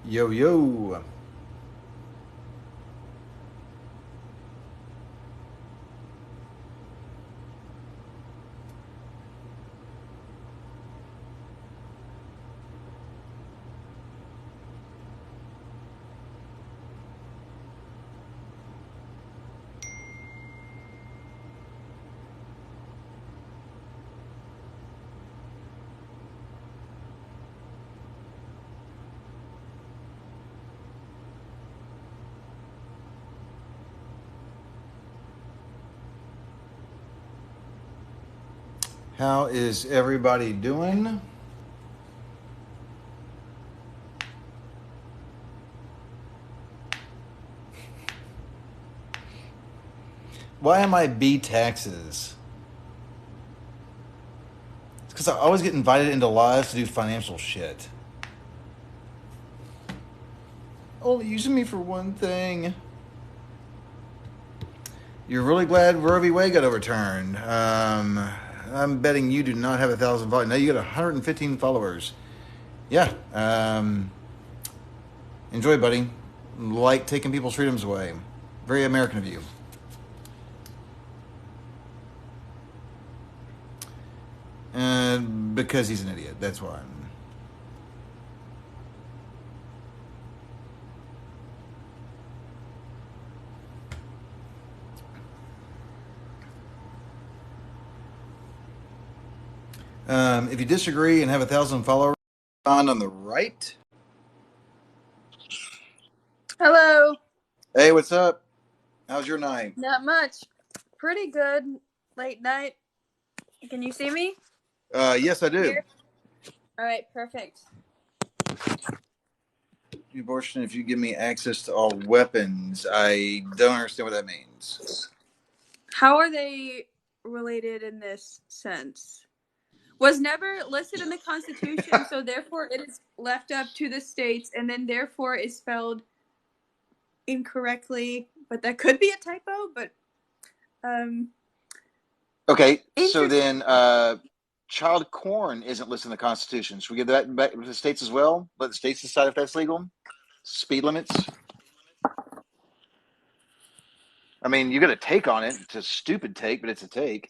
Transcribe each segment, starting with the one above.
Yo, yo. How is everybody doing? Why am I B taxes? It's because I always get invited into lives to do financial shit. Only using me for one thing. You're really glad Roe v. Wade got overturned. I'm betting you do not have 1,000 followers. No, you got 115 followers. Yeah. Enjoy, buddy. Like taking people's freedoms away. Very American of you. Because he's an idiot. That's why. If you disagree and have 1,000 followers, on the right. Hello. Hey, what's up? How's your night? Not much. Pretty good. Late night. Can you see me? Yes, I do. Here? All right, perfect. Abortion, if you give me access to all weapons, I don't understand what that means. How are they related in this sense? Was never listed in the Constitution, so therefore it is left up to the states, and then therefore is spelled incorrectly. But that could be a typo. But Okay, so interesting. then child corn isn't listed in the Constitution. Should we give that back to the states as well? Let the states decide if that's legal? Speed limits? I mean, you got a take on it. It's a stupid take, but it's a take.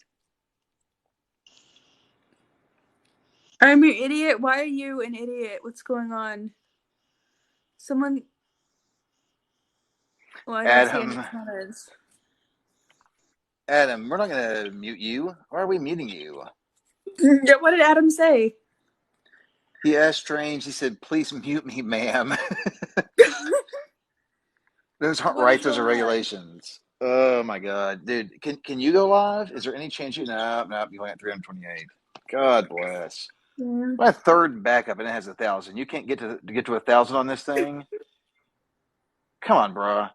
I'm an idiot. Why are you an idiot? What's going on? Someone. Well, I don't see any Adam, comments. Adam, we're not going to mute you. Why are we muting you? What did Adam say? He asked Strange, he said, please mute me, ma'am. Those aren't What is rights, those are going on? regulations. Oh my god, dude! Can you go live? Is there any chance you? No, no, you only at 328. God bless. Yeah. My third backup and it has 1,000. You can't get to 1,000 on this thing. Come on, bro.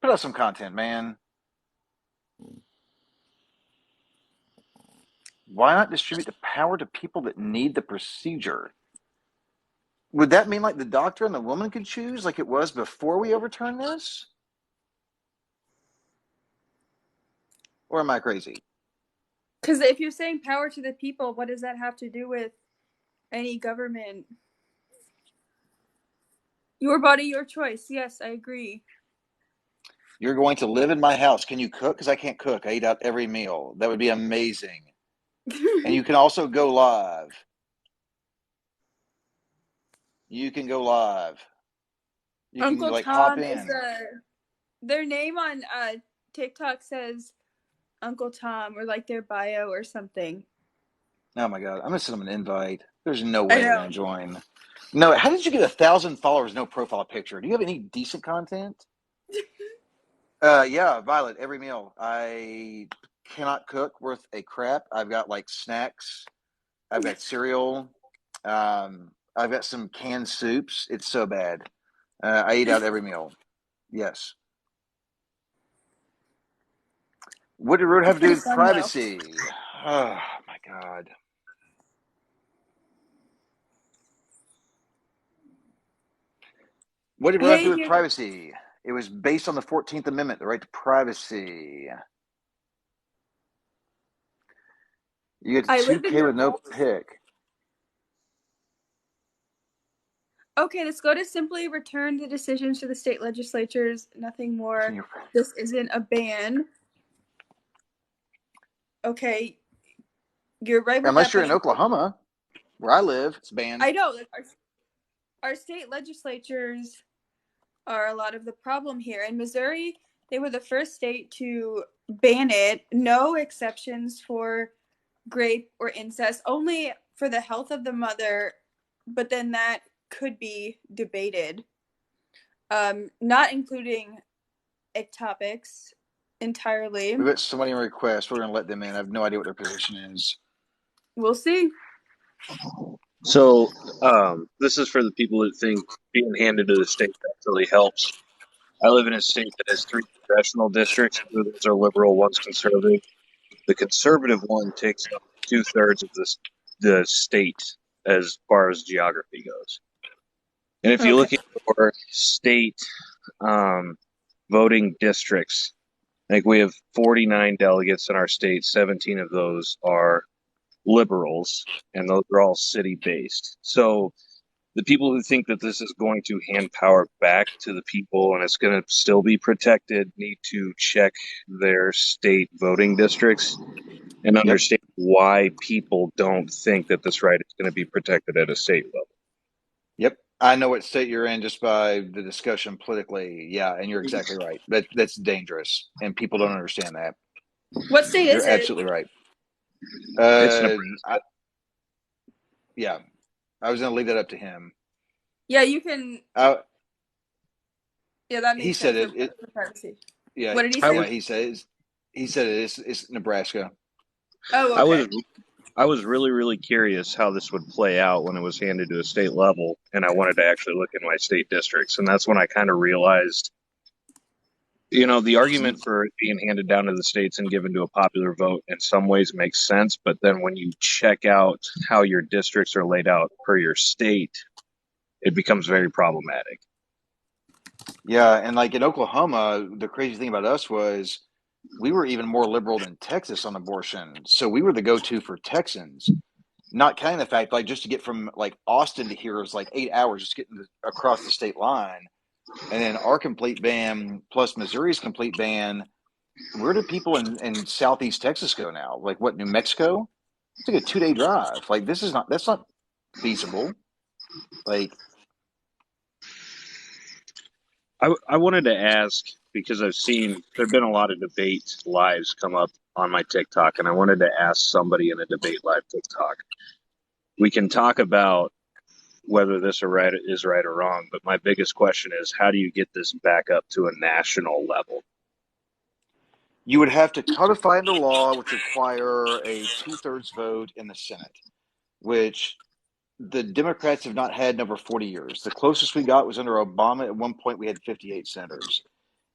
Put out some content, man. Why not distribute the power to people that need the procedure? Would that mean like the doctor and the woman could choose, like it was before we overturned this? Or am I crazy? Because if you're saying power to the people, what does that have to do with any government? Your body, your choice. Yes, I agree. You're going to live in my house. Can you cook? Because I can't cook. I eat out every meal. That would be amazing. And you can also go live. You can go live. You can Uncle like hop Tom is in. their name on TikTok says Uncle Tom or like their bio or something. Oh my god, I'm gonna send them an invite. There's no I way they're know. gonna join. No, how did you get 1,000 followers, no profile picture? Do you have any decent content? Yeah, Violet, every meal. I cannot cook worth a crap. I've got like snacks. I've got cereal. I've got some canned soups. It's so bad. I eat out every meal. Yes. What did Rudy have It's to do pretty with fun though. privacy? Oh my god. What did Rudy have to Hey, do with privacy? It was based on the 14th Amendment, the right to privacy. You get I to live in 2K with no revolt. pick. Okay, let's go to simply return the decisions to the state legislatures. Nothing more. This isn't a ban. Okay, you're right with Unless that, you're but in Oklahoma, where I live, it's banned. I know like our state legislatures are a lot of the problem here. In Missouri, they were the first state to ban it. No exceptions for rape or incest, only for the health of the mother, but then that could be debated. Not including ectopics entirely. We've got somebody in request. We're going to let them in. I have no idea what their position is. We'll see. So, this is for the people that think being handed to the state actually helps. I live in a state that has 3 congressional districts. 2 of those are liberal, one's conservative. The conservative one takes up 2/3 of the state as far as geography goes. And if you Okay. look at your state voting districts, I think we have 49 delegates in our state. 17 of those are liberals, and those are all city-based. So the people who think that this is going to hand power back to the people and it's going to still be protected need to check their state voting districts and understand why people don't think that this right is going to be protected at a state level. Yep. I know what state you're in just by the discussion politically. Yeah, and you're exactly right. That's dangerous, and people don't understand that. What state is You're it? absolutely right. It's I, yeah, I was going to leave that up to him. Yeah, you can. Uh, Yeah, that he makes said sense it. for privacy. Yeah, What did he I say? was yeah. He said it's Nebraska. Oh, I okay. was I was really curious how this would play out when it was handed to a state level, and I wanted to actually look at my state districts, and that's when I kind of realized, the argument for it being handed down to the states and given to a popular vote in some ways makes sense, but then when you check out how your districts are laid out per your state, it becomes very problematic. Yeah, and like in Oklahoma, the crazy thing about us was we were even more liberal than Texas on abortion. So we were the go-to for Texans. Not counting the fact, like just to get from like Austin to here is like 8 hours, just getting across the state line. And then our complete ban plus Missouri's complete ban. Where do people in Southeast Texas go now? Like what, New Mexico? It's like a 2 day drive. Like that's not feasible. Like, I wanted to ask because I've seen there have been a lot of debate lives come up on my TikTok, and I wanted to ask somebody in a debate live TikTok. We can talk about whether this is right or wrong, but my biggest question is how do you get this back up to a national level? you would have to codify into law, which require a 2/3 vote in the Senate, which the Democrats have not had in over 40 years. The closest we got was under Obama. At one point, we had 58 senators.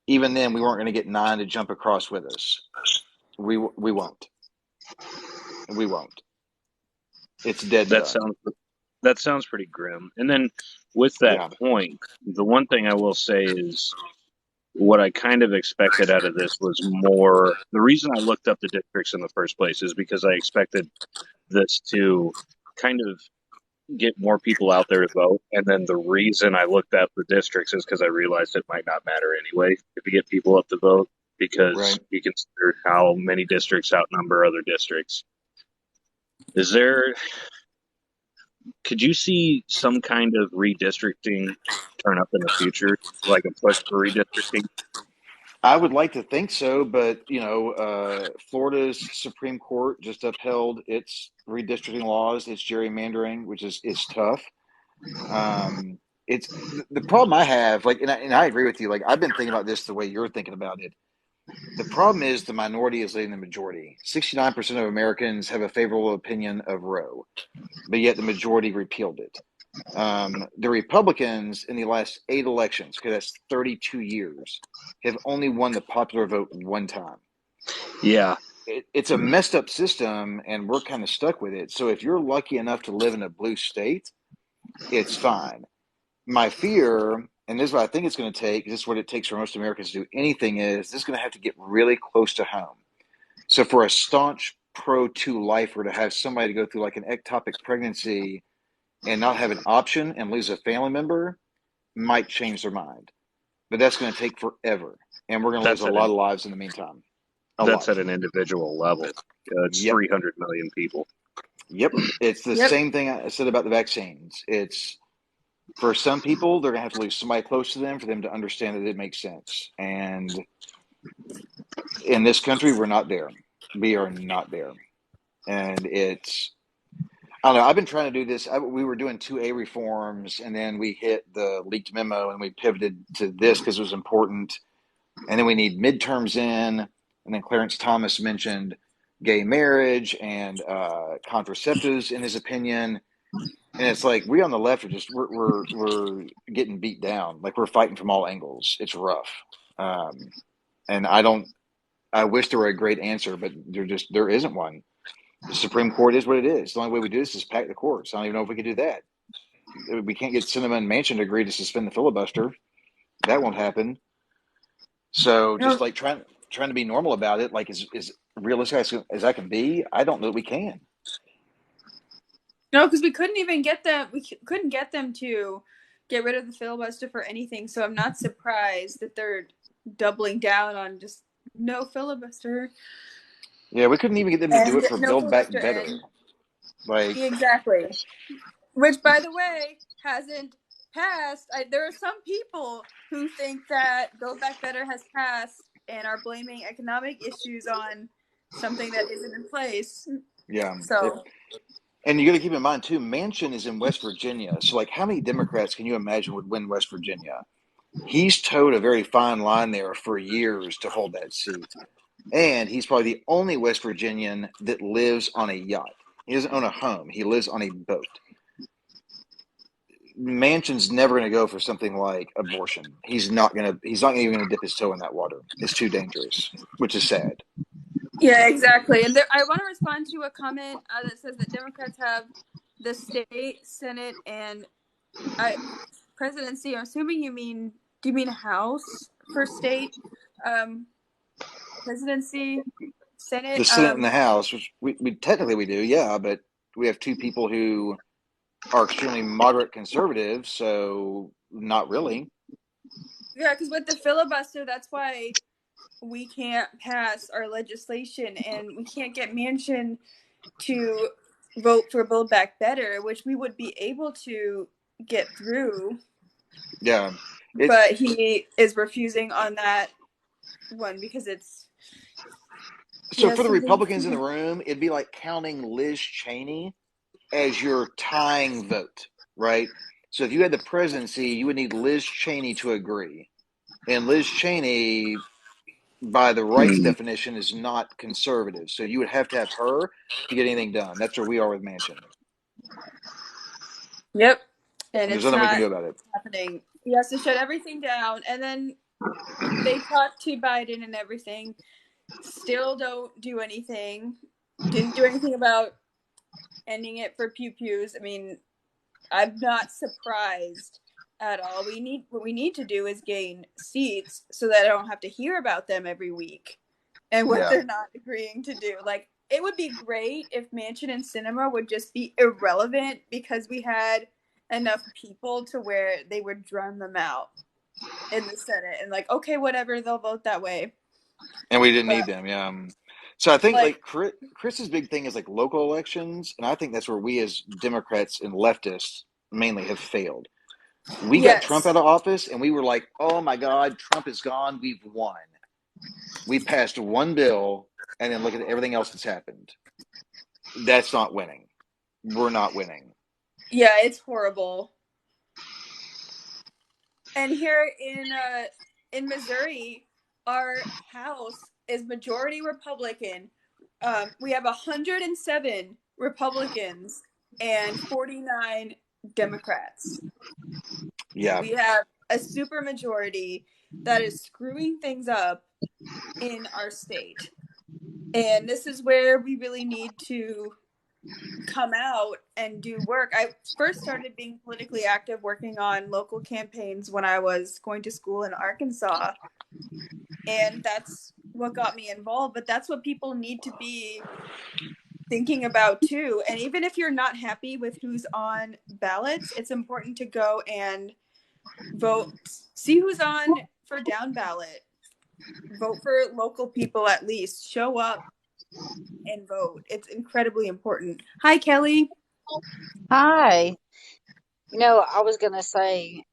Even then, we weren't going to get 9 to jump across with us. We won't. We won't. It's dead and That done. sounds pretty grim. And then with that Yeah. point, the one thing I will say is what I kind of expected out of this was more. The reason I looked up the districts in the first place is because I expected this to kind of get more people out there to vote. And then the reason I looked up the districts is because I realized it might not matter anyway if you get people up to vote because Right. you consider how many districts outnumber other districts. Could you see some kind of redistricting turn up in the future, like a push for redistricting? I would like to think so, but Florida's Supreme Court just upheld its redistricting laws, its gerrymandering, which is tough. It's the problem I have, like, and I agree with you. Like, I've been thinking about this the way you're thinking about it. The problem is the minority is leading the majority. 69% of Americans have a favorable opinion of Roe, but yet the majority repealed it. The Republicans in the last 8 elections, because that's 32 years, have only won the popular vote one time. Yeah. It's a messed up system, and we're kind of stuck with it. So if you're lucky enough to live in a blue state, it's fine. My fear, and this is what I think it's going to take, this is what it takes for most Americans to do anything, is this is going to have to get really close to home. So for a staunch pro-2 lifer to have somebody to go through like an ectopic pregnancy and not have an option and lose a family member might change their mind. But that's going to take forever. And we're going to lose That's a at lot an of lives in the meantime. A that's lot. at an individual level. It's Yep. 300 million people. Yep. It's the Yep. same thing I said about the vaccines. It's for some people, they're going to have to lose somebody close to them for them to understand that it makes sense. And in this country, we're not there. We are not there. And it's, I don't know. I've been trying to do this. We were doing 2A reforms, and then we hit the leaked memo, and we pivoted to this because it was important. And then we need midterms in, and then Clarence Thomas mentioned gay marriage and contraceptives in his opinion. And it's like we on the left are just we're getting beat down, like we're fighting from all angles. It's rough, and I wish there were a great answer, but there isn't one. The Supreme Court is what it is. The only way we do this is pack the courts. I don't even know if we can do that. We can't get Sinema and Manchin to agree to suspend the filibuster. That won't happen. So just No, like trying to be normal about it, like as realistic as I can be, I don't know that we can. no, because we couldn't even get them. Couldn't get them to get rid of the filibuster for anything. So I'm not surprised that they're doubling down on just no filibuster Yeah, we couldn't even get them to do and it for no Build Back filibuster Better. and Like, exactly. Which, by the way, hasn't passed. There are some people who think that Build Back Better has passed and are blaming economic issues on something that isn't in place. yeah. So, And you got to keep in mind, too, Manchin is in West Virginia. So, like, how many Democrats can you imagine would win West Virginia? He's towed a very fine line there for years to hold that seat. And he's probably the only West Virginian that lives on a yacht. He doesn't own a home, he lives on a boat. Manchin's never going to go for something like abortion. He's not even going to dip his toe in that water. It's too dangerous, which is sad. yeah, exactly. And I want to respond to a comment that says that Democrats have the state, Senate, and presidency. I'm assuming do you mean House for state? Presidency, The Senate. Senate and the House, which we technically we do, yeah, but we have two people who are extremely moderate conservatives, so not really. Yeah, because with the filibuster, that's why we can't pass our legislation and we can't get Manchin to vote for Build Back Better, which we would be able to get through. Yeah, it's But he is refusing on that one because he so has for the something. Republicans in the room, it'd be like counting Liz Cheney as your tying vote, right? So if you had the presidency, you would need Liz Cheney to agree. And Liz Cheney, by the rights Hmm. definition, is not conservative. So you would have to have her to get anything done. That's where we are with Manchin. Yep. And And there's it's nothing we can not do about it. happening. He has to shut everything down. And then they talk to Biden and everything. Still don't do anything. Didn't do anything about ending it for pew pews. I mean, I'm not surprised at all. What we need to do is gain seats so that I don't have to hear about them every week and what Yeah. they're not agreeing to do. Like, it would be great if Manchin and Cinema would just be irrelevant because we had enough people to where they would drum them out in the Senate and like, okay, whatever, they'll vote that way. And we didn't But need them. Yeah. So I think like, like Chris's big thing is like local elections, and I think that's where we as Democrats and leftists mainly have failed. We got Trump yes. out of office, and we were like, "Oh my God, Trump is gone. We've won." We passed one bill, and then look at everything else that's happened. That's not winning. We're not winning. Yeah, it's horrible. And here in Missouri, our house is majority Republican. We have 107 Republicans and 49 Democrats. Yeah. We have a super majority that is screwing things up in our state. And this is where we really need to come out and do work. I first started being politically active working on local campaigns when I was going to school in Arkansas. And that's what got me involved. But that's what people need to be thinking about too. And even if you're not happy with who's on ballots, it's important to go and vote. See who's on for down ballot. Vote for local people at least. Show up and vote. It's incredibly important. Hi, Kelly. Hi. I was going to say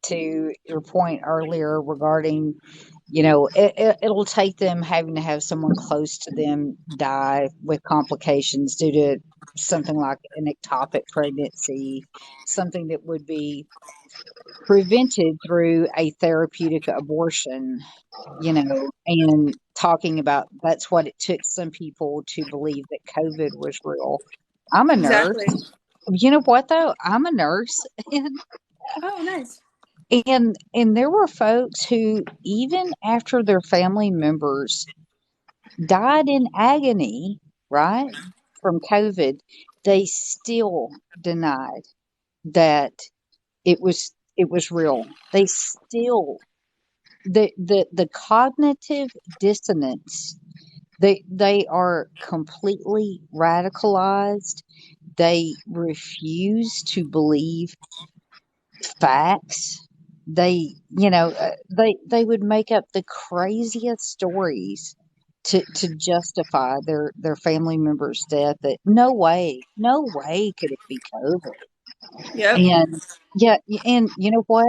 to your point earlier regarding, it'll take them having to have someone close to them die with complications due to something like an ectopic pregnancy, something that would be prevented through a therapeutic abortion, and talking about that's what it took some people to believe that COVID was real. I'm a nurse. Exactly. You know what though? I'm a nurse, Oh, nice. and there were folks who, even after their family members died in agony, right, from COVID, they still denied that it was real. They still the cognitive dissonance. They are completely radicalized. They refuse to believe facts. They would make up the craziest stories to justify their family member's death. That no way could it be COVID. Yep. And yeah, and you know what?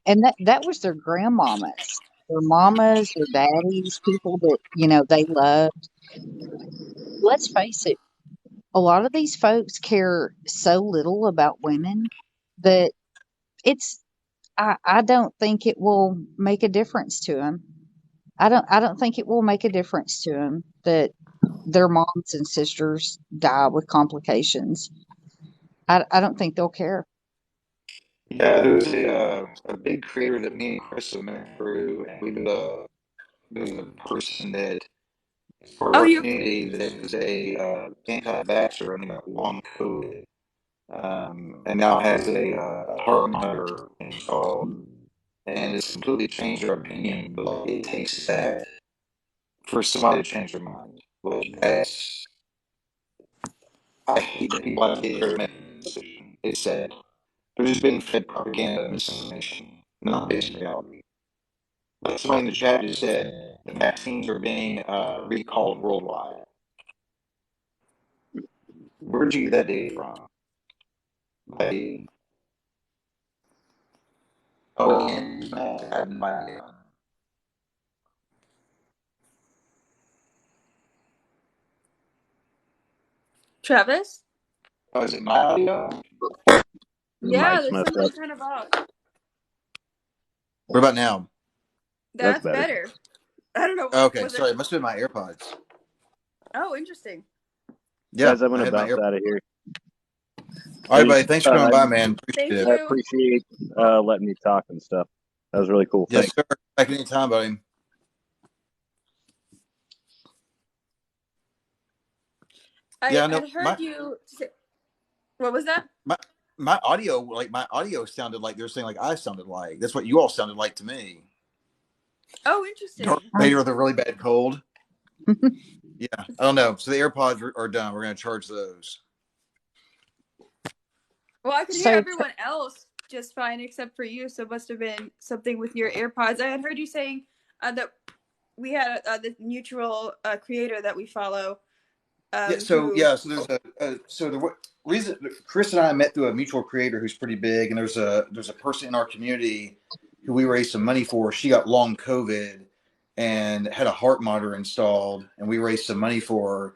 And that was their grandmamas, their mamas, their daddies, people that they loved. Let's face it, a lot of these folks care so little about women that it's I don't think it will make a difference to them. I don't think it will make a difference to them that their moms and sisters die with complications. I don't think they'll care. Yeah, there was a big creator that me and Chris went through, and we were the person that is part of Oh, our you. community that is a anti-vaxxer and got long COVID, and now has a heart monitor installed, and it's completely changed our opinion. But like, it takes that for somebody to change their mind. Like that's I hate that people have to get here and make a decision. It's sad. They're just being fed propaganda and misinformation, not based in reality. Like somebody in the chat just said, the vaccines are being recalled worldwide. Where'd you get that data from? Like, oh, I have no idea. Travis? Oh, is it my audio? Your Yeah, mic's there's messed up. something kind of off. What about now? That's That's better. better. I don't know. Okay, Was it? sorry, it must have been my AirPods. Oh, interesting. Yeah, Guys, I'm I gonna had my bounce AirPods. out of here. All right, Hey, buddy, thanks for coming by, man. Thank Appreciate it. I you. appreciate letting me talk and stuff. That was really cool. Yes, Thanks. sir. Back anytime, buddy. I Yeah, no, had heard you say, what was that? my audio, like my audio sounded like they're saying like I sounded like. That's what you all sounded like to me. Oh, Darth interesting. Vader with a really bad cold. Yeah, I don't know. So the AirPods are done. We're gonna charge those. Well, I could hear So everyone else just fine except for you, so it must have been something with your AirPods. I had heard you saying that we had the mutual creator that we follow. Yeah. So Who? yeah. So there's so the reason Chris and I met through a mutual creator who's pretty big, and there's a person in our community who we raised some money for. She got long COVID and had a heart monitor installed, and we raised some money for her.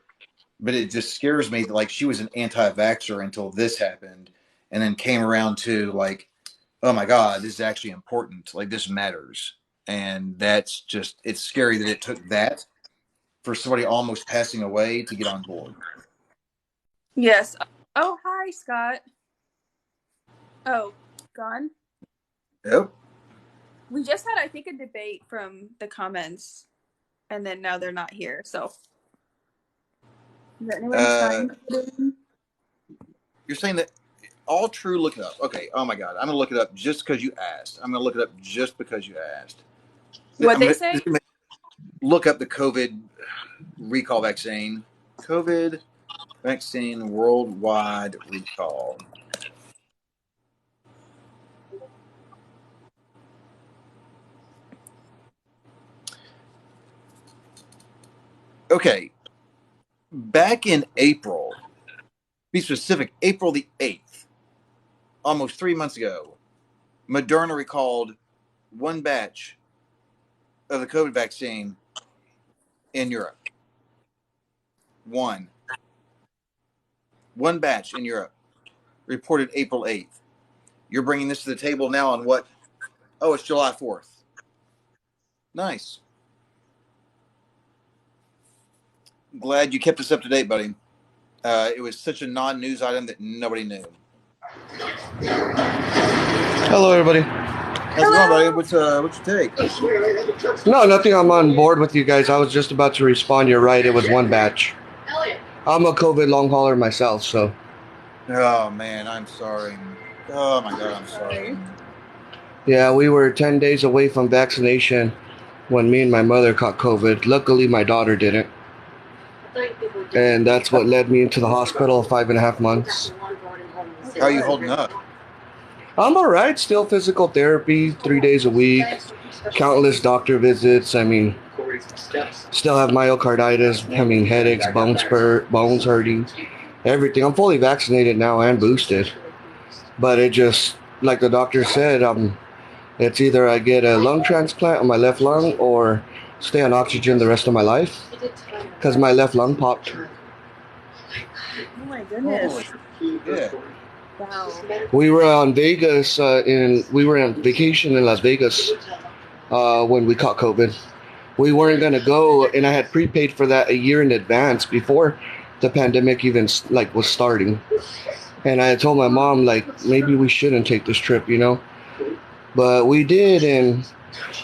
But it just scares me that like she was an anti-vaxxer until this happened, and then came around to like, oh my God, this is actually important. Like this matters, and that's just it's scary that it took that for somebody almost passing away to get on board. Yes. Oh, hi, Scott. Oh, gone. Yep. We just had, I think, a debate from the comments, and then now they're not here. So, is anyone Uh, trying to get in? you're saying that all true. Look it up. Okay. Oh my God, I'm gonna look it up just because you asked. I'm gonna look it up just because you asked. What I'm they gonna say? look up the COVID recall vaccine. COVID vaccine worldwide recall. Okay, back in April, be specific, April the 8th, almost 3 months ago, Moderna recalled one batch of the COVID vaccine in Europe. One batch in Europe, reported April 8th. You're bringing this to the table now on what? Oh, it's July 4th. Nice. Glad you kept us up to date, buddy. It was such a non-news item that nobody knew. Hello, everybody. How's it going, buddy? What's your take? No, nothing. I'm on board with you guys. I was just about to respond. You're right. It was one batch. I'm a COVID long hauler myself, so. Oh, man, I'm sorry. Oh, my God, I'm sorry. Yeah, we were 10 days away from vaccination when me and my mother caught COVID. Luckily, my daughter didn't. And that's what led me into the hospital 5.5 months. How are you holding up? I'm all right. Still physical therapy 3 days a week. Countless doctor visits. I mean, still have myocarditis. I mean, headaches, bones hurting, everything. I'm fully vaccinated now and boosted. But it just, like the doctor said, it's either I get a lung transplant on my left lung or stay on oxygen the rest of my life because my left lung popped. Oh my goodness. Yeah. Wow. We were on Vegas, we were on vacation in Las Vegas when we caught COVID. We weren't going to go, and I had prepaid for that a year in advance before the pandemic even was starting. And I had told my mom, maybe we shouldn't take this trip, But we did, and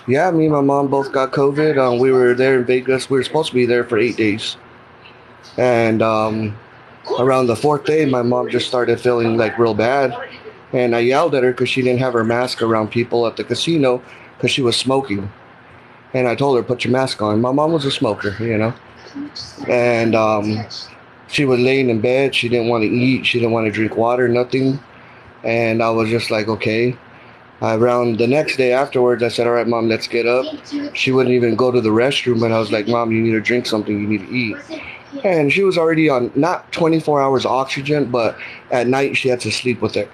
yeah, me and my mom both got COVID. We were there in Vegas. We were supposed to be there for 8 days. And around the 4th day, my mom just started feeling real bad. And I yelled at her because she didn't have her mask around people at the casino because she was smoking. And I told her, put your mask on. My mom was a smoker, And she was laying in bed. She didn't want to eat. She didn't want to drink water, nothing. And I was just like, okay. Around the next day afterwards, I said, all right, Mom, let's get up. She wouldn't even go to the restroom. And I was like, Mom, you need to drink something. You need to eat. And she was already on not 24 hours oxygen, but at night she had to sleep with it.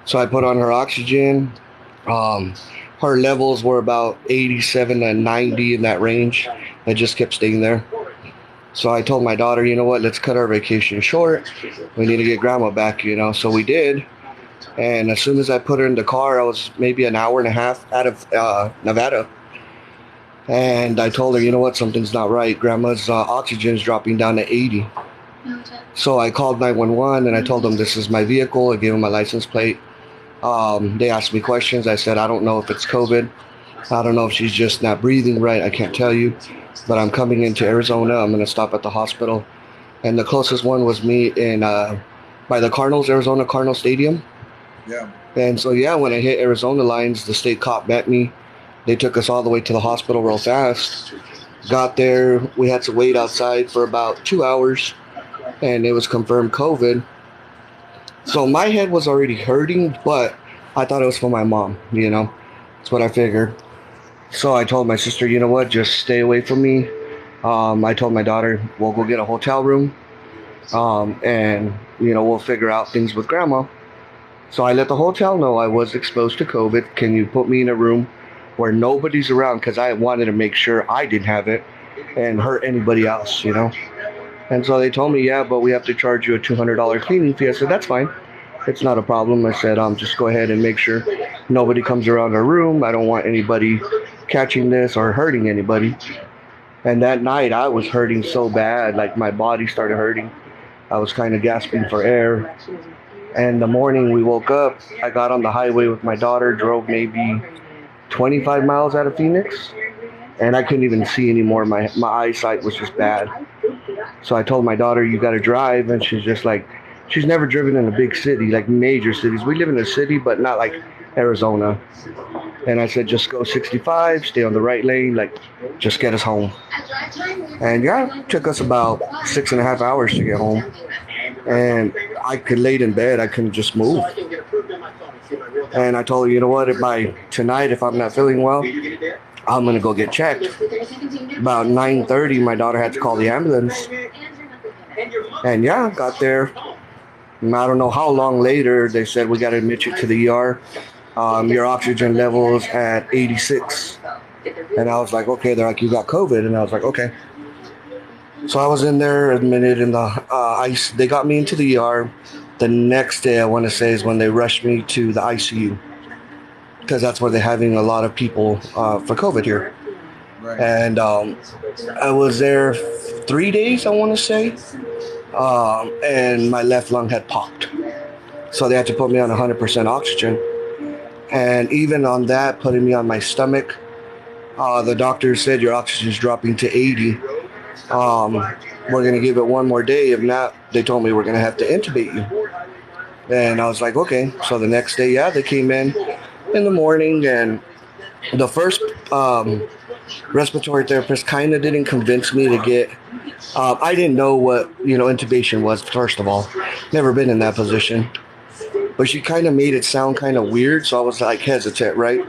So I put on her oxygen. Her levels were about 87 to 90 in that range. I just kept staying there. So I told my daughter, you know what, let's cut our vacation short. We need to get grandma back, So we did. And as soon as I put her in the car, I was maybe an hour and a half out of Nevada. And I told her, you know what, something's not right. Grandma's oxygen's dropping down to 80. So I called 911 and I told them this is my vehicle. I gave them my license plate. They asked me questions. I said, I don't know if it's COVID. I don't know if she's just not breathing right. I can't tell you. But I'm coming into Arizona. I'm going to stop at the hospital. And the closest one was me in by the Arizona Cardinals Stadium. Yeah. And so, yeah, when I hit Arizona lines, the state cop met me. They took us all the way to the hospital real fast. Got there. We had to wait outside for about 2 hours. And it was confirmed COVID. So my head was already hurting, but I thought it was for my mom, That's what I figured. So I told my sister, you know what, just stay away from me. I told my daughter, we'll go get a hotel room. And, we'll figure out things with grandma. So I let the hotel know I was exposed to COVID. Can you put me in a room where nobody's around? Because I wanted to make sure I didn't have it and hurt anybody else, And so they told me, yeah, but we have to charge you a $200 cleaning fee. I said, that's fine. It's not a problem. I said, just go ahead and make sure nobody comes around our room. I don't want anybody catching this or hurting anybody. And that night I was hurting so bad, my body started hurting. I was kind of gasping for air. And the morning we woke up, I got on the highway with my daughter, drove maybe 25 miles out of Phoenix, and I couldn't even see anymore. My eyesight was just bad. So I told my daughter, you got to drive, and she's just she's never driven in a big city, major cities. We live in a city, but not Arizona. And I said, just go 65, stay on the right lane, like, just get us home. And yeah, it took us about 6.5 hours to get home. And I could lay in bed, I couldn't just move. And I told her, you know what, by tonight, if I'm not feeling well, I'm going to go get checked. About 9:30, my daughter had to call the ambulance. And yeah, got there. I don't know how long later, they said, we got to admit you to the ER. Your oxygen level's at 86. And I was like, okay. They're like, you got COVID. And I was like, okay. So I was in there admitted in the ice. They got me into the ER. The next day, I want to say, is when they rushed me to the ICU. Because that's where they're having a lot of people for COVID here. Right. And I was there 3 days, I want to say. And my left lung had popped. So they had to put me on 100% oxygen. And even on that, putting me on my stomach, the doctor said your oxygen is dropping to 80. We're going to give it one more day. If not, they told me we're going to have to intubate you. And I was like, okay. So the next day, yeah, they came in the morning. And the first respiratory therapist kind of didn't convince me to get, I didn't know what, intubation was, first of all. Never been in that position. But she kind of made it sound kind of weird, so I was like hesitant, right?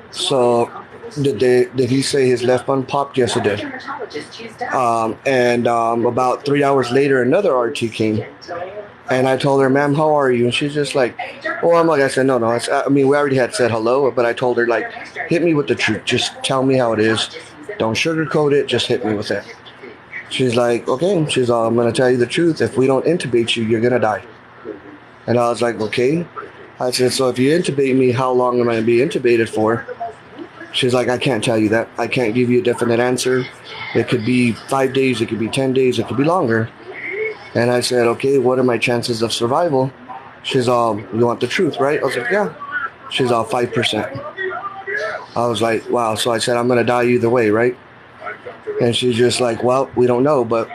So did he say his left lung popped? Yes, it did. And about 3 hours later, another RT came. And I told her, ma'am, how are you? And she's just like, oh, I'm like, I said, no. We already had said hello, but I told her, like, hit me with the truth. Just tell me how it is. Don't sugarcoat it. Just hit me with it. She's like, okay. She's all, I'm going to tell you the truth. If we don't intubate you, you're going to die. And I was like, okay. I said, so if you intubate me, how long am I going to be intubated for? She's like, I can't tell you that. I can't give you a definite answer. It could be 5 days. It could be 10 days. It could be longer. And I said, okay, what are my chances of survival? She's all, you want the truth, right? I was like, yeah. She's all 5%. I was like, wow. So I said, I'm going to die either way, right? And she's just like, well, we don't know, but,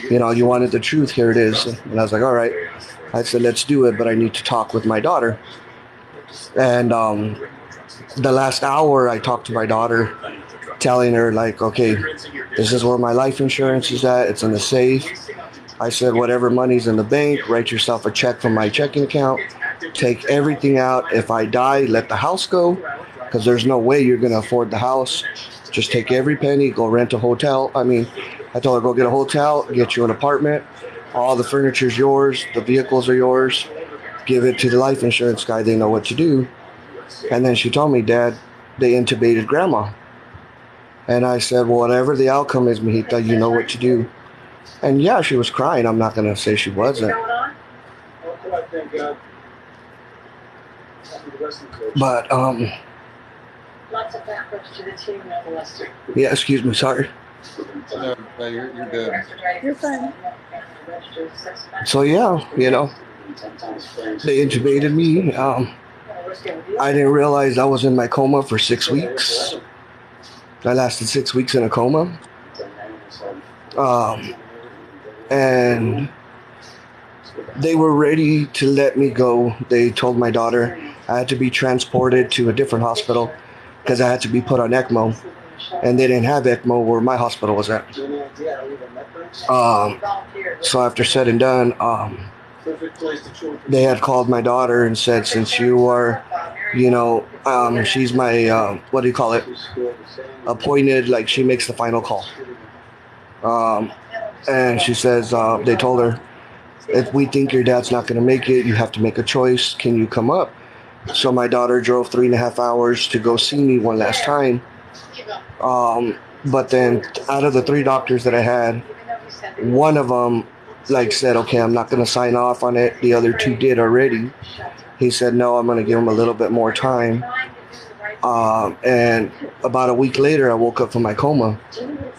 you wanted the truth. Here it is. And I was like, all right. I said, let's do it, but I need to talk with my daughter. And the last hour, I talked to my daughter, telling her, like, okay, this is where my life insurance is at. It's in the safe. I said, whatever money's in the bank, write yourself a check from my checking account. Take everything out. If I die, let the house go, because there's no way you're going to afford the house. Just take every penny, go rent a hotel. I told her, go get a hotel, get you an apartment. All the furniture's yours. The vehicles are yours. Give it to the life insurance guy. They know what to do. And then she told me, Dad, they intubated Grandma. And I said, well, whatever the outcome is, Mijita, you know what to do. And yeah, she was crying. I'm not going to say she wasn't. But, yeah, excuse me, sorry. No, you're good. You're fine. So yeah, they intubated me. I didn't realize I was in my coma for 6 weeks. I lasted 6 weeks in a coma. And they were ready to let me go. They told my daughter I had to be transported to a different hospital because I had to be put on ECMO. And they didn't have ECMO where my hospital was at. So after said and done, they had called my daughter and said, since you are, she's my, appointed, like she makes the final call. And she says, they told her, if we think your dad's not going to make it, you have to make a choice. Can you come up? So my daughter drove 3.5 hours to go see me one last time. But then out of the 3 doctors that I had, one of them said, okay, I'm not going to sign off on it. The other 2 did already. He said, no, I'm going to give him a little bit more time. And about a week later, I woke up from my coma,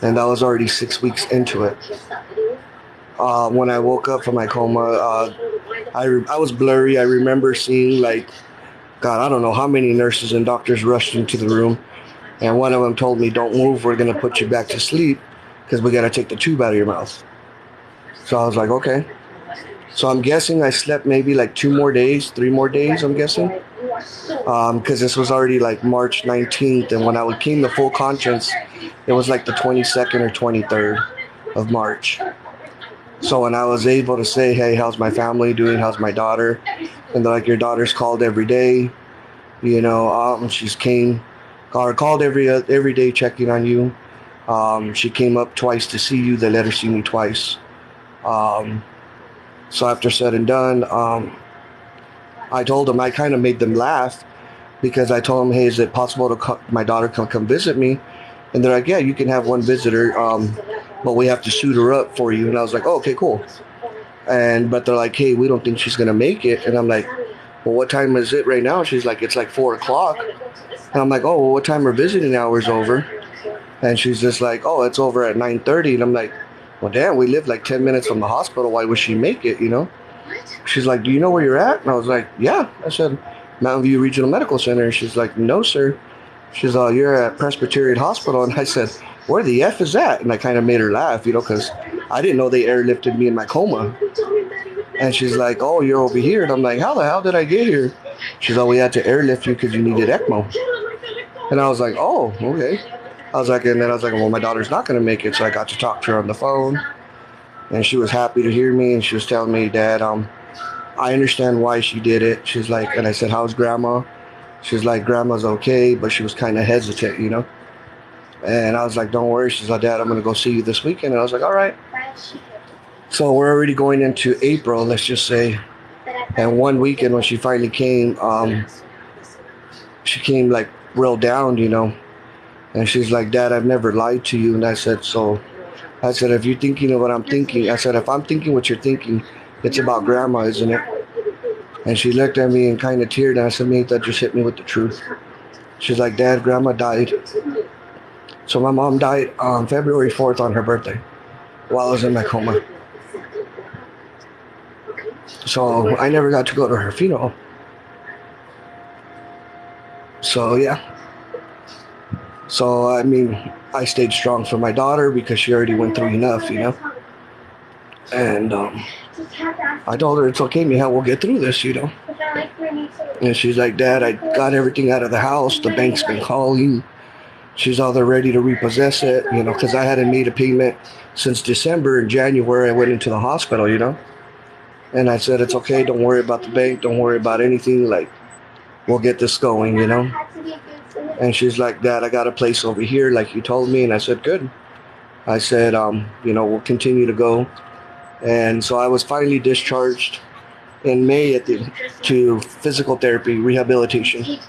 and that was already 6 weeks into it. When I woke up from my coma, I was blurry. I remember seeing God, I don't know how many nurses and doctors rushed into the room. And one of them told me, don't move, we're going to put you back to sleep because we got to take the tube out of your mouth. So I was like, okay. So I'm guessing I slept maybe 2 more days, 3 more days, I'm guessing. Because this was already like March 19th, and when I came to full conscience, it was like the 22nd or 23rd of March. So when I was able to say, hey, how's my family doing? How's my daughter? And they're like, your daughter's called every day. She's called every day checking on you. She came up twice to see you. They let her see me twice. So after said and done, I told them, I kind of made them laugh because I told them, hey, is it possible my daughter can come visit me? And they're like, yeah, you can have one visitor, but we have to suit her up for you. And I was like, oh, okay, cool. But they're like, hey, we don't think she's going to make it. And I'm like, well, what time is it right now? She's like, it's like 4 o'clock. And I'm like, oh, well, what time are visiting hours over? And she's just like, oh, it's over at 9:30. And I'm like, well, damn, we live like 10 minutes from the hospital. Why would she make it, She's like, do you know where you're at? And I was like, yeah. I said, Mountain View Regional Medical Center. And she's like, no, sir. She's like, you're at Presbyterian Hospital. And I said, where the F is that? And I kind of made her laugh, because I didn't know they airlifted me in my coma. And she's like, oh, you're over here. And I'm like, how the hell did I get here? She's like, we had to airlift you because you needed ECMO. And I was like, oh, okay. Well, my daughter's not going to make it. So I got to talk to her on the phone. And she was happy to hear me. And she was telling me, Dad, I understand why she did it. She's like, and I said, how's Grandma? She's like, Grandma's okay, but she was kind of hesitant, And I was like, don't worry. She's like, Dad, I'm going to go see you this weekend. And I was like, all right. So we're already going into April, let's just say. And one weekend when she finally came, she came like real down, And she's like, Dad, I've never lied to you. And I said, if you're thinking of what I'm thinking, I said, if I'm thinking what you're thinking, it's about Grandma, isn't it? And she looked at me and kind of teared. And I said, mate, that just hit me with the truth. She's like, Dad, Grandma died. So my mom died on February 4th on her birthday while I was in my coma. So I never got to go to her funeral. So, yeah. So, I stayed strong for my daughter because she already went through enough, And I told her, it's okay, Mija, we'll get through this, And she's like, Dad, I got everything out of the house. The bank's been calling. She's all they're ready to repossess it, because I hadn't made a payment since December. In January, I went into the hospital, And I said, it's okay. Don't worry about the bank. Don't worry about anything. Like, we'll get this going, And she's like, Dad, I got a place over here, like you told me. And I said, good. I said, we'll continue to go. And so I was finally discharged in May to physical therapy, rehabilitation.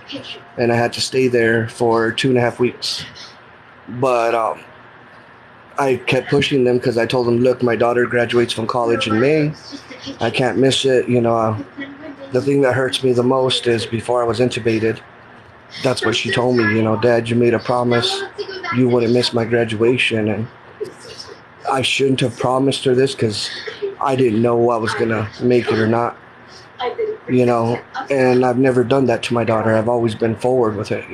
And I had to stay there for 2.5 weeks. But I kept pushing them because I told them, look, my daughter graduates from college in May. I can't miss it. The thing that hurts me the most is before I was intubated, that's what she told me, Dad, you made a promise you wouldn't miss my graduation. And I shouldn't have promised her this because I didn't know I was going to make it or not, and I've never done that to my daughter. I've always been forward with it,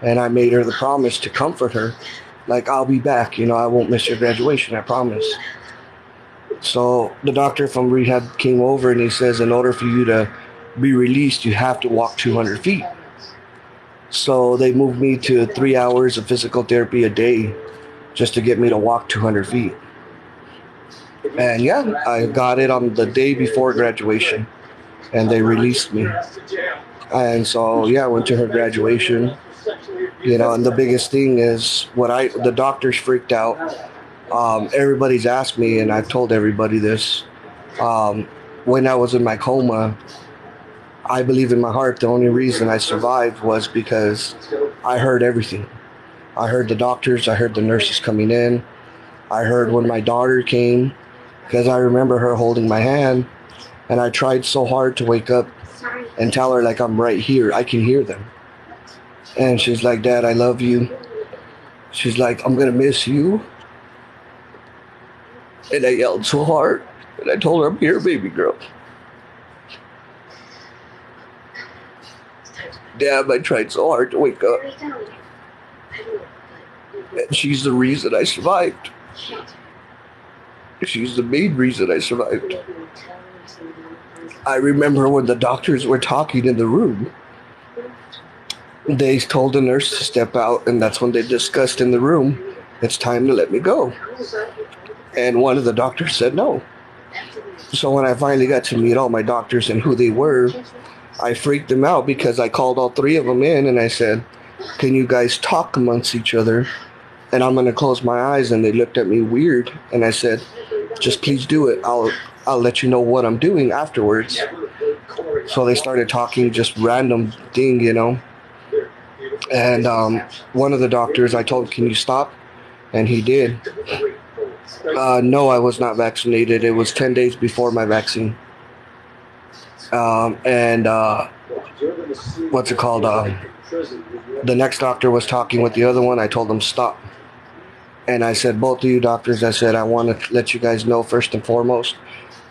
and I made her the promise to comfort her. Like, I'll be back, I won't miss your graduation, I promise. So the doctor from rehab came over and he says, in order for you to be released, you have to walk 200 feet. So they moved me to 3 hours of physical therapy a day just to get me to walk 200 feet. And yeah, I got it on the day before graduation and they released me. And so, yeah, I went to her graduation, and the biggest thing is the doctors freaked out. Everybody's asked me, and I've told everybody this, when I was in my coma, I believe in my heart the only reason I survived was because I heard everything. I heard the doctors, I heard the nurses coming in, I heard when my daughter came, because I remember her holding my hand, and I tried so hard to wake up and tell her, like, I'm right here, I can hear them. And she's like, Dad, I love you. She's like, I'm going to miss you. And I yelled so hard, and I told her, I'm here, baby girl. Dad, I tried so hard to wake up. And she's the reason I survived. She's the main reason I survived. I remember when the doctors were talking in the room, they told the nurse to step out, and that's when they discussed in the room, it's time to let me go. And one of the doctors said no. So when I finally got to meet all my doctors and who they were, I freaked them out because I called all three of them in and I said, can you guys talk amongst each other? And I'm going to close my eyes. And they looked at me weird. And I said, just please do it. I'll let you know what I'm doing afterwards. So they started talking just random thing, you know. And one of the doctors, I told him, can you stop? And he did. No, I was not vaccinated. It was 10 days before my vaccine. What's it called? The next doctor was talking with the other one. I told him stop. And I said, both of you doctors, I said, I want to let you guys know first and foremost,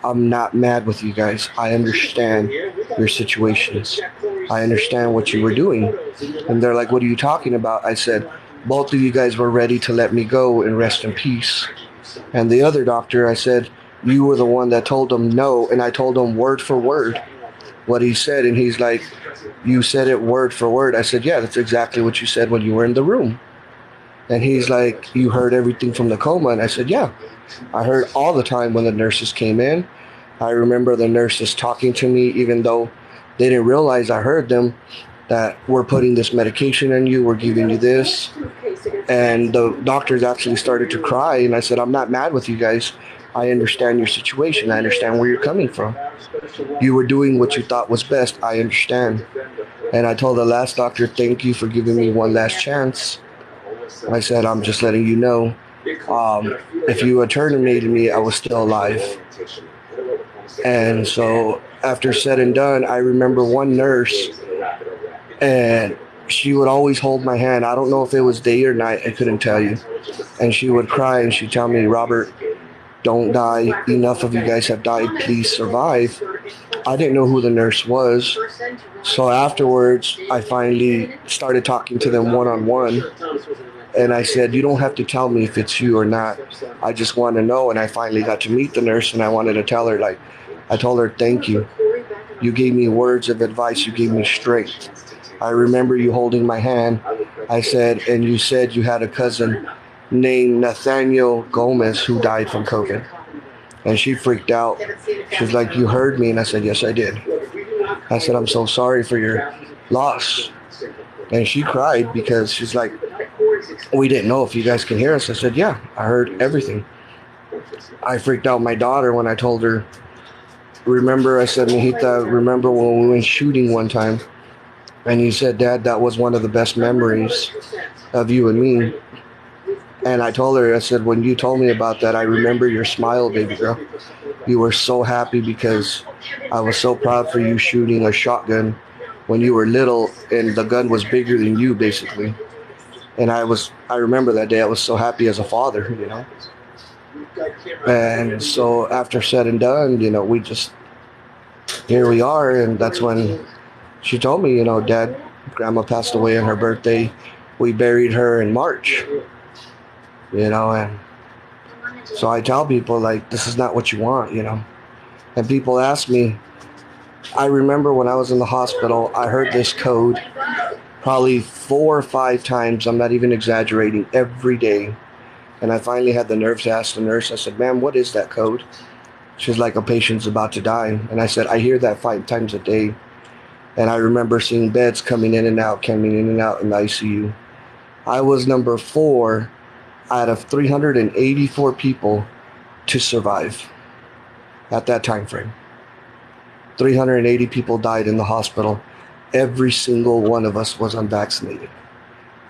I'm not mad with you guys. I understand your situations. I understand what you were doing. And they're like, what are you talking about? I said, both of you guys were ready to let me go and rest in peace. And the other doctor, I said, you were the one that told him no. And I told him word for word what he said. And he's like, you said it word for word. I said, yeah, that's exactly what you said when you were in the room. And he's like, you heard everything from the coma? And I said, yeah. I heard all the time when the nurses came in. I remember the nurses talking to me, even though they didn't realize I heard them, that we're putting this medication in you, we're giving you this. And the doctors actually started to cry. And I said, I'm not mad with you guys. I understand your situation. I understand where you're coming from. You were doing what you thought was best. I understand. And I told the last doctor, thank you for giving me one last chance. I said, I'm just letting you know, if you had terminated me, I was still alive. And so after said and done, I remember one nurse, and she would always hold my hand. I don't know if it was day or night, I couldn't tell you. And she would cry and she'd tell me, Robert, don't die. Enough of you guys have died. Please survive. I didn't know who the nurse was. So afterwards, I finally started talking to them one-on-one. And I said, you don't have to tell me if it's you or not. I just want to know. And I finally got to meet the nurse, and I wanted to tell her, like, I told her, thank you. You gave me words of advice. You gave me strength. I remember you holding my hand. I said, and you said you had a cousin named Nathaniel Gomez who died from COVID. And she freaked out. She's like, you heard me? And I said, yes, I did. I said, I'm so sorry for your loss. And she cried because she's like, we didn't know if you guys can hear us. I said, yeah, I heard everything. I freaked out my daughter when I told her, remember, I said, Mijita, remember when we went shooting one time? And you said, Dad, that was one of the best memories of you and me. And I told her, I said, when you told me about that, I remember your smile, baby girl. You were so happy because I was so proud for you shooting a shotgun when you were little and the gun was bigger than you, basically. And I remember that day. I was so happy as a father, you know. And so after said and done, you know, here we are. And that's when she told me, you know, Dad, Grandma passed away on her birthday. We buried her in March, you know. And so I tell people, like, this is not what you want, you know. And people ask me, I remember when I was in the hospital, I heard this code probably 4 or 5 times. I'm not even exaggerating, every day. And I finally had the nerve to ask the nurse. I said, ma'am, what is that code? She's like, a patient's about to die. And I said, I hear that 5 times a day. And I remember seeing beds coming in and out in the ICU. I was number 4 out of 384 people to survive at that time frame. 380 people died in the hospital. Every single one of us was unvaccinated.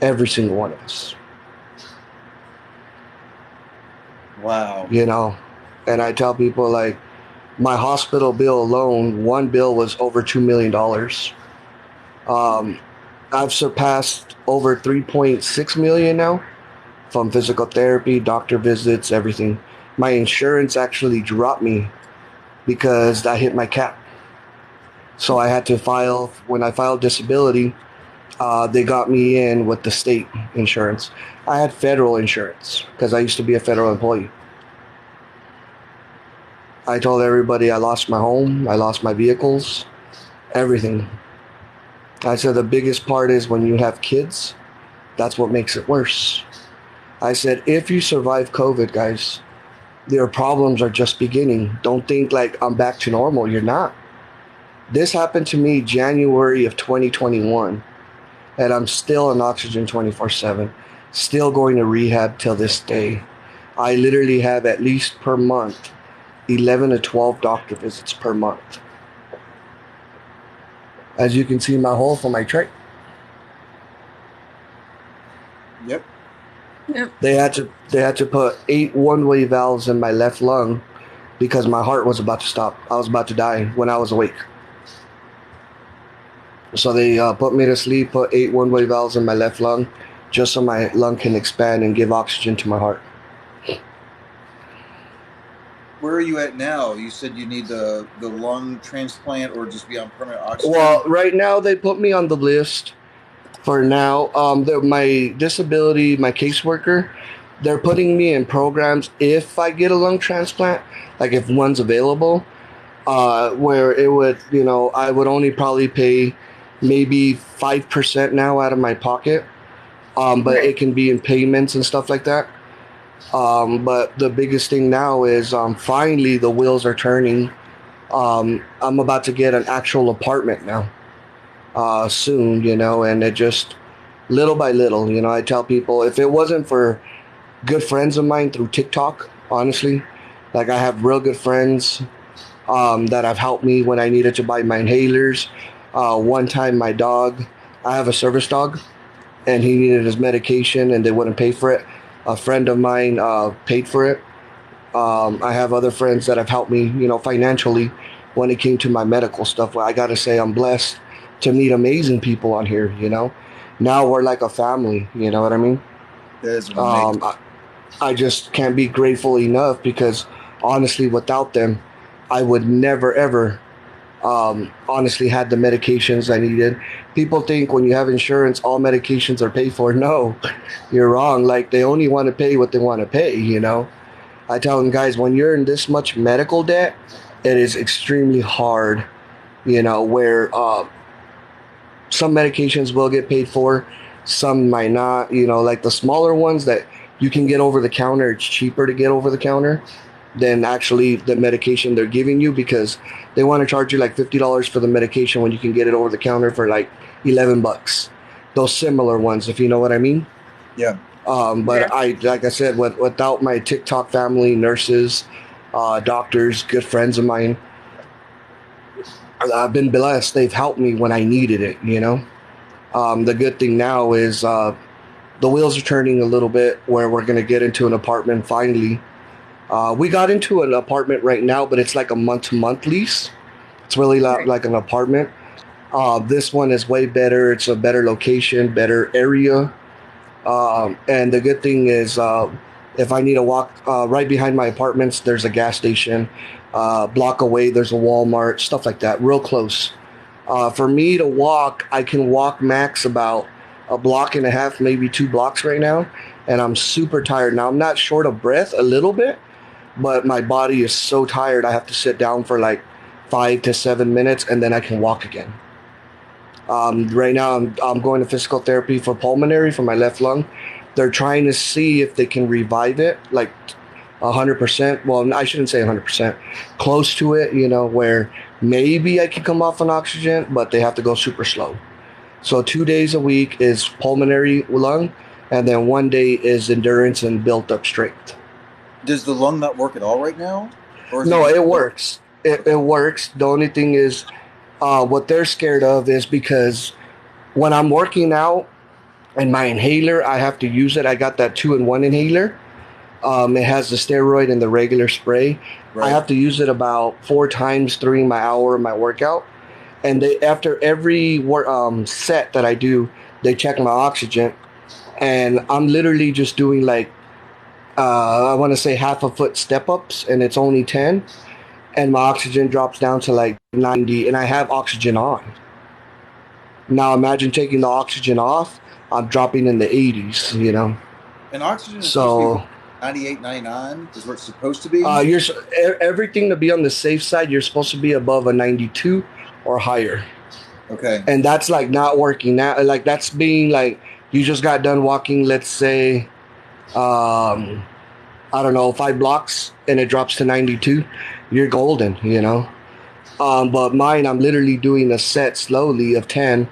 Every single one of us. Wow. You know, and I tell people, like, my hospital bill alone, one bill was over $2 million. I've surpassed over 3.6 million now from physical therapy, doctor visits, everything. My insurance actually dropped me because I hit my cap. So I had to file, when I filed disability, they got me in with the state insurance. I had federal insurance because I used to be a federal employee. I told everybody I lost my home, I lost my vehicles, everything. I said the biggest part is when you have kids, that's what makes it worse. I said, if you survive COVID, guys, your problems are just beginning. Don't think like I'm back to normal. You're not. This happened to me January of 2021, and I'm still on oxygen 24/7, still going to rehab till this day. I literally have at least per month 11 to 12 doctor visits per month. As you can see, my hole for my trach. Yep. Yep. They had to put 8 one-way valves in my left lung because my heart was about to stop. I was about to die when I was awake. So they put me to sleep, put 8 one-way valves in my left lung, just so my lung can expand and give oxygen to my heart. Where are you at now? You said you need the lung transplant or just be on permanent oxygen? Well, right now they put me on the list for now. My disability, my caseworker, they're putting me in programs if I get a lung transplant, like if one's available, where it would, I would only probably pay maybe 5% now out of my pocket, but Right. it can be in payments and stuff like that. But the biggest thing now is finally the wheels are turning. I'm about to get an actual apartment now soon, and it just little by little, I tell people if it wasn't for good friends of mine through TikTok, honestly, like I have real good friends that have helped me when I needed to buy my inhalers. One time, my dog, I have a service dog, and he needed his medication and they wouldn't pay for it. A friend of mine paid for it. I have other friends that have helped me, financially when it came to my medical stuff. Well, I got to say, I'm blessed to meet amazing people on here, Now we're like a family, you know what I mean? That is amazing. I just can't be grateful enough because honestly, without them, I would never, ever honestly had the medications I needed. People think when you have insurance, all medications are paid for. No, you're wrong. Like they only want to pay what they want to pay, I tell them, guys, when you're in this much medical debt, it is extremely hard, where some medications will get paid for, some might not, like the smaller ones that you can get over the counter, it's cheaper to get over the counter than actually the medication they're giving you because they want to charge you like $50 for the medication when you can get it over the counter for like $11. Those similar ones, if you know what I mean. Yeah. But like I said, without my TikTok family, nurses, doctors, good friends of mine, I've been blessed. They've helped me when I needed it, The good thing now is the wheels are turning a little bit where we're going to get into an apartment finally. We got into an apartment right now, but it's like a month-to-month lease. It's really like an apartment. This one is way better. It's a better location, better area. And the good thing is, if I need to walk right behind my apartments, there's a gas station. Block away, there's a Walmart, stuff like that, real close. For me to walk, I can walk max about a block and a half, maybe 2 blocks right now. And I'm super tired. Now, I'm not short of breath a little bit, but my body is so tired. I have to sit down for like 5 to 7 minutes and then I can walk again. Right now, I'm going to physical therapy for pulmonary for my left lung. They're trying to see if they can revive it, like 100%. Well, I shouldn't say 100%, close to it, where maybe I can come off on oxygen, but they have to go super slow. So 2 days a week is pulmonary lung, and then 1 day is endurance and built up strength. Does the lung not work at all right now? Or No, it works. It works. The only thing is, what they're scared of is because when I'm working out and my inhaler, I have to use it. I got that 2-in-1 inhaler. It has the steroid and the regular spray. Right. I have to use it about 4 times during my hour of my workout. And after every set that I do, they check my oxygen. And I'm literally just doing like, I want to say half a foot step ups, and it's only 10. And my oxygen drops down to like 90, and I have oxygen on. Now imagine taking the oxygen off, I'm dropping in the 80s, And oxygen is So, 98, 99 is where it's supposed to be. Everything to be on the safe side. You're supposed to be above a 92 or higher, Okay. and that's like not working. Now, like that's being like you just got done walking. Let's say, I don't know, 5 blocks, and it drops to 92. You're golden, you know. But mine, I'm literally doing a set slowly of 10,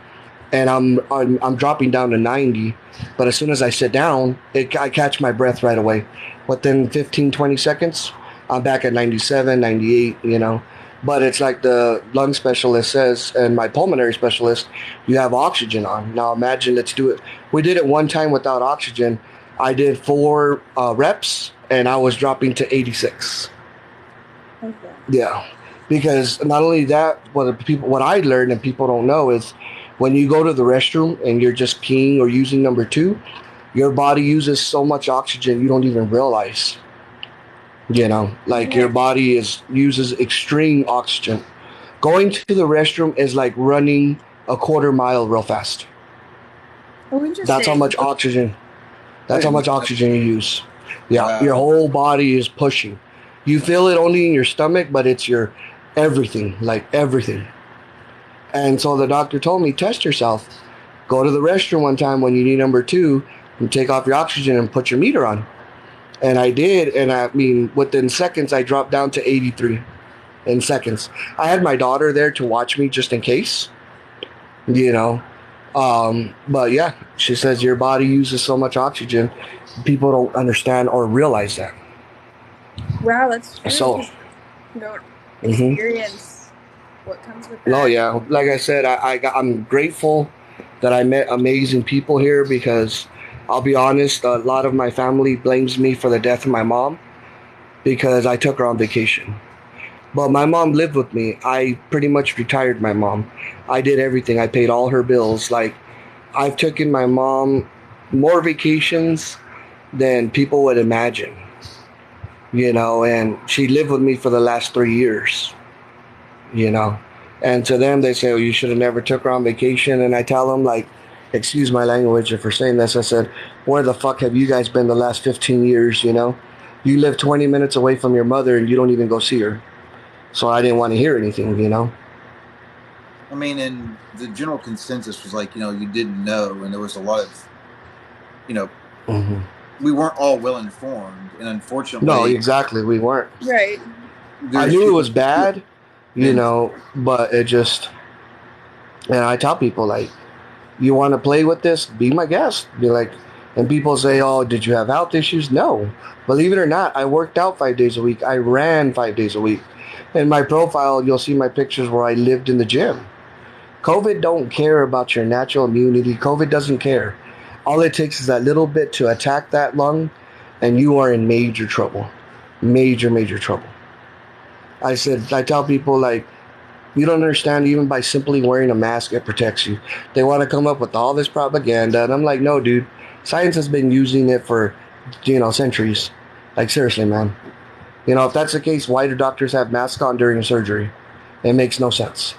and I'm dropping down to 90. But as soon as I sit down, I catch my breath right away. Within 15, 20 seconds, I'm back at 97, 98, you know. But it's like the lung specialist says, and my pulmonary specialist, you have oxygen on. Now imagine, let's do it. We did it one time without oxygen. I did 4 reps, and I was dropping to 86. Okay. Yeah, because not only that, what I learned and people don't know is when you go to the restroom and you're just peeing or using number 2, your body uses so much oxygen you don't even realize. You know, like your body uses extreme oxygen. Going to the restroom is like running a quarter mile real fast. Oh, interesting. That's how much oxygen. That's how much oxygen you use. Yeah, Wow. Your whole body is pushing. You feel it only in your stomach, but it's your everything, like everything. And so the doctor told me, test yourself. Go to the restroom one time when you need number 2 and take off your oxygen and put your meter on. And I did, and I mean, within seconds, I dropped down to 83 in seconds. I had my daughter there to watch me just in case, you know. But yeah, she says your body uses so much oxygen, people don't understand or realize that. Wow, that's true. So, You don't experience what comes with that. No, yeah. Like I said, I'm grateful that I met amazing people here because I'll be honest, a lot of my family blames me for the death of my mom because I took her on vacation. But my mom lived with me. I pretty much retired my mom. I did everything. I paid all her bills. Like, I've taken my mom more vacations than people would imagine. You know, and she lived with me for the last 3 years. You know, and to them they say, oh, you should have never took her on vacation. And I tell them, like, excuse my language for saying this, I said, where the fuck have you guys been the last 15 years? You know, you live 20 minutes away from your mother and you don't even go see her. So I didn't want to hear anything, you know. I mean, and the general consensus was like, you know, you didn't know, and there was a lot of, you know, we weren't all well informed, and unfortunately, no, exactly, we weren't. Right. I knew it was bad, you know, but it just, and I tell people, like, you want to play with this, be my guest. Be like, and people say, oh, did you have health issues? No. Believe it or not, I worked out 5 days a week. I ran 5 days a week. In my profile, you'll see my pictures where I lived in the gym. COVID don't care about your natural immunity. COVID doesn't care. All it takes is that little bit to attack that lung, and you are in major trouble. Major, major trouble. I tell people, like, you don't understand, even by simply wearing a mask, it protects you. They want to come up with all this propaganda, and I'm like, no, dude. Science has been using it for, centuries. Like, seriously, man. You know, if that's the case, why do doctors have masks on during surgery? It makes no sense.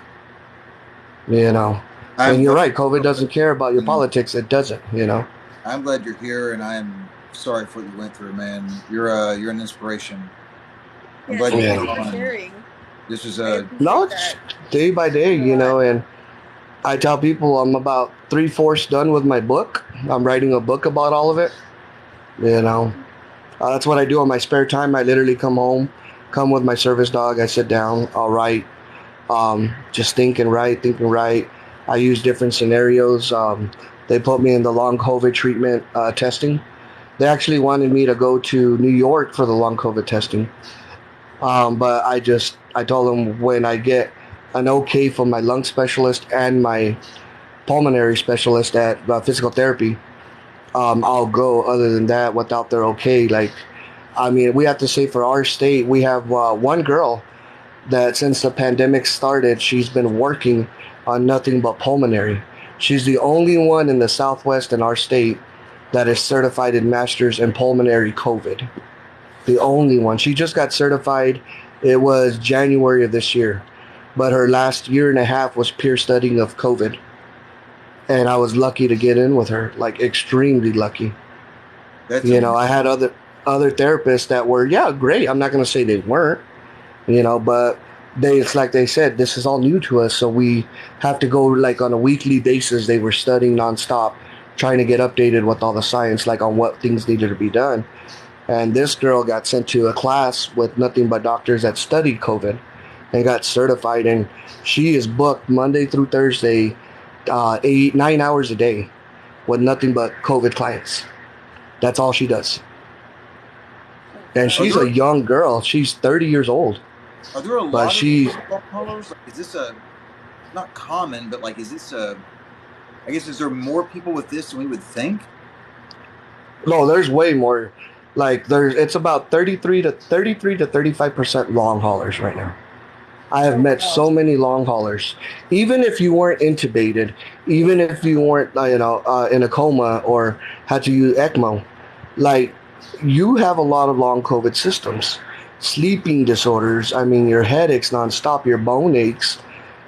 You know. And you're right, COVID doesn't care about your politics. It doesn't, you know. I'm glad you're here, and I'm sorry for what you went through, man. You're an inspiration. I'm glad you're sharing. This is no, it's day by day, you know, and I tell people I'm about 3/4 done with my book. I'm writing a book about all of it. You know, that's what I do on my spare time. I literally come home, come with my service dog. I sit down, I'll write, just think and write. I use different scenarios. They put me in the long COVID treatment testing. They actually wanted me to go to New York for the long COVID testing. But I told them when I get an okay from my lung specialist and my pulmonary specialist at physical therapy, I'll go. Other than that, without their okay, like, I mean, we have to say for our state, we have one girl that since the pandemic started, she's been working on nothing but pulmonary. She's the only one in the Southwest in our state that is certified in Masters in Pulmonary COVID. The only one. She just got certified. It was January of this year. But her last year and a half was peer studying of COVID. And I was lucky to get in with her, like extremely lucky. I had other therapists that were, yeah, great. I'm not going to say they weren't, but it's like they said, this is all new to us. So we have to go like on a weekly basis. They were studying nonstop, trying to get updated with all the science, like on what things needed to be done. And this girl got sent to a class with nothing but doctors that studied COVID and got certified. And she is booked Monday through Thursday, 9 hours a day with nothing but COVID clients. That's all she does. And she's a young girl. She's 30 years old. Are there a lot of long haulers? Like, is this not common, but like, is there more people with this than we would think? No, there's way more. Like it's about 33 to 35% long haulers right now. I have met so many long haulers. Even if you weren't intubated, even if you weren't, in a coma or had to use ECMO, like you have a lot of long COVID systems, sleeping disorders. I mean, your headaches nonstop, your bone aches.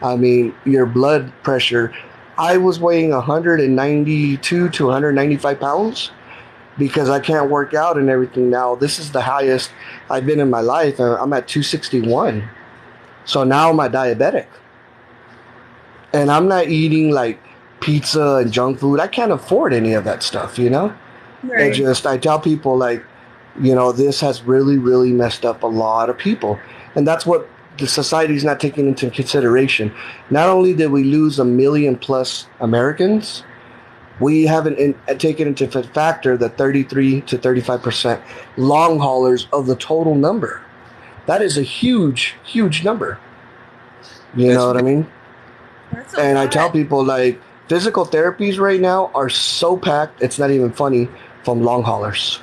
I mean, your blood pressure. I was weighing 192 to 195 pounds because I can't work out and everything now. This is the highest I've been in my life. I'm at 261. So now I'm a diabetic. And I'm not eating like pizza and junk food. I can't afford any of that stuff, Right. I tell people like, this has really, really messed up a lot of people. And that's what the society's not taking into consideration. Not only did we lose 1 million plus Americans, we haven't taken into factor the 33 to 35% long haulers of the total number. That is a huge, huge number. You know what I mean? And I tell people like physical therapies right now are so packed, it's not even funny, from long haulers.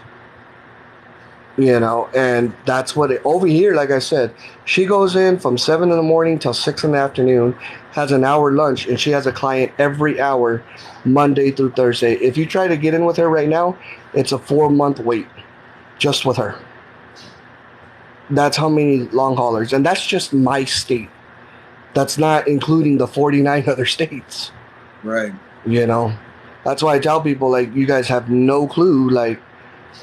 And that's what over here, like I said, she goes in from 7 in the morning till 6 in the afternoon, has an hour lunch, and she has a client every hour, Monday through Thursday. If you try to get in with her right now, it's a 4-month wait just with her. That's how many long haulers. And that's just my state. That's not including the 49 other states. Right. That's why I tell people, like, you guys have no clue, like,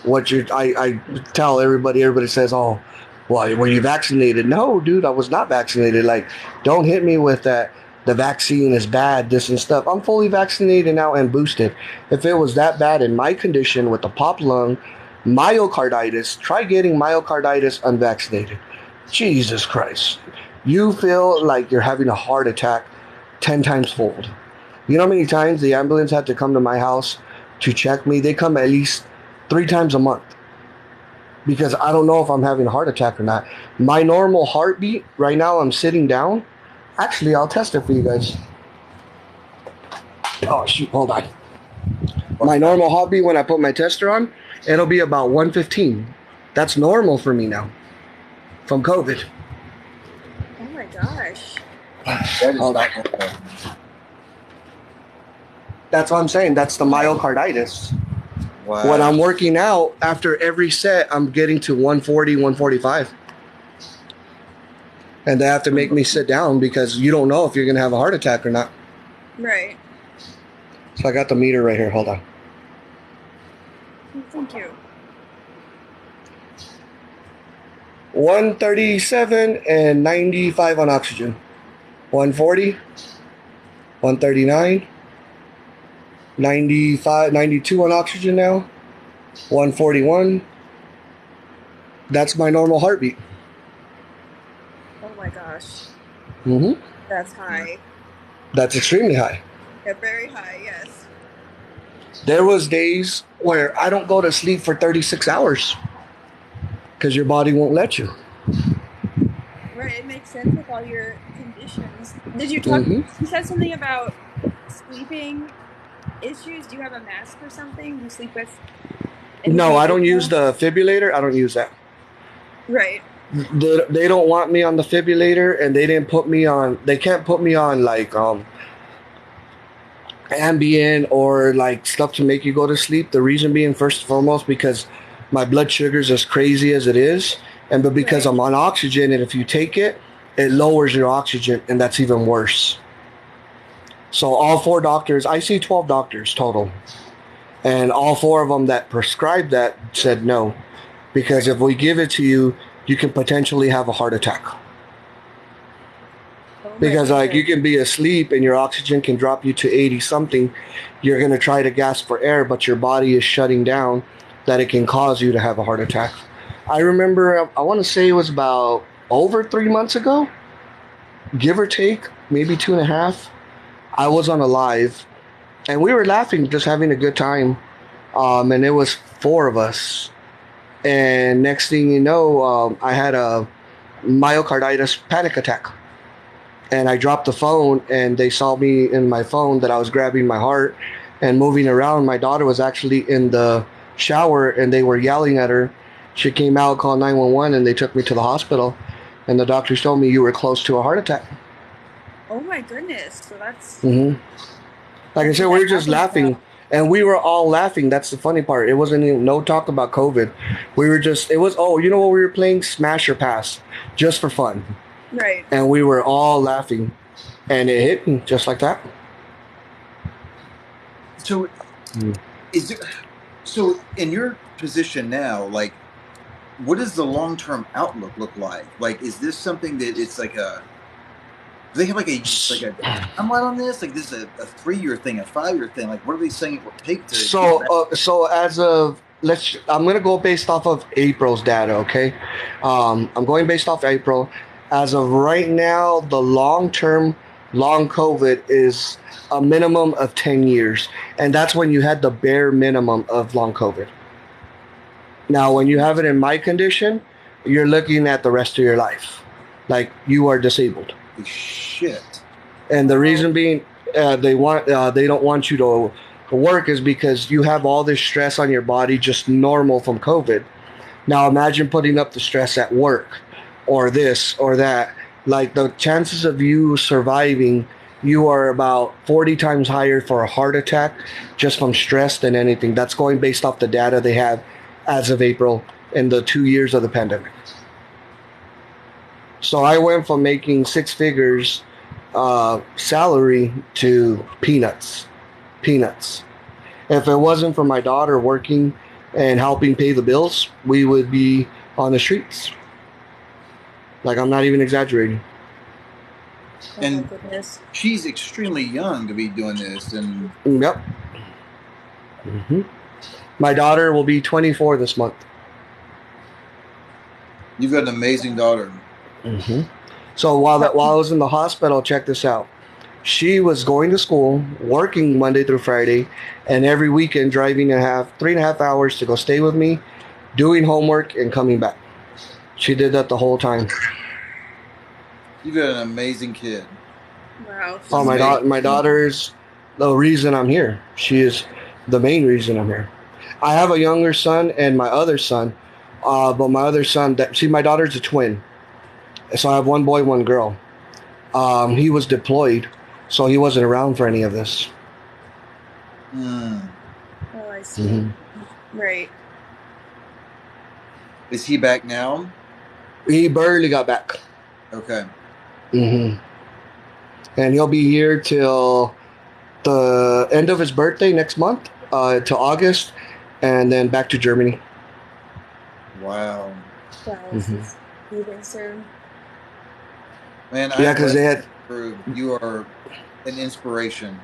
what I tell everybody says, oh, well, were you vaccinated? No, dude, I was not vaccinated. Like, don't hit me with that. The vaccine is bad, this and stuff. I'm fully vaccinated now and boosted. If it was that bad in my condition with the pop lung, myocarditis, try getting myocarditis unvaccinated. Jesus Christ. You feel like you're having a heart attack 10 times fold. You know how many times the ambulance had to come to my house to check me? They come at least 3 times a month because I don't know if I'm having a heart attack or not. My normal heartbeat, right now I'm sitting down. Actually, I'll test it for you guys. Oh, shoot, hold on. My normal heartbeat when I put my tester on, it'll be about 115. That's normal for me now from COVID. Oh my gosh. Hold on. That's what I'm saying. That's the myocarditis. Wow. When I'm working out, after every set, I'm getting to 140, 145. And they have to make me sit down because you don't know if you're going to have a heart attack or not. Right. So I got the meter right here. Hold on. Thank you. 137 and 95 on oxygen. 140, 139, 95, 92 on oxygen now. 141. That's my normal heartbeat. Oh my gosh. Mm-hmm. That's high. That's extremely high. Yeah, very high, yes. There was days where I don't go to sleep for 36 hours because your body won't let you. Right, it makes sense with all your conditions. Did you talk? You said something about sleeping issues. Do you have a mask or something? Do you sleep with? No, I don't use the defibrillator. I don't use that. Right. They don't want me on the defibrillator, and they didn't put me on. They can't put me on like Ambien or like stuff to make you go to sleep. The reason being, first and foremost, because my blood sugar's as crazy as it is, but because I'm on oxygen, and if you take it, it lowers your oxygen, and that's even worse. So all 4 doctors, I see 12 doctors total, and all 4 of them that prescribed that said no. because if we give it to you, you can potentially have a heart attack. Because like you can be asleep and your oxygen can drop you to 80 something. You're going to try to gasp for air, but your body is shutting down that it can cause you to have a heart attack. I remember, I want to say it was about over 3 months ago, give or take, maybe 2.5. I was on a live and we were laughing, just having a good time. And it was 4 of us. And next thing you know, I had a myocarditis panic attack. And I dropped the phone, and they saw me in my phone that I was grabbing my heart and moving around. My daughter was actually in the shower, and they were yelling at her. She came out, called 911, and they took me to the hospital. And the doctors told me you were close to a heart attack. Oh my goodness! So that's. Mm-hmm. Like I said, we were just laughing, and we were all laughing. That's the funny part. It wasn't even no talk about COVID. We were just. It was you know what, we were playing Smash or Pass just for fun. Right. And we were all laughing, and it hit me just like that. So, so in your position now, like, what does the long-term outlook look like? Like, is this something that it's like a? Do they have like a timeline on this? Like, this is a 3-year thing, a 5-year thing. Like, what are they saying it will take to? So as of I'm gonna go based off of April's data. Okay, I'm going based off April. As of right now, the long COVID is a minimum of 10 years. And that's when you had the bare minimum of long COVID. Now, when you have it in my condition, you're looking at the rest of your life. Like, you are disabled. Shit. And the reason being, they don't want you to work is because you have all this stress on your body just normal from COVID. Now, imagine putting up the stress at work. Or this or that, like the chances of you surviving, you are about 40 times higher for a heart attack just from stress than anything. That's going based off the data they have as of April in the 2 years of the pandemic. So I went from making 6 figures salary to peanuts. If it wasn't for my daughter working and helping pay the bills, we would be on the streets. Like, I'm not even exaggerating. And she's extremely young to be doing this. And yep. Mm-hmm. My daughter will be 24 this month. You've got an amazing daughter. Mm-hmm. So while I was in the hospital, check this out. She was going to school, working Monday through Friday, and every weekend driving 3.5 hours to go stay with me, doing homework and coming back. She did that the whole time. You've got an amazing kid. Wow. Oh, my daughter's the reason I'm here. She is the main reason I'm here. I have a younger son and my other son, but my other son, my daughter's a twin. So I have one boy, one girl. He was deployed, so he wasn't around for any of this. Oh, I see. Mm-hmm. Right. Is he back now? He barely got back. Okay. Mm-hmm. And he'll be here till the end of his birthday next month, till August, and then back to Germany. Wow. He's leaving soon. Man, yeah, because they had. You are an inspiration.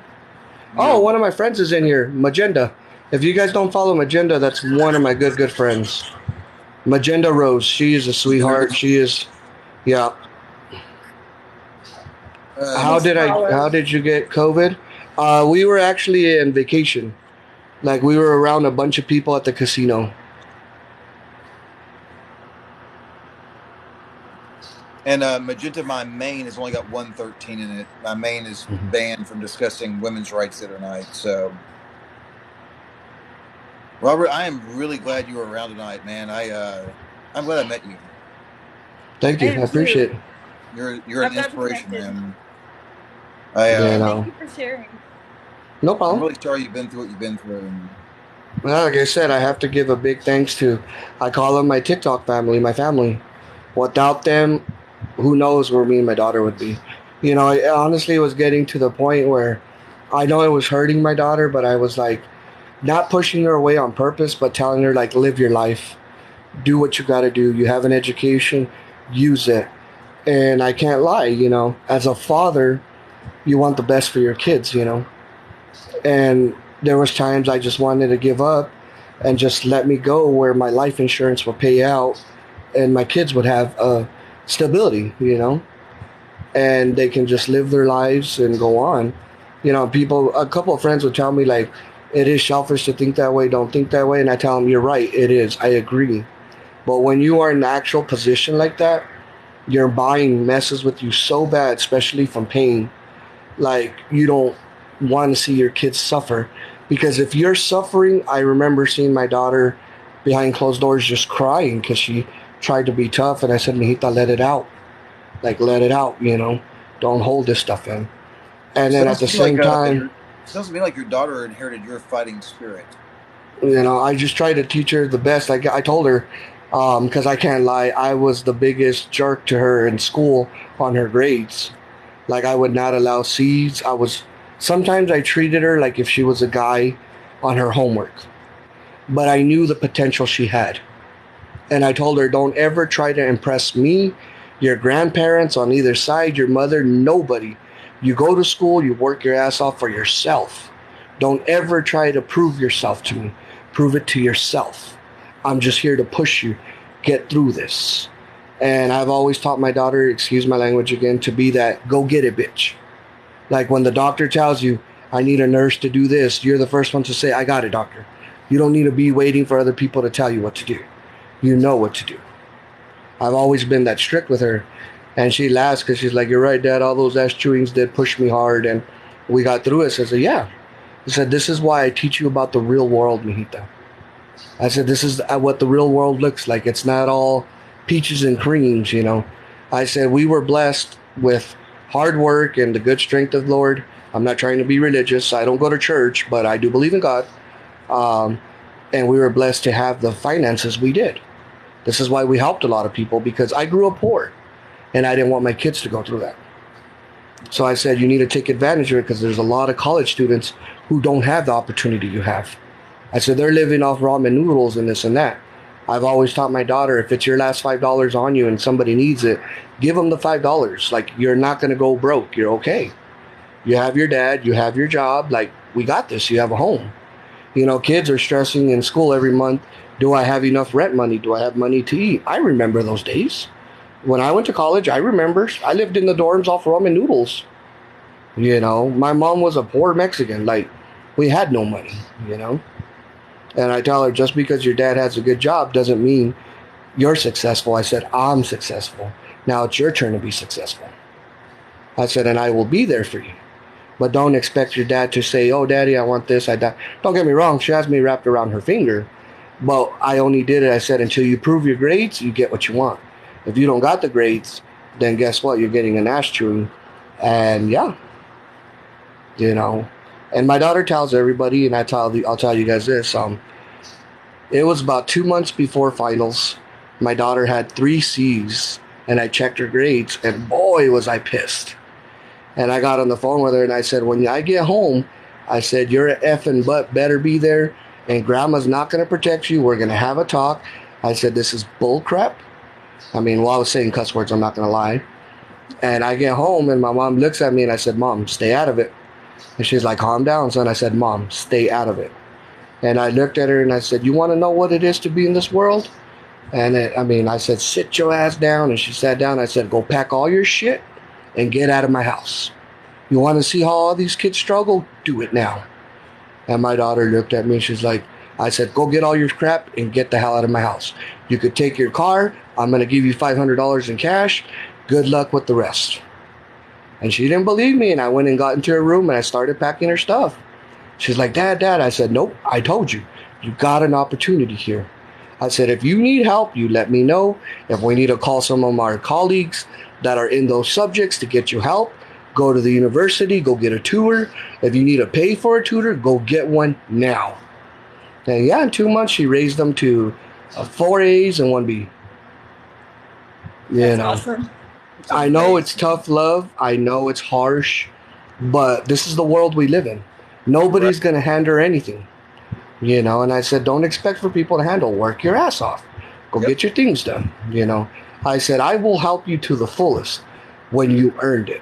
One of my friends is in here, Magenda. If you guys don't follow Magenda, that's one of my good friends. Magenda Rose, she is a sweetheart. She is, yeah. How did you get COVID? We were actually on vacation. Like, we were around a bunch of people at the casino. And Magenta, my main, has only got 113 in it. My main is banned from discussing women's rights the other night. So, Robert, I am really glad you were around tonight, man. I'm glad I met you. Thank you. I appreciate it. You're an inspiration, man. Thank you for sharing. No problem. I'm really sorry you've been through what you've been through. Well, like I said, I have to give a big thanks to, I call them my TikTok family, my family. Without them, who knows where me and my daughter would be. You know, I honestly was getting to the point where I know it was hurting my daughter, but I was like, not pushing her away on purpose, but telling her, like, live your life. Do what you got to do. You have an education, use it. And I can't lie, as a father, you want the best for your kids, And there was times I just wanted to give up and just let me go where my life insurance would pay out and my kids would have stability, and they can just live their lives and go on. A couple of friends would tell me like, it is selfish to think that way, don't think that way. And I tell them, you're right, it is. I agree. But when you are in an actual position like that, your mind messes with you so bad, especially from pain. Like, you don't want to see your kids suffer. Because if you're suffering, I remember seeing my daughter behind closed doors just crying because she tried to be tough. And I said, Mijita, let it out. Like, let it out, Don't hold this stuff in. And then at the same time... It doesn't mean like your daughter inherited your fighting spirit. I just try to teach her the best. I told her, because I can't lie, I was the biggest jerk to her in school on her grades. Like, I would not allow C's. Sometimes I treated her like if she was a guy on her homework. But I knew the potential she had. And I told her, don't ever try to impress me, your grandparents on either side, your mother, nobody. You go to school, you work your ass off for yourself. Don't ever try to prove yourself to me. Prove it to yourself. I'm just here to push you. Get through this. And I've always taught my daughter, excuse my language again, to be that go get it bitch. Like when the doctor tells you, I need a nurse to do this, you're the first one to say, I got it, doctor. You don't need to be waiting for other people to tell you what to do. You know what to do. I've always been that strict with her. And she laughs because she's like, you're right, Dad, all those ass chewings did push me hard. And we got through it. So I said, yeah. I said, this is why I teach you about the real world, mijita. I said, this is what the real world looks like. It's not all peaches and creams, I said, we were blessed with hard work and the good strength of the Lord. I'm not trying to be religious. I don't go to church, but I do believe in God. And we were blessed to have the finances we did. This is why we helped a lot of people, because I grew up poor and I didn't want my kids to go through that. So I said, you need to take advantage of it because there's a lot of college students who don't have the opportunity you have. I said, they're living off ramen noodles and this and that. I've always taught my daughter, if it's your last $5 on you and somebody needs it, give them the $5. Like, you're not going to go broke. You're okay. You have your dad. You have your job. Like, we got this. You have a home. Kids are stressing in school every month. Do I have enough rent money? Do I have money to eat? I remember those days. When I went to college, I remember I lived in the dorms off ramen noodles. My mom was a poor Mexican. Like, we had no money, And I tell her, just because your dad has a good job doesn't mean you're successful. I said, I'm successful. Now it's your turn to be successful. I said, and I will be there for you. But don't expect your dad to say, oh, Daddy, I want this. Don't get me wrong. She has me wrapped around her finger. But I only did it, I said, until you prove your grades, you get what you want. If you don't got the grades, then guess what? You're getting an ass chewing. And yeah, And my daughter tells everybody, and I'll tell you guys this. It was about 2 months before finals. My daughter had 3 C's, and I checked her grades, and boy, was I pissed. And I got on the phone with her, and I said, when I get home, I said, your effing butt better be there, and Grandma's not going to protect you. We're going to have a talk. I said, this is bull crap. I was saying cuss words, I'm not going to lie. And I get home, and my mom looks at me, and I said, Mom, stay out of it. And she's like, calm down, son. I said, Mom, stay out of it. And I looked at her, and I said, you want to know what it is to be in this world? And I said, sit your ass down. And she sat down. I said, go pack all your shit and get out of my house. You want to see how all these kids struggle? Do it now. And my daughter looked at me, and she's like, I said, go get all your crap and get the hell out of my house. You could take your car. I'm going to give you $500 in cash. Good luck with the rest. And she didn't believe me, and I went and got into her room, and I started packing her stuff. She's like, Dad. I said, nope, I told you. You got an opportunity here. I said, if you need help, you let me know. If we need to call some of our colleagues that are in those subjects to get you help, go to the university, go get a tutor. If you need to pay for a tutor, go get one now. And yeah, in 2 months, she raised them to 4 A's and 1 B. That's awesome. I know it's tough love. I know it's harsh. But this is the world we live in. Nobody's going to hand her anything. And I said, don't expect for people to handle. Work your ass off. Go Yep. get your things done. I said, I will help you to the fullest when you earned it.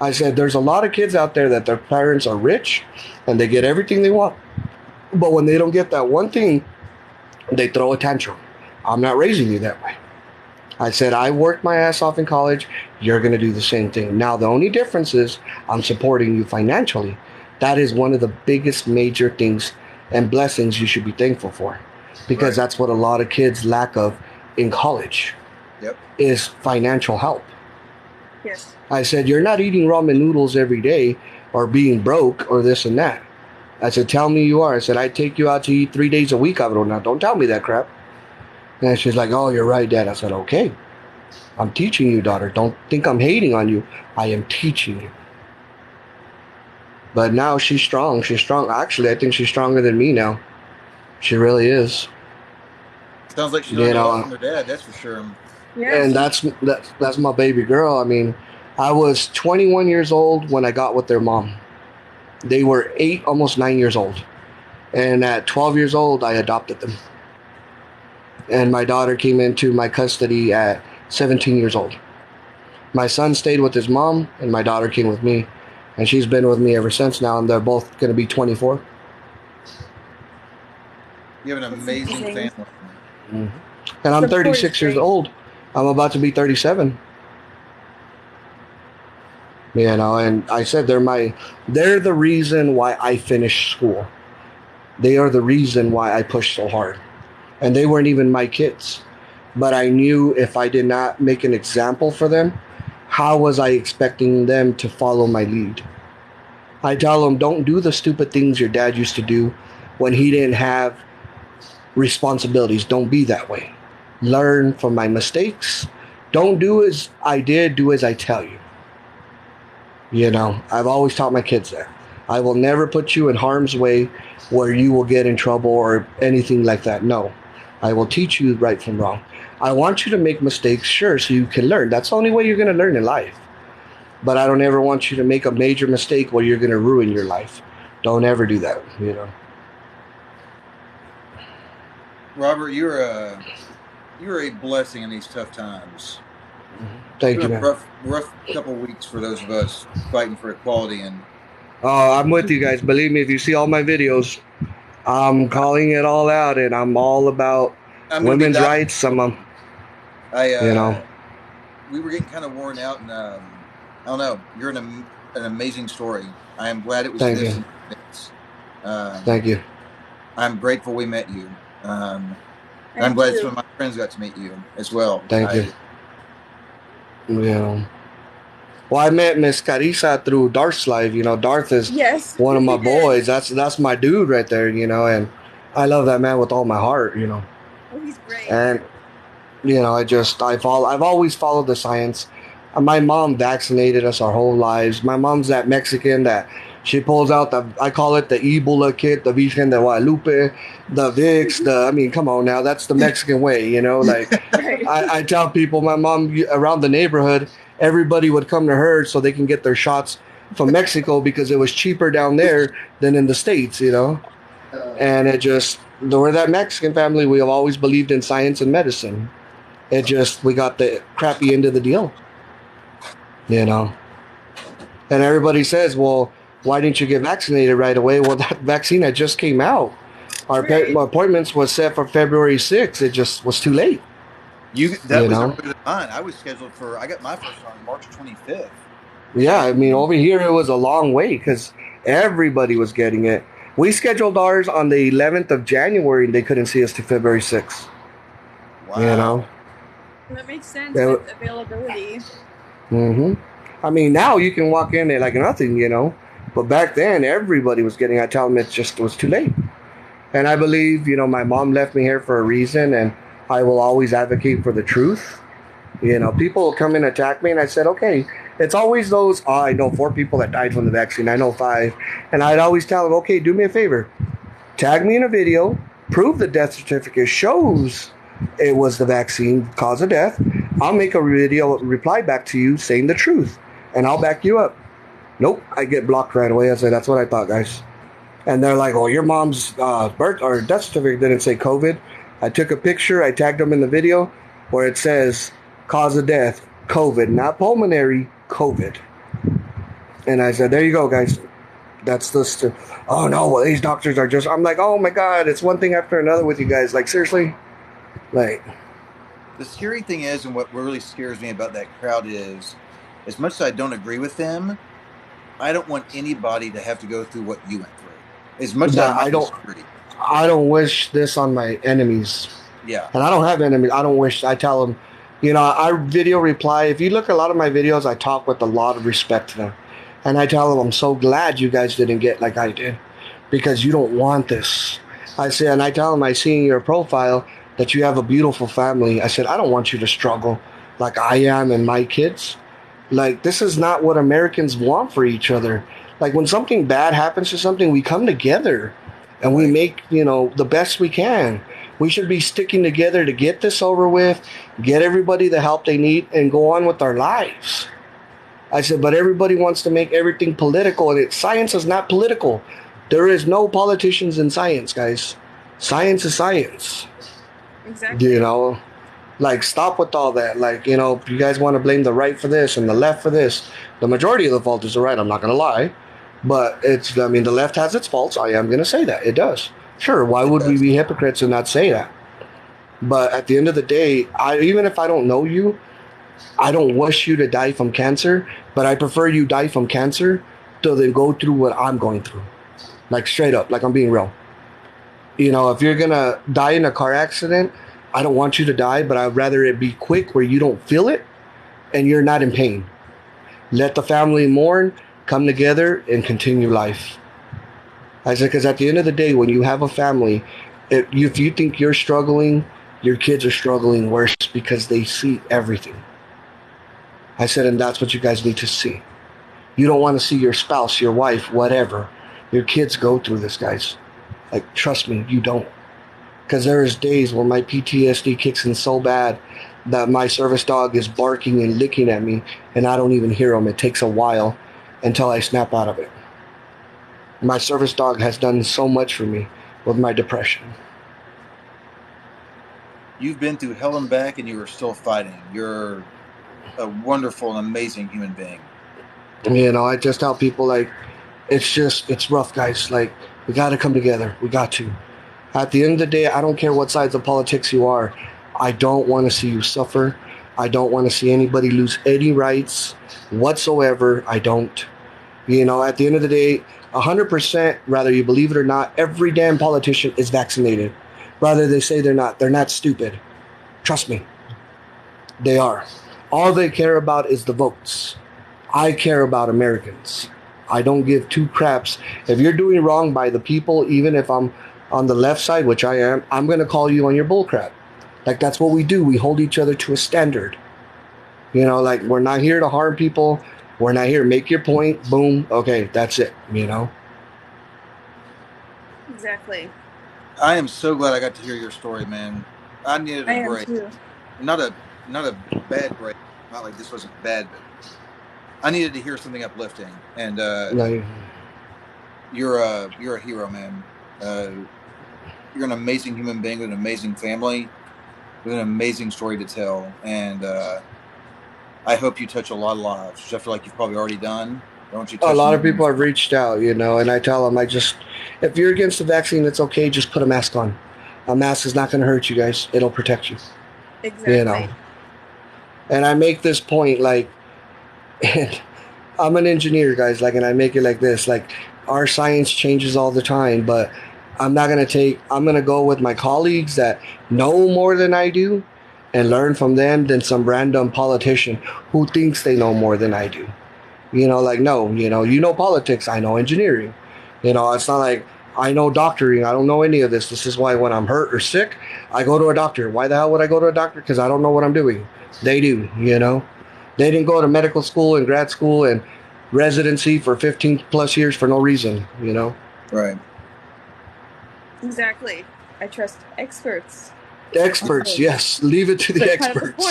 I said, there's a lot of kids out there that their parents are rich and they get everything they want. But when they don't get that one thing, they throw a tantrum. I'm not raising you that way. I said, I worked my ass off in college. You're going to do the same thing. Now, the only difference is I'm supporting you financially. That is one of the biggest major things and blessings you should be thankful for, because Right. that's what a lot of kids lack of in college. Yep. Is financial help. Yes. I said, you're not eating ramen noodles every day or being broke or this and that. I said, tell me you are. I said, I take you out to eat 3 days a week. Don't tell me that crap. And she's like, oh, you're right, Dad. I said, okay. I'm teaching you, daughter. Don't think I'm hating on you. I am teaching you. But now she's strong. She's strong. Actually, I think she's stronger than me now. She really is. Sounds like she learned a lot from her dad. That's for sure. Yes. And that's my baby girl. I mean, I was 21 years old when I got with their mom. They were 8, almost 9 years old. And at 12 years old, I adopted them. And my daughter came into my custody at 17 years old. My son stayed with his mom, and my daughter came with me. And she's been with me ever since now, and they're both going to be 24. You have an amazing family. Mm-hmm. And I'm 36 years old. I'm about to be 37. And I said they're the reason why I finished school. They are the reason why I pushed so hard. And they weren't even my kids. But I knew if I did not make an example for them, how was I expecting them to follow my lead? I tell them, don't do the stupid things your dad used to do when he didn't have responsibilities. Don't be that way. Learn from my mistakes. Don't do as I did, do as I tell you. I've always taught my kids that. I will never put you in harm's way where you will get in trouble or anything like that. No. I will teach you right from wrong. I want you to make mistakes, sure, so you can learn. That's the only way you're going to learn in life. But I don't ever want you to make a major mistake where you're going to ruin your life. Don't ever do that, Robert, you're a blessing in these tough times. Thank you, man. Rough couple of weeks for those of us fighting for equality. And I'm with you guys. Believe me, if you see all my videos, I'm calling it all out, and I'm all about women's rights. We were getting kind of worn out, and I don't know. You're an amazing story. I am glad it was Thank this. you. Thank you. I'm grateful we met you. I'm glad some of my friends got to meet you as well. Thank you. Well, I met Miss Carissa through Darth's live. Darth is one of my boys. That's my dude right there, and I love that man with all my heart, Oh, he's great. And, I've always followed the science. My mom vaccinated us our whole lives. My mom's that Mexican that she pulls out I call it the Ebola kit, the Virgen de Guadalupe, the Vicks, come on now, that's the Mexican way, like I tell people, my mom around the neighborhood, everybody would come to her so they can get their shots from Mexico because it was cheaper down there than in the States, and we're that Mexican family. We have always believed in science and medicine. We got the crappy end of the deal, and everybody says, well, why didn't you get vaccinated right away? Well, that vaccine had just came out. Our appointments was set for February 6th. It just was too late. That was earlier than mine. I got my first on March 25th. Yeah, over here it was a long wait because everybody was getting it. We scheduled ours on the 11th of January, and they couldn't see us to February 6th. Wow. That makes sense with availability. Mm-hmm. Now you can walk in there like nothing, But back then, everybody was getting. I tell them it was too late. And I believe, my mom left me here for a reason, and I will always advocate for the truth. People will come and attack me, and I said, okay, it's always those, I know 4 people that died from the vaccine. I know 5. And I'd always tell them, okay, do me a favor. Tag me in a video, prove the death certificate shows it was the vaccine cause of death. I'll make a video reply back to you saying the truth, and I'll back you up. Nope, I get blocked right away. I say, that's what I thought, guys. And they're like, well, your mom's birth or death certificate didn't say COVID. I took a picture, I tagged them in the video where it says cause of death, COVID, not pulmonary, COVID. And I said, there you go, guys. That's the, oh no, well, these doctors are just, I'm like, oh my God, it's one thing after another with you guys. Like, seriously? Like, The scary thing is, and what really scares me about that crowd is, as much as I don't agree with them, I don't want anybody to have to go through what you went through. As much as I that might disagree. I don't wish this on my enemies. Yeah. And I don't have enemies. I don't wish, I tell them, I video reply. If you look at a lot of my videos, I talk with a lot of respect to them. And I tell them, I'm so glad you guys didn't get like I did because you don't want this. I say, and I tell them, I see in your profile that you have a beautiful family. I said, I don't want you to struggle like I am and my kids. Like, this is not what Americans want for each other. Like, when something bad happens to something, we come together and we make, the best we can. We should be sticking together to get this over with, get everybody the help they need, and go on with our lives. I said, but everybody wants to make everything political, and science is not political. There is no politicians in science, guys. Science is science. Exactly. Like, stop with all that. Like, if you guys want to blame the right for this and the left for this, the majority of the fault is the right. I'm not going to lie. But the left has its faults. I am going to say that. It does. Sure, why would we be hypocrites and not say that? But at the end of the day, even if I don't know you, I don't wish you to die from cancer, but I prefer you die from cancer than go through what I'm going through. Like, straight up, like, I'm being real. If you're going to die in a car accident, I don't want you to die, but I'd rather it be quick where you don't feel it and you're not in pain. Let the family mourn, come together, and continue life. I said, because at the end of the day, when you have a family, if you think you're struggling, your kids are struggling worse because they see everything. I said, and that's what you guys need to see. You don't want to see your spouse, your wife, whatever. Your kids go through this, guys. Like, trust me, you don't. Because there's days where my PTSD kicks in so bad that my service dog is barking and licking at me, and I don't even hear him. It takes a while until I snap out of it. My service dog has done so much for me with my depression. You've been through hell and back, and you are still fighting. You're a wonderful and amazing human being. I just tell people, like, it's rough, guys. Like, we got to come together. We got to. At the end of the day, I don't care what sides of politics you are. I don't want to see you suffer. I don't want to see anybody lose any rights whatsoever. I don't. At the end of the day, 100%, whether you believe it or not, every damn politician is vaccinated. Whether they say they're not stupid. Trust me. They are. All they care about is the votes. I care about Americans. I don't give two craps. If you're doing wrong by the people, even if I'm on the left side, which I am, I'm going to call you on your bullcrap. Like, that's what we do. We hold each other to a standard. Like, we're not here to harm people. We're not here. Make your point. Boom. Okay, that's it. Exactly. I am so glad I got to hear your story, man. I needed a break. Too. Not a bad break. Not like this wasn't bad, but I needed to hear something uplifting. And you're a hero, man. You're an amazing human being with an amazing family, with an amazing story to tell. And I hope you touch a lot of lives, which I feel like you've probably already done. A lot of people have reached out, and I tell them, if you're against the vaccine, it's okay. Just put a mask on. A mask is not going to hurt you guys. It'll protect you. Exactly. And I make this point, like, I'm an engineer, guys, like, and I make it like this, like, our science changes all the time, but I'm going to go with my colleagues that know more than I do and learn from them than some random politician who thinks they know more than I do. No, politics, I know engineering. It's not like I know doctoring. I don't know any of this. This is why when I'm hurt or sick, I go to a doctor. Why the hell would I go to a doctor? Because I don't know what I'm doing. They do, They didn't go to medical school and grad school and residency for 15 plus years for no reason, Right. Exactly. I trust experts. Experts, yes. Leave it to the experts.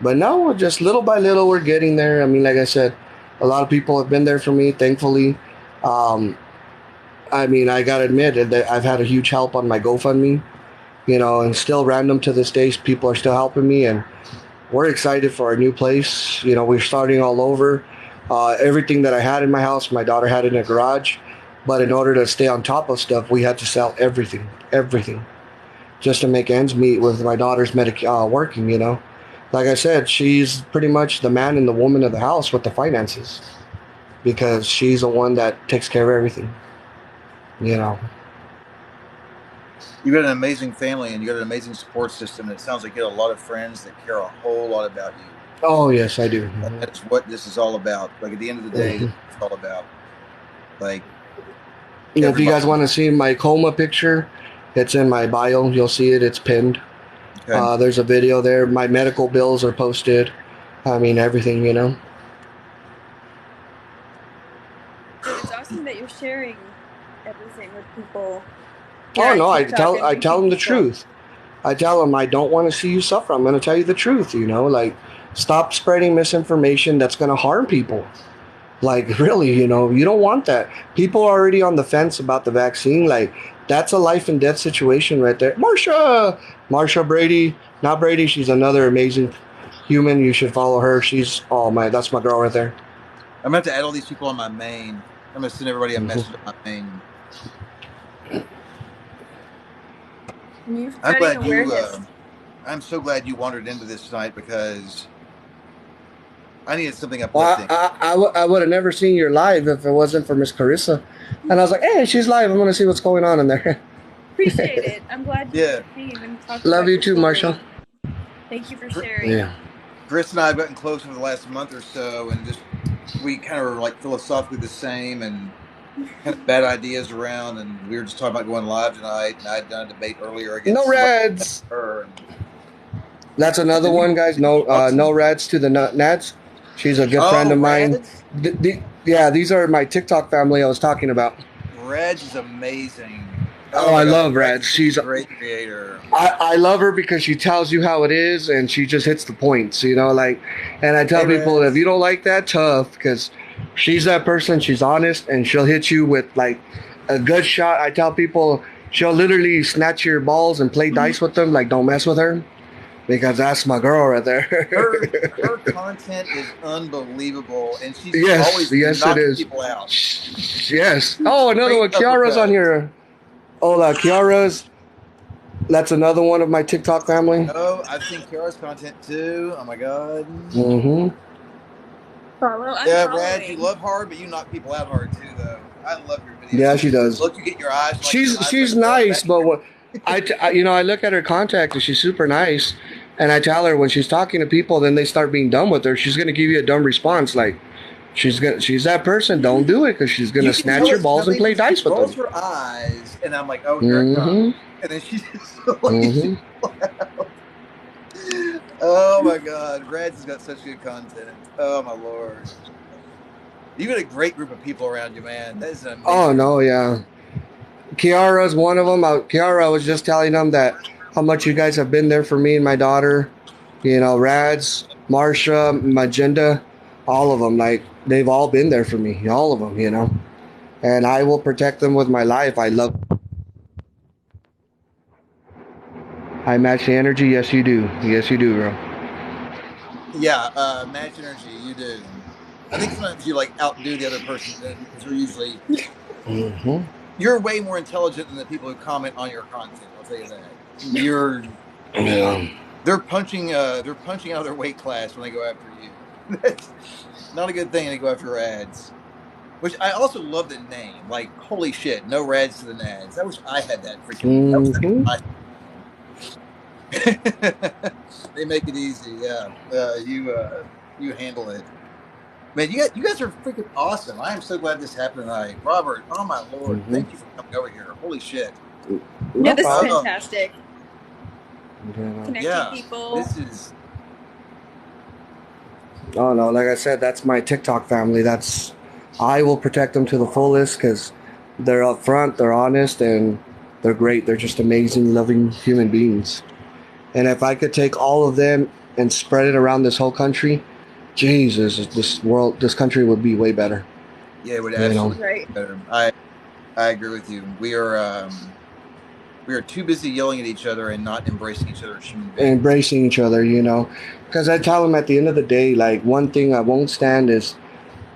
But no, just little by little, we're getting there. Like I said, a lot of people have been there for me, thankfully. I mean, I gotta admit that I've had a huge help on my GoFundMe, you know, and still random to this day, people are still helping me, and we're excited for our new place. You know, we're starting all over. Everything that I had in my house, my daughter had in a garage, but in order to stay on top of stuff, we had to sell everything, just to make ends meet with my daughter's working. You know, like I said, she's pretty much the man and the woman of the house with the finances because she's the one that takes care of everything. You know. You got an amazing family and you got an amazing support system. It sounds like you got a lot of friends that care a whole lot about you. Oh yes, I do. That's what this is all about. Like at the end of the day, Mhm. it's all about. Like If you guys want to see my coma picture, it's in my bio. You'll see it. It's pinned. okay. There's a video there. My medical bills are posted. I mean, everything, you know. Dude, it's awesome that you're sharing everything with people. Oh here no, on I TikTok and tell them YouTube the as well. truth. I tell them I don't want to see you suffer. I'm going to tell you the truth. You know, like stop spreading misinformation that's going to harm people. Like really, you know, you don't want that. People are already on the fence about the vaccine. Like that's a life and death situation right there. Marsha Brady, not Brady. She's another amazing human. You should follow her. She's that's my girl right there. I'm gonna have to add all these people on my main. I'm gonna send everybody a message on my main. You're I'm spreading glad you. awareness. I'm so glad you wandered into this tonight because I needed something Well, uplifting. I would have never seen your live if it wasn't for Miss Carissa. And I was like, hey, she's live. I'm going to see what's going on in there. Appreciate it. I'm glad you Yeah. came and talked Love about you your too, story. Marsha. Thank you for sharing. Yeah. Chris and I have gotten close over the last month or so, and just we kind of are like philosophically the same, and kind of bad ideas around. And we were just talking about going live tonight, and I'd done a debate earlier against No somebody rads. her. That's another one, guys. No no rads to the Nads. She's a good friend of mine. Rads? Yeah, these are my TikTok family I was talking about. Rads is amazing. Oh, my I God. love Rads. She's a great creator. I love her because she tells you how it is and she just hits the points, you know, like, and I tell people, Rads. if you don't like that, tough, because she's that person, she's honest, and she'll hit you with, like, a good shot. I tell people, she'll literally snatch your balls and play dice with them, like, don't mess with her, because that's my girl right there. her content is unbelievable, and she's always knocking people out. Yes. Oh, another one. Kiara's on here. Oh, Kiara's. That's another one of my TikTok family. Oh, I've seen Kiara's content too. Oh my God. Mm-hmm. Follow. Yeah, Rad, you love hard, but you knock people out hard too, though. I love your videos. Yeah, she does. Look, you get your eyes. Like She's nice, but what I look at her contact and she's super nice, and I tell her when she's talking to people, then they start being dumb with her. She's gonna give you a dumb response, like she's that person. Don't do it because she's gonna snatch your balls and play dice with them. Rolls her eyes, and I'm like, oh, here it comes. And then she just Oh my God, Rad's has got such good content. Oh my Lord, you got a great group of people around you, man. That is amazing. Oh no, yeah. Kiara's one of them. Kiara was just telling them that how much you guys have been there for me and my daughter. You know, Rads, Marsha, Magenda, all of them. Like they've all been there for me, all of them. You know, and I will protect them with my life. I love. I match the energy. Yes, you do. Yes, you do, bro. Yeah, match energy. You do. I think sometimes you like outdo the other person because you're usually you're way more intelligent than the people who comment on your content. I'll tell you that. You're they're punching out of their weight class when they go after you. That's not a good thing. They go after Rads. Which I also love the name. Like, holy shit, no Rads to the Nads. I wish I had that freaking. They make it easy, yeah. You handle it, man. You guys are freaking awesome. I am so glad this happened tonight, Robert. Oh my Lord, thank you for coming over here. Holy shit. Yeah, this is fantastic. Connecting people. This is. Oh no, like I said, that's my TikTok family. I will protect them to the fullest because they're upfront, they're honest, and they're great. They're just amazing, loving human beings. And if I could take all of them and spread it around this whole country, Jesus, this country would be way better. Yeah, it would absolutely be better. I agree with you. We are too busy yelling at each other and not embracing each other as human beings. Embracing each other, you know. Because I tell them at the end of the day, like, one thing I won't stand is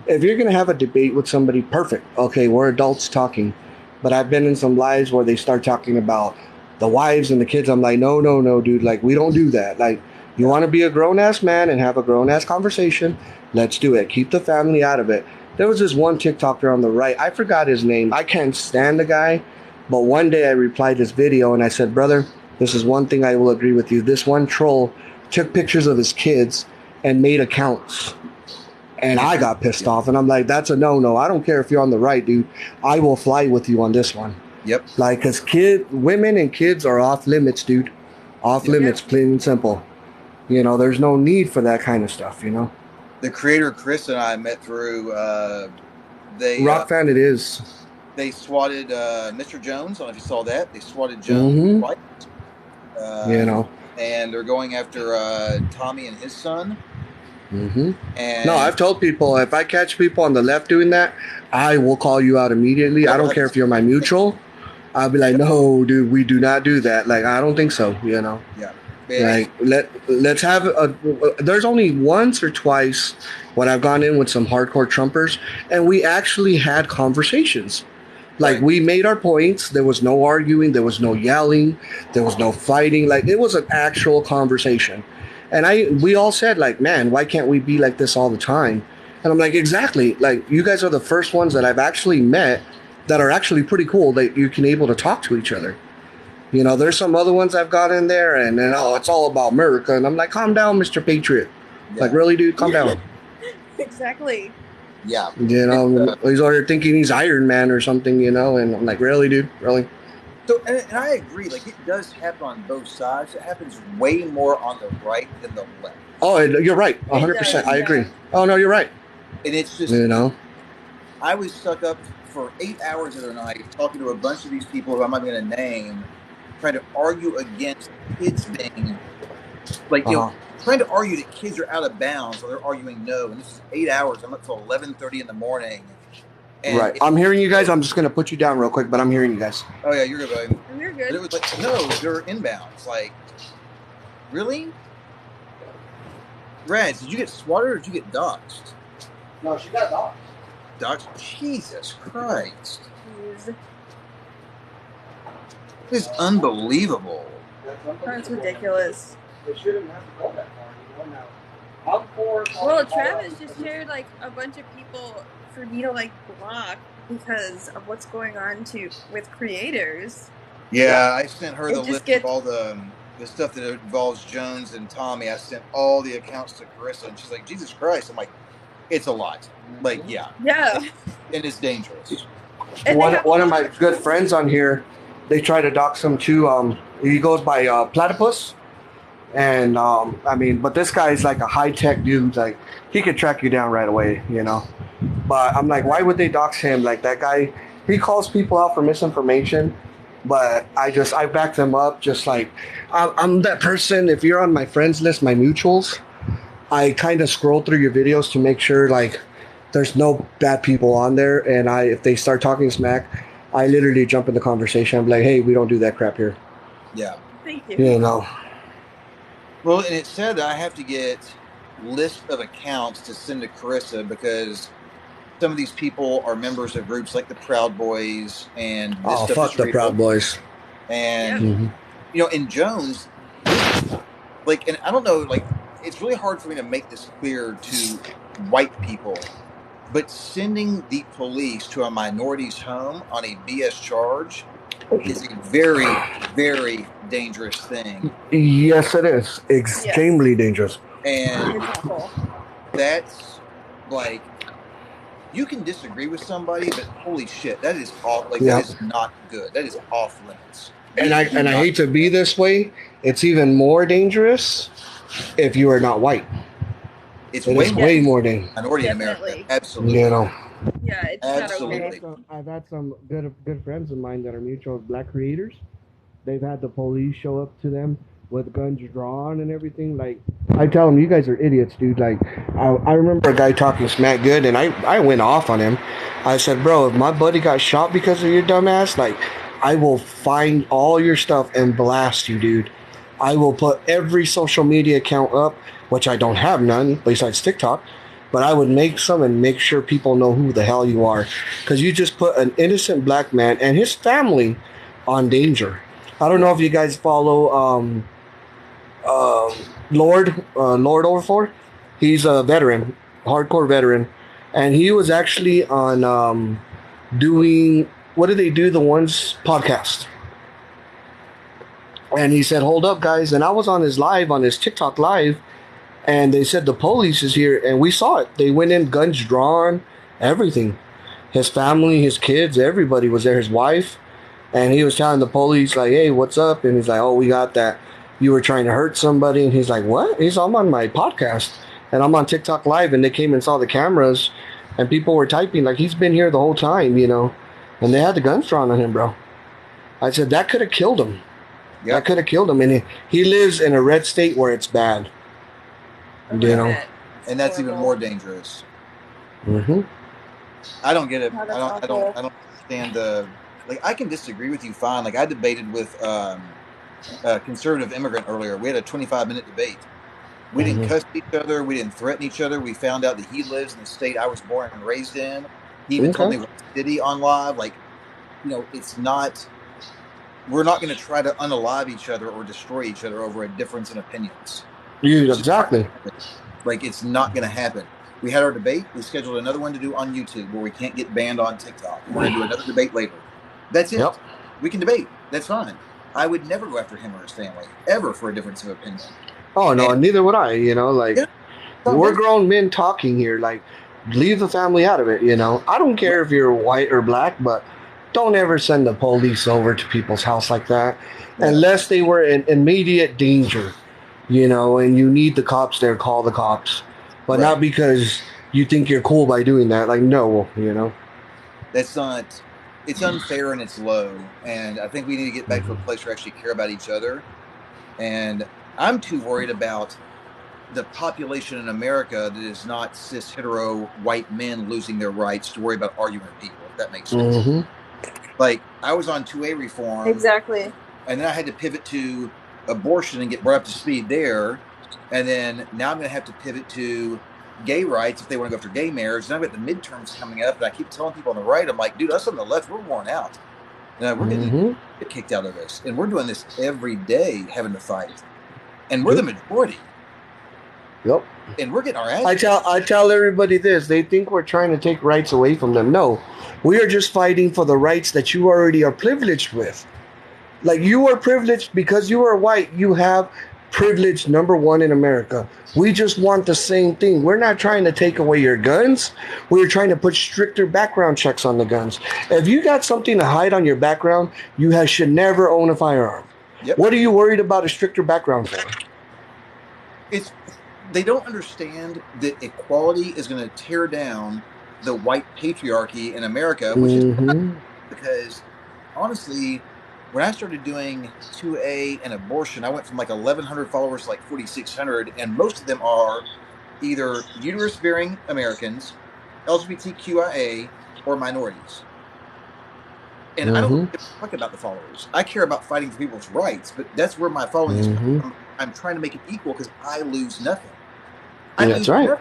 if you're going to have a debate with somebody, perfect. Okay, we're adults talking. But I've been in some lives where they start talking about the wives and the kids. I'm like, no, no, no, dude. Like, we don't do that. Like, you want to be a grown ass man and have a grown ass conversation? Let's do it. Keep the family out of it. There was this one TikToker on the right. I forgot his name. I can't stand the guy. But one day I replied this video and I said, brother, this is one thing I will agree with you. This one troll took pictures of his kids and made accounts. And I got pissed off, and I'm like, that's a no-no. I don't care if you're on the right, dude. I will fly with you on this one. Yep. Like, because women and kids are off limits, dude. Off limits, plain and simple. You know, there's no need for that kind of stuff, you know? The creator, Chris, and I met through, Rock fan it is. They swatted Mr. Jones. I don't know if you saw that. They swatted Jones twice. You know. And they're going after Tommy and his son. Mm-hmm. And no, I've told people, if I catch people on the left doing that, I will call you out immediately. I don't care if you're my mutual. I'll be like, no, dude, we do not do that. Like, I don't think so, you know? Yeah. Like, let's have there's only once or twice when I've gone in with some hardcore Trumpers, and we actually had conversations. Like, we made our points. There was no arguing. There was no yelling. There was no fighting. Like, it was an actual conversation. And we all said, like, man, why can't we be like this all the time? And I'm like, exactly. Like, you guys are the first ones that I've actually met that are actually pretty cool that you can able to talk to each other. You know, there's some other ones I've got in there, and then, oh, it's all about America. And I'm like, calm down, Mr. Patriot. Yeah. Like, really, dude? Calm down. Exactly. Yeah. You know, he's over here thinking he's Iron Man or something, you know? And I'm like, really, dude? Really? So, and I agree. Like, it does happen on both sides. It happens way more on the right than the left. Oh, you're right. 100%. I agree. Oh, no, you're right. And it's just, you know, I was stuck up for 8 hours the other night talking to a bunch of these people who I'm not going to name, trying to argue against kids being, like, you know, trying to argue that kids are out of bounds, or they're arguing no. And this is 8 hours. I'm up till 11:30 in the morning. And right. I'm hearing you guys. I'm just going to put you down real quick, but I'm hearing you guys. Oh, yeah, you're good, buddy. You're good. But it was like, no, they're inbounds. Like, really? Rad, did you get swatted or did you get doxxed? No, she got doxxed. Doxxed? Jesus Christ. Jeez. This is unbelievable. That's ridiculous. They shouldn't have to go that far. You know, now. Well, Travis just shared, like, a bunch of people for me to, like, block because of what's going on with creators. Yeah, I sent her the list of all the stuff that involves Jones and Tommy. I sent all the accounts to Carissa, and she's like, Jesus Christ. I'm like, it's a lot. Like, yeah. Yeah. And it's dangerous. And one of my good friends on here, they try to dox him too. He goes by Platypus. And, I mean, but this guy's like a high-tech dude. Like, he could track you down right away, you know. But I'm like, why would they dox him? Like, that guy, he calls people out for misinformation. But I back them up. Just like, I'm that person. If you're on my friends list, my mutuals, I kind of scroll through your videos to make sure, like, there's no bad people on there. And if they start talking smack, I literally jump in the conversation. I'm like, hey, we don't do that crap here. Yeah. Thank you. You know. Well, and it said that I have to get list of accounts to send to Carissa because some of these people are members of groups like the Proud Boys and this oh, stuff fuck the Proud Boys. And you know, in Jones, like, and I don't know, like, it's really hard for me to make this clear to white people, but sending the police to a minority's home on a BS charge is a very, very dangerous thing. Yes, it is. Extremely dangerous. And that's, like, you can disagree with somebody, but holy shit, that is off. Like, that is not good. That is off limits. And I hate to be this way. It's even more dangerous if you are not white. It's way more dangerous. Minority in America, absolutely. You know. Yeah, it's absolutely. Not okay. I've had some good friends of mine that are mutual black creators. They've had the police show up to them with guns drawn and everything. Like, I tell them, you guys are idiots, dude. Like, I remember a guy talking smack good, and I went off on him. I said, bro, if my buddy got shot because of your dumbass, like, I will find all your stuff and blast you, dude. I will put every social media account up, which I don't have none besides TikTok, but I would make some and make sure people know who the hell you are, because you just put an innocent black man and his family on danger. I don't know if you guys follow Lord Overfor. He's a veteran, hardcore veteran, and he was actually on doing, what did they do? The ones podcast. And he said, "Hold up, guys!" And I was on his live, on his TikTok live, and they said the police is here, and we saw it. They went in, guns drawn, everything. His family, his kids, everybody was there. His wife, and he was telling the police like, "Hey, what's up?" And he's like, "Oh, we got that. You were trying to hurt somebody." And he's like, "What?" He's, "I'm on my podcast, and I'm on TikTok live." And they came and saw the cameras, and people were typing like, "He's been here the whole time," you know. And they had the guns drawn on him, bro. I said that could have killed him. Yep. That could have killed him, and he lives in a red state where it's bad. You know, and that's even more dangerous. Mm-hmm. I don't get it. I don't understand the, like. I can disagree with you fine. Like, I debated with a conservative immigrant earlier. We had a 25-minute debate. We didn't cuss each other. We didn't threaten each other. We found out that he lives in the state I was born and raised in. He even told me what city on live. Like, you know, it's not. We're not going to try to unalive each other or destroy each other over a difference in opinions. Exactly. Like, it's not going to happen. We had our debate. We scheduled another one to do on YouTube where we can't get banned on TikTok. We're going to do another debate later. That's it. Yep. We can debate. That's fine. I would never go after him or his family, ever, for a difference of opinion. Oh, no, and neither would I, you know, like, we're grown men talking here, like, leave the family out of it, you know. I don't care if you're white or black, but don't ever send the police over to people's house like that, unless they were in immediate danger, you know, and you need the cops there, call the cops. But not because you think you're cool by doing that. Like, no, you know. That's not, it's unfair and it's low. And I think we need to get back to a place where we actually care about each other. And I'm too worried about the population in America that is not cis hetero white men losing their rights to worry about arguing with people, if that makes sense. Mm-hmm. Like, I was on 2A reform. Exactly. And then I had to pivot to abortion and get brought up to speed there. And then now I'm going to have to pivot to gay rights if they want to go after gay marriage. And I've got the midterms coming up. And I keep telling people on the right, I'm like, dude, us on the left, we're worn out. And we're getting kicked out of this. And we're doing this every day, having to fight. And we're the majority. Yep. And we're getting our ass. I tell everybody this. They think we're trying to take rights away from them. No. We are just fighting for the rights that you already are privileged with. Like, you are privileged because you are white. You have privilege number one in America. We just want the same thing. We're not trying to take away your guns. We're trying to put stricter background checks on the guns. If you got something to hide on your background, you should never own a firearm. Yep. What are you worried about a stricter background for? They don't understand that equality is going to tear down the white patriarchy in America, which is because, honestly, when I started doing 2A and abortion, I went from like 1,100 followers to like 4,600, and most of them are either uterus-bearing Americans, LGBTQIA, or minorities. And I don't give a fuck about the followers. I care about fighting for people's rights, but that's where my following is. I'm trying to make it equal because I lose nothing. That's right.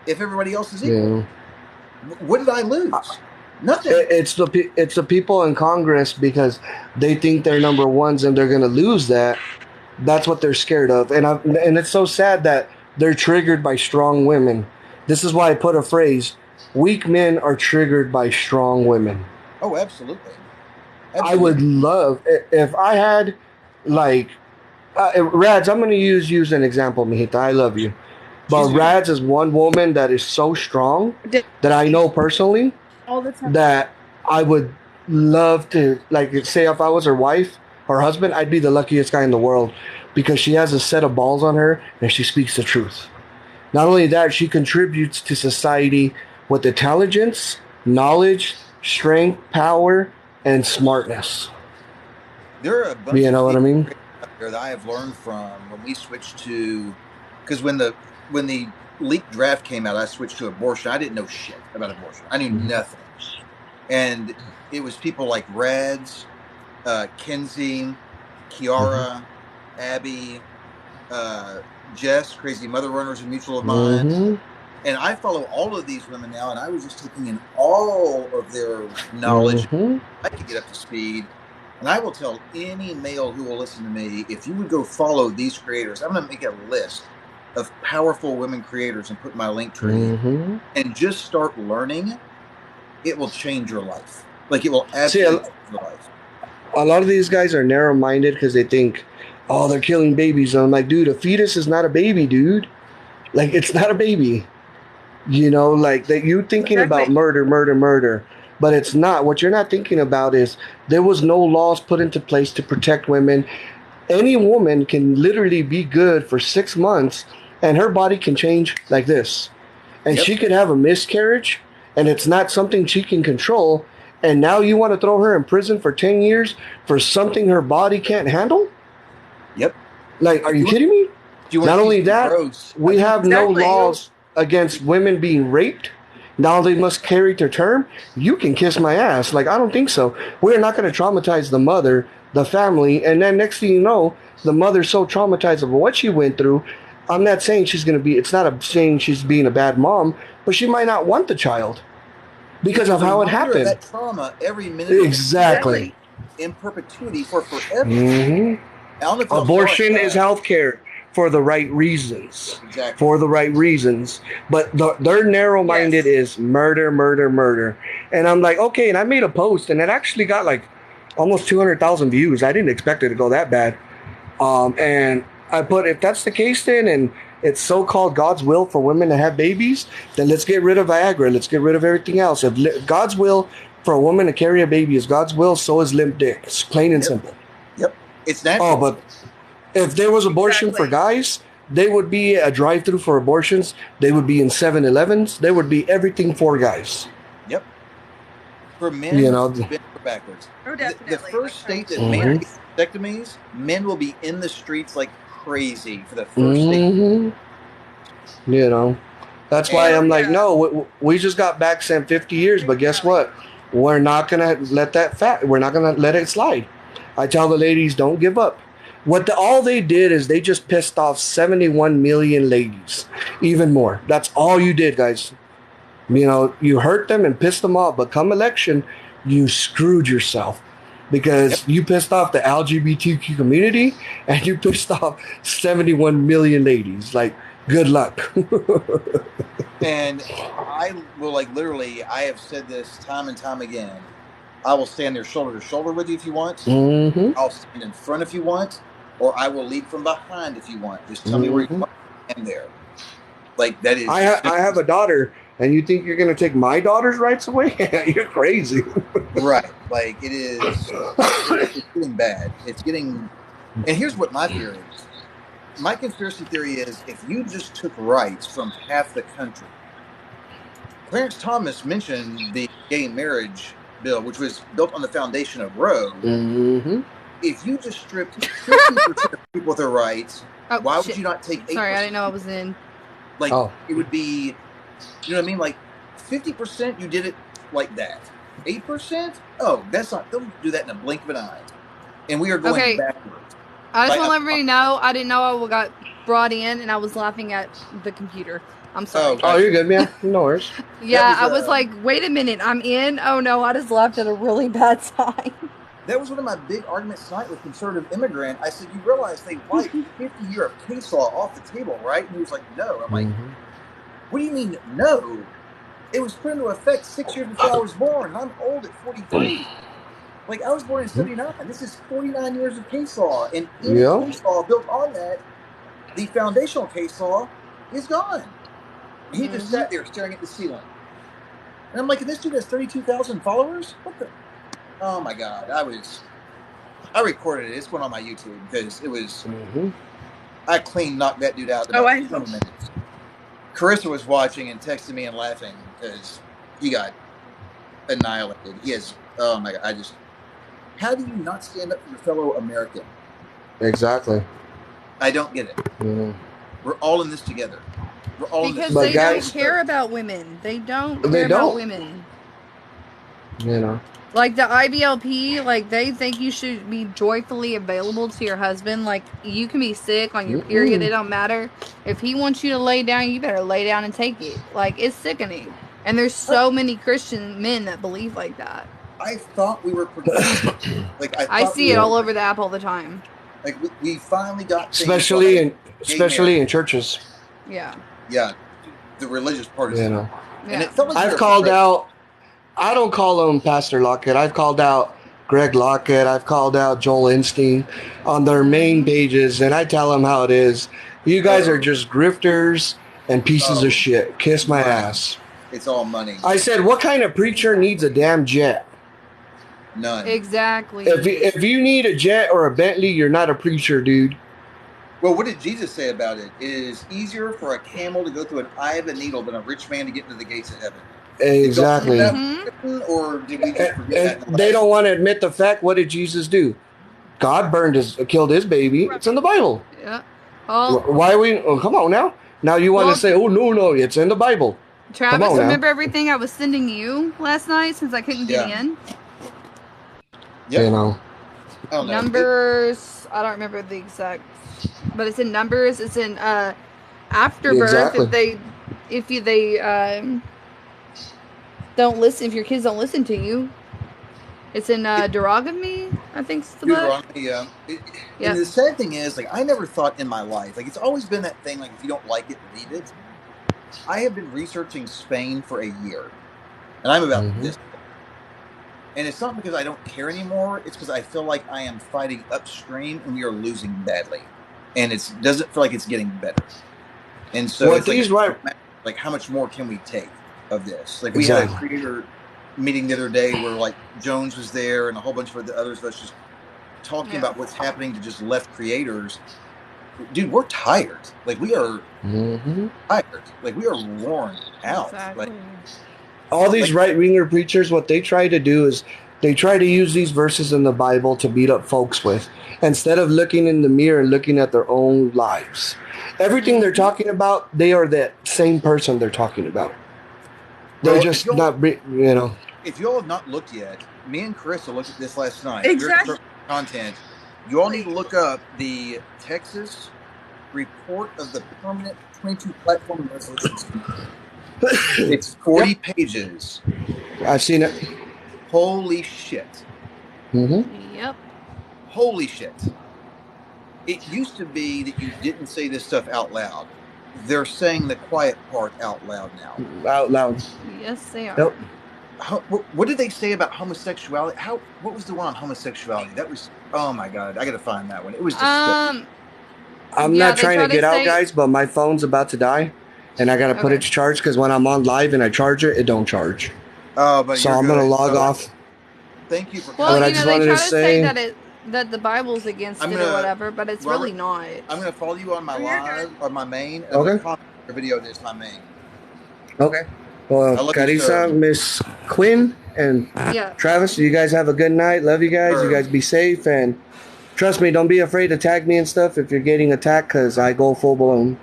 If everybody else is equal, what did I lose? Nothing. It's the people in Congress, because they think they're number ones and they're going to lose that. That's what they're scared of, and it's so sad that they're triggered by strong women. This is why I put a phrase: weak men are triggered by strong women. Oh, absolutely. I would love if I had like Rads. I'm going to use you as an example, Mijita. I love you. But Rads is one woman that is so strong that I know personally all the time that I would love to, like, say if I was her wife or husband, I'd be the luckiest guy in the world, because she has a set of balls on her and she speaks the truth. Not only that, she contributes to society with intelligence, knowledge, strength, power, and smartness. There are a bunch you know what I mean? that I have learned from when we switched to, because when the leaked draft came out, I switched to abortion. I didn't know shit about abortion. I knew nothing, and it was people like Rads, Kenzie, Kiara, Abby, Jess, Crazy Mother Runners, a mutual of mine. And I follow all of these women now, and I was just taking in all of their knowledge. I could get up to speed. And I will tell any male who will listen to me, if you would go follow these creators, I'm going to make a list of powerful women creators and put my link tree and just start learning. It will change your life. Like, it will absolutely change your life. A lot of these guys are narrow-minded because they think, oh, they're killing babies. And I'm like, dude, a fetus is not a baby, dude. Like, it's not a baby. You know, like that you're thinking about murder, but it's not. What you're not thinking about is there was no laws put into place to protect women. Any woman can literally be good for 6 months and her body can change like this. And she could have a miscarriage and it's not something she can control. And now you want to throw her in prison for 10 years for something her body can't handle? Yep. Like, are you kidding me? Not only that, we have no laws against women being raped. Now they must carry to term. You can kiss my ass. Like, I don't think so. We're not going to traumatize the mother, the family, and then next thing you know, the mother's so traumatized of what she went through. I'm not saying she's going to be, it's not saying she's being a bad mom, but she might not want the child because of how it happened. That trauma every minute. Exactly. In perpetuity for forever. Abortion is healthcare for the right reasons. Exactly. For the right reasons. But they're narrow-minded is murder. And I'm like, okay, and I made a post and it actually got like almost 200,000 views. I didn't expect it to go that bad. And I put, if that's the case then, and it's so-called God's will for women to have babies, then let's get rid of Viagra. Let's get rid of everything else. If God's will for a woman to carry a baby is God's will, so is limp dick. It's plain and simple. Yep. It's natural. Oh, but if there was abortion for guys, they would be a drive-through for abortions. They would be in 7-Elevens. There would be everything for guys. Yep. For men, you know, it's been backwards. Oh, definitely. The first state that men get vasectomies, men will be in the streets like crazy for the first state. You know, that's why I'm like, no, we just got back sent 50 years, but guess what? We're not going to let we're not going to let it slide. I tell the ladies, don't give up. All they did is they just pissed off 71 million ladies, even more. That's all you did, guys. You know, you hurt them and pissed them off, but come election, you screwed yourself because you pissed off the LGBTQ community and you pissed off 71 million ladies. Like, good luck. And I will, like, literally, I have said this time and time again. I will stand there shoulder to shoulder with you if you want. I'll stand in front if you want, or I will lead from behind if you want. Just tell me where you want. I'm there. Like, that is. I have a daughter, and you think you're going to take my daughter's rights away? You're crazy. Right. Like, it is. It's getting bad. It's getting. And here's what my theory is. My conspiracy theory is if you just took rights from half the country. Clarence Thomas mentioned the gay marriage bill, which was built on the foundation of Roe. If you just stripped 50% of people their rights, why would you not take 8%? Sorry, I didn't know I was in. Like, it would be, you know what I mean? Like, 50% you did it like that. 8%? Oh, that's not, they'll do that in a blink of an eye. And we are going backwards. I just want to let everybody know, I didn't know I got brought in, and I was laughing at the computer. I'm sorry. Oh, you're good, man. No worries. Yeah, I was like, wait a minute, I'm in? Oh, no, I just laughed at a really bad time. That was one of my big arguments tonight with conservative immigrant. I said, you realize they wiped 50 years of case law off the table, right? And he was like, no. I'm like, what do you mean, no? It was put into effect 6 years before I was born, and I'm old at 43. Like, I was born in 79. This is 49 years of case law. And any case law built on that, the foundational case law, is gone. He just sat there staring at the ceiling. And I'm like, and this dude has 32,000 followers? What the? Oh, my God. I recorded it. It's going on my YouTube because it was, I clean knocked that dude out in about 20 minutes. Carissa was watching and texting me and laughing because he got annihilated. He has, oh, my God. How do you not stand up for your fellow American? Exactly. I don't get it. Mhm. We're all in this together. We're all in this. Because But they don't guys- care about women. They don't They care about don't. women. You know. Like the IBLP, like they think you should be joyfully available to your husband. Like you can be sick on your period, it don't matter. If he wants you to lay down, you better lay down and take it. Like it's sickening. And there's so many Christian men that believe like that. I thought we were progressive. Like I thought see we it were, all over the app all the time. like we finally got things especially like in especially in churches. Yeah. yeah, the religious part is You know. and Yeah. it felt like we I've were called progressive. out. I don't call him Pastor Lockett. I've called out Greg Lockett. I've called out Joel Instein on their main pages, and I tell them how it is. You guys are just grifters and pieces of shit. Kiss my ass. It's all money. I said, what kind of preacher needs a damn jet? None. Exactly. If you need a jet or a Bentley, you're not a preacher, dude. Well, what did Jesus say about it? It is easier for a camel to go through an eye of a needle than a rich man to get into the gates of heaven. Exactly. Or did we just forget And they don't want to admit the fact. What did Jesus do? God killed his baby. It's in the Bible. Yeah. Oh, Why are we? Oh, come on now. Now you want Well- to say, oh no, it's in the Bible. Travis, on now. remember everything I was sending you last night since I couldn't get in? Yep. You know. Oh, no. Numbers. I don't remember the exact, but it's in Numbers. It's in afterbirth. Exactly. If they don't listen, if your kids don't listen to you, it's in Derogamy. I think it's the book. Deuteronomy, yeah. Yeah. And the sad thing is, like, I never thought in my life, like, it's always been that thing, like, if you don't like it, leave it. I have been researching Spain for a year, and I'm about this. And it's not because I don't care anymore. It's because I feel like I am fighting upstream, and we are losing badly. And it doesn't feel like it's getting better. And so Well, it's like how much more can we take of this? Like, we had a creator meeting the other day where, like, Jones was there and a whole bunch of the others of us just talking about what's happening to just left creators. Dude, we're tired. Like, we are tired. Like, we are worn out. Exactly. Like, all these right-winger preachers, what they try to do is they try to use these verses in the Bible to beat up folks with, instead of looking in the mirror and looking at their own lives. Everything they're talking about, they are that same person they're talking about. They're just not, you know. If y'all have not looked yet, me and Carissa looked at this last night. Exactly. Content. You all need to look up the Texas Report of the Permanent 22 Platform Resolutions. It's 40 pages. I've seen it. Holy shit. Yep. Holy shit. It used to be that you didn't say this stuff out loud. They're saying the quiet part out loud now. Out loud. Yes, they are. Yep. What did they say about homosexuality? What was the one on homosexuality? That was, oh my god, I gotta find that one. It was disgusting. I'm not trying to get out, guys, but my phone's about to die, and I gotta put it to charge because when I'm on live and I charge it, it don't charge. Oh, but so I'm gonna log off. Thank you for. Well, but you I know, just they wanted try to to say that the Bible's against it or whatever, but it's really not. I'm gonna follow you on my live or my main. And Okay. I'm gonna comment your video that's my main. Okay. Well, Carissa, Miss Quinn, and Travis, you guys have a good night. Love you guys. You guys be safe, and trust me, don't be afraid to tag me and stuff if you're getting attacked, because I go full blown.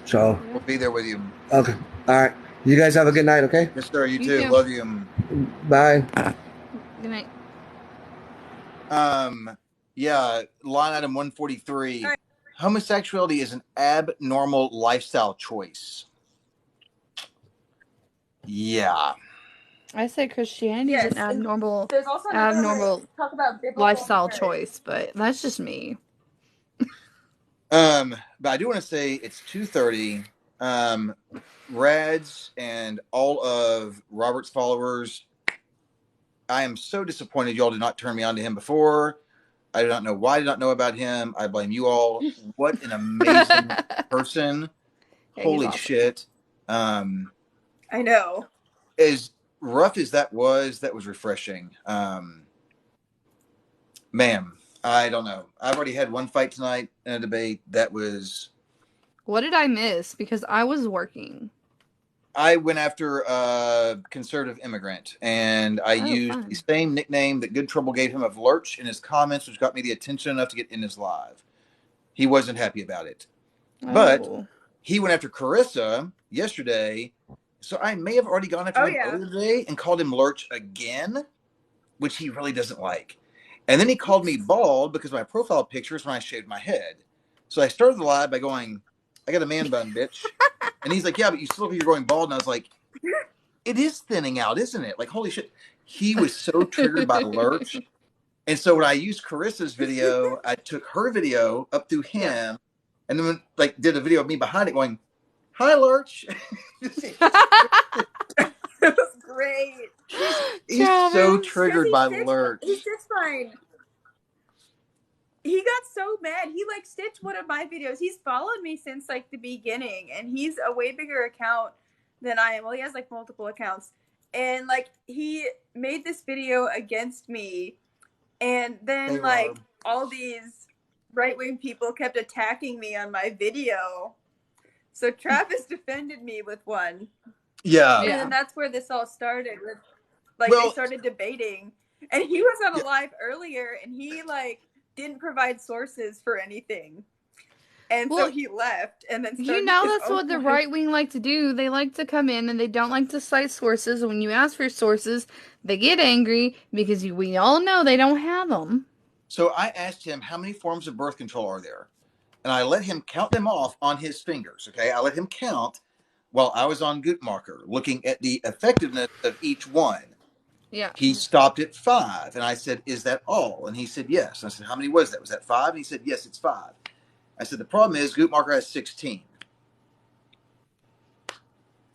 So we'll be there with you. Okay. All right. You guys have a good night. Okay. Yes, sir. You too. Love you. Bye. Good night. Yeah. Line item 143. Homosexuality is an abnormal lifestyle choice. Yeah. I say Christianity is an abnormal talk about lifestyle choice, but that's just me. But I do want to say it's 2:30. Rads and all of Robert's followers, I am so disappointed y'all did not turn me on to him before. I do not know why I did not know about him. I blame you all. What an amazing person. Yeah, Holy awesome. shit. I know. As rough as that was refreshing. Ma'am, I don't know. I've already had one fight tonight in a debate. That was... What did I miss? Because I was working. I went after a conservative immigrant, and I used the same nickname that Good Trouble gave him of Lurch in his comments, which got me the attention enough to get in his live. He wasn't happy about it. But he went after Carissa yesterday. So I may have already gone after him earlier today and called him Lurch again, which he really doesn't like. And then he called me bald because my profile picture is when I shaved my head. So I started the live by going, I got a man bun, bitch. And he's like, yeah, but you still look like you're going bald. And I was like, it is thinning out, isn't it? Like, holy shit. He was so triggered by Lurch. And so when I used Carissa's video, I took her video up through him and then like did a video of me behind it going, hi, Lurch. It was great. He's so triggered by Lurch. He's just fine. He got so mad. He like stitched one of my videos. He's followed me since like the beginning, and he's a way bigger account than I am. Well, he has like multiple accounts, and like he made this video against me, and then all these right-wing people kept attacking me on my video. So Travis defended me with one. Yeah. And then that's where this all started with they started debating. And he was on a live earlier and he like didn't provide sources for anything. And so he left and then started that's what the right wing like to do. They like to come in and they don't like to cite sources. When you ask for sources, they get angry because we all know they don't have them. So I asked him, how many forms of birth control are there? And I let him count them off on his fingers, okay? I let him count while I was on Guttmacher, looking at the effectiveness of each one. Yeah. He stopped at 5, and I said, is that all? And he said, yes. And I said, how many was that? Was that 5? And he said, yes, it's 5. I said, the problem is Guttmacher has 16.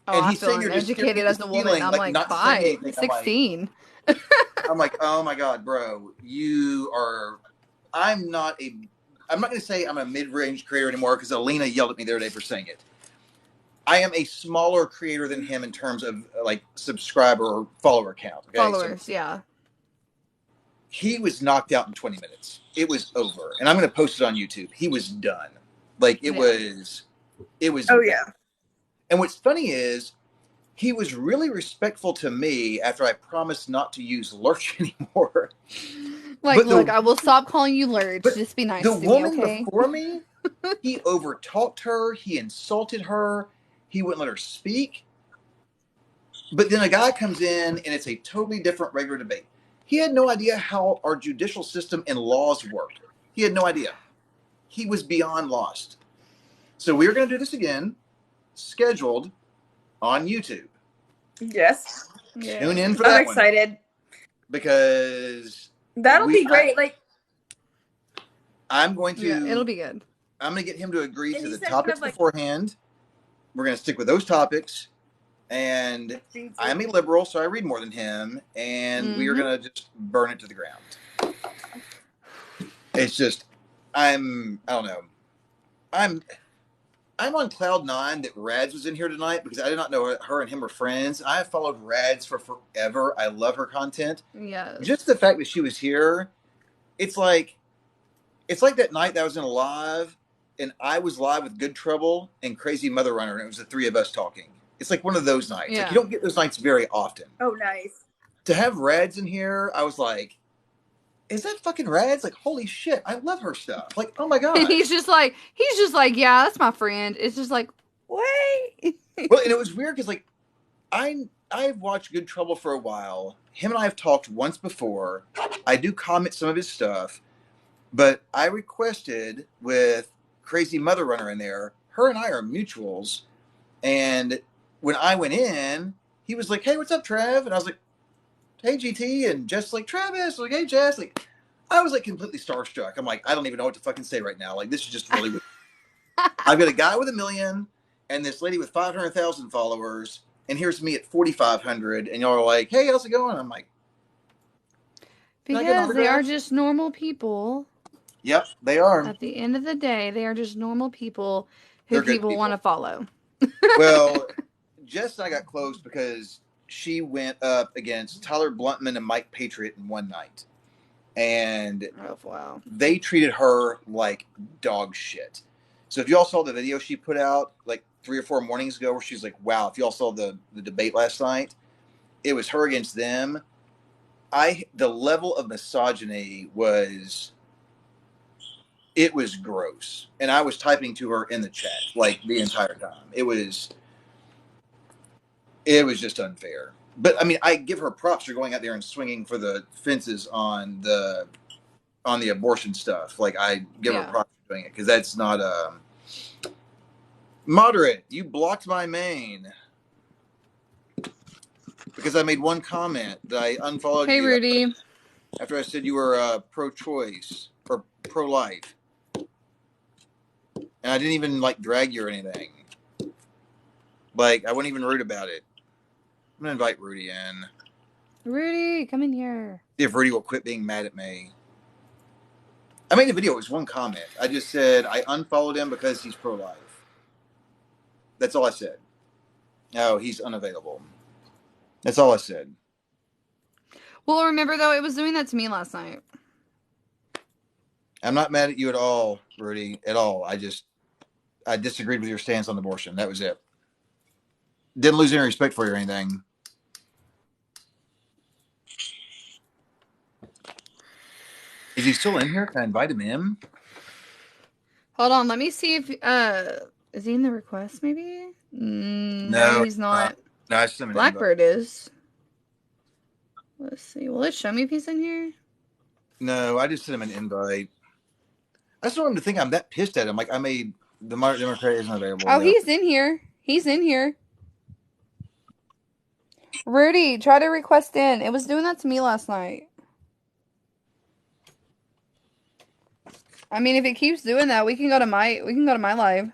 Oh, and he's saying you're educated as a woman. I'm like 5, 16. I'm like, oh my God, bro, you are. I'm not going to say I'm a mid-range creator anymore because Alina yelled at me the other day for saying it. I am a smaller creator than him in terms of like subscriber or follower count. Okay? Followers, yeah. He was knocked out in 20 minutes. It was over. And I'm going to post it on YouTube. He was done. Like it was. Oh, yeah. And what's funny is he was really respectful to me after I promised not to use Lurch anymore. Like, look, I will stop calling you Lurch. Just be nice to me, okay? The woman before me, he overtalked her. He insulted her. He wouldn't let her speak. But then a guy comes in, and it's a totally different regular debate. He had no idea how our judicial system and laws worked. He had no idea. He was beyond lost. So we're going to do this again, scheduled on YouTube. Yes. Tune in for that. I'm excited. Because that'll be great. I'm going to. Yeah, it'll be good. I'm going to get him to agree to the topics beforehand. We're going to stick with those topics. And I'm a liberal, so I read more than him. And we are going to just burn it to the ground. It's just, I don't know. I'm on cloud 9 that Rads was in here tonight because I did not know her and him were friends. I have followed Rads for forever. I love her content. Yes. Just the fact that she was here, it's like that night that I was in a live, and I was live with Good Trouble and Crazy Mother Runner, and it was the three of us talking. It's like one of those nights. Yeah. Like you don't get those nights very often. Oh, nice. To have Rads in here, I was like, is that fucking Rads? Like, holy shit, I love her stuff. Like, oh my God. He's just like, yeah, that's my friend. It's just like, wait. Well, and it was weird because like I've watched Good Trouble for a while. Him and I have talked once before. I do comment some of his stuff, but I requested with Crazy Mother Runner in there. Her and I are mutuals, and when I went in, he was like, "Hey, what's up, Trav?" And I was like, "Hey, GT," and Jess like, "Travis," like, "Hey, Jess," like. I was like completely starstruck. I'm like, I don't even know what to fucking say right now. Like, this is just really weird. I've got a guy with 1 million and this lady with 500,000 followers, and here's me at 4,500, and y'all are like, "Hey, how's it going?" I'm like, because they are just normal people. Yep, they are. At the end of the day, they are just normal people who people want to follow. Well, Jess and I got close because she went up against Tyler Bluntman and Mike Patriot in one night. And they treated her like dog shit. So if y'all saw the video she put out like 3 or 4 mornings ago where she's like, wow, if y'all saw the debate last night, it was her against them. The level of misogyny was It was gross, and I was typing to her in the chat like the entire time. It was just unfair. But I mean, I give her props for going out there and swinging for the fences on the abortion stuff. Like I give her props for doing it because that's not moderate. You blocked my main because I made one comment that I unfollowed Hey, you Rudy. after I said you were pro-choice or pro-life, and I didn't even like drag you or anything. Like I wasn't even rude about it. I'm gonna invite Rudy in. Rudy, come in here. See if Rudy will quit being mad at me. I made a video. It was one comment. I just said I unfollowed him because he's pro-life. That's all I said. No, he's unavailable. That's all I said. Well, remember though, it was doing that to me last night. I'm not mad at you at all, Rudy, at all. I disagreed with your stance on abortion. That was it. Didn't lose any respect for you or anything. Is he still in here? Can I invite him in? Hold on, let me see if is he in the request maybe? No, he's not. No, I sent him an Blackbird is. Let's see. Will it show me if he's in here? No, I just sent him an invite. I just don't want him to think I'm that pissed at him. Like I made the Moderate Democrat isn't available. Oh, he's in here. He's in here. Rudy, try to request in. It was doing that to me last night. I mean, if it keeps doing that, we can go to my live.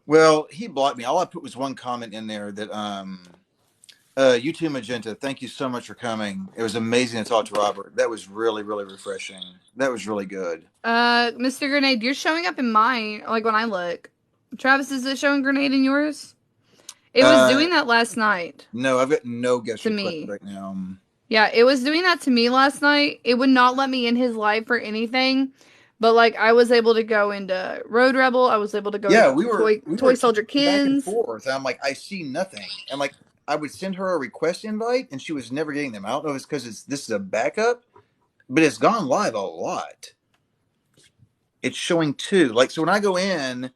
Well, he blocked me. All I put was one comment in there that you too, Magenta. Thank you so much for coming. It was amazing to talk to Robert. That was really, really refreshing. That was really good. Mr. Grenade, you're showing up in mine, like when I look. Travis, is it showing Grenade in yours? It was doing that last night. No, I've got no guest request right now. Yeah, it was doing that to me last night. It would not let me in his live for anything. But like I was able to go into Road Rebel, I was able to go into Toy Soldier Kids. Back and forth. And I'm like, I see nothing. And like I would send her a request invite and she was never getting them. I don't know if it's because this is a backup, but it's gone live a lot. It's showing 2. Like so when I go in,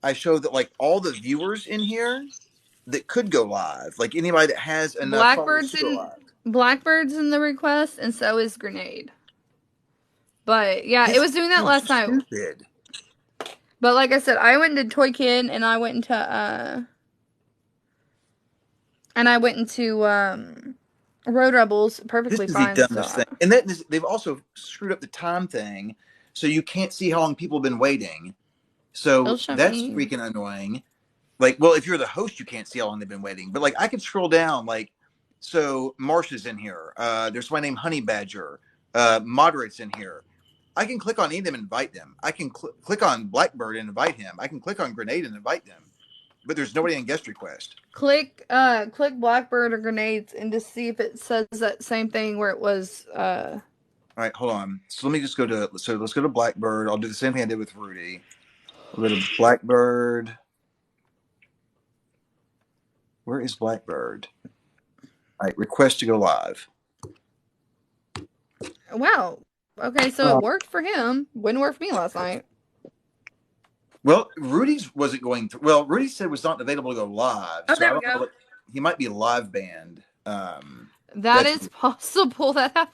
I show that like all the viewers in here that could go live. Like anybody that has enough followers to go live. Blackbird's in the request, and so is Grenade. But yeah, it was doing that last night. Stupid. But like I said, I went into Toy Kid and I went into Road Rebels perfectly fine. This is the dumbest thing. And they've also screwed up the time thing, so you can't see how long people have been waiting. So that's freaking annoying. Like, well, if you're the host, you can't see how long they've been waiting. But like, I can scroll down. Like, so Marsha's in here. There's somebody named Honey Badger. Moderate's in here. I can click on any of them and invite them. I can click on Blackbird and invite him. I can click on Grenade and invite them. But there's nobody in guest request. Click Blackbird or Grenades and just see if it says that same thing where it was. All right, hold on. So let me just let's go to Blackbird. I'll do the same thing I did with Rudy. We'll go to Blackbird. Where is Blackbird? All right, request to go live. Wow. Okay, so it worked for him. Wouldn't work for me last night. Well, Rudy's wasn't going through. Well, Rudy said it was not available to go live. Oh, so there we go. He might be live banned. That is possible. That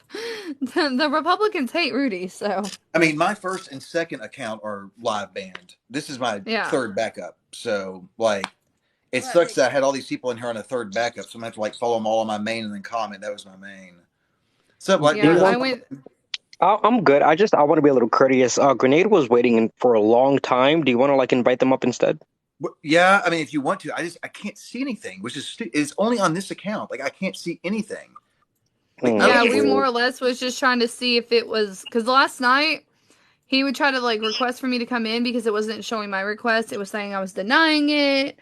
the Republicans hate Rudy. So I mean, my first and second account are live banned. This is my third backup. So like, it sucks that I had all these people in here on a third backup. So I'm gonna have to like follow them all on my main and then comment. That was my main. So like, I'm good. I want to be a little courteous. Grenade was waiting for a long time. Do you want to like invite them up instead? Yeah, I mean, if you want to, I can't see anything, which is it's only on this account. Like I can't see anything. Like, yeah, we more or less was just trying to see if it was because last night he would try to like request for me to come in because it wasn't showing my request. It was saying I was denying it.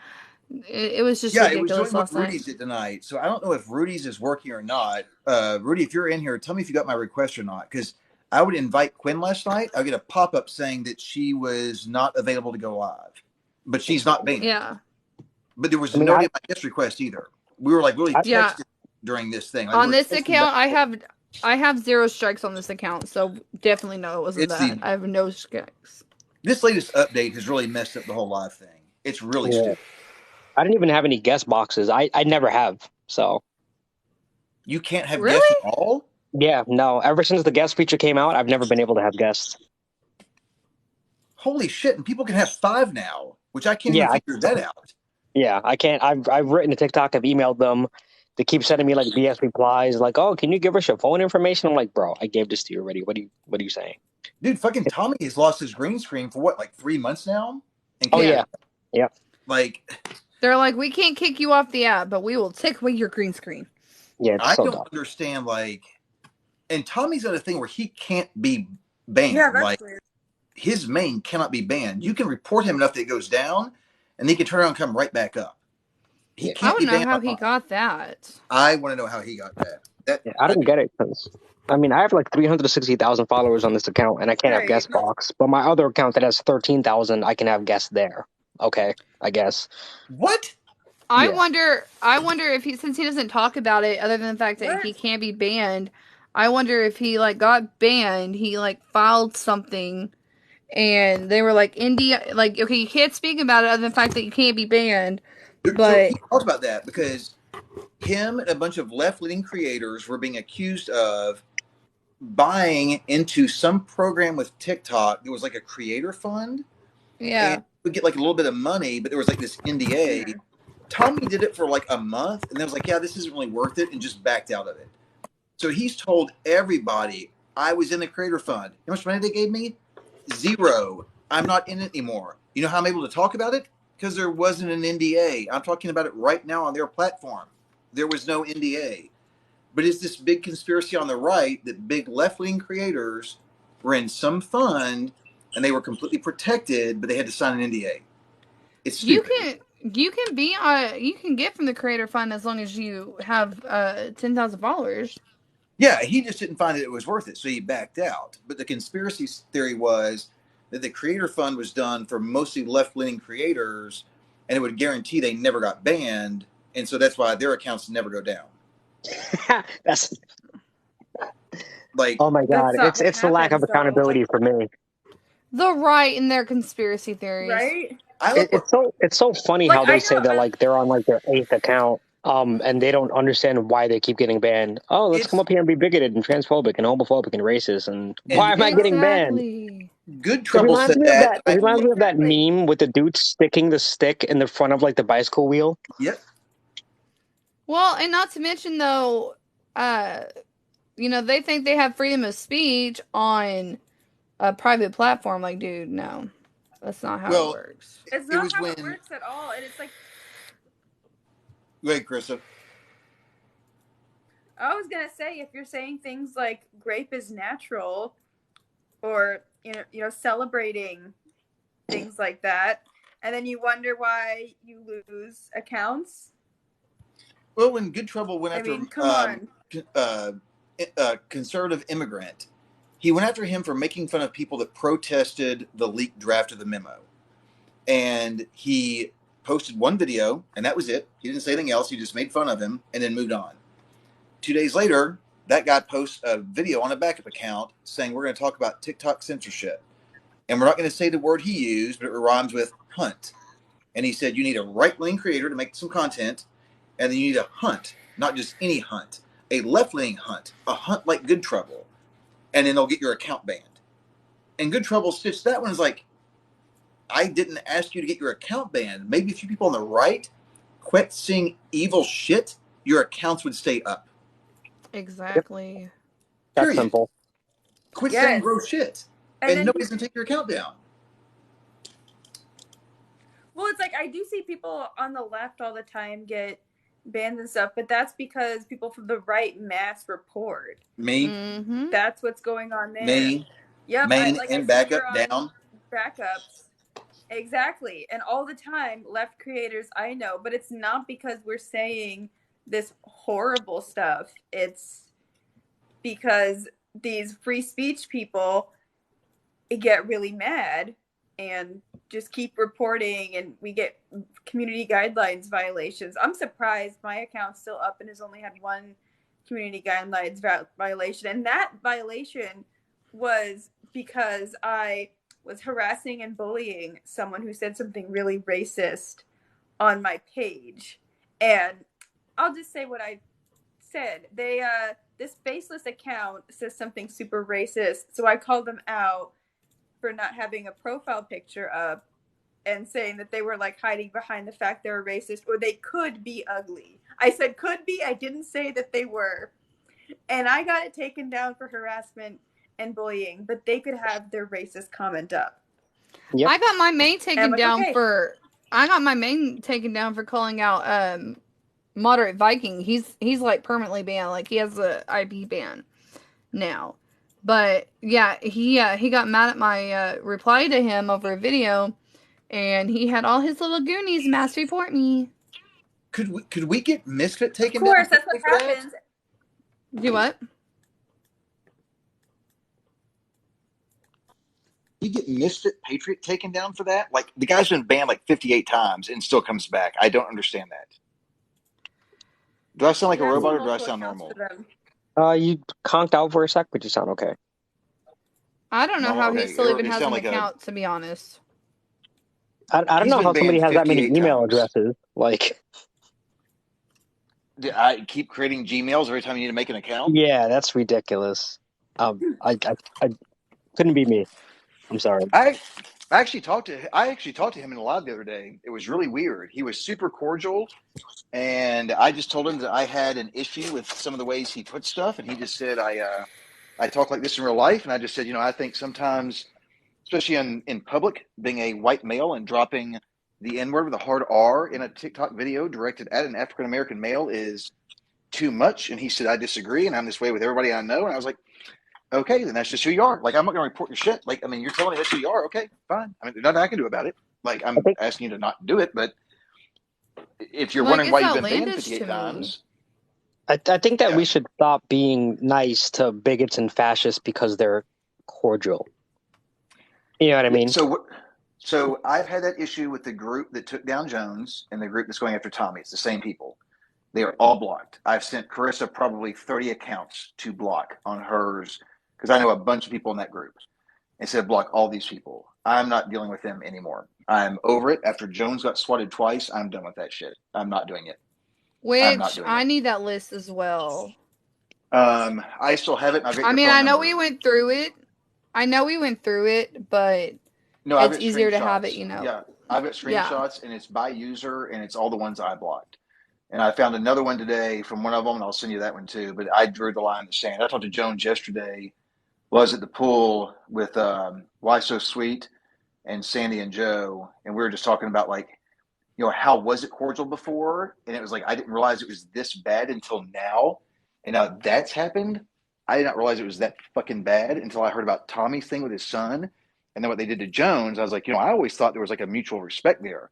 It was just ridiculous. It was showing what Rudy's did tonight. So I don't know if Rudy's is working or not. Rudy, if you're in here, tell me if you got my request or not, because I would invite Quinn last night. I get a pop-up saying that she was not available to go live, but she's not being. Yeah. But there was no my guest request either. We were like really texting during this thing. Like, on this account, I have 0 strikes on this account, so definitely no, it wasn't that. I have no strikes. This latest update has really messed up the whole live thing. It's really Yeah. stupid. I didn't even have any guest boxes. I never have. So You can't have guests at Really? all? yeah, no. Ever since the guest feature came out, I've never been able to have guests. Holy shit, and people can have 5 now, which I can't even Yeah, figure that out. yeah. I can't. I've written to TikTok. I've emailed them. They keep sending me like BS replies, like, "Oh, can you give us your phone information?" I'm like, "Bro, I gave this to you already. What are you saying?" Dude, fucking Tommy has lost his green screen for what, like 3 months now? And Oh can't Yeah. yeah, yeah. like They're like, we can't kick you off the app, but we will take away your green screen. Yeah, it's I so don't dumb. understand like and Tommy's got a thing where he can't be banned. Yeah, that's like weird. his main cannot be banned. You can report him enough that it goes down and he can turn around and come right back up. He Yeah. I can't want be to know banned how he online. got that. I want to know how he got that. Yeah, I don't get it because I mean I have like 360,000 followers on this account and I can't have Right. guest box, but my other account that has 13,000, I can have guests there. Okay, I guess. What? I Yeah. wonder if he, since he doesn't talk about it other than the fact that What? he can't be banned, I wonder if he like got banned, he like filed something and they were like India, like, okay, you can't speak about it other than the fact that you can't be banned. So But he talked about that because him and a bunch of left-leaning creators were being accused of buying into some program with TikTok. It was like a creator fund, and yeah. would get like a little bit of money, but there was like this NDA. Tommy did it for like a month, and then was like, "Yeah, this isn't really worth it," and just backed out of it. So he's told everybody, "I was in the creator fund. How much money they gave me? 0. I'm not in it anymore." You know how I'm able to talk about it? Because there wasn't an NDA. I'm talking about it right now on their platform. There was no NDA. But it's this big conspiracy on the right that big left-wing creators were in some fund and they were completely protected, but they had to sign an NDA. It's You stupid. can be you can get from the creator fund as long as you have 10,000 followers. Yeah, he just didn't find that it was worth it, so he backed out. But the conspiracy theory was that the creator fund was done for mostly left-leaning creators, and it would guarantee they never got banned, and so that's why their accounts never go down. That's Like, oh my That's god, not what it's the lack of happens, though. accountability for me. The right in their conspiracy theories. Right? I like what It's so funny Like, how they say that like they're on like their 8th account, and they don't understand why they keep getting banned. Oh, let's come it's up here and be bigoted and transphobic and homophobic and racist, and why and am I getting banned? Exactly. Good It Trouble reminds said me of that. that. It reminds me of that Exactly. meme with the dude sticking the stick in the front of like the bicycle wheel. Yep. Well, and not to mention though, uh, they think they have freedom of speech on a private platform. Like, dude, no, that's not how it Well, works. It's it not was how it when. works at all. And it's like, Wait, Krista. I was going to say, if you're saying things like grape is natural or, celebrating things like that, and then you wonder why you lose accounts. Well, when Good Trouble went I after mean, come on. conservative immigrant, he went after him for making fun of people that protested the leaked draft of the memo. And he posted one video, and that was it. He didn't say anything else. He just made fun of him and then moved on. 2 days later, that guy posts a video on a backup account saying, "We're going to talk about TikTok censorship. And we're not going to say the word he used, but it rhymes with hunt." And he said, "You need a right-wing creator to make some content, and then you need a hunt, not just any hunt, a left-leaning hunt, a hunt like Good Trouble, and then they'll get your account banned." And Good Trouble stitched that one as like, "I didn't ask you to get your account banned. Maybe if you people on the right quit seeing evil shit, your accounts would stay up. Yep, Exactly. that's Period. simple. Quit saying Yes. gross shit, And and then nobody's gonna take your account down." Well, it's like I do see people on the left all the time get banned and stuff, but that's because people from the right mass report. Me, Mm-hmm. That's what's going on there. me, Yep, main I and see backup you're on down. backups. Exactly. And all the time, left creators I know, but it's not because we're saying this horrible stuff. It's because these free speech people get really mad and just keep reporting, and we get community guidelines violations. I'm surprised my account's still up and has only had one community guidelines violation, and that violation was because I was harassing and bullying someone who said something really racist on my page. And I'll just say what I said. This faceless account says something super racist, so I called them out for not having a profile picture up and saying that they were like hiding behind the fact they were racist or they could be ugly. I said could be, I didn't say that they were. And I got it taken down for harassment and bullying, but they could have their racist comment up. Yep. I got my main taken like, down okay. for calling out Moderate Viking. He's like permanently banned. Like he has a IP ban now. But yeah, he got mad at my reply to him over a video, and he had all his little goonies mass report me. Could we get Misfit taken down? Of course, down that's what happens. Do what? You get Misfit Patriot taken down for that? Like, the guy's been banned like 58 times and still comes back. I don't understand that. Do I sound like a robot or do I sound normal? You conked out for a sec, but you sound okay. I don't know how he still even has an account, to be honest. I don't know how somebody has that many email addresses. Like, I keep creating Gmails every time you need to make an account. Yeah, that's ridiculous. I couldn't be me. I'm sorry. I actually talked to him in the live the other day. It was really weird. He was super cordial, and I just told him that I had an issue with some of the ways he put stuff, and he just said, I talk like this in real life, and I just said, I think sometimes, especially in public, being a white male and dropping the N-word with a hard R in a TikTok video directed at an African-American male is too much. And he said, I disagree, and I'm this way with everybody I know. And I was like, okay, then that's just who you are. Like, I'm not going to report your shit. Like, I mean, you're telling me that's who you are. Okay, fine. I mean, there's nothing I can do about it. Like, I'm asking you to not do it, but if you're wondering why you've been banned 58 times. I think that we should stop being nice to bigots and fascists because they're cordial. You know what I mean? So I've had that issue with the group that took down Jones and the group that's going after Tommy. It's the same people. They are all blocked. I've sent Carissa probably 30 accounts to block on hers because I know a bunch of people in that group. And said block all these people. I'm not dealing with them anymore. I'm over it. After Jones got swatted twice, I'm done with that shit. I'm not doing it. Which I need that list as well. I still have it. I mean, I know we went through it. But no, it's easier to have it, Yeah, I've got screenshots, and it's by user, and it's all the ones I blocked. And I found another one today from one of them, and I'll send you that one too. But I drew the line in the sand. I talked to Jones yesterday. Was at the pool with Why So Sweet and Sandy and Joe, and we were just talking about like, how was it cordial before? And it was like I didn't realize it was this bad until now. And now that's happened. I did not realize it was that fucking bad until I heard about Tommy's thing with his son, and then what they did to Jones. I was like, I always thought there was like a mutual respect there.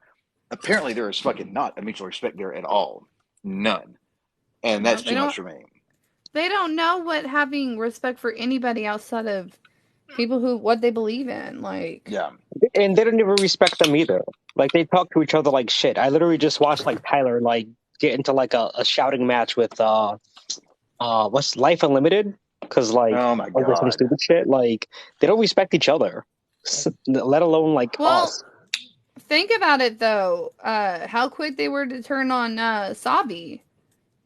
Apparently, there is fucking not a mutual respect there at all. None. And that's too much for me. They don't know what having respect for anybody outside of people what they believe in. Like, yeah. And they don't even respect them either. Like, they talk to each other like shit. I literally just watched like Tyler like get into like a shouting match with what's Life Unlimited? Because like, oh my God, over some stupid shit. Like, they don't respect each other, let alone like us. Think about it though. How quick they were to turn on Sabi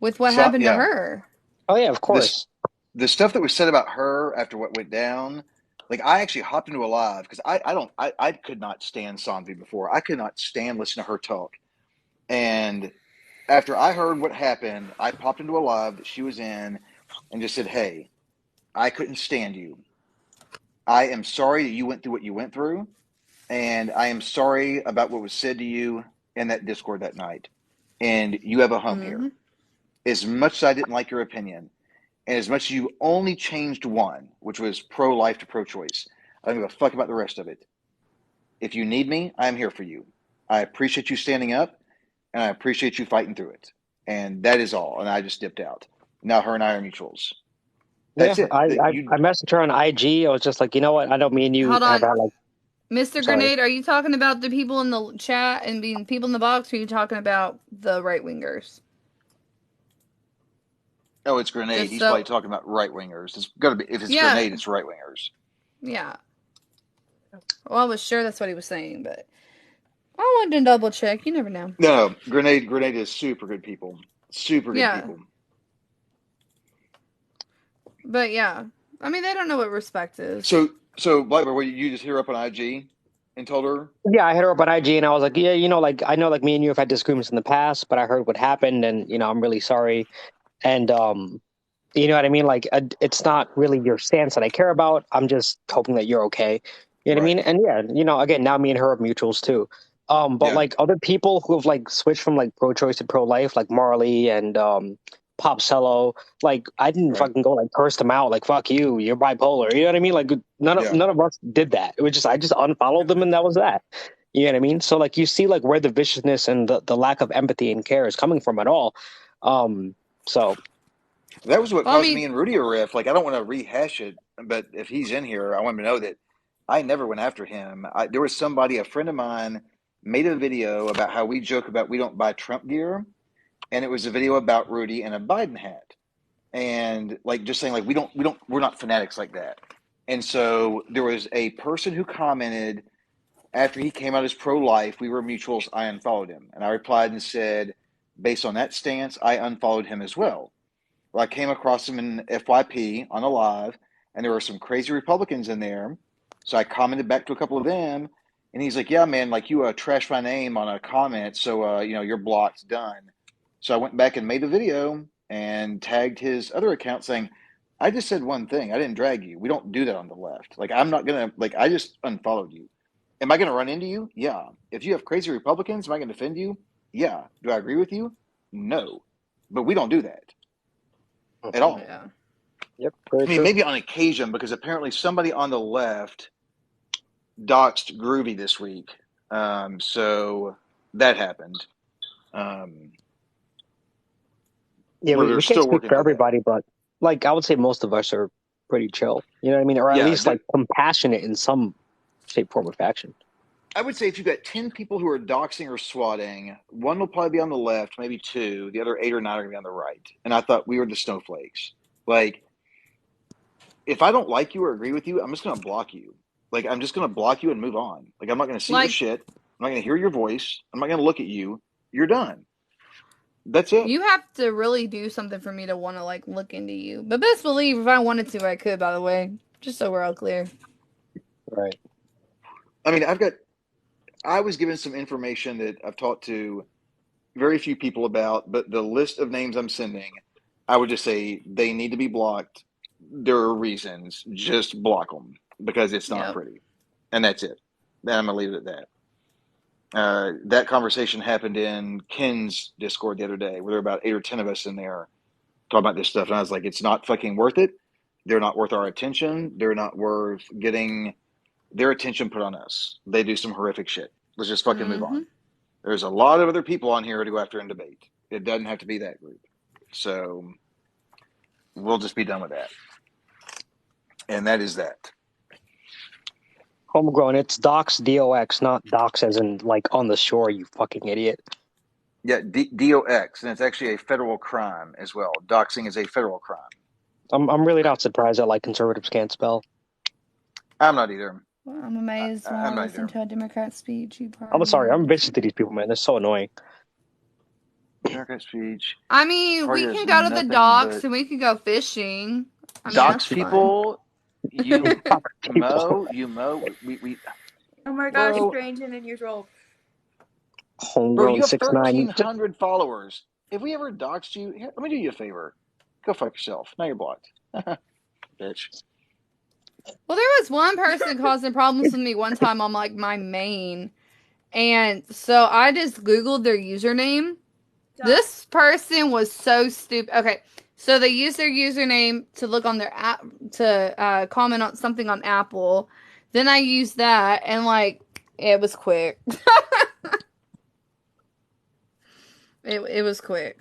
with what happened to her. Oh yeah, of course. The stuff that was said about her after what went down, like I actually hopped into a live because I could not stand Sanvi before. I could not stand listening to her talk. And after I heard what happened, I popped into a live that she was in and just said, hey, I couldn't stand you. I am sorry that you went through what you went through. And I am sorry about what was said to you in that Discord that night. And you have a home here. As much as I didn't like your opinion, and as much as you only changed one, which was pro-life to pro-choice, I don't give a fuck about the rest of it. If you need me, I am here for you. I appreciate you standing up, and I appreciate you fighting through it. And that is all. And I just dipped out. Now her and I are mutuals. That's it. I messaged her on IG. I was just like, you know what? I don't mean you. Hold on. Mr. Grenade, are you talking about the people in the chat and being people in the box, or are you talking about the right-wingers? Oh, it's Grenade. He's probably talking about right-wingers. It's got to be, if it's Grenade, it's right-wingers. Yeah. Well, I was sure that's what he was saying, but I wanted to double check. You never know. No, Grenade is super good people. Super good Yeah. people. But yeah. I mean, they don't know what respect is. So Blackbird, you just hit her up on IG and told her? Yeah, I hit her up on IG and I was like, yeah, like I know like me and you have had disagreements in the past, but I heard what happened and I'm really sorry. And you know what I mean? Like it's not really your stance that I care about. I'm just hoping that you're okay. You know what I Right. mean? And yeah, again, now me and her are mutuals too. But Yeah. like other people who have like switched from like pro-choice to pro-life, like Marley and Pop Cello, like I didn't Right. fucking go like curse them out, like fuck you, you're bipolar. You know what I mean? Like Yeah. none of us did that. It was just I just unfollowed them and that was that. You know what I mean? So like you see like where the viciousness and the lack of empathy and care is coming from at all. So That was what Well, I caused me mean, and Rudy a riff. Like, I don't want to rehash it, but if he's in here, I want him to know that I never went after him. There was somebody, a friend of mine, made a video about how we joke about we don't buy Trump gear, and it was a video about Rudy and a Biden hat, and like just saying like we're not fanatics like that. And so there was a person who commented after he came out as pro-life, we were mutuals. I unfollowed him, and I replied and said, based on that stance, I unfollowed him as well. Well, I came across him in FYP on a live, and there were some crazy Republicans in there. So I commented back to a couple of them, and he's like, "Yeah, man, like you trashed my name on a comment, so you're blocked, done." So I went back and made a video and tagged his other account saying, "I just said one thing. I didn't drag you. We don't do that on the left. Like I'm not gonna like. I just unfollowed you. Am I gonna run into you? Yeah. If you have crazy Republicans, am I gonna defend you? Yeah. Do I agree with you? No. But we don't do that at all. yeah. yep, very I mean, true. maybe on occasion because apparently somebody on the left doxed Groovy this week, so that happened. Um, Yeah, we're we can't still speak working for through that. everybody, but like I would say most of us are pretty chill. You know what I mean? Or at Yeah, least like compassionate in some shape, form, or fashion. I would say if you've got 10 people who are doxing or swatting, one will probably be on the left, maybe two. The other 8 or 9 are going to be on the right. And I thought we were the snowflakes. Like, if I don't like you or agree with you, I'm just going to block you. Like, I'm just going to block you and move on. Like, I'm not going to see your Like, shit. I'm not going to hear your voice. I'm not going to look at you. You're done. That's it. you have to really do something for me to want to, like, look into you. But best believe if I wanted to, I could, by the way. Just so we're all clear. Right. I mean, I was given some information that I've talked to very few people about, but the list of names I'm sending, I would just say they need to be blocked. There are reasons. Just block them because it's not Yep. pretty. And that's it. Then I'm going to leave it at that. That conversation happened in Ken's Discord the other day, where there were about 8 or 10 of us in there talking about this stuff. And I was like, it's not fucking worth it. They're not worth our attention. They're not worth getting their attention put on us. They do some horrific shit. Let's just fucking move Mm-hmm. on. There's a lot of other people on here to go after and debate. It doesn't have to be that group. So we'll just be done with that. And that is that. Homegrown. It's docs, DOX, not docs as in like on the shore, you fucking idiot. Yeah, DOX, and it's actually a federal crime as well. Doxing is a federal crime. I'm really not surprised that like conservatives can't spell. I'm not either. Well, I'm amazed when I'm I not listen either. to a Democrat speech. You I'm sorry, I'm probably vicious to these people, man. They're so annoying. Democrat speech. I mean, Party we does can go to the nothing docks but and we can go fishing. I mean, dox that's fun. people. You Dox people. mow. We Oh my gosh, bro, strange and unusual. Homegrown you have 6'9". 1,300 followers. If we ever doxed you, here, let me do you a favor. Go fuck yourself. Now you're blocked. Bitch. Well, there was one person causing problems with me one time on like my main, and so I just Googled their username. This person was so stupid. Okay, so they used their username to look on their app to comment on something on Apple. Then I used that, and like it was quick. It was quick,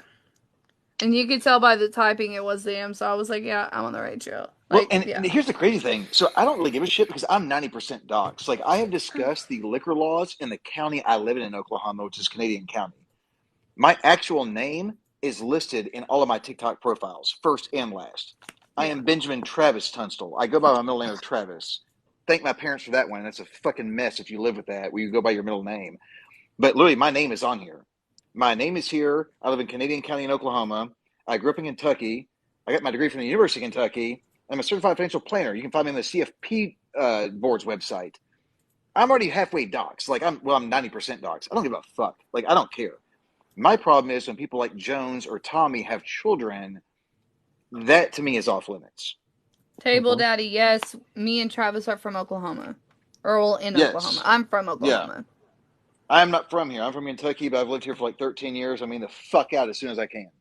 and you could tell by the typing it was them. So I was like, yeah, I'm on the right trail. Well, Like, and yeah. here's the crazy thing. So I don't really give a shit because I'm 90% doxed. Like I have discussed the liquor laws in the county I live in Oklahoma, which is Canadian County. My actual name is listed in all of my TikTok profiles, first and last. I am Benjamin Travis Tunstall. I go by my middle name of Travis. thank my parents for that one. That's a fucking mess if you live with that, where you go by your middle name. But literally, my name is on here. My name is here. I live in Canadian County in Oklahoma. I grew up in Kentucky. I got my degree from the University of Kentucky. I'm a certified financial planner. You can find me on the CFP board's website. I'm already halfway doxxed. Like I'm 90% doxxed. I don't give a fuck. Like I don't care. My problem is when people like Jones or Tommy have children, that to me is off limits. Table Daddy, yes. Me and Travis are from Oklahoma. Earl in Oklahoma. I'm from Oklahoma. Yeah. I'm not from here. I'm from Kentucky, but I've lived here for like 13 years. I mean, the fuck out as soon as I can.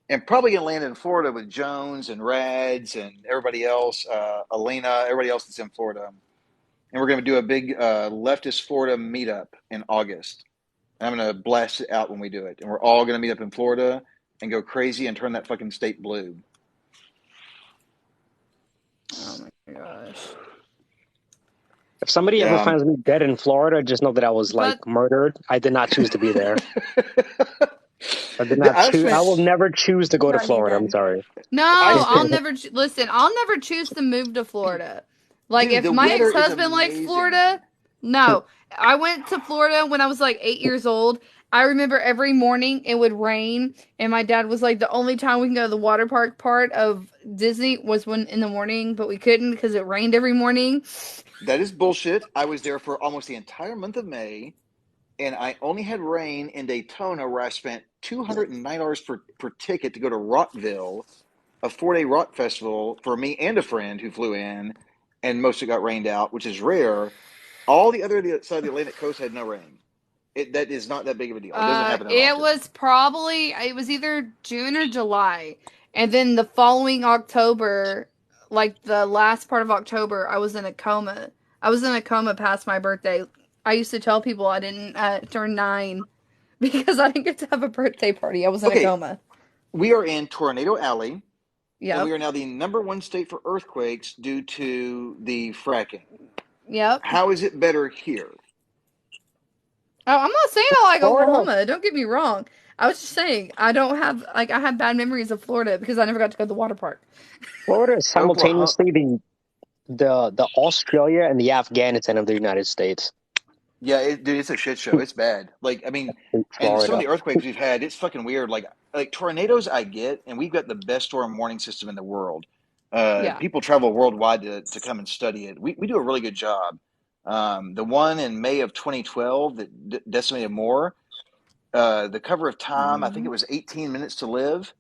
And probably going to land in Florida with Jones and Rads and everybody else, Elena, everybody else that's in Florida. And we're going to do a big leftist Florida meetup in August. And I'm going to blast it out when we do it. And we're all going to meet up in Florida and go crazy and turn that fucking state blue. Oh my gosh. If somebody ever finds me dead in Florida, just know that I was like murdered. I did not choose to be there. I did not choose. I will never choose to go to Florida. I'm sorry. No, I'll never listen. I'll never choose to move to Florida. Like if my ex-husband likes Florida, no. I went to Florida when I was like 8 years old. I remember every morning it would rain, and my dad was like, the only time we can go to the water park part of Disney was when in the morning, but we couldn't because it rained every morning. That is bullshit. I was there for almost the entire month of May, and I only had rain in Daytona, where I spent $209 per ticket to go to Rockville, a 4-day rock festival for me and a friend who flew in, and most of it got rained out, which is rare. All the other side of the Atlantic coast had no rain. That is not that big of a deal. It doesn't happen that often. It was either June or July. And then the following October, like the last part of October, I was in a coma. I was in a coma past my birthday. I used to tell people I didn't turn 9 because I didn't get to have a birthday party. I was in a coma. We are in Tornado Alley. Yep. And we are now the #1 state for earthquakes due to the fracking. Yep. How is it better here? Oh, I'm not saying I like Oklahoma. Don't get me wrong. I was just saying I don't have I have bad memories of Florida because I never got to go to the water park. Florida is simultaneously the Australia and the Afghanistan of the United States. Yeah, dude, it's a shit show. It's bad. Like, I mean, and some of the earthquakes we've had, it's fucking weird. Like tornadoes, I get, and we've got the best storm warning system in the world. People travel worldwide to come and study it. We do a really good job. The one in May of 2012 that decimated more, the cover of Time, I think it was 18 minutes to live.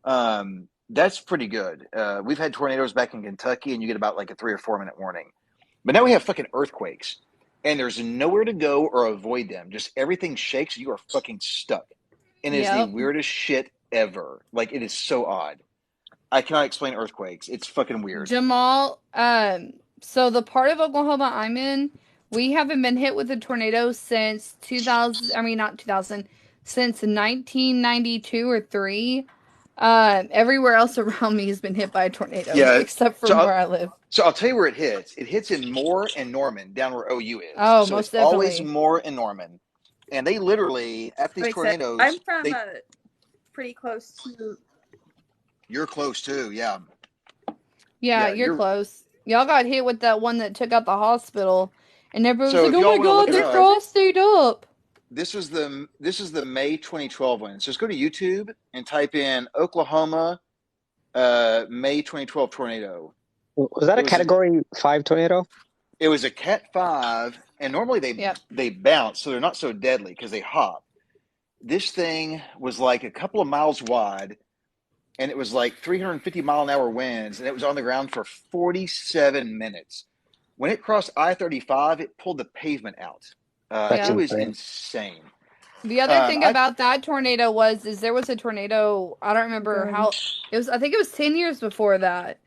That's pretty good. We've had tornadoes back in Kentucky, and you get about like a 3 or 4 minute warning. But now we have fucking earthquakes, and there's nowhere to go or avoid them. Just everything shakes, you are fucking stuck. And it is the weirdest shit ever. Like, it is so odd. I cannot explain earthquakes. It's fucking weird. Jamal, so the part of Oklahoma I'm in, we haven't been hit with a tornado since since 1992 or 3. Everywhere else around me has been hit by a tornado, except for where I live. So I'll tell you where it hits. It hits in Moore and Norman, down where OU is. Oh, so most it's definitely. Always Moore and Norman. And they literally, after these tornadoes... I'm from pretty close to... You're close too, yeah. Yeah, you're close. Y'all got hit with that one that took out the hospital, and everybody was like, "Oh my god, they're all stayed up." This is the May 2012 one. So just go to YouTube and type in Oklahoma May 2012 tornado. Was that a Category 5 tornado? It was a Cat 5, and normally they bounce, so they're not so deadly because they hop. This thing was like a couple of miles wide, and it was like 350-mile-an-hour winds, and it was on the ground for 47 minutes. When it crossed I-35, it pulled the pavement out. It was insane. The other thing about that tornado was there was a tornado. I don't remember how it was. I think it was 10 years before that,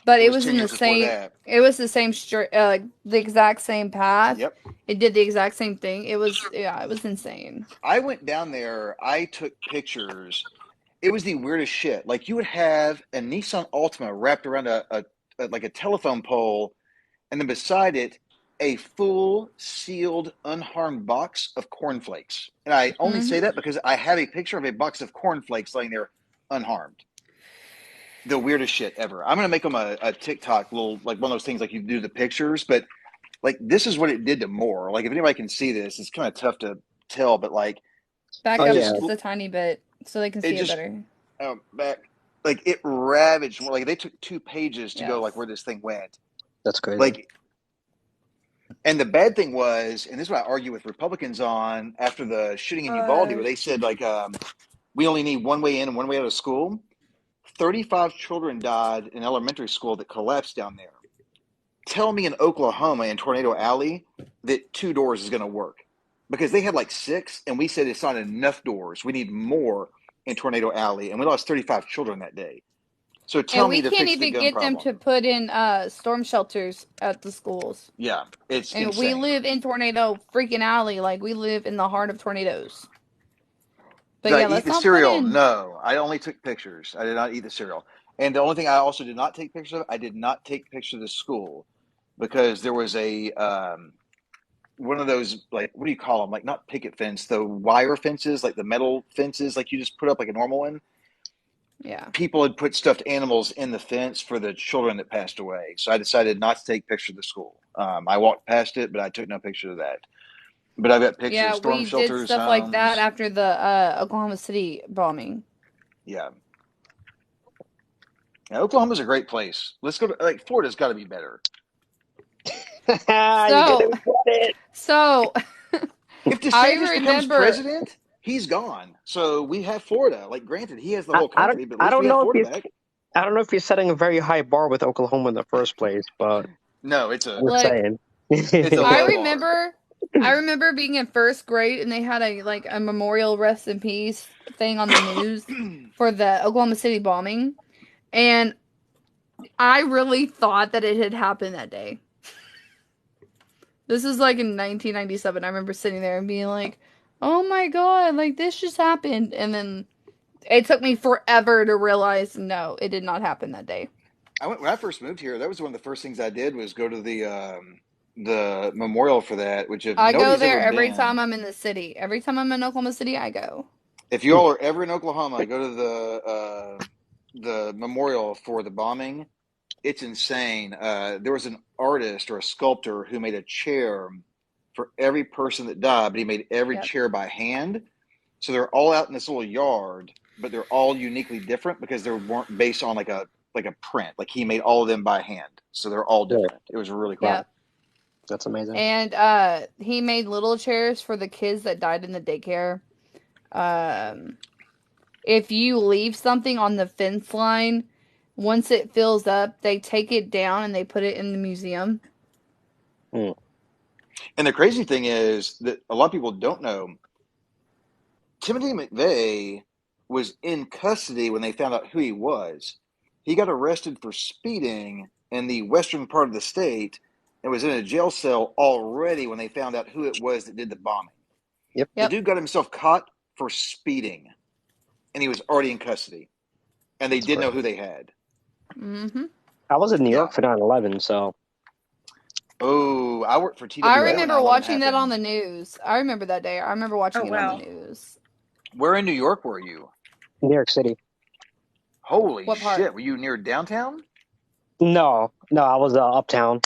but it was in the same. It was the same the exact same path. Yep. It did the exact same thing. It was it was insane. I went down there. I took pictures. It was the weirdest shit. Like, you would have a Nissan Altima wrapped around a telephone pole, and then beside it, a full sealed, unharmed box of cornflakes. And I only say that because I have a picture of a box of cornflakes laying there unharmed. the weirdest shit ever. I'm gonna make them a TikTok little like one of those things like you do the pictures, but like this is what it did to Moore. Like if anybody can see this, it's kind of tough to tell, but like Back Oh it up yeah, just just a tiny bit so they can it see it just better. back like it ravaged Moore. Like they took 2 pages to go Yes. like where this thing went. that's crazy. Like, and the bad thing was, and this is what I argue with Republicans on after the shooting in Uvalde, where they said like we only need one way in and one way out of school. 35 children died in elementary school that collapsed down there. Tell me in Oklahoma in Tornado Alley that 2 doors is going to work, because they had like 6, and we said it's not enough doors. We need more in Tornado Alley, and we lost 35 children that day. So tell And me we to can't fix the even gun get them to problem. put in storm shelters at the schools. Yeah, it's And we insane. live in Tornado freaking Alley. Like, we live in the heart of tornadoes. But Did I yeah, eat let's the not put cereal? in. No, I only took pictures. I did not eat the cereal. And the only thing I also did not take pictures of, I did not take pictures of the school, because there was a one of those, like, what do you call them? Like, not picket fence, the wire fences, like the metal fences, like you just put up like a normal one. Yeah. People had put stuffed animals in the fence for the children that passed away. So I decided not to take pictures of the school. I walked past it, but I took no picture of that. But I've got pictures Yeah, of storm we did shelters, stuff like that homes. after the Oklahoma City bombing. Yeah. Yeah, Oklahoma's a great place. Let's go to, like, Florida's got to be better. You're So, gonna regret it. so If I DeSantis becomes remember. president, he's gone. So we have Florida. Like, granted, he has the I, whole I don't country, but at I least we don't have know if Florida he's back. I don't know if you're setting a very high bar with Oklahoma in the first place, but No, I'm just Like, saying. it's a I low bar. remember I remember being in first grade and they had a memorial rest in peace thing on the news for the Oklahoma City bombing. And I really thought that it had happened that day. This is like in 1997. I remember sitting there and being like, "Oh my god, like this just happened." And then it took me forever to realize no, it did not happen that day. When I first moved here, that was one of the first things I did was go to the memorial for that, which if I go nobody's there ever every been, time I'm in the city. Every time I'm in Oklahoma City, I go. if you all are ever in Oklahoma, go to the memorial for the bombing. It's insane. There was an artist or a sculptor who made a chair for every person that died, but he made every Yep. chair by hand. So they're all out in this little yard, but they're all uniquely different because they weren't based on like a print. Like he made all of them by hand, so they're all Yeah, different. It was really cool. Yep. that's amazing. And he made little chairs for the kids that died in the daycare. If you leave something on the fence line, once it fills up, they take it down and they put it in the museum. Hmm. And the crazy thing is that a lot of people don't know. Timothy McVeigh was in custody when they found out who he was. He got arrested for speeding in the western part of the state and was in a jail cell already when they found out who it was that did the bombing. Yep. The dude got himself caught for speeding, and he was already in custody. And they did know who they had. Mm-hmm. I was in New Yeah. York for 9/11, so Oh, I worked for TWA. I when remember 9/11 watching that on happened. the news. I remember that day. I remember watching Oh, it wow. on the news. Where in New York were you? New York City. Holy What part? shit! Were you near downtown? No, I was uptown.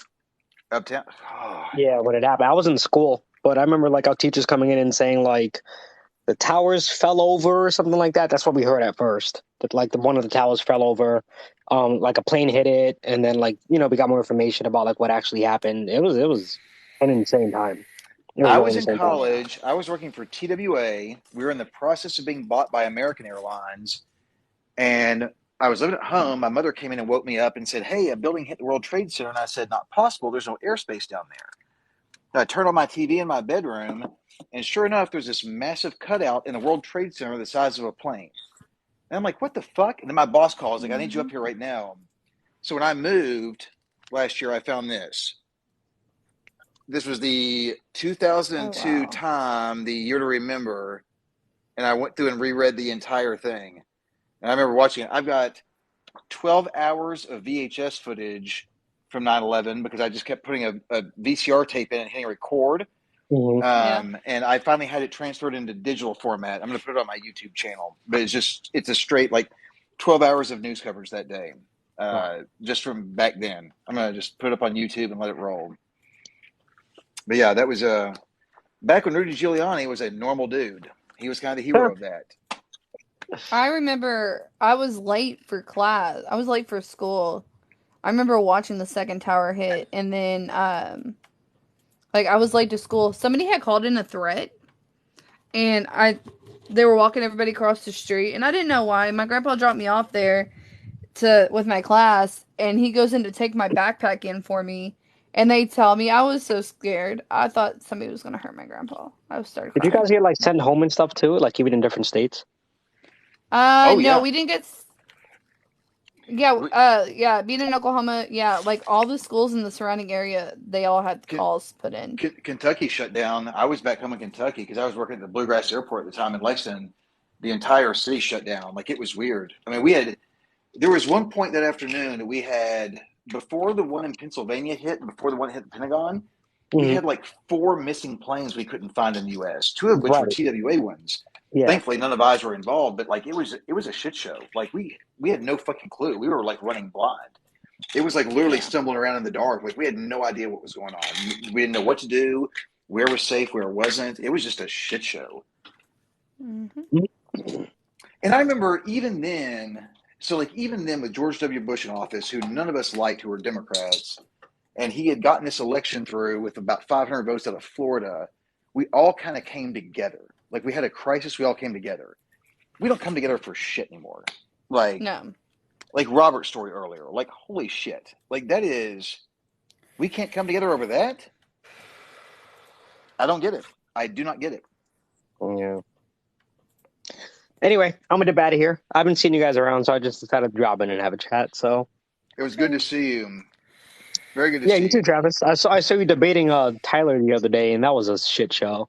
Uptown? Oh, Yeah, when it happened, I was in school, but I remember like our teachers coming in and saying like the towers fell over or something like that. That's what we heard at first. That like one of the towers fell over, like a plane hit it, and then like we got more information about like what actually happened. It was an insane time. It was I really was in insane time. college. I was working for TWA. We were in the process of being bought by American Airlines. And I was living at home. My mother came in and woke me up and said, "Hey, a building hit the World Trade Center." And I said, "Not possible. There's no airspace down there." And I turned on my TV in my bedroom. And sure enough, there's this massive cutout in the World Trade Center the size of a plane. And I'm like, what the fuck? And then my boss calls, like, "I need you up here right now." So when I moved last year, I found this. This was the 2002 wow. Time, the year to remember. And I went through and reread the entire thing. And I remember watching it. I've got 12 hours of VHS footage from 9/11 because I just kept putting a VCR tape in and hitting record. Mhm. And I finally had it transferred into digital format. I'm going to put it on my YouTube channel. But it's a straight, like, 12 hours of news coverage that day, just from back then. I'm gonna just put it up on YouTube and let it roll. But yeah, that was back when Rudy Giuliani was a normal dude. He was kind of the hero of that. I remember I was late for class. I was late for school. I remember watching the second tower hit, and then like I was late to school. Somebody had called in a threat, and they were walking everybody across the street, and I didn't know why. My grandpa dropped me off there with my class, and he goes in to take my backpack in for me, and they tell me. I was so scared. I thought somebody was gonna hurt my grandpa. I started Did you crying. guys get like sent home and stuff too? Like even in different states? Oh, No, yeah. we didn't get. Yeah, being in Oklahoma, yeah, like all the schools in the surrounding area, they all had calls put in. Kentucky shut down. I was back home in Kentucky because I was working at the Bluegrass Airport at the time in Lexington. The entire city shut down. Like, it was weird. I mean, there was one point that afternoon that we had, before the one in Pennsylvania hit and before the one hit the Pentagon, we had like 4 missing planes we couldn't find in the U.S., 2 of which were Right. TWA ones. Yeah. Thankfully, none of ours were involved, but like it was a shit show. Like we had no fucking clue. We were like running blind. It was like literally stumbling around in the dark. Like we had no idea what was going on. We didn't know what to do, where was safe, where it wasn't. It was just a shit show. Mm-hmm. And I remember even then with George W. Bush in office, who none of us liked, who were Democrats, and he had gotten this election through with about 500 votes out of Florida, we all kind of came together. Like we had a crisis, we all came together. We don't come together for shit anymore. Like, no. Like Robert's story earlier. Like, holy shit. Like, we can't come together over that? I don't get it. I do not get it. Yeah. Anyway, I'm gonna dip out of here. I haven't seen you guys around, so I just decided to drop in and have a chat. So it was good to see you. Very good to see you. Yeah, you too, Travis. I saw you debating Tyler the other day, and that was a shit show.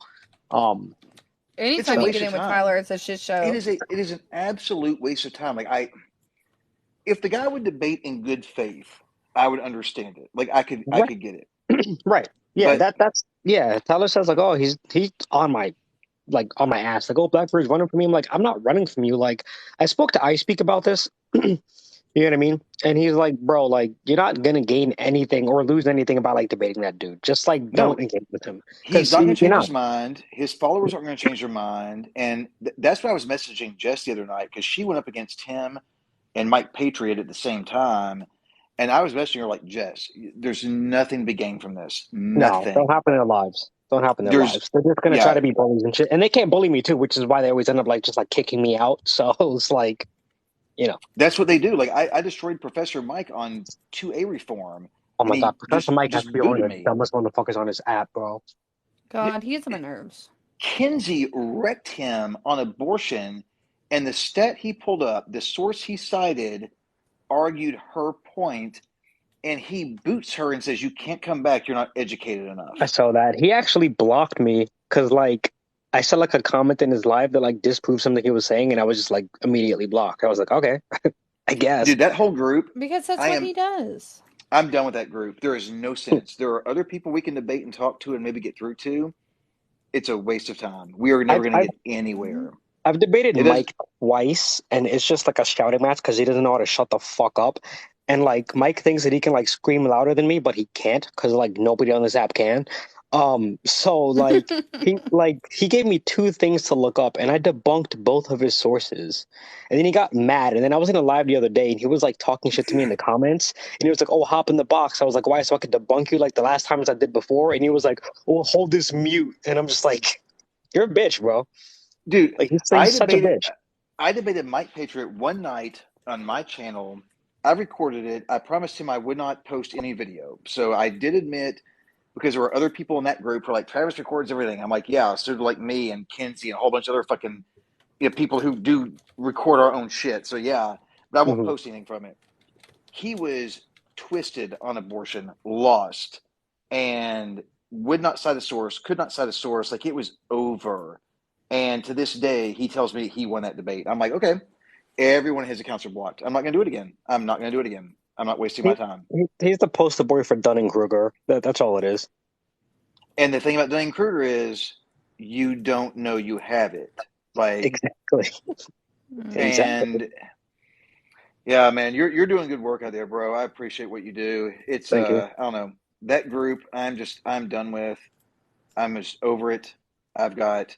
Anytime you get in with Tyler, it's a shit show. It is an absolute waste of time. Like if the guy would debate in good faith, I would understand it. Like I could get it. Right. Yeah, that's Tyler says like, oh, he's on my ass. Like, oh, Blackbird's running for me. I'm like, I'm not running from you. Like, I spoke to iSpeak about this. You know what I mean? And he's like, bro, like, you're not gonna gain anything or lose anything about like debating that dude. Just like don't engage with him. He's not gonna change his mind. His followers aren't gonna change their mind. And that's what I was messaging Jess the other night, because she went up against him and Mike Patriot at the same time. And I was messaging her like, Jess, there's nothing to be gained from this. Nothing. No, don't happen in their lives. Don't happen in their lives. They're just gonna try to be bullies and shit. And they can't bully me too, which is why they always end up like just like kicking me out. So it's like, you know. That's what they do. Like I destroyed Professor Mike on 2A reform. Oh my god, Professor Mike has to be one of the dumbest motherfuckers on his app, bro. God, he gets on my nerves. Kinsey wrecked him on abortion, and the stat he pulled up, the source he cited, argued her point, and he boots her and says, you can't come back, you're not educated enough. I saw that. He actually blocked me because like I saw like a comment in his live that like disproved something he was saying, and I was just like immediately blocked. I was like, okay, I guess. Dude, that whole group. Because that's what he does. I'm done with that group. There is no sense. There are other people we can debate and talk to and maybe get through to. It's a waste of time. We are never going to get anywhere. I've debated Mike twice, and it's just like a shouting match because he doesn't know how to shut the fuck up. And like Mike thinks that he can like scream louder than me, but he can't because like nobody on this app can. So like he gave me 2 things to look up, and I debunked both of his sources. And then he got mad, and then I was in a live the other day, and he was like talking shit to me in the comments, and he was like, "Oh, hop in the box." I was like, "Why? So I could debunk you like the last times I did before?" And he was like, "Oh, hold this mute," and I'm just like, "You're a bitch, bro." Dude, like he's such a bitch. I debated Mike Patriot one night on my channel. I recorded it. I promised him I would not post any video. So I did admit, because there were other people in that group who were like, Travis records everything. I'm like, yeah, so like me and Kinsey and a whole bunch of other fucking people who do record our own shit. So yeah, but I won't post anything from it. He was twisted on abortion, lost, and would not cite a source, could not cite a source. Like it was over. And to this day, he tells me he won that debate. I'm like, okay, everyone in his accounts are blocked. I'm not going to do it again. I'm not wasting my time. He's the poster boy for Dunning-Kruger. That's all it is. And the thing about Dunning-Kruger is you don't know you have it. Like exactly. And Yeah, man, you're doing good work out there, bro. I appreciate what you do. It's Thank you. I don't know, that group. I'm done with. I'm just over it. I've got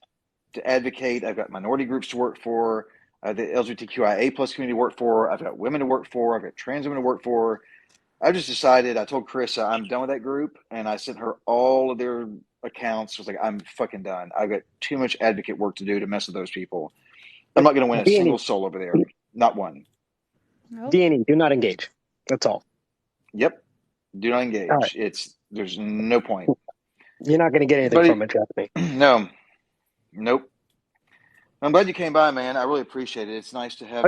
to advocate. I've got minority groups to work for. The LGBTQIA plus community to work for. I've got women to work for. I've got trans women to work for. I just decided. I told Carissa I'm done with that group, and I sent her all of their accounts. I was like, I'm fucking done. I've got too much advocate work to do to mess with those people. I'm not going to win a D&E, single soul over there. Not one. Nope. D&E, do not engage. That's all. Yep. Do not engage. All right. There's no point. You're not going to get anything from it, trust me. No. Nope. I'm glad you came by, man. I really appreciate it. It's nice to have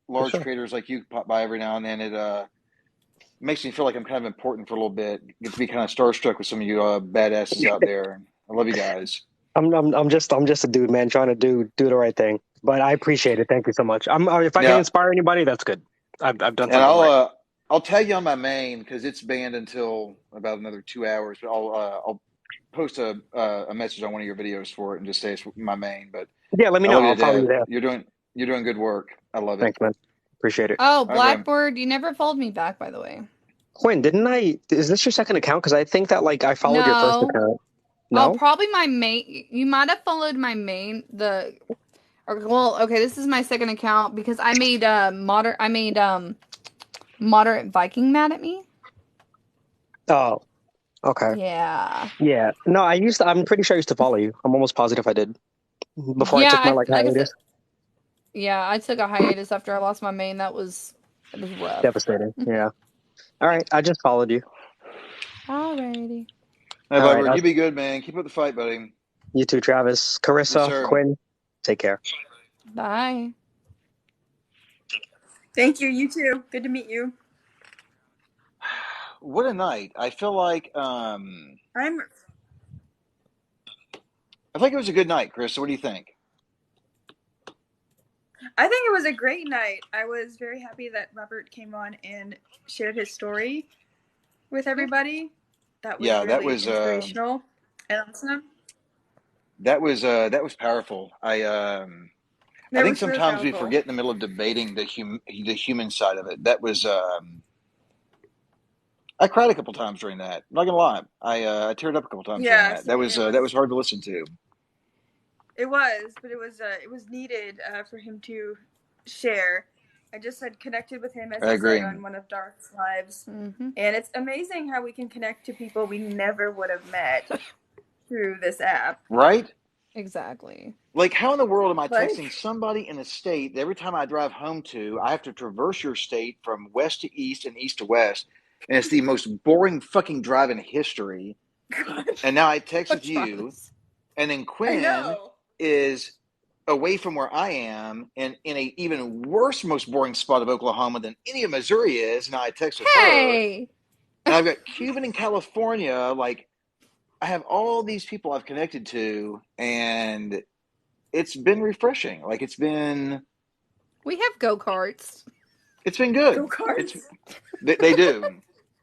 large sure. creators like you pop by every now and then. It makes me feel like I'm kind of important for a little bit. Get to be kind of starstruck with some of you badasses out there. I love you guys. I'm just a dude, man, trying to do the right thing. But I appreciate it. Thank you so much. If I can inspire anybody, that's good. I've done something right. I'll tag you on my main because it's banned until about another 2 hours. But I'll post a message on one of your videos for it and just say it's my main. But yeah, let me know. I'll follow you there. You're doing good work. I love it. Thanks, man. Appreciate it. Oh, Blackbird, you never followed me back, by the way. Quinn, didn't I? Is this your second account? Because I think that I followed your first account. No, probably my main. You might have followed my main. Okay, this is my second account because I made moderate Viking mad at me. Oh, okay. Yeah. Yeah. No, I'm pretty sure I used to follow you. I'm almost positive I did. Before I took my hiatus. Yeah, I took a hiatus after I lost my main. It was rough. Devastating. Yeah. All right, I just followed you. Alrighty. Hey, Blackbird, you be good, man. Keep up the fight, buddy. You too, Travis. Carissa, yes, Quinn, take care. Bye. Thank you. You too. Good to meet you. What a night. I feel like I think it was a good night, Chris. What do you think? I think it was a great night. I was very happy that Robert came on and shared his story with everybody. That was that was inspirational and awesome. That was powerful. I think sometimes we forget in the middle of debating the human side of it. That was I cried a couple times during that. I'm not gonna lie. I teared up a couple times during that. That was hard to listen to. It was, but it was needed for him to share. I just had connected with him as I said on one of Darth's lives, and it's amazing how we can connect to people we never would have met through this app. Right? Exactly. Like, how in the world am I texting somebody in a state that every time I drive home to, I have to traverse your state from west to east and east to west, and it's the most boring fucking drive in history. And now I text with you, and then Quinn is away from where I am and in a even worse, most boring spot of Oklahoma than any of Missouri is. Now I text with her. And I've got Cuban in California. Like, I have all these people I've connected to, and it's been refreshing. Like, it's been... We have go-karts. It's been good. Go-karts? They do.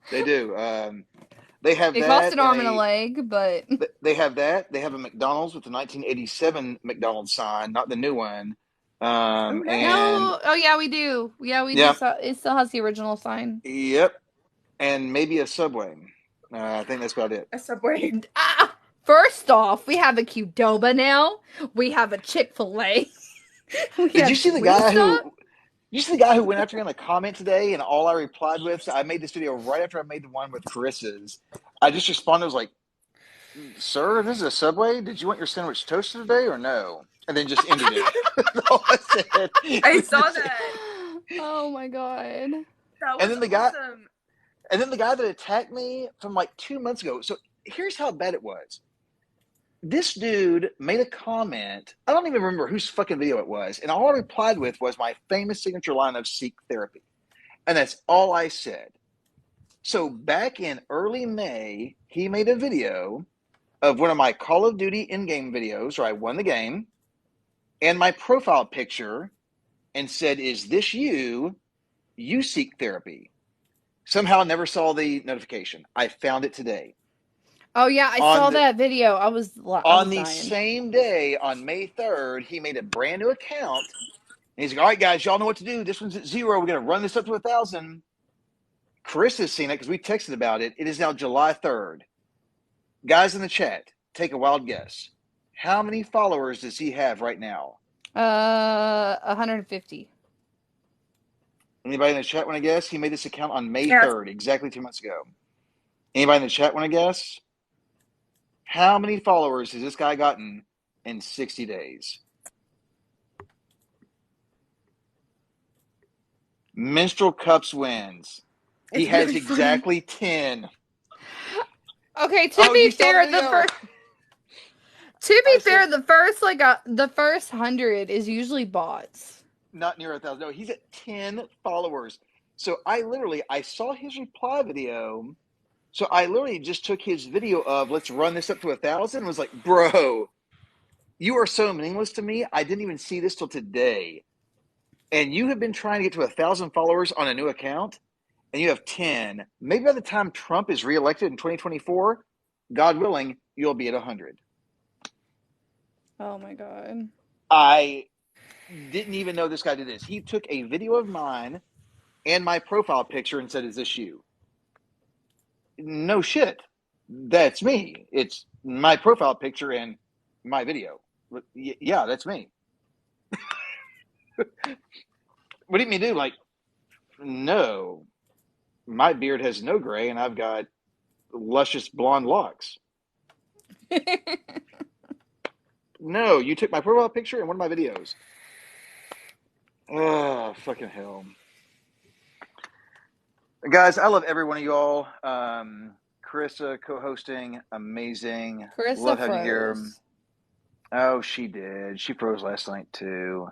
They do. They have it cost an arm and a leg, but they have that. They have a McDonald's with the 1987 McDonald's sign, not the new one. Yeah, we do. Yeah, we do. It still has the original sign. Yep, and maybe a Subway. I think that's about it. A Subway. First off, we have a Qdoba now. We have a Chick-fil-A. Did you see the guy who? You see the guy who went after me on the comment today, and all I replied with, so I made this video right after I made the one with Carissa's. I just responded, I was like, "Sir, this is a Subway. Did you want your sandwich toasted today or no?" And then just ended it. That's all I said. I saw that. Oh my god. That was awesome. And then the guy that attacked me from like 2 months ago. So here's how bad it was. This dude made a comment. I don't even remember whose fucking video it was. And all I replied with was my famous signature line of seek therapy. And that's all I said. So back in early May, he made a video of one of my Call of Duty in-game videos where I won the game and my profile picture and said, "Is this you? You seek therapy." Somehow I never saw the notification. I found it today. Oh, yeah, I saw that video. I was on the same day, on May 3rd, he made a brand new account And he's like, all right, guys, y'all know what to do. This one's at 0. We're going to run this up to 1,000. Chris has seen it because we texted about it. It is now July 3rd. Guys in the chat, take a wild guess. How many followers does he have right now? 150. Anybody in the chat want to guess? He made this account on May 3rd, exactly 2 months ago. Anybody in the chat want to guess? How many followers has this guy gotten in 60 days? Minstrel Cups wins. He has really exactly 10. Okay, to be fair, the first 100 is usually bots. Not near 1,000. No, he's at 10 followers. So I saw his reply video. So I literally just took his video of let's run this up to 1,000 and was like, bro, you are so meaningless to me. I didn't even see this till today. And you have been trying to get to 1,000 followers on a new account, and you have 10. Maybe by the time Trump is reelected in 2024, God willing, you'll be at 100. Oh my God. I didn't even know this guy did this. He took a video of mine and my profile picture and said, is this you? No shit. That's me. It's my profile picture and my video. Yeah, that's me. What do you mean do? Like, no. My beard has no gray and I've got luscious blonde locks. No, you took my profile picture and one of my videos. Oh, fucking hell. Guys, I love every one of y'all. Carissa co-hosting, amazing. Carissa love having you here. froze. Oh, she did. She froze last night too.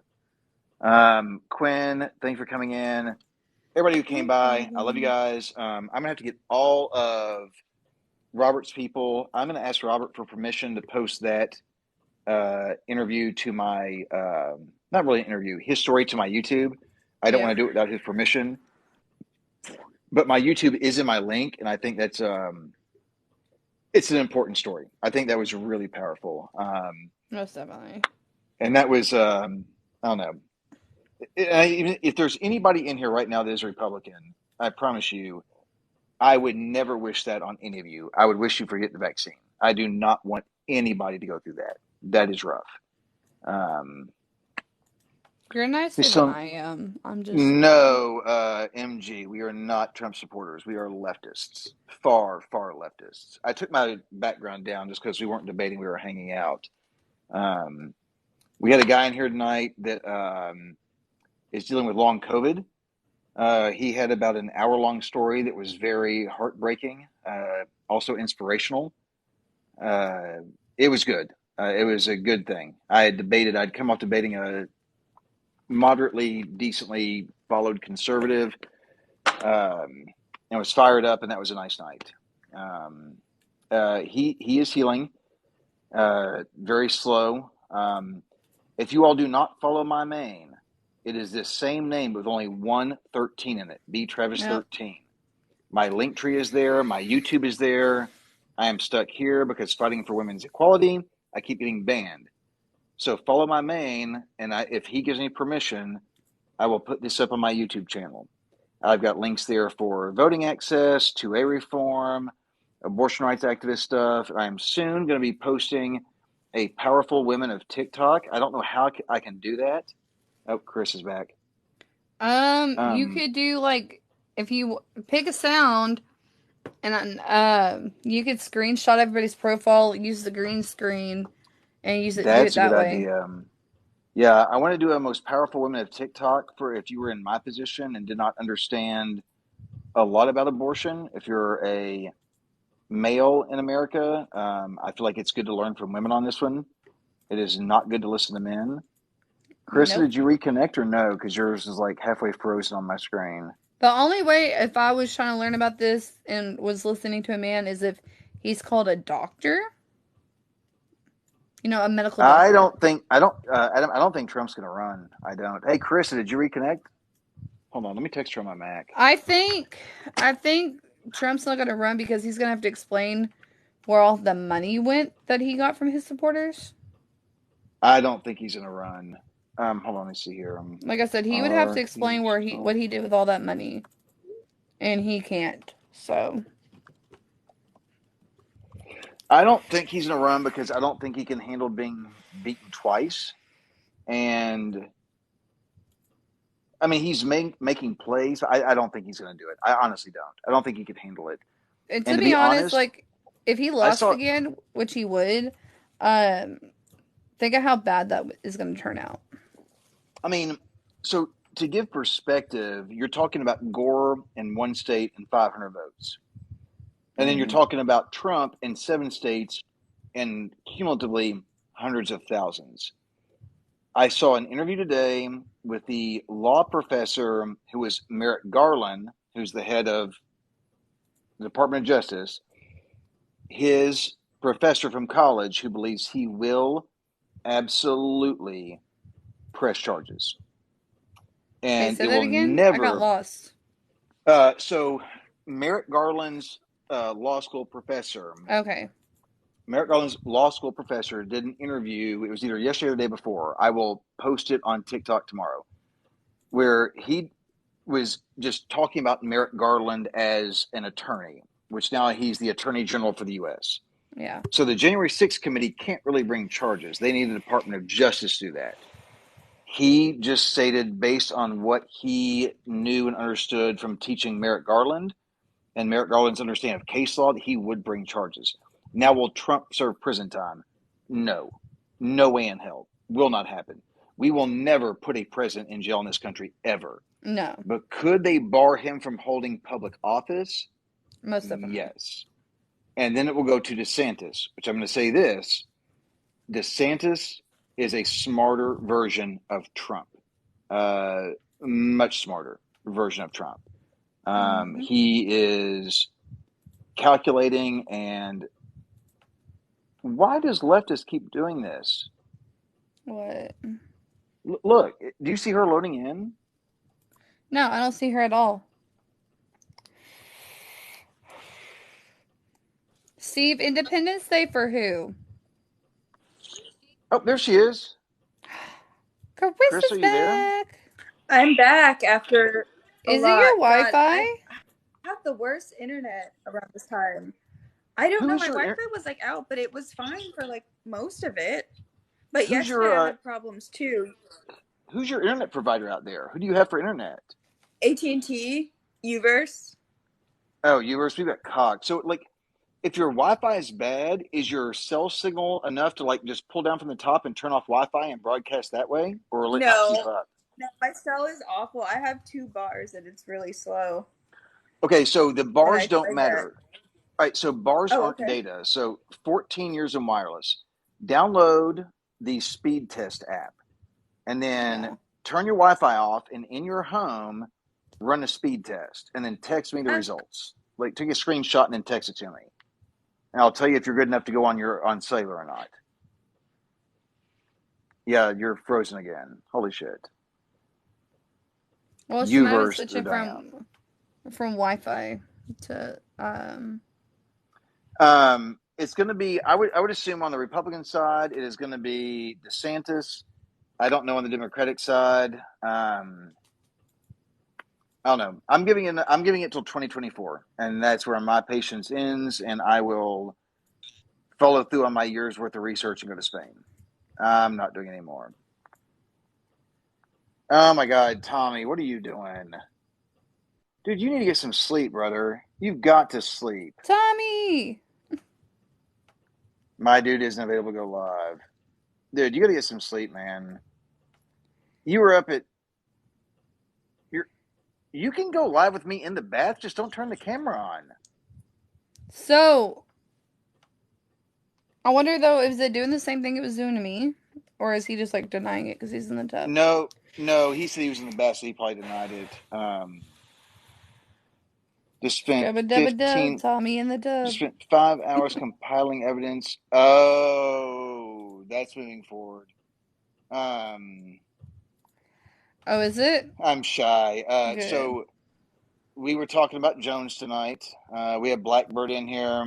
Quinn, thanks for coming in. Everybody who came by, I love you guys. I'm gonna have to get all of Robert's people. I'm gonna ask Robert for permission to post that interview to my not really an interview, his story to my YouTube. I don't want to do it without his permission. But my YouTube is in my link, and I think that's it's an important story. I think that was really powerful. Most definitely. And that was I don't know. Even if there's anybody in here right now that is a Republican, I promise you, I would never wish that on any of you. I would wish you forget the vaccine. I do not want anybody to go through that. That is rough. You're nicer than I am. I'm just no, MG. We are not Trump supporters. We are leftists, far, far leftists. I took my background down just because we weren't debating. We were hanging out. We had a guy in here tonight that is dealing with long COVID. He had about an hour-long story that was very heartbreaking, also inspirational. It was good. It was a good thing. I'd come off debating a moderately, decently followed conservative, and was fired up, and that was a nice night. He is healing, very slow. If you all do not follow my main, it is this same name with only 113 in it. B Travis 13. My link tree is there. My YouTube is there. I am stuck here because fighting for women's equality, I keep getting banned. So follow my main, and if he gives me permission, I will put this up on my YouTube channel. I've got links there for voting access, 2A reform, abortion rights activist stuff. I'm soon going to be posting a powerful women of TikTok. I don't know how I can do that. Oh, Chris is back. You could do like if you pick a sound, and you could screenshot everybody's profile, use the green screen, and use it. That's do it that a good way. idea. Yeah, I want to do a most powerful women of TikTok for if you were in my position and did not understand a lot about abortion. If you're a male in America, I feel like it's good to learn from women on this one. It is not good to listen to men. Chris, did you reconnect or no? Because yours is like halfway frozen on my screen. The only way, if I was trying to learn about this and was listening to a man, is if he's called a doctor. You know, a medical doctor. I don't think Trump's going to run. I don't. Hey, Chris, did you reconnect? Hold on, let me text her on my Mac. I think Trump's not going to run because he's going to have to explain where all the money went that he got from his supporters. I don't think he's going to run. Hold on, let me see here. Like I said, he would have to explain what he did with all that money, and he can't. So I don't think he's going to run because I don't think he can handle being beaten twice. And I mean, he's making plays. I don't think he's going to do it. I honestly don't. I don't think he could handle it. and And to to be be honest, honest, like if he lost again, which he would, think of how bad that is going to turn out. I mean, so to give perspective, you're talking about Gore in one state and 500 votes. And then you're talking about Trump in 7 states and cumulatively hundreds of thousands. I saw an interview today with the law professor who was Merrick Garland, who's the head of the Department of Justice, his professor from college who believes he will absolutely press charges. And say it that will again? never. I got lost. So Merrick Garland's law school professor. Okay. Merrick Garland's law school professor did an interview. It was either yesterday or the day before. I will post it on TikTok tomorrow, where he was just talking about Merrick Garland as an attorney, which now he's the attorney general for the U.S. Yeah. So the January 6th committee can't really bring charges. They need the Department of Justice to do that. He just stated, based on what he knew and understood from teaching Merrick Garland and Merrick Garland's understanding of case law, that he would bring charges. Now, will Trump serve prison time? No. No way in hell. Will not happen. We will never put a president in jail in this country, ever. No. But could they bar him from holding public office? Most definitely. Yes. And then it will go to DeSantis, which I'm going to say this. DeSantis is a smarter version of Trump. Much smarter version of Trump. He is calculating. And why does leftists keep doing this? What? Look, do you see her loading in? No, I don't see her at all. Steve, Independence Day for who? Oh, there she is. Carissa's back. I'm back after a Is lot. it your Wi-Fi? I have the worst internet around this time. I don't know. My Wi-Fi was like out, but it was fine for like most of it. But yesterday I had problems too. Who's your internet provider out there? Who do you have for internet? AT&T, Uverse. Oh, Uverse. We've got Cox. So, like, if your Wi-Fi is bad, is your cell signal enough to like just pull down from the top and turn off Wi-Fi and broadcast that way, or will it not keep up? No, my cell is awful. I have 2 bars and it's really slow. Okay, so the bars don't matter. All right, so bars aren't okay. data. So 14 years of wireless. Download the speed test app, and then turn your Wi-Fi off, and in your home, run a speed test, and then text me the results. Like, take a screenshot and then text it to me. And I'll tell you if you're good enough to go on cellular or not. Yeah, you're frozen again. Holy shit. Well, she might have switched it from Wi-Fi to It's going to be. I would assume on the Republican side, it is going to be DeSantis. I don't know on the Democratic side. I don't know. I'm giving it till 2024, and that's where my patience ends, and I will follow through on my year's worth of research and go to Spain. I'm not doing any more. Oh my God, Tommy, what are you doing? Dude, you need to get some sleep, brother. You've got to sleep. Tommy! My dude isn't available to go live. Dude, you got to get some sleep, man. You were up at... You can go live with me in the bath, just don't turn the camera on. So, I wonder, though, is it doing the same thing it was doing to me? Or is he just, like, denying it because he's in the tub? No, he said he was in the bath, so he probably denied it. Just spent 15... Tommy in the tub. Just spent 5 hours compiling evidence. Oh, that's moving forward. Oh, is it? I'm shy. So we were talking about Jones tonight. We had Blackbird in here.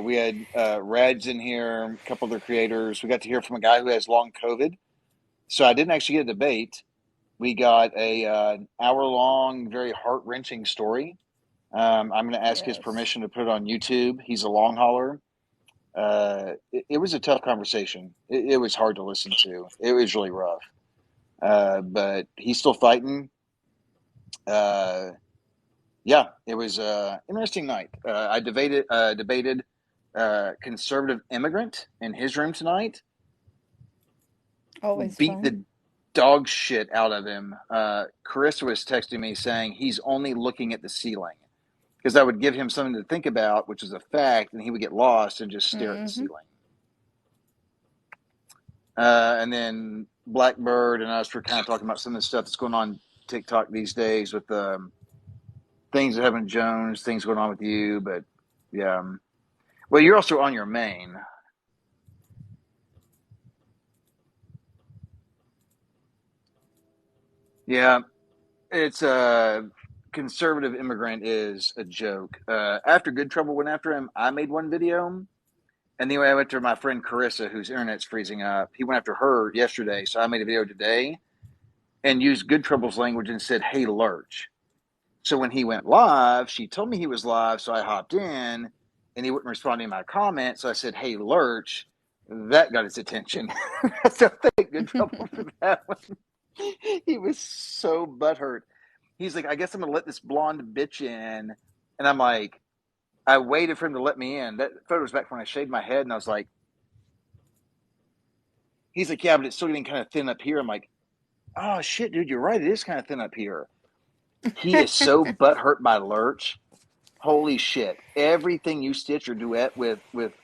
We had Reds in here, a couple of their creators. We got to hear from a guy who has long COVID. So I didn't actually get a debate. We got a hour-long, very heart-wrenching story. I'm going to ask his Yes. permission to put it on YouTube. He's a long hauler. It was a tough conversation. It was hard to listen to. It was really rough. But he's still fighting. Uh, yeah, it was an interesting night. I debated conservative immigrant in his room tonight. Always Beat fun. the dog shit out of him. Carissa was texting me saying he's only looking at the ceiling because I would give him something to think about, which is a fact, and he would get lost and just stare at the ceiling. And then Blackbird and us were kind of talking about some of the stuff that's going on TikTok these days with things that happen to Jones, things going on with you. But yeah, well, you're also on your main. Yeah, it's a conservative immigrant is a joke. After Good Trouble went after him, I made one video. And then I went to my friend Carissa, whose internet's freezing up. He went after her yesterday, so I made a video today and used Good Trouble's language and said, "Hey, Lurch." So when he went live, she told me he was live, so I hopped in, and he wouldn't respond to my comment. So I said, "Hey, Lurch." That got his attention. So thank Good Trouble for that one. He was so butthurt. He's like, "I guess I'm gonna let this blonde bitch in," and I'm like, I waited for him to let me in. That photo was back when I shaved my head, and I was like, he's like, "Yeah, but it's still getting kind of thin up here." I'm like, "Oh shit, dude, you're right. It is kind of thin up here." He is so butthurt by Lurch. Holy shit! Everything you stitch or duet with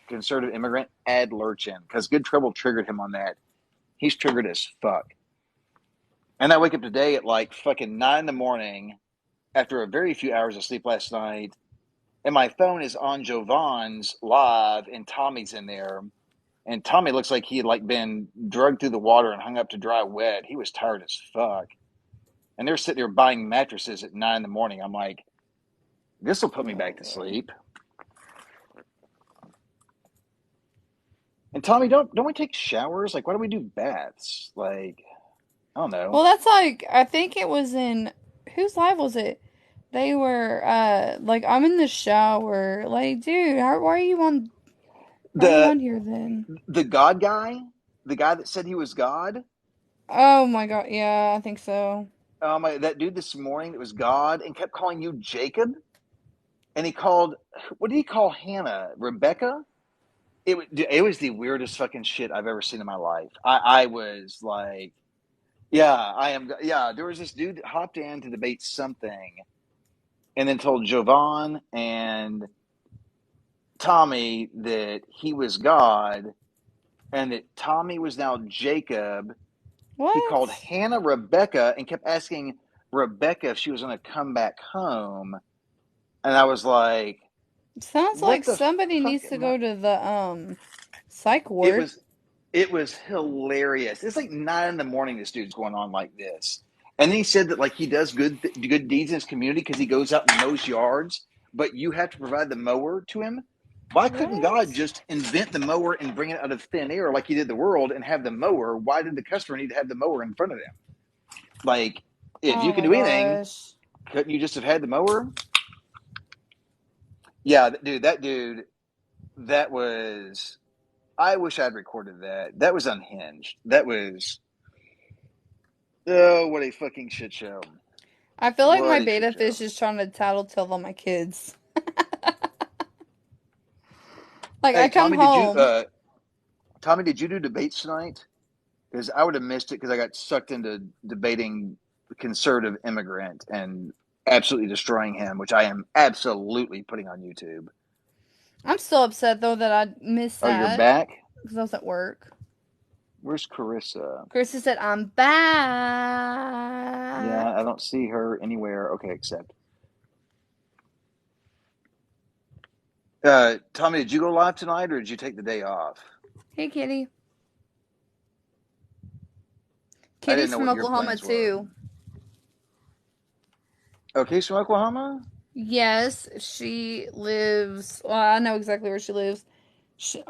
conservative immigrant, add Lurch in because Good Trouble triggered him on that. He's triggered as fuck. And I wake up today at like fucking 9 in the morning after a very few hours of sleep last night, and my phone is on Jovan's live, and Tommy's in there. And Tommy looks like he had like been drugged through the water and hung up to dry wet. He was tired as fuck. And they're sitting there buying mattresses at 9 in the morning. I'm like, this will put me back to sleep. And Tommy, don't we take showers? Like, why do we do baths? Like, I don't know. Well, that's like, I think it was in, whose live was it? They were, like, I'm in the shower. Like, dude, why are you The on here then? the God guy, the guy that said he was God. Oh my God, yeah, I think so. That dude this morning that was God and kept calling you Jacob, and he called, what did he call Hannah? Rebecca? It was the weirdest fucking shit I've ever seen in my life. I was like, yeah, I am. Yeah, there was this dude that hopped in to debate something, and then told Jovan and Tommy that he was God, and that Tommy was now Jacob. He called What? Hannah Rebecca and kept asking Rebecca if she was going to come back home, and I was like, Sounds what like the somebody fuck needs to am I? go to the, psych It ward. was it was hilarious. It's like 9 in the morning. This dude's going on like this, and then he said that like he does good deeds in his community because he goes out and mows yards, but you have to provide the mower to him. Why couldn't God What? just invent the mower and bring it out of thin air like he did the world and have the mower? Why did the customer need to have the mower in front of him? Like, if you Oh can my do anything, gosh. couldn't you just have had the mower? Yeah, dude, that was. I wish I'd recorded that. That was unhinged. That was. Oh, what a fucking shit show. I feel like my What a shit beta show. fish is trying to tattletale on my kids. Like, I Hey, come home. Tommy, did you do debates tonight? Because I would have missed it because I got sucked into debating the conservative immigrant and absolutely destroying him, which I am absolutely putting on YouTube. I'm still upset, though, that I missed Oh, you're that back? because I was at work. Where's Carissa? Krista said, I'm back. Yeah, I don't see her anywhere. Okay, accept. Tommy, did you go live tonight or did you take the day off? Hey, Kitty. I didn't Kitty's know from what your Oklahoma, plans were. too. Okay, she's from Oklahoma? Yes, she lives. Well, I know exactly where she lives. She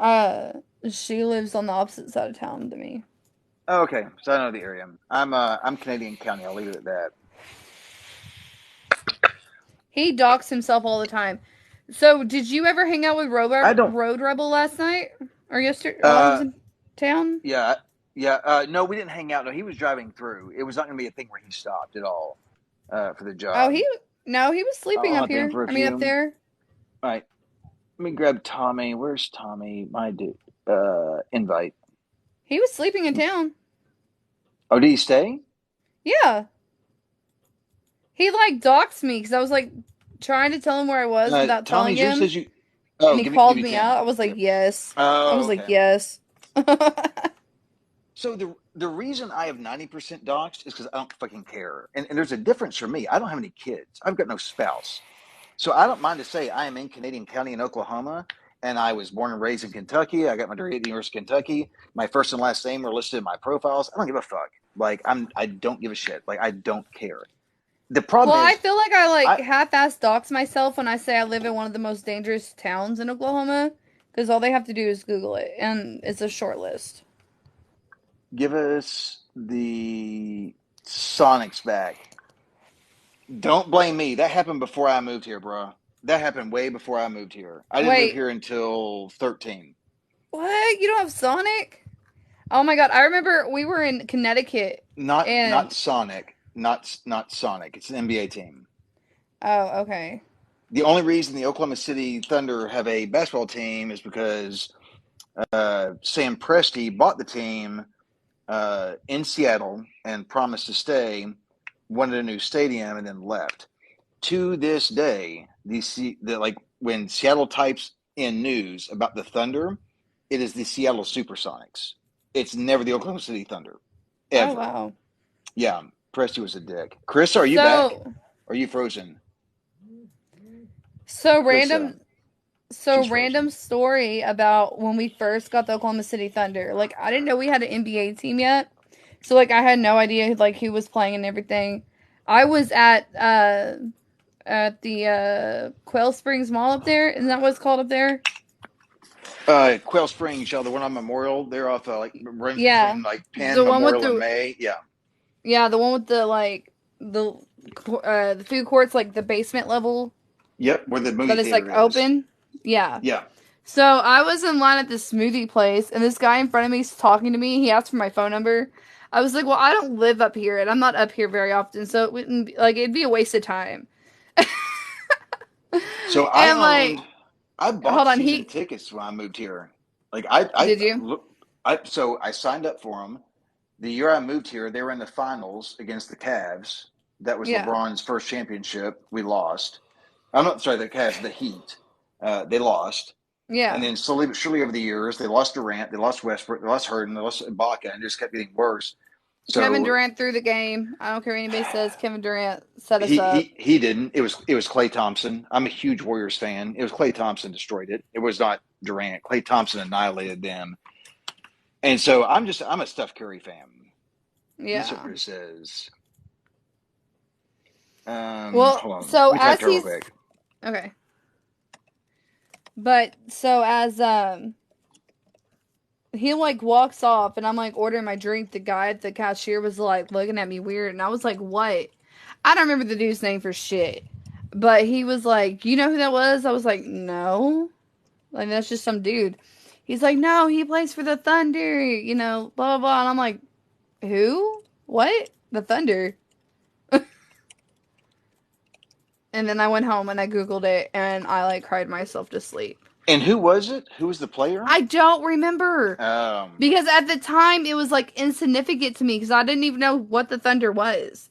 lives on the opposite side of town to me. Oh, okay, so I know the area. I'm Canadian County. I'll leave it at that. He docks himself all the time. So, did you ever hang out with I don't. Road Rebel last night or yesterday while he was Uh, in town? yeah, yeah. No, we didn't hang out. No, he was driving through. It was not going to be a thing where he stopped at all for the Oh, job. he was sleeping I'll up hunt them here. for a I mean, up few. there. All right, let me grab Tommy. Where's Tommy? My dude. Invite. He was sleeping in town. Oh, did he stay? Yeah. He like doxed me because I was like trying to tell him where I was without telling Tommy's yours him, says you. and Oh, he give called me me 10. out. I was like, Yep. yes. I Oh, was like, okay. yes. So the reason I have 90% doxed is because I don't fucking care. And there's a difference for me. I don't have any kids. I've got no spouse. So I don't mind to say I am in Canadian County in Oklahoma, and I was born and raised in Kentucky. I got my degree at the University of Kentucky. My first and last name are listed in my profiles. I don't give a fuck. Like I don't give a shit. Like I don't care. The Well, problem I is feel like I like I half-ass dox myself when I say I live in one of the most dangerous towns in Oklahoma because all they have to do is Google it, and it's a short list. give us the Sonics back. Don't blame me. That happened before I moved here, bro. That happened way before I moved here. I didn't move Wait, here until 13. what? You don't have Sonic? Oh my God, I remember we were in Connecticut, Not and Sonic, not Sonic. It's an NBA team. oh, okay. The only reason the Oklahoma City Thunder have a basketball team is because Sam Presti bought the team in Seattle and promised to stay, wanted a new stadium, and then left. To this day, like when Seattle types in news about the Thunder, it is the Seattle Supersonics. It's never the Oklahoma City Thunder, Oh ever. wow. Yeah, Presti was a dick. Chris, are you back? So, Are you frozen? so Krista, random So she's frozen. random story about when we first got the Oklahoma City Thunder. Like I didn't know we had an NBA team yet. So like I had no idea like who was playing and everything. I was at the Quail Springs Mall up there. Isn't that what it's called up there? Quail Springs, y'all, the one on Memorial, they're off like runs Yeah. between like Penn, The one with Memorial, and the May. Yeah, the one with the like the food courts like the basement level yep, where the movie that is like theater is. open. Yeah. Yeah. So I was in line at this smoothie place, and this guy in front of me is talking to me. He asked for my phone number. I was like, "Well, I don't live up here, and I'm not up here very often, so it wouldn't be, like it'd be a waste of time." So And like, I bought hold on, season he tickets when I moved here. Like did you? so I signed up for them. The year I moved here, they were in the finals against the Cavs. That was Yeah, LeBron's first championship. We lost. I'm not sorry, the Cavs, the Heat. They lost. And yeah. then slowly but surely over the years, they lost Durant, they lost Westbrook, they lost Harden, they lost Ibaka, and it just kept getting worse. Kevin So Durant threw the game. I don't care what anybody says. Kevin Durant set us he up. he he didn't. It was Klay Thompson. I'm a huge Warriors fan. It was Klay Thompson destroyed it. It was not Durant. Klay Thompson annihilated them. And so I'm a Steph Curry fan. And that's what Yeah. Chris says. Well, Hold on. so Let me type as to her real he's quick. okay, but so as he like walks off and I'm like ordering my drink. The guy at the cashier was like looking at me weird, and I was like, "What?" I don't remember the dude's name for shit, but he was like, "You know who that was?" I was like, "No, like that's just some dude." He's like, "No, he plays for the Thunder, you know, blah blah blah," and I'm like, "Who? What? The Thunder?" And then I went home and I googled it and I like cried myself to sleep. And who was it? Who was the player? I don't remember. Um, Because at the time it was like insignificant to me because I didn't even know what the Thunder was.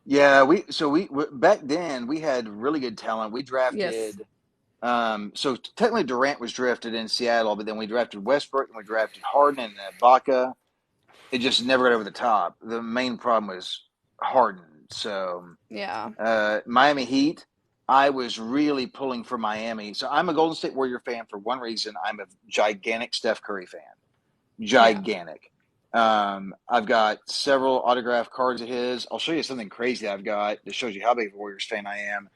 yeah, we back then we had really good talent. We Yes. drafted. So technically Durant was drafted in Seattle, but then we drafted Westbrook and we drafted Harden and Ibaka. It just never got over the top. The main problem was Harden. So Yeah. Miami Heat, I was really pulling for Miami. So I'm a Golden State Warrior fan for one reason. I'm a gigantic Steph Curry fan. Yeah. Gigantic. I've got several autographed cards of his. I'll show you something crazy I've got that shows you how big of a Warriors fan I am.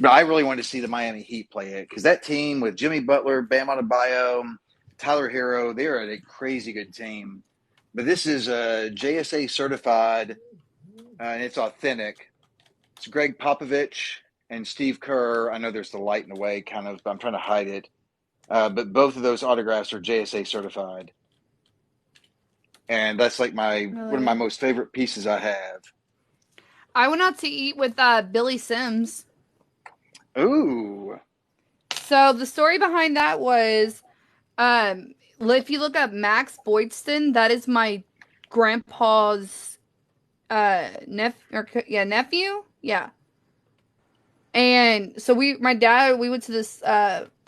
But I really wanted to see the Miami Heat play it because that team with Jimmy Butler, Bam Adebayo, Tyler Hero. They are a crazy good team. But this is JSA certified, and it's authentic. It's Greg Popovich and Steve Kerr. I know there's the light in the way, kind of. I'm trying to hide it. But both of those autographs are JSA certified. And that's like one of my most favorite pieces I have. I went out to eat with Billy Sims. Ooh. So the story behind that was, if you look up Max Boydston, that is my grandpa's nephew. Yeah. And so we went to this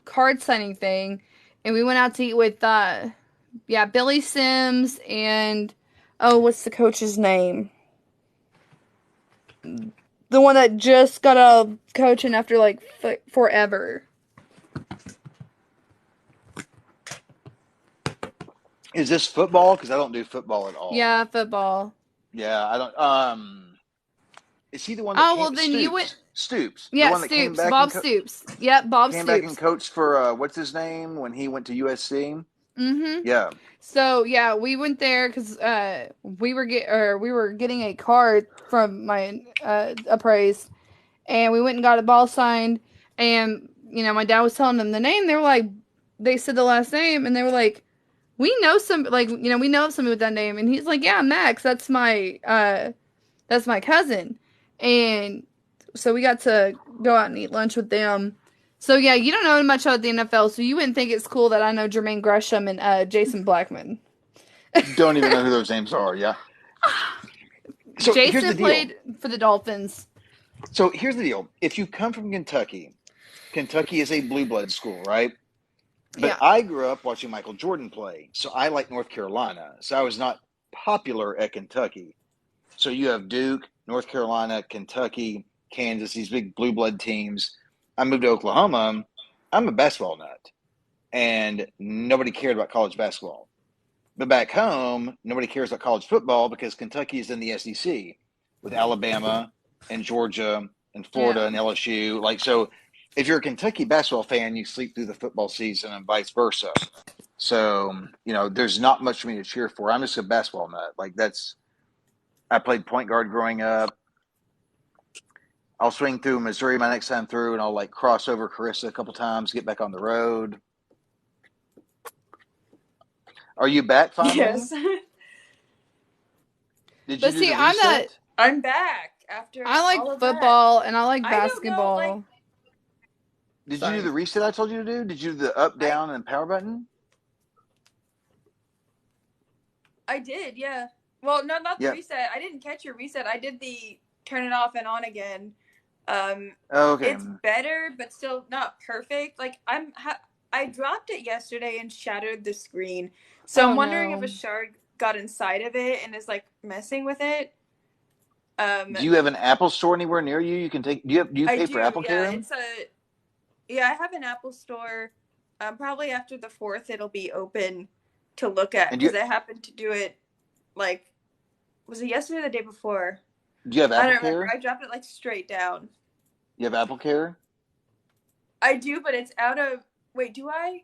card signing thing, and we went out to eat with Billy Sims and what's the coach's name? The one that just got out of coaching after like forever. Is this football? Because I don't do football at all. Yeah, football. Yeah, I don't. Is he the one that then Stoops? you went. Stoops. Yeah, the one that Stoops. came back Bob Stoops. Yep, Bob came Stoops. back and coached for what's his name when he went to USC. Mm-hmm. Yeah. So yeah, we went there because we were getting a card from my appraised, and we went and got a ball signed, and my dad was telling them the name. They said the last name, and they were like, we know somebody with that name, and he's like, yeah, Max, that's my cousin, and so we got to go out and eat lunch with them. So yeah, you don't know much about the NFL, so you wouldn't think it's cool that I know Jermaine Gresham and Jason Blackman. Don't even know who those names are. Yeah. So Jason here's the deal. played for the Dolphins. So here's the deal. If you come from Kentucky, Kentucky is a blue blood school, right? But Yeah. I grew up watching Michael Jordan play, so I like North Carolina. So I was not popular at Kentucky. So you have Duke, North Carolina, Kentucky, Kansas, these big blue blood teams. I moved to Oklahoma. I'm a basketball nut, and nobody cared about college basketball. But back home, nobody cares about college football because Kentucky is in the SEC with Alabama and Georgia and Florida and LSU. So if you're a Kentucky basketball fan, you sleep through the football season and vice versa. So, there's not much for me to cheer for. I'm just a basketball nut. I played point guard growing up. I'll swing through Missouri my next time through, and I'll cross over Carissa a couple times, get back on the road. Are you back finally? Yes. Did you do the reset? I'm back after. I like all of football that. and I like basketball. I don't know, Did you do the reset I told you to do? Did you do the up, down, and power button? I did, yeah. Well, no, not the reset. I didn't catch your reset. I did the turn it off and on again. Okay. It's better, but still not perfect. I dropped it yesterday and shattered the screen. So I'm wondering if a shard got inside of it and is messing with it. Do you have an Apple store anywhere near you? You can take. Do you pay for Apple Care? I have an Apple store. Probably after the 4th, it'll be open to look at because I happened to do it. Was it yesterday or the day before? Do you have Apple Care? I don't remember. I dropped it straight down. You have Apple Care? I do, but it's out of. Wait, do I?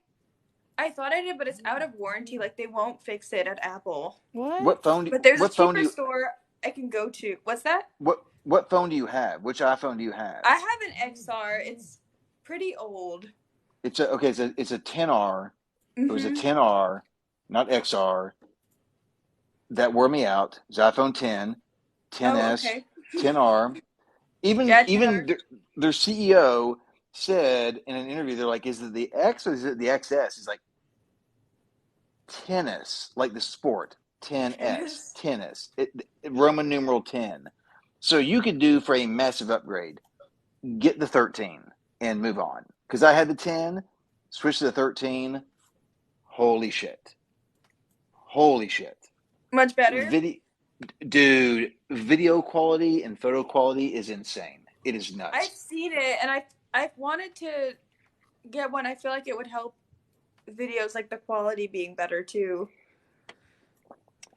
I thought I did, but it's out of warranty. They won't fix it at Apple. What phone? But there's a cheaper store I can go to. What's that? What phone do you have? Which iPhone do you have? I have an XR. It's pretty old. It's a 10R. Mm-hmm. It was a 10R, not XR. That wore me out. It's iPhone 10, 10S, 10R. Even their CEO said in an interview, they're like, "Is it the X or is it the XS?" He's like, "Tennis, like the sport, 10S, tennis, Roman numeral 10." So you could do for a massive upgrade, get the 13 and move on. Because I had the 10, switch to the 13. Holy shit! Much better. Video quality and photo quality is insane. It is nuts. I've seen it, and I've wanted to get one. I feel like it would help videos, the quality being better too.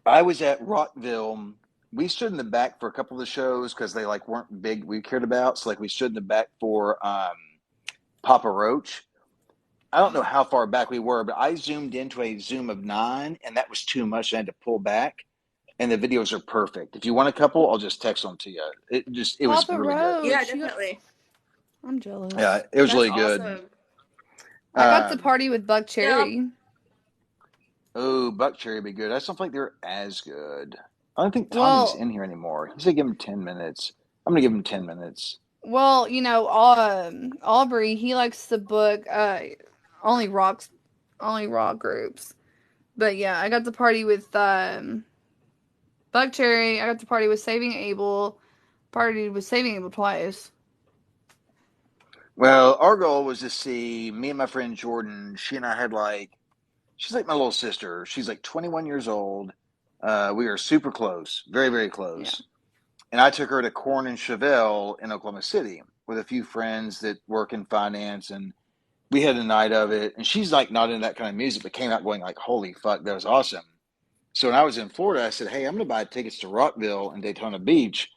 I was at Rockville. We stood in the back for a couple of the shows because they weren't big we cared about. So we stood in the back for Papa Roach. I don't know how far back we were, but I zoomed into a zoom of 9, and that was too much. I had to pull back, and the videos are perfect. If you want a couple, I'll just text them to you. It was Papa really good. Yeah, Roach. definitely. I'm jealous. Yeah, it was That's really good. awesome. I got to party with Buck Cherry. Oh, Buck Cherry would be good. I just don't think they're as good. I don't think Tommy's in here anymore. He said give him 10 minutes. I'm going to give him 10 minutes. Well, you know, Aubrey, he likes to book only rock groups. But yeah, I got to party with Buck Cherry. I got to party with Saving Abel. Partied with Saving Abel twice. Well, our goal was to see me and my friend Jordan. She and I had she's like my little sister. She's like 21 years old. We are super close, very, very close. Yeah. And I took her to Corn and Chevelle in Oklahoma City with a few friends that work in finance, and we had a night of it. And she's like not into that kind of music, but came out going like, "Holy fuck, that was awesome!" So when I was in Florida, I said, "Hey, I'm going to buy tickets to Rockville and Daytona Beach.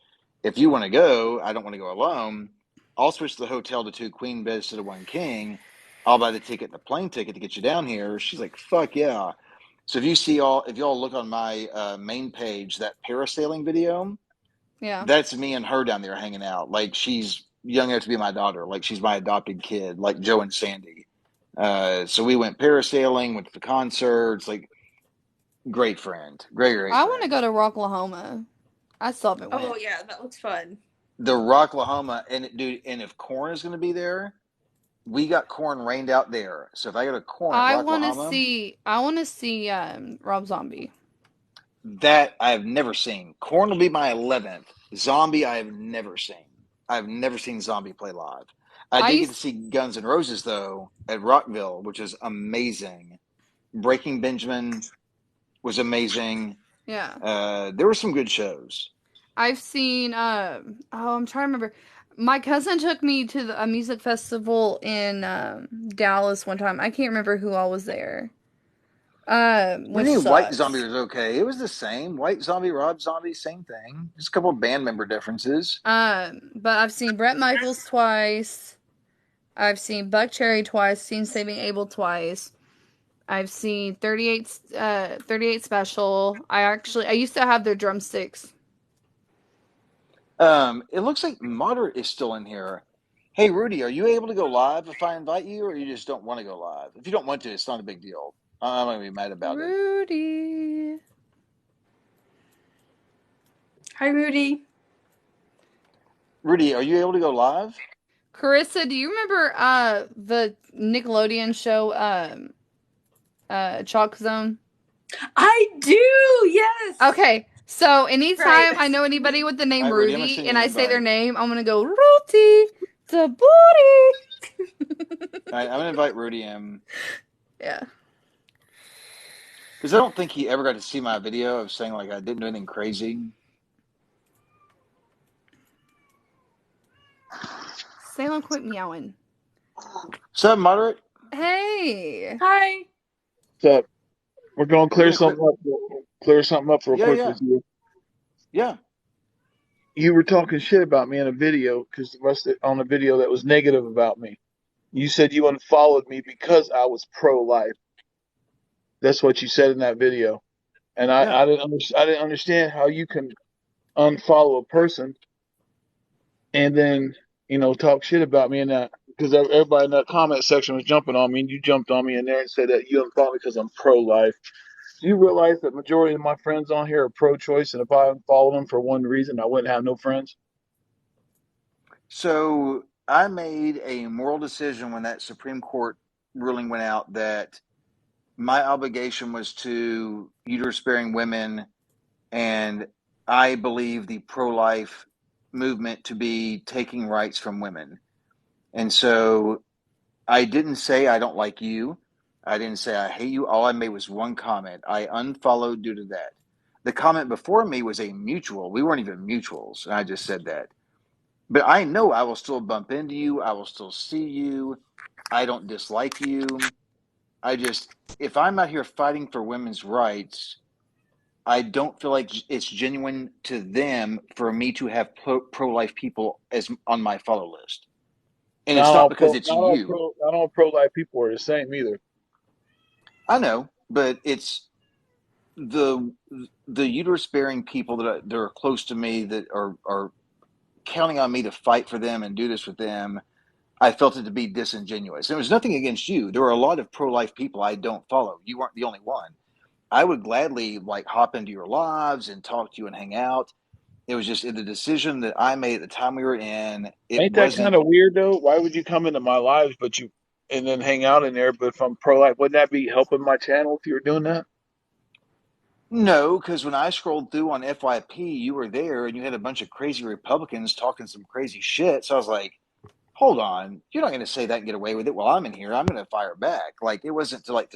If you want to go, I don't want to go alone. I'll switch the hotel to 2 queen beds instead of 1 king. I'll buy the ticket, the plane ticket to get you down here." She's like, "Fuck yeah!" So if y'all look on my main page, that parasailing video. Yeah. That's me and her down there hanging out. Like she's young enough to be my daughter. Like she's my adopted kid, like Joe and Sandy. So we went parasailing, went to the concerts, like great friend. Great I friend. want to go to Rocklahoma. I still haven't went. Oh yeah, that looks fun. The Rocklahoma, and dude, and if Corn is gonna be there, we got Corn rained out there. So if I go to Corn at I want to Rocklahoma, see Rob Zombie. that I have never seen. Corn will be my 11th. Zombie I have never seen. I've never seen Zombie play live. I did get to see Guns N' Roses though at Rockville, which is amazing. Breaking Benjamin was amazing. Yeah. There were some good shows. I've seen I'm trying to remember. My cousin took me to a music festival in Dallas one time. I can't remember who all was there. Which sucks. White Zombie was okay. It was the same. White Zombie, Rob Zombie, same thing. Just a couple of band member differences. But I've seen Bret Michaels twice. I've seen Buck Cherry twice. Seen Saving Abel twice. I've seen 38 Special. I used to have their drumsticks. It looks like Moderate is still in here. Hey, Rudy, are you able to go live if I invite you, or you just don't want to go live? If you don't want to, it's not a big deal. I'm not going to be mad about it. Rudy. Hi, Rudy. Rudy, are you able to go live? Carissa, do you remember the Nickelodeon show Chalk Zone? I do, yes. Okay, so anytime I know anybody with the name Rudy and I say their name, I'm gonna go Rudy the booty. All right, I'm gonna invite Rudy in. Yeah. Because I don't think he ever got to see my video of saying like I didn't do anything crazy. Salem, quit meowing. What's up, Moderate? Hey. Hi. What's up? We're gonna clear something up. Clear something up real quick with you. Yeah. You were talking shit about me in a video because on a video that was negative about me. You said you unfollowed me because I was pro-life. That's what you said in that video, and I didn't understand how you can unfollow a person and then talk shit about me in that, because everybody in that comment section was jumping on me, and you jumped on me in there and said that you unfollowed me because I'm pro-life. Do you realize that majority of my friends on here are pro-choice, and if I unfollowed them for one reason, I wouldn't have no friends? So I made a moral decision when that Supreme Court ruling went out that my obligation was to uterus-bearing women, and I believe the pro-life movement to be taking rights from women. And so I didn't say I don't like you. I didn't say I hate you. All I made was one comment. I unfollowed due to that. The comment before me was a mutual. We weren't even mutuals, and I just said that. But I know I will still bump into you. I will still see you. I don't dislike you. If I'm out here fighting for women's rights, I don't feel like it's genuine to them for me to have pro-life people as on my follow list. And it's not because it's not all you. pro life people are the same either. I know, but it's the uterus bearing people that are close to me that are counting on me to fight for them and do this with them. I felt it to be disingenuous. There was nothing against you. There are a lot of pro life people I don't follow. You weren't the only one. I would gladly like hop into your lives and talk to you and hang out. It was just the decision that I made at the time we were in. It Ain't that kind wasn't. of weird though? Why would you come into my lives, and then hang out in there? But if I'm pro life, wouldn't that be helping my channel if you were doing that? No, because when I scrolled through on FYP, you were there and you had a bunch of crazy Republicans talking some crazy shit. So I was like, hold on, you're not going to say that and get away with it while I'm in here. I'm going to fire back. Like it wasn't to like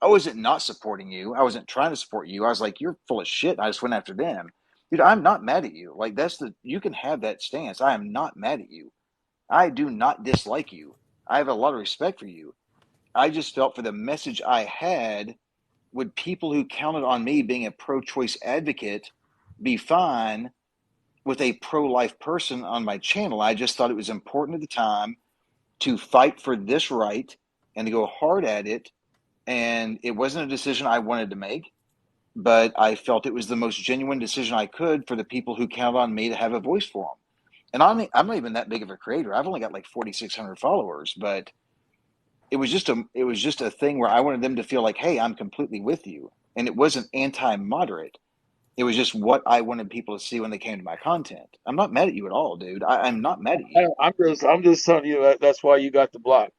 I wasn't not supporting you. I wasn't trying to support you. I was like, you're full of shit. And I just went after them. Dude, I'm not mad at you. Like you can have that stance. I am not mad at you. I do not dislike you. I have a lot of respect for you. I just felt for the message I had, would people who counted on me being a pro-choice advocate be fine with a pro-life person on my channel? I just thought it was important at the time to fight for this right and to go hard at it. And it wasn't a decision I wanted to make, but I felt it was the most genuine decision I could for the people who count on me to have a voice for them. And I'm not even that big of a creator. I've only got like 4,600 followers, but it was just a thing where I wanted them to feel like, hey, I'm completely with you. And it wasn't anti-moderate. It was just what I wanted people to see when they came to my content. I'm not mad at you at all, dude. I'm not mad at you. I'm just telling you that's why you got the block.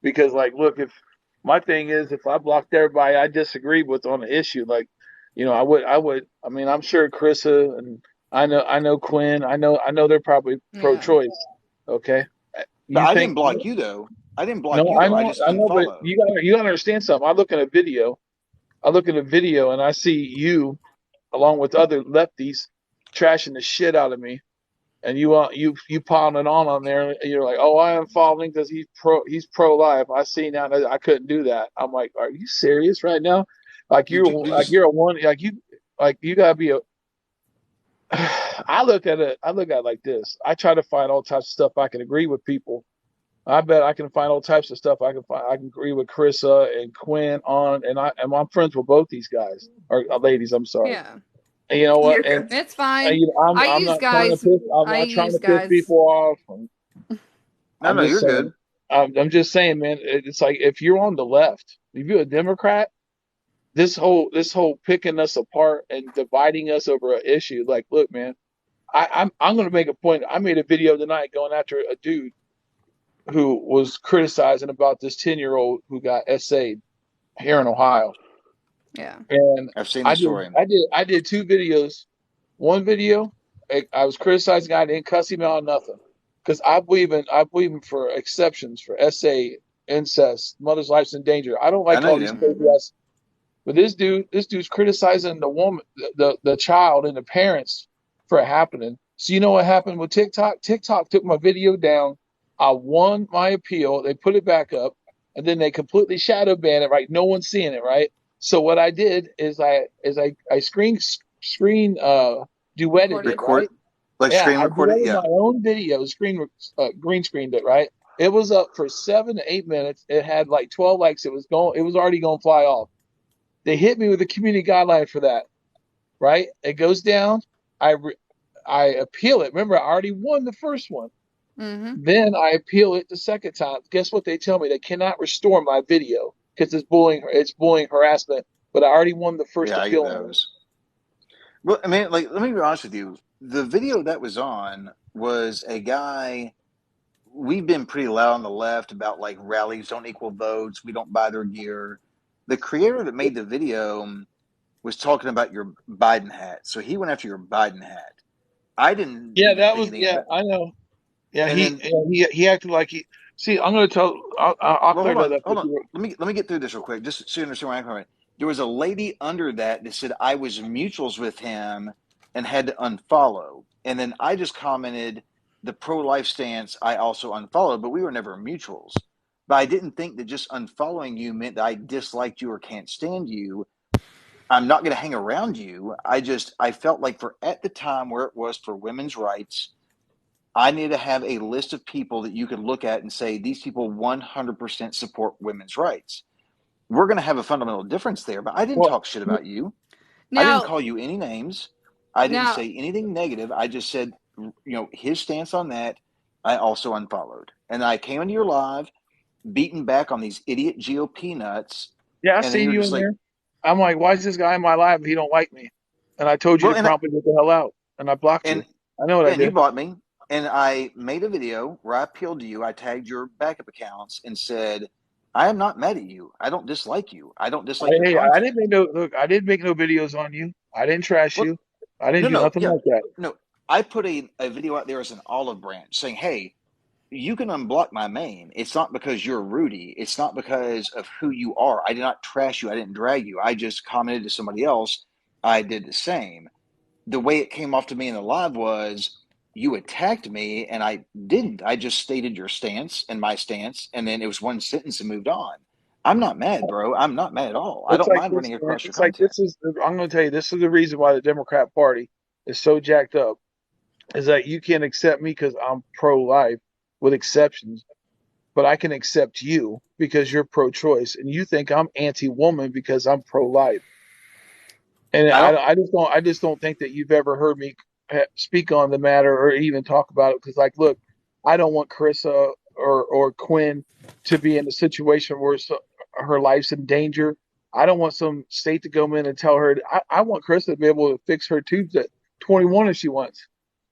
Because like, look, if my thing is, if I blocked everybody I disagree with on the issue, like, I mean, I'm sure Carissa and I know Quinn, I know they're probably Yeah. pro-choice. Okay, But you I didn't think? block you though. I didn't block No, you though. I just I know, but unfollowed. you gotta understand something. I look at a video, and I see you along with other lefties trashing the shit out of me, and you piling it on there, and you're like, oh, I am following because he's pro life. I see now that I couldn't do that. I'm like, are you serious right now? Did you, You're a one like you gotta be a. I look at it like this. I try to find all types of stuff I can agree with people. I bet I can find all types of stuff I can find. I can agree with Carissa and Quinn on, and I'm friends with both these guys or ladies. I'm sorry. Yeah. And you know You're what? good. It's fine. I I'm use not trying to guys. piss. I'm I not trying use to piss guys. people off. no, I'm no, just you're saying. good. I'm just saying, man. It's like if you're on the left, if you're a Democrat, this whole picking us apart and dividing us over an issue. Like, look, man, I'm going to make a point. I made a video tonight going after a dude who was criticizing about this 10-year-old who got essayed here in Ohio. Yeah. And I've seen the story. I did two videos. One video, I was criticizing the guy, I didn't cuss him out, nothing, because I believe in for exceptions for SA, incest, mother's life's in danger. I don't I like know all you these do. crazy Mm-hmm. ass. But this dude's criticizing the woman, the child, and the parents for it happening. So you know what happened with TikTok? TikTok took my video down. I won my appeal. They put it back up, and then they completely shadow banned it. Right? No one's seeing it. Right? So what I did is I screen duetted Recorded. it. Record, Right? like Yeah, screen I record it. duetted Yeah. my own video, green screened it. Right? It was up for 7 to 8 minutes. It had like 12 likes. It was already going to fly off. They hit me with a community guideline for that, right? It goes down. I re- I appeal it. Remember, I already won the first one. Mm-hmm. Then I appeal it the second time. Guess what they tell me? They cannot restore my video because it's bullying. It's bullying harassment. But I already won the first Yeah, I get appeal on it. those. Well, I mean, like, let me be honest with you. The video that was on was a guy. We've been pretty loud on the left about like rallies don't equal votes. We don't buy their gear. The creator that made the video was talking about your Biden hat. So he went after your Biden hat. I didn't Yeah, even that think was. anything Yeah, about. I know. Yeah, And then, he acted like he. See, I'm going to tell. I'll well, clear hold that on, up hold with on. you. Let me get through this real quick, just so you understand where I'm coming from. There was a lady under that said I was mutuals with him and had to unfollow. And then I just commented the pro-life stance I also unfollowed, but we were never mutuals. But I didn't think that just unfollowing you meant that I disliked you or can't stand you. I'm not going to hang around you. I felt like for at the time where it was for women's rights, I need to have a list of people that you could look at and say, these people 100% support women's rights. We're going to have a fundamental difference there, but I didn't Well, talk shit about you. I didn't Now, call you any names. I didn't now, say anything negative. I just said, his stance on that, I also unfollowed. And I came into your live, beaten back on these idiot GOP nuts. yeah, I And then seen you're you just in like, there. I'm like, why is this guy in my live if he don't like me? And I told you well, to promptly get the hell out, and I blocked you. and I know what yeah, I and you did. bought me. And I made a video where I appealed to you. I tagged your backup accounts and said, I am not mad at you. I don't dislike you. I don't dislike your Hey, I content. didn't make no look. I didn't make no videos on you. I didn't trash Well, you. I didn't do no, nothing yeah, like that. no. I put a video out there as an olive branch saying, hey, you can unblock my main. It's not because you're Rudy. It's not because of who you are. I did not trash you. I didn't drag you. I just commented to somebody else. I did the same. The way it came off to me in the live was you attacked me, and I didn't. I just stated your stance and my stance, and then it was one sentence and moved on. I'm not mad, bro. I'm not mad at all. I It's don't like mind this, running man. across your It's like content. this is. I'm going to tell you, this is the reason why the Democrat Party is so jacked up. Is that you can't accept me because I'm pro-life, with exceptions, but I can accept you because you're pro-choice, and you think I'm anti-woman because I'm pro-life. And I don't. I just don't think that you've ever heard me speak on the matter or even talk about it. Because, like, look, I don't want Carissa or Quinn to be in a situation where her life's in danger. I don't want some state to go in and tell her. I want Carissa to be able to fix her tubes at 21 if she wants,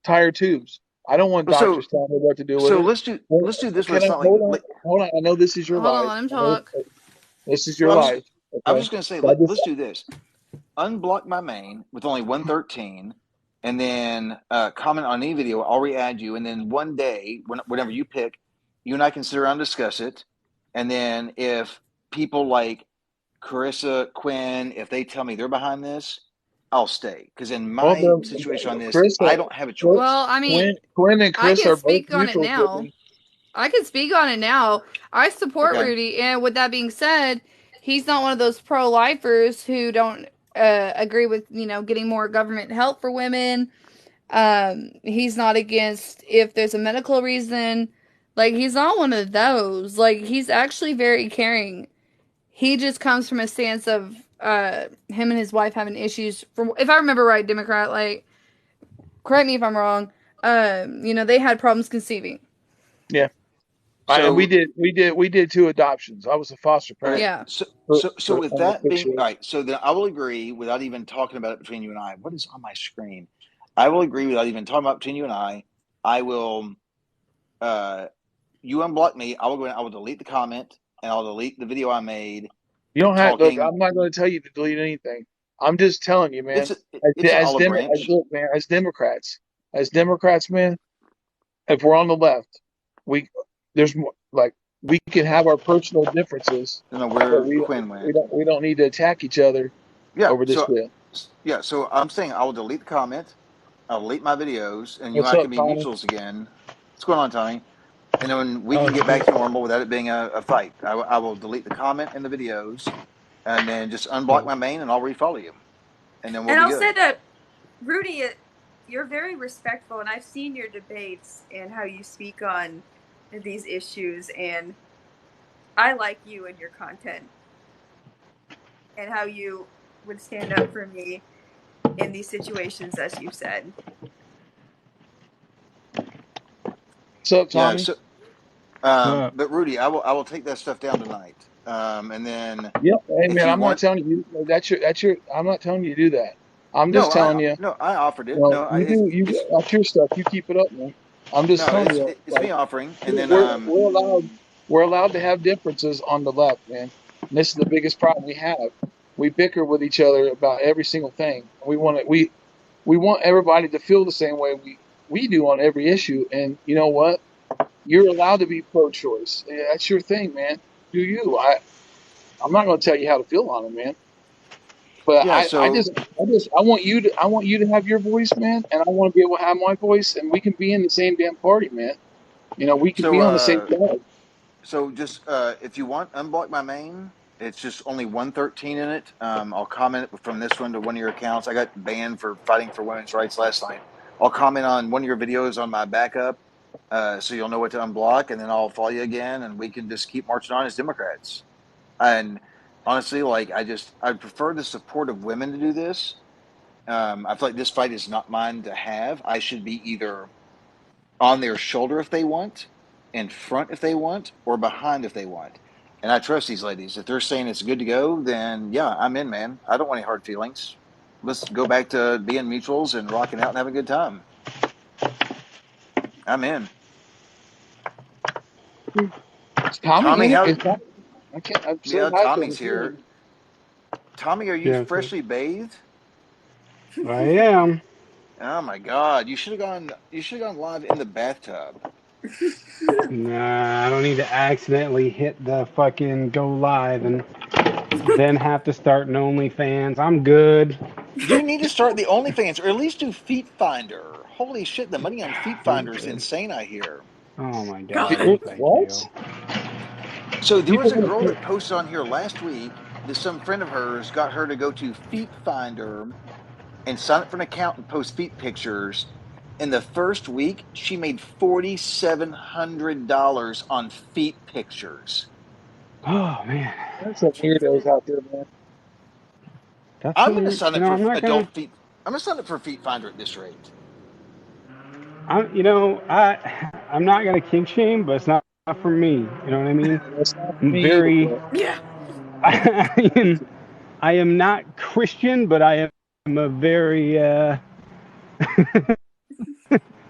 tie her tubes. I don't want So doctors telling her what to do with so it. Well, let's do this where can it's I not hold on? like Hold on. I know this is your hold on, life. let him I know talk. this is your well, life. I was Okay. just gonna say But I just let's do this. Unblock my main with only 113, and then comment on any video. I'll re-add you, and then one day, whenever you pick, you and I can sit around and discuss it. And then if people like Carissa, Quinn, if they tell me they're behind this, I'll stay. Because in Well, my situation on this, Chris, I don't have a choice. Well, I mean, Quinn and I Chris can are both speak on it neutrals with now. me. I can speak on it now. I support Okay. Rudy, and with that being said, he's not one of those pro-lifers who don't agree with getting more government help for women. He's not against if there's a medical reason. Like, he's not one of those. Like, he's actually very caring. He just comes from a stance of him and his wife having issues. From if I remember right, Democrat. Like, correct me if I'm wrong. They had problems conceiving. Yeah, and So we did two adoptions. I was a foster okay. parent Yeah. So for with almost that 6 being all years. right, so then I will agree without even talking about it between you and I. What is on my screen? I will agree without even talking about between you and I. I will. Uh, you unblock me. I will go in. I will delete the comment and I'll delete the video I made You don't have look. talking. I'm not going to tell you to delete anything. I'm just telling you, man. It's an olive As branch. look, man, as Democrats, man. If we're on the left, we there's more like we can have our personal differences, I don't know but where Quinn went. we don't need to attack each other Yeah. over this So shit. yeah. So I'm saying I will delete the comment. I'll delete my videos, and you and What's I up, can be Tommy? mutuals again. What's going on, Tommy? And then we Oh, can get back to normal without it being a fight. I will delete the comment and the videos, and then just unblock my main, and I'll refollow you, and then we'll And be I'll say good. that, Rudy, you're very respectful, and I've seen your debates and how you speak on these issues, and I like you and your content and how you would stand up for me in these situations, as you said. what's up, Yeah. Tommy? So, but Rudy, I will take that stuff down tonight, and then Yep. Hey, if man, you I'm not want, telling you that's your. I'm not telling you to do that. I'm just no, telling you. I offered it. Well, No, you do you it's that's your stuff. You keep it up, man. I'm just no, telling you, it's like me offering, and then we're allowed to have differences on the left, man. And this is the biggest problem we have. We bicker with each other about every single thing. We want everybody to feel the same way we do on every issue. And you know what? You're allowed to be pro-choice. Yeah, that's your thing, man. Do you? I'm not going to tell you how to feel on it, man. But yeah. So I want you to have your voice, man, and I want to be able to have my voice, and we can be in the same damn party, man. You know, we can so be on the same side. So just if you want, unblock my main. It's just only 113 in it. I'll comment from this one to one of your accounts. I got banned for fighting for women's rights last night. I'll comment on one of your videos on my backup, so you'll know what to unblock, and then I'll follow you again, and we can just keep marching on as Democrats. And honestly, like I prefer the support of women to do this. I feel like this fight is not mine to have. I should be either on their shoulder if they want, in front if they want, or behind if they want. And I trust these ladies. If they're saying it's good to go, then yeah, I'm in, man. I don't want any hard feelings. Let's go back to being mutuals and rocking out and having a good time. I'm in. Is Tommy, Tommy, in how? it? I can't. I'm Yeah, saying hi to Tommy's him. here. Tommy, are you Yes, sir. freshly bathed? I am. Oh my God! You should have gone. You should have gone live in the bathtub. Nah, I don't need to accidentally hit the fucking go live and then have to start an OnlyFans. I'm good. You need to start the OnlyFans, or at least do Feet Finder. Holy shit, the money on Feet I'm Finder is good. insane, I hear. Oh my God. god, no thank What? you. So there People was a gonna girl pay. that posted on here last week that some friend of hers got her to go to Feet Finder and sign up for an account and post feet pictures. In the first week, she made $4,700 on feet pictures. Oh man. There's some weirdos out there, man. That's I'm going to some, sign you up know, for I'm not gonna adult feet. I'm going to sign up for Feet Finder at this rate. I'm not gonna kink shame, but it's not for me. You know what I mean? That's not for I'm me either, very bro. Yeah. I am not Christian, but I am a very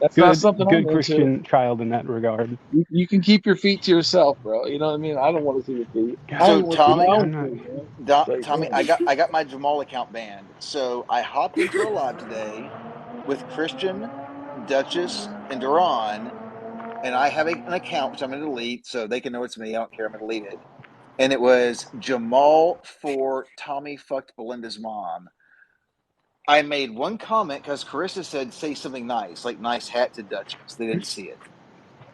That's not good something I'm into. Christian child in that regard. You can keep your feet to yourself, bro. You know what I mean? I don't want to see your feet. I God, So only want to see my Tommy, I'm own not. feet, man. It's like, Tommy, man. I got my Jamal account banned. So I hopped into a live today with Christian, Duchess, and Duran, and I have an account which I'm going to delete so they can know it's me. I don't care. I'm going to delete it. And it was Jamal for Tommy fucked Belinda's mom. I made one comment because Carissa said say something nice, like nice hat to Duchess. They didn't see it.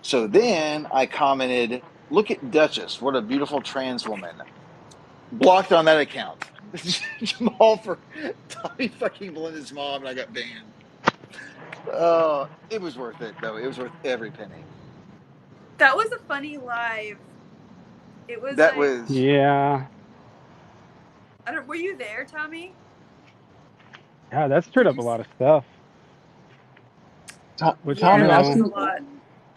So then I commented, look at Duchess. What a beautiful trans woman. Blocked on that account. Jamal for Tommy fucking Belinda's mom, and I got banned. It was worth it, though. It was worth every penny. That was a funny live. It was That like, was. Yeah. were you there, Tommy? God, that stirred Did up you? a lot of stuff. Which, you Yeah, Tommy, that I was know, a see. lot.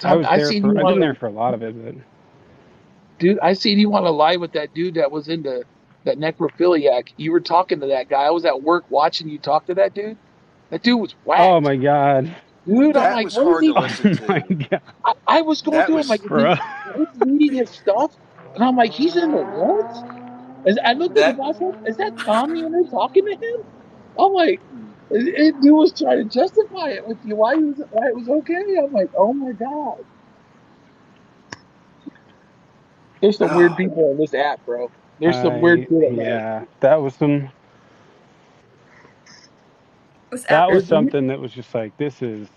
I Tommy, was I there seen for. you I've been on there for a lot of it, but dude. I seen you on a live with that dude that was into that necrophiliac. You were talking to that guy. I was at work watching you talk to that dude. That dude was oh whacked, my god, dude. I'm That like, was what is hard to he? oh listen my to. god, I was going That through. I'm like, was. bro. I was reading his stuff, and I'm like, he's into what? As I looked at the That. boss, is that Tommy in there talking to him? I'm like, dude was trying to justify it with you why it was okay. I'm like, oh my god, there's some weird Oh, people on this app, bro. There's some weird shit on that. Yeah, that was some. Was That was There's, apprehensive. something that was just like, this is.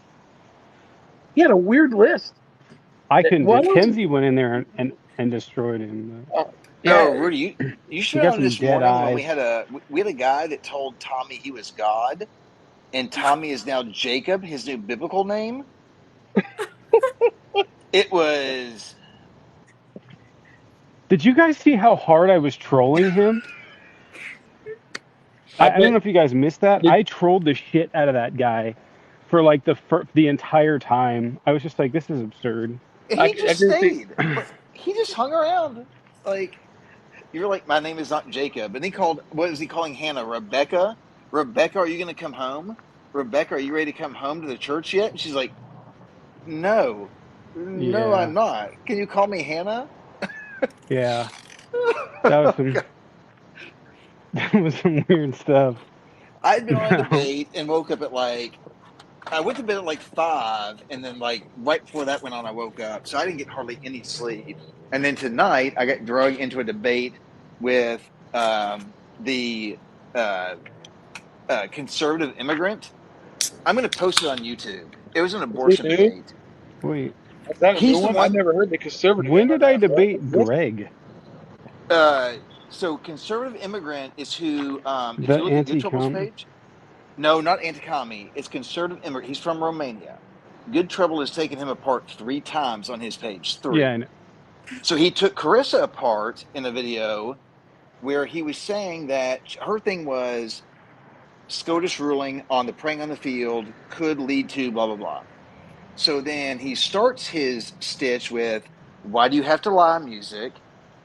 he had a weird list. I couldn't do. What else? Kenzie went in there and destroyed him. Uh, oh, yeah, Rudy, you He should have got known some this dead morning when eyes. we had a guy that told Tommy he was God, and Tommy is now Jacob, his new biblical name. It was. Did you guys see how hard I was trolling him? I I don't bet. know if you guys missed that. Did, I trolled the shit out of that guy for like the entire time. I was just like, this is absurd. He I just can see. stayed. Like, he just hung around. Like, you're like, my name is not Jacob. And he called, what is he calling Hannah? Rebecca? Rebecca, are you going to come home? Rebecca, are you ready to come home to the church yet? And she's like, no, no, Yeah, I'm not. Can you call me Hannah? yeah. That was some that was some weird stuff. I'd been on a Now, debate and woke up at like, I went to bed at like 5, and then like right before that went on, I woke up. So I didn't get hardly any sleep. And then tonight, I got dragged into a debate with the uh, conservative immigrant. I'm going to post it on YouTube. It was an Is it abortion new? debate. wait, Is that a new He's the one? I one. never heard the conservative when did I immigrant. debate What? Greg, So conservative immigrant is who, if the you look at Good Trouble's anti-cum? page, no, not anti-commie. It's conservative immigrant. He's from Romania. Good Trouble has taken him apart 3 times on his page. 3. Yeah, I know. So he took Carissa apart in a video where he was saying that her thing was SCOTUS ruling on the praying on the field could lead to blah, blah, blah. So then he starts his stitch with, why do you have to lie on music?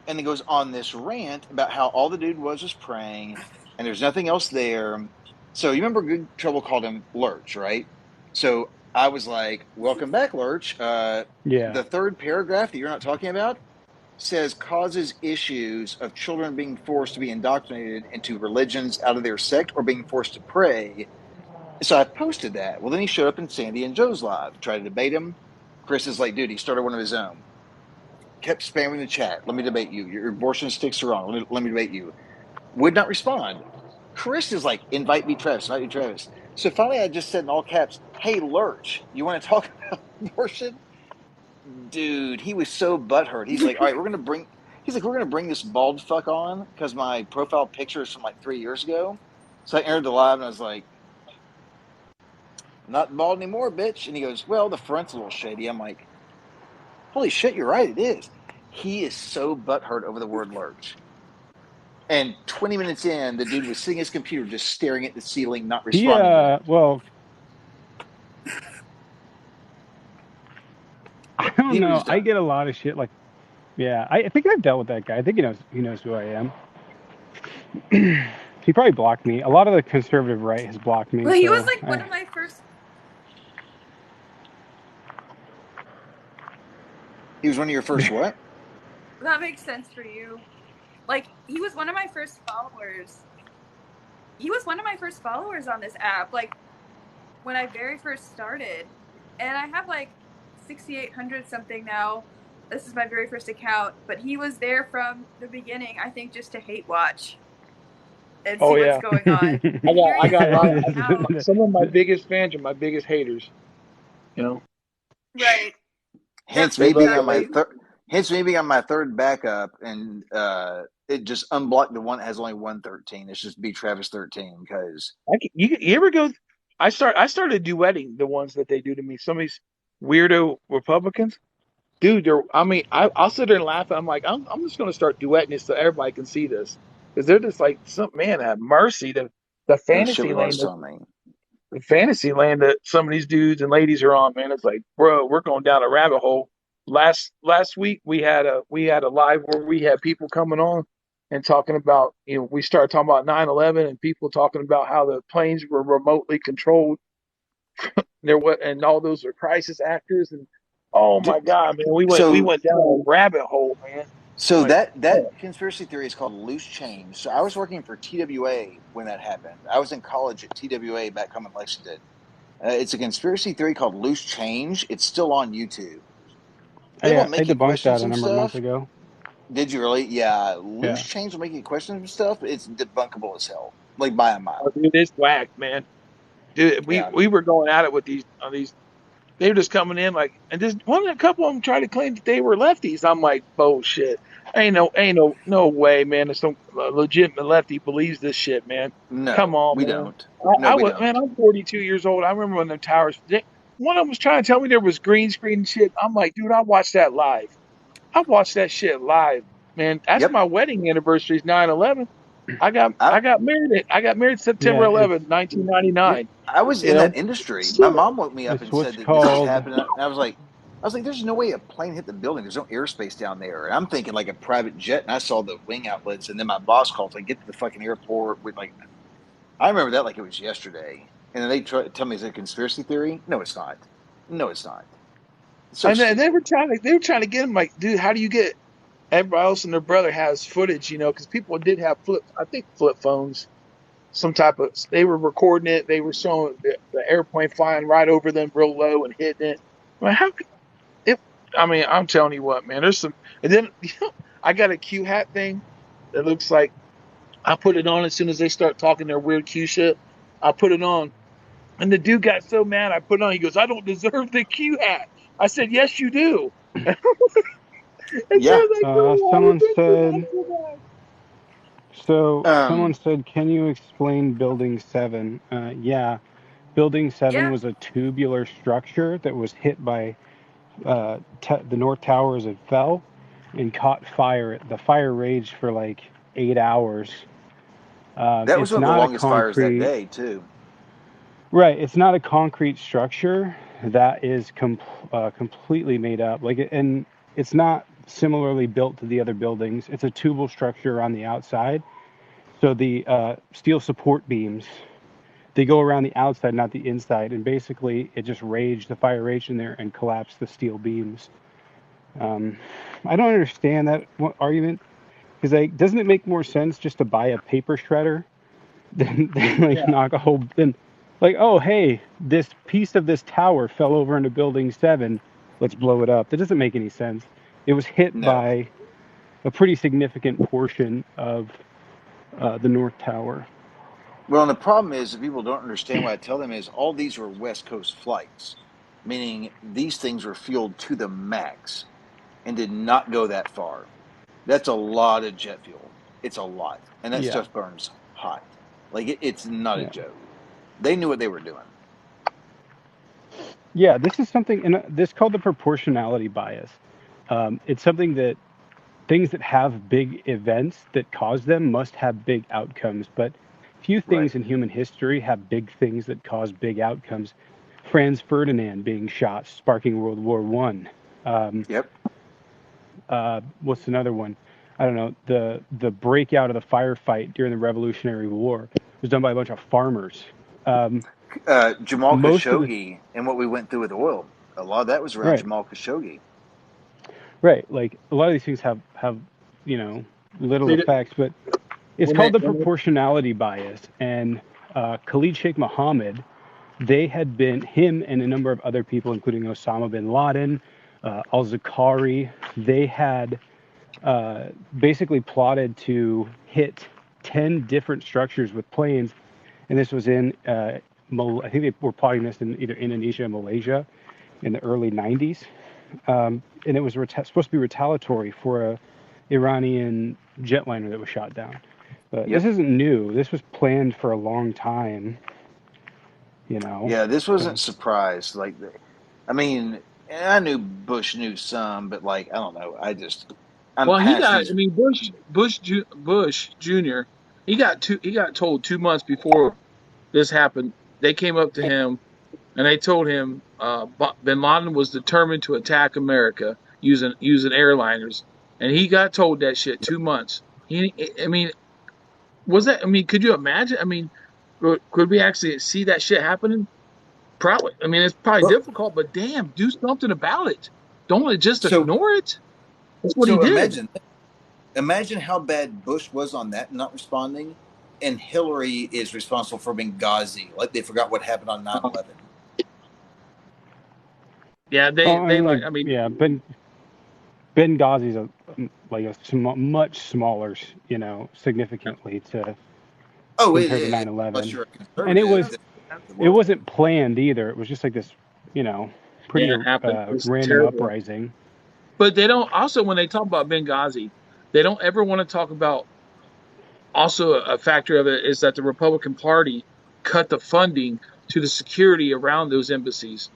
And he goes on this rant about how all the dude was praying and there's nothing else there. So you remember Good Trouble called him Lurch, right? So I was like, welcome back, Lurch. Yeah. The third paragraph that you're not talking about says causes issues of children being forced to be indoctrinated into religions out of their sect or being forced to pray. So I posted that. Well, then he showed up in Sandy and Joe's live, tried to debate him. Chris is like, dude, he started one of his own. Kept spamming the chat. Let me debate you. Your abortion sticks are wrong. Let me debate you. Would not respond. Chris is like, invite me, Travis. Invite me, Travis. So finally, I just said in all caps, hey, Lurch, you want to talk about abortion? Dude, he was so butthurt. He's like, all right, we're gonna bring this bald fuck on because my profile picture is from like 3 years ago. So I entered the live and I was like, I'm not bald anymore, bitch. And he goes, well, the front's a little shady. I'm like, holy shit, you're right, it is. He is so butthurt over the word lurch. And 20 minutes in, the dude was sitting at his computer just staring at the ceiling, not responding to him. Well, I don't know. I get a lot of shit like, yeah, I think I've dealt with that guy. I think he knows who I am. He probably blocked me. A lot of the conservative right has blocked me. Well, he was like one of my first. He was one of your first what? That makes sense for you. Like, he was one of my first followers. He was one of my first followers on this app, like, when I very first started. And I have, like, 6,800 something now. This is my very first account. But he was there from the beginning, I think, just to hate watch and see what's going on. I got some of my biggest fans are my biggest haters. You know? Right. Hence me being on my third backup, and it just unblocked the one that has only 113. It's just B Travis 13 because you ever go? I started duetting the ones that they do to me. Some of these weirdo Republicans, dude. I'll sit there and laugh. I'm like, I'm just gonna start duetting this so everybody can see this because they're just like, some man have mercy. The fantasy lane. The fantasy land that some of these dudes and ladies are on, man, it's like, bro, we're going down a rabbit hole. Last week we had a live where we had people coming on and talking about, we started talking about 9/11 and people talking about how the planes were remotely controlled. And all those are crisis actors, and oh my god, man, we went down a rabbit hole, man. So that conspiracy theory is called loose change. So I was working for TWA when that happened. I was in college at TWA back home in Lexington. It's a conspiracy theory called loose change. It's still on YouTube. They will make you question some stuff. Months ago. Did you really? Yeah, loose change will make you question some stuff. But it's debunkable as hell, like by a mile. Oh, dude, it's whack, man. Dude, we were going at it with these. They were just coming in like, and just a couple of them tried to claim that they were lefties. I'm like, bullshit. Ain't no way, man. There's some legitimate lefty believes this shit, man. No, come on, we man. don't. Man, I'm 42 years old. I remember when the towers. One of them was trying to tell me there was green screen shit. I'm like, dude, I watched that live. I watched that shit live, man. That's my wedding anniversary is 9/11. I got married September 11th, 1999. I was in that industry. My mom woke me up and said that this was happening. And I was like, there's no way a plane hit the building. There's no airspace down there. And I'm thinking like a private jet, and I saw the wing outlets. And then my boss called, like, get to the fucking airport. With like, I remember that like it was yesterday. And then they tell me it's a conspiracy theory. No, it's not. No, it's not. So and they were trying to get him like, dude, how do you get? Everybody else and their brother has footage, because people did have flip phones, some type of. They were recording it. They were showing the airplane flying right over them, real low, and hitting it. I'm telling you what, man. There's some, and then I got a Q hat thing that looks like. I put it on as soon as they start talking their weird Q shit. I put it on, and the dude got so mad. I put it on. He goes, "I don't deserve the Q hat." I said, "Yes, you do." Someone said. Someone said, "Can you explain Building 7?" Yeah, Building 7 Yeah. was a tubular structure that was hit by the North Tower as it fell and caught fire. The fire raged for like 8 hours. That was It's one of the not a longest fires that concrete, day too. right? It's not a concrete structure that is completely made up. And it's not similarly built to the other buildings. It's a tubal structure on the outside. So the steel support beams, they go around the outside, not the inside, and basically it just raged. The fire raged in there and collapsed the steel beams. I don't understand that argument because doesn't it make more sense just to buy a paper shredder than like Yeah. knock a whole then like, oh hey, this piece of this tower fell over into building 7, let's blow it up. That doesn't make any sense. It was hit No. by a pretty significant portion of the North Tower. Well, and the problem is that people don't understand what I tell them is all these were West Coast flights, meaning these things were fueled to the max and did not go that far. That's a lot of jet fuel. It's a lot. And that Yeah, stuff burns hot. Like it's not a yeah, joke. They knew what they were doing. yeah. This is something, and this called the proportionality bias. It's something that things that have big events that cause them must have big outcomes, but few Right. things in human history have big things that cause big outcomes. Franz Ferdinand being shot, sparking World War One. Yep. What's another one? I don't know. The breakout of the firefight during the Revolutionary War was done by a bunch of farmers. Um, Jamal most of the Khashoggi and what we went through with oil. A lot of that was around right, Jamal Khashoggi. right. Like a lot of these things have you know little They did, effects, but it's when called they the when they, proportionality bias. And Khalid Sheikh Mohammed, they had been him and a number of other people, including Osama bin Laden, al-Zakari. They had basically plotted to hit 10 different structures with planes, and this was in I think they were plotting this in either Indonesia or Malaysia in the early 90s. And it was supposed to be retaliatory for a Iranian jetliner that was shot down. But this Yep. isn't new. This was planned for a long time, you know. Yeah, this So wasn't surprised. Like, I mean, I knew Bush knew some, but like, I don't know. I'm well, he past got. I these. mean, Bush Jr. He got told 2 months before this happened. They came up to him and they told him Bin Laden was determined to attack America using airliners, and he got told that shit 2 months. I mean, was that? I mean, could you imagine? I mean, could we actually see that shit happening? Probably. I mean, it's probably Well, difficult, but damn, do something about it. Don't just so ignore it. That's what he so did. imagine how bad Bush was on that, not responding, and Hillary is responsible for Benghazi. Like they forgot what happened on 9/11. Yeah, oh, I they mean, like. like I mean, yeah, Benghazi's much smaller, significantly to Oh, compared to unless 9/11. you're a And it conservative, was then the it world. wasn't planned either. It was just like this, you know, yeah, pretty it happened. It's random terrible. uprising. But they don't. Also, when they talk about Benghazi, they don't ever want to talk about. Also, a factor of it is that the Republican Party cut the funding to the security around those embassies.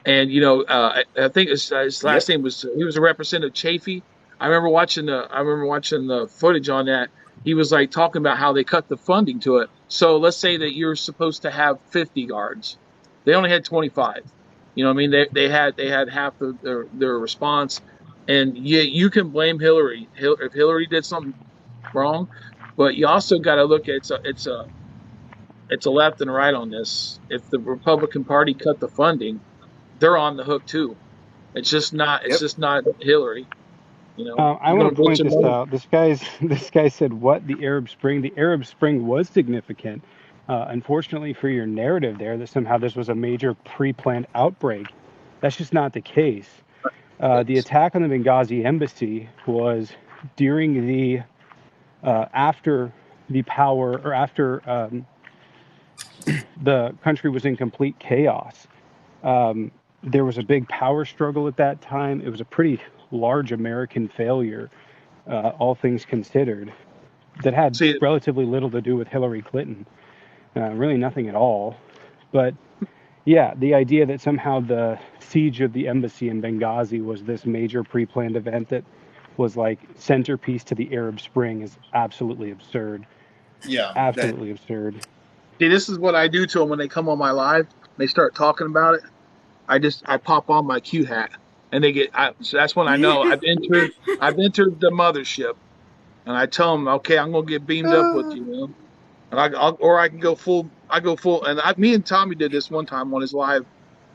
And I think his last Yep. name was he was a representative Chafee. I remember watching the footage on that. He was like talking about how they cut the funding to it. So let's say that you're supposed to have 50 guards, they only had 25. You know what I mean? They had half of their response, and you can blame Hillary if Hillary did something wrong, but you also got to look at it's a left and right on this. If the Republican Party cut the funding, they're on the hook too. It's Yep. just not Hillary. I You're want gonna to get point your this money. out. This guy said what the Arab Spring. The Arab Spring was significant. Unfortunately for your narrative there, that somehow this was a major pre-planned outbreak. That's just not the case. The attack on the Benghazi embassy was during the after the power or after the country was in complete chaos. Um, there was a big power struggle at that time. It was a pretty large American failure, all things considered, that had See, relatively little to do with Hillary Clinton. Really nothing at all. But yeah, the idea that somehow the siege of the embassy in Benghazi was this major pre-planned event that was like centerpiece to the Arab Spring is absolutely absurd. Yeah, that Absolutely absurd. See, this is what I do to them when they come on my live. They start talking about it. I pop on my Q hat, and so that's when I know I've entered the mothership, and I tell them, okay, I'm gonna get beamed up with you, man. And or I can go full. I go full, and me and Tommy did this one time on his live,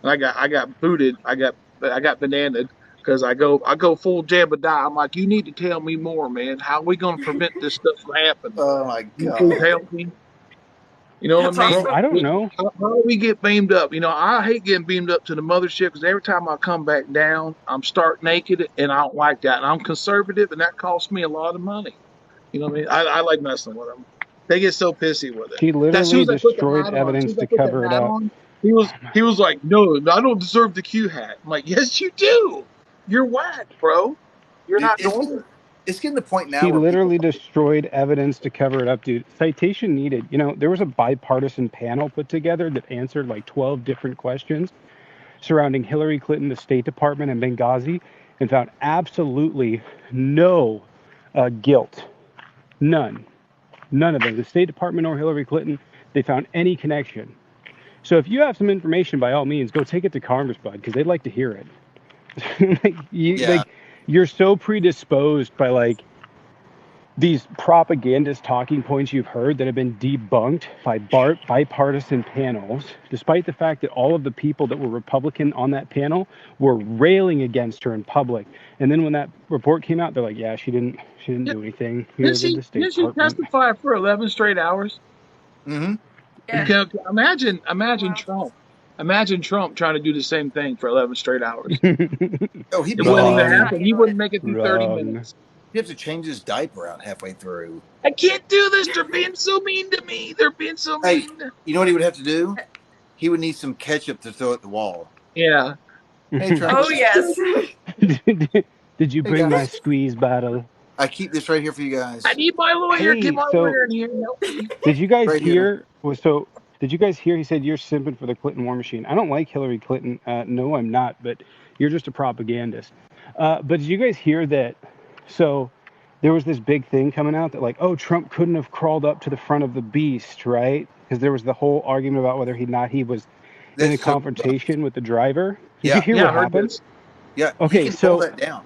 and I got booted. I got bananaed because I go full Jebediah. I'm like, you need to tell me more, man. How are we gonna prevent this stuff from happening? oh my You please god. help me. You know what That's I mean? Bro, awesome. I don't know. How do we get beamed up? I hate getting beamed up to the mothership because every time I come back down, I'm stark naked, and I don't like that. And I'm conservative, and that costs me a lot of money. You know what I mean? I like messing with them. They get so pissy with it. He As soon literally as I put the destroyed hat on, as soon evidence as I to put that cover it hat up. on, he was like, "No, I don't deserve the Q hat." I'm like, "Yes, you do. You're whack, bro. You're Dude, not normal." it's getting to the point now He where people literally destroyed evidence to cover it up, dude. Citation needed. There was a bipartisan panel put together that answered like 12 different questions surrounding Hillary Clinton, the State Department, and Benghazi, and found absolutely no guilt. None. None of them. The State Department or Hillary Clinton, they found any connection. So if you have some information, by all means, go take it to Congress, bud, because they'd like to hear it. yeah. You're so predisposed by these propagandist talking points you've heard that have been debunked by bipartisan panels, despite the fact that all of the people that were Republican on that panel were railing against her in public. And then when that report came out, they're like, "Yeah, she didn't do anything. Didn't Neither did she? the State Didn't she Department." testify for 11 straight hours? Mm-hmm. Yeah. Okay, imagine Wow. Trump. Imagine Trump trying to do the same thing for 11 straight hours. Oh, he'd It be wouldn't like, even That's Wrong, not happen. gonna He do wouldn't it. make it through 30 wrong. minutes. he'd have to change his diaper out halfway through. I can't do this. They're being so mean to me. They're being so Hey, mean. you know what he would have to do? He would need some ketchup to throw at the wall. Yeah. Hey, Trump. Oh yes. Did you Hey, bring my guys. squeeze bottle? I keep this right here for you I guys. need my lawyer. Get Hey, my so lawyer in here and help me. did you guys Right here. hear? Did you guys hear? He said you're simping for the Clinton war machine. I don't like Hillary Clinton. No, I'm not. But you're just a propagandist. But did you guys hear that? So there was this big thing coming out that like, oh, Trump couldn't have crawled up to the front of the beast, right? Because there was the whole argument about whether he was in a That's so confrontation with the driver. Did you yeah. hear Yeah, what I heard happened? this. Yeah. He Okay, can pull so that down.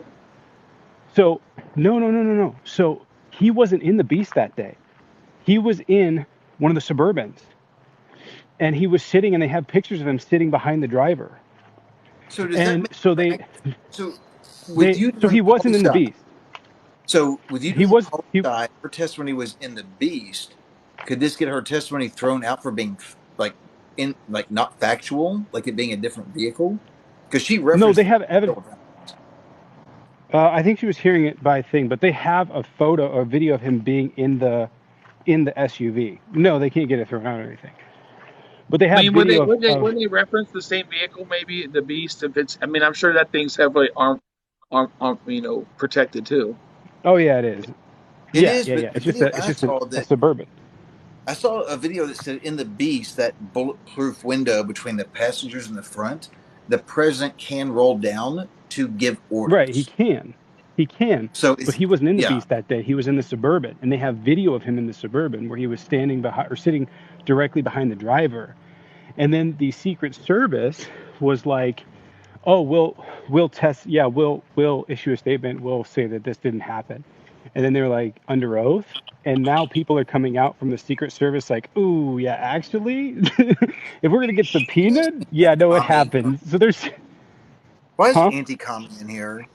so no. So he wasn't in the beast that day. He was in one of the Suburbans, and he was sitting, and they have pictures of him sitting behind the driver. So does that And make so so with you so doing he wasn't poli in the sci? beast. So with you He doing was poli he sci, her testimony was in the beast. Could this get her testimony thrown out for being like not factual, like it being a different vehicle? Because she no, referenced they have evidence. several times. I think she was hearing it by thing, but they have a photo or video of him being in the SUV. No, they can't get it thrown out or anything. But they I have mean, when they video when they of when they reference the same vehicle, maybe the Beast. If it's, I mean, I'm sure that thing's heavily protected too. oh yeah, it is. It is, but Yeah. the video It's I just saw a that Suburban. I saw a video that said in the beast that bulletproof window between the passengers and the front, the president can roll down to give Right, he orders. can. He can. So But it's he wasn't in the yeah. Beast that day. He was in the Suburban. And they have video of him in the Suburban where he was standing behind or sitting directly behind the driver. And then the Secret Service was like, "Oh, we'll test. Yeah, we'll issue a statement. We'll say that this didn't happen." And then they're like under oath. And now people are coming out from the Secret Service like, "Ooh, yeah, actually, if we're gonna get subpoenaed, yeah, no, it Commie. happened." So there's, Why is huh? anti-commie in here?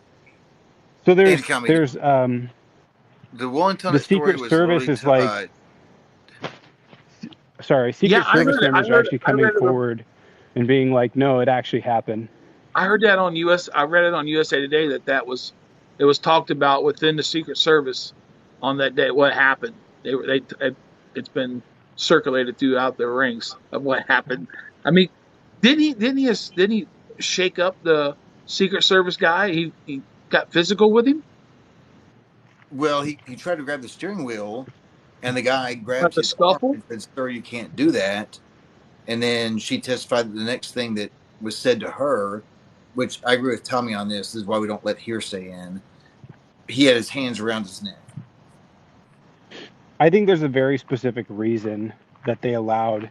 So Anti-commie. there's The Willing the Tunnel story Secret was Service literally is like, sorry, Yeah, Secret Service members are actually I coming read it. forward and being like, "No, it actually happened." I heard that on US. I read it on USA Today it was talked about within the Secret Service on that day what happened. It's been circulated throughout the ranks of what happened. I mean, didn't he shake up the Secret Service guy? He got physical with him. well, he tried to grab the steering wheel, and the guy Got grabbed the his arm scuffle. and said, "Sir, you can't do that." And then she testified that the next thing that was said to her, which I agree with Tommy on this is why we don't let hearsay in. He had his hands around his neck. I think there's a very specific reason that they allowed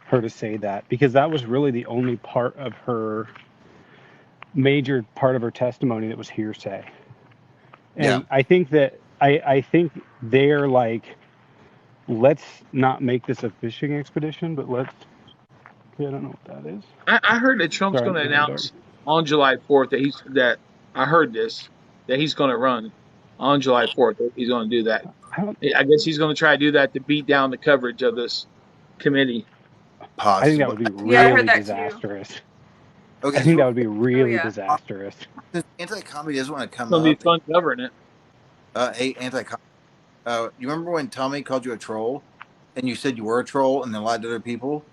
her to say that, because that was really the only part of her major part of her testimony that was hearsay. Yeah. And I think that I think they're like, let's not make this a fishing expedition, but let's. Okay, I don't know what that is. I heard that Trump's Sorry, going to I'm behind dark. announce on July 4th that I heard this, that he's going to run on July 4th. He's going to do that. I guess he's going to try to do that to beat down the coverage of this committee. I think that would be really disastrous. Okay, I think that would be really disastrous. Since anti-comedy doesn't want to come It's going to up. be fun covering it. Hey, anti-comedy. You remember when Tommy called you a troll, and you said you were a troll, and then lied to other people?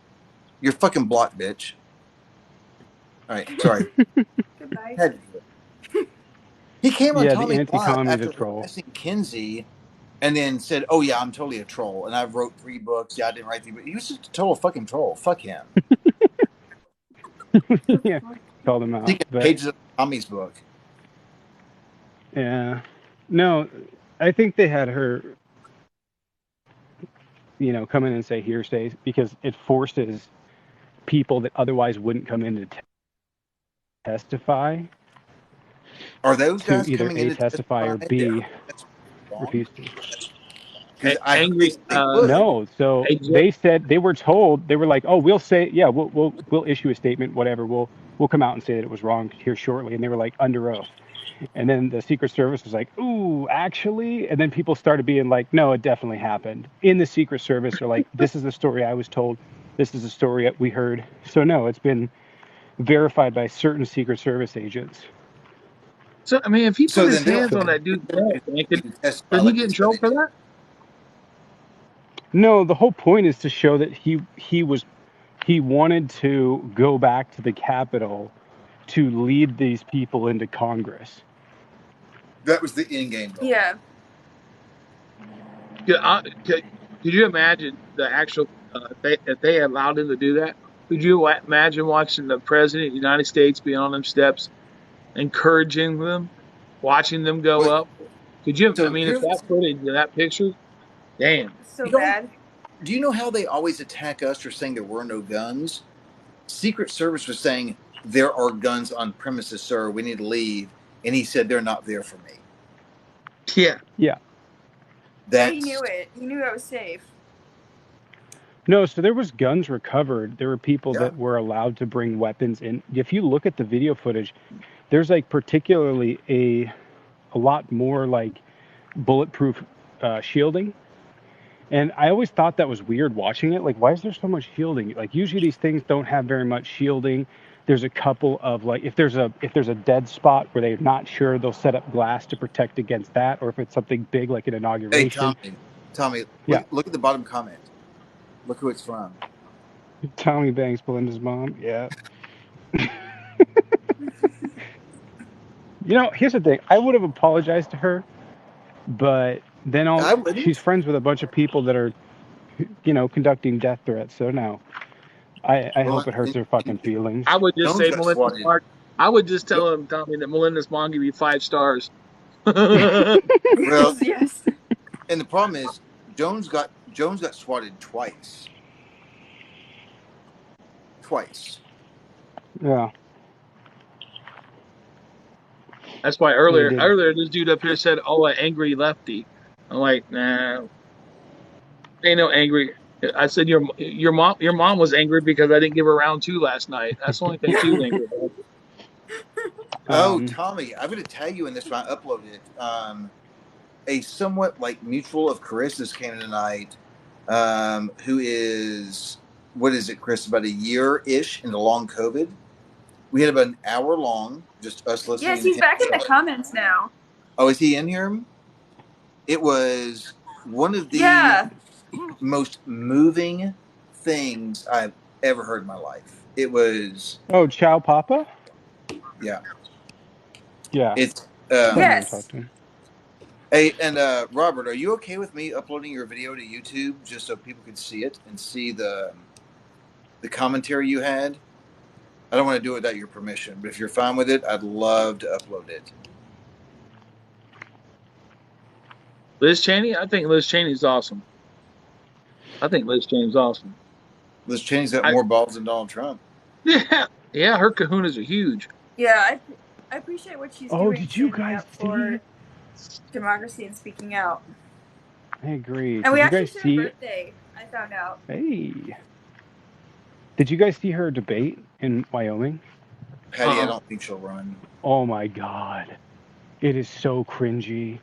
You're fucking blocked, bitch. All right, sorry. Goodbye. He came on Yeah, Tommy's the live anti-comedy's after a troll. arresting Kinsey, and then said, "Oh yeah, I'm totally a troll, and I wrote 3 books. Yeah, I didn't write 3, but he was just a total fucking troll. Fuck him." Yeah, called him out. He pages of Tommy's book. Yeah, no, I think they had her, come in and say hearsay because it forces people that otherwise wouldn't come in to testify. Are those guys to either coming A, in to testify or B, refuse to? Because I angry. No, so they said they were told, they were like, oh, we'll say, yeah, we'll issue a statement, whatever. We'll come out and say that it was wrong here shortly, and they were like under oath. And then the Secret Service was like, ooh, actually, and then people started being like, no, it definitely happened. In the Secret Service are like, this is the story I was told. This is the story that we heard. So no, it's been verified by certain Secret Service agents. So I mean, if he put his hands on that dude's neck, could he get in trouble for that? No, the whole point is to show that he wanted to go back to the Capitol to lead these people into Congress. That was the end game goal. Yeah. Could you imagine the actual if they allowed him to do that? Could you imagine watching the president of the United States be on them steps, encouraging them, watching them go up? Could you? I mean, if that footage, that picture, damn, so bad. Do you know how they always attack us for saying there were no guns? Secret Service was saying there are guns on premises, sir. We need to leave, and he said they're not there for me. Yeah. Yeah. He knew it. He knew I was safe. No, so there was guns recovered. There were people that were allowed to bring weapons in. If you look at the video footage, there's like particularly a lot more like bulletproof shielding. And I always thought that was weird watching it. Like, why is there so much shielding? Like, usually these things don't have very much shielding. There's a couple of like, if there's a dead spot where they're not sure, they'll set up glass to protect against that. Or if it's something big like an inauguration. Hey, Tommy, yeah. Look at the bottom comment. Look who it's from. Tommy Banks, Belinda's mom. Yeah. Here's the thing. I would have apologized to her, but then she's friends with a bunch of people that are, conducting death threats. So no, I hope it hurts their fucking feelings. I would just say Melinda's mom. I would just tell him, Tommy, that Melinda's mom gave you 5 stars. Well, yes. And the problem is, Jones got swatted twice. Yeah. That's why earlier this dude up here said, "Oh, an angry lefty." I'm like, nah, ain't no angry. I said your mom was angry because I didn't give her round 2 last night. That's the only thing she was angry about. Oh, Tommy, I'm going to tag you in this when I upload it. A somewhat like mutual of Carissa's came in tonight, who is, what is it, Chris, about a year-ish into long COVID. We had about an hour long, just us listening. Yes, he's back in the comments now. Oh, is he in here? It was one of the most moving things I've ever heard in my life. It was... Oh, Chow Papa? Yeah. Yeah. It's... yes. Hey, and Robert, are you okay with me uploading your video to YouTube just so people could see it and see the the commentary you had. I don't want to do it without your permission, but if you're fine with it, I'd love to upload it. Liz Cheney? I think Liz Cheney's awesome. Liz Cheney's got more balls than Donald Trump. Yeah, her kahunas are huge. Yeah, I appreciate what she's doing. Did you standing guys up for see? democracy and speaking out? I agree. And we Did you actually guys share a see? birthday. I found out. Hey. Did you guys see her debate in Wyoming? Patty, I don't think she'll run. Oh my God. It is so cringy.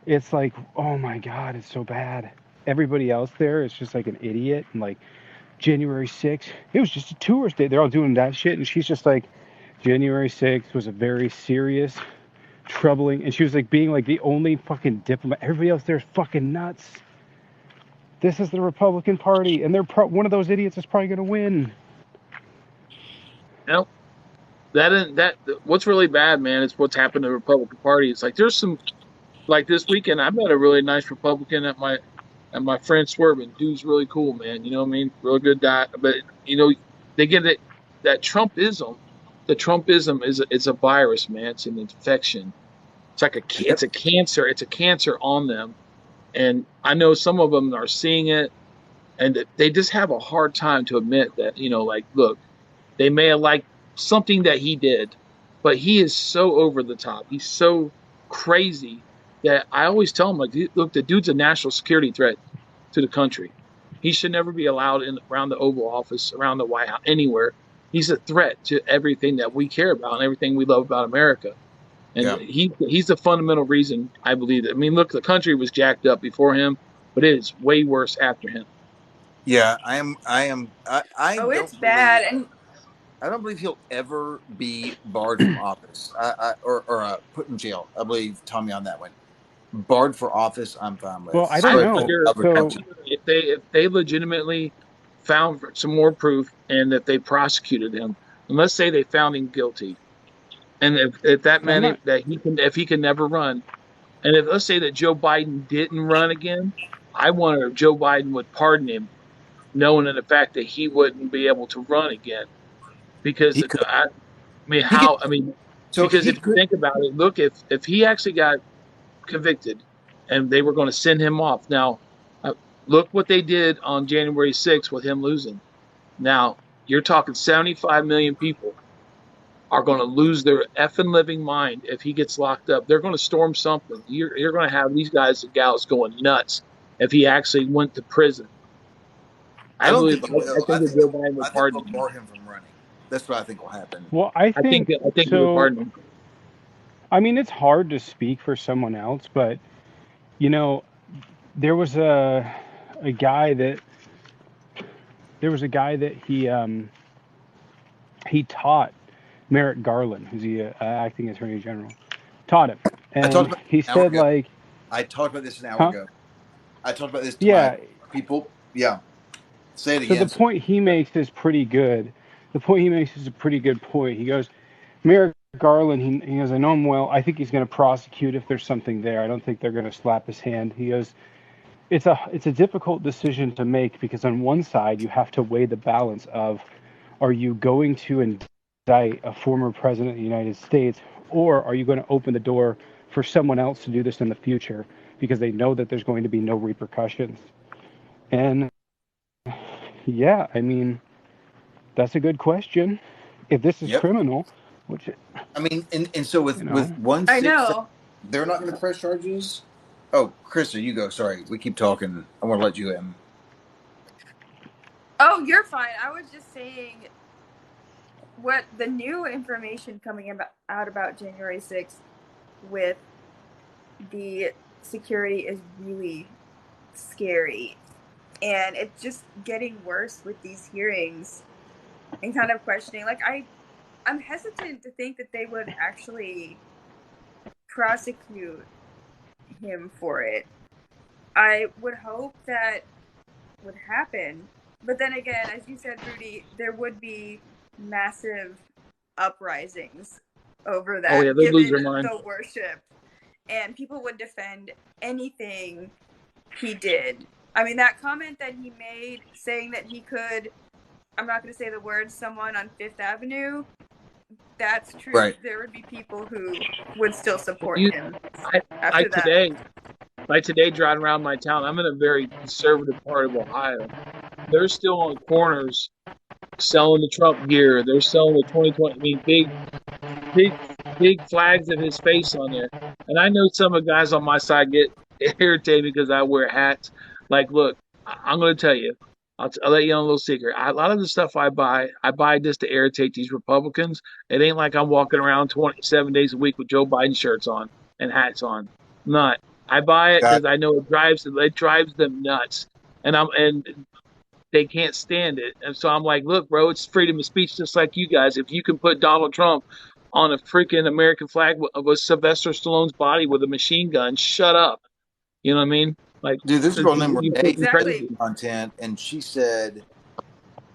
It's like, oh my God, it's so bad. Everybody else there is just like an idiot. And like January 6th, it was just a tourist day. They're all doing that shit. And she's just like, January 6th was a very serious, troubling. And she was like being like the only fucking diplomat. Everybody else there is fucking nuts. This is the Republican Party. And they're one of those idiots is probably going to win. Nope. What's really bad, man, is what's happened to the Republican Party. It's like there's some, like this weekend, I met a really nice Republican at my friend Swervin. Dude's really cool, man. You know what I mean? Real good guy. But they get it, that Trumpism. The Trumpism is a virus, man. It's an infection. It's like it's a cancer. It's a cancer on them. And I know some of them are seeing it, and they just have a hard time to admit that, like, look, they may have liked something that he did, but he is so over the top. He's so crazy that I always tell him, like, look, the dude's a national security threat to the country. He should never be allowed around the Oval Office, around the White House, anywhere. He's a threat to everything that we care about and everything we love about America. And he's the fundamental reason, I believe. I mean, look, the country was jacked up before him, but it is way worse after him. Yeah, I am. It's bad, and I don't believe he'll ever be barred from office, or put in jail. I believe Tommy on that one. Barred for office, I'm fine with. Well, I don't know. So if they legitimately found some more proof and that they prosecuted him, and let's say they found him guilty, and if that meant that he can never run, and if let's say that Joe Biden didn't run again, I wonder if Joe Biden would pardon him, knowing in the fact that he wouldn't be able to run again. Because because if you think about it, look, if he actually got convicted and they were going to send him off, now look what they did on January 6th with him losing. Now you're talking 75 million people are going to lose their effing living mind if he gets locked up. They're going to storm something. You're going to have these guys and gals going nuts if he actually went to prison. I think Joe Biden will pardon him. Him from running. That's what I think will happen. Well, I think he'll pardon him. I mean, it's hard to speak for someone else, but there was a guy that he taught Merrick Garland, who's the acting attorney general, taught him, and he said like, I talked about this an hour ago. I talked about this to my people. Yeah. Say it again. So the point he makes is pretty good. The point he makes is a pretty good point. He goes, Merrick Garland, he goes, I know him well. I think he's going to prosecute if there's something there. I don't think they're going to slap his hand. He goes, it's a difficult decision to make because on one side you have to weigh the balance of, are you going to indict a former president of the United States, or are you going to open the door for someone else to do this in the future because they know that there's going to be no repercussions? And yeah, I mean, that's a good question. If this is criminal, which I mean, and so with 1-6, they're not going to press charges. Oh, Krista, you go. Sorry, we keep talking. I want to let you in. Oh, you're fine. I was just saying what the new information coming out about January 6th with the security is really scary. And it's just getting worse with these hearings and kind of questioning. Like, I'm hesitant to think that they would actually prosecute him for it. I would hope that would happen. But then again, as you said, Rudy, there would be massive uprisings over that, given the worship. And people would defend anything he did. I mean, that comment that he made saying that he could I'm not going to say the word, someone on Fifth Avenue, that's true. Right. There would be people who would still support You, him I after that. today driving around my town, I'm in a very conservative part of Ohio. They're still on corners selling the Trump gear. They're selling the 2020. I mean, big flags of his face on there. And I know some of the guys on my side get irritated because I wear hats. Like, look, I'm going to tell you, I'll let you on a little secret. A lot of the stuff I buy just to irritate these Republicans. It ain't like I'm walking around 27 days a week with Joe Biden shirts on and hats on. I'm not. I buy it because I know it drives them nuts. And they can't stand it. And so I'm like, look, bro, it's freedom of speech just like you guys. If you can put Donald Trump on a freaking American flag with Sylvester Stallone's body with a machine gun, shut up. You know what I mean? Like, Dude, this girl named you Renee Exactly. content, and she said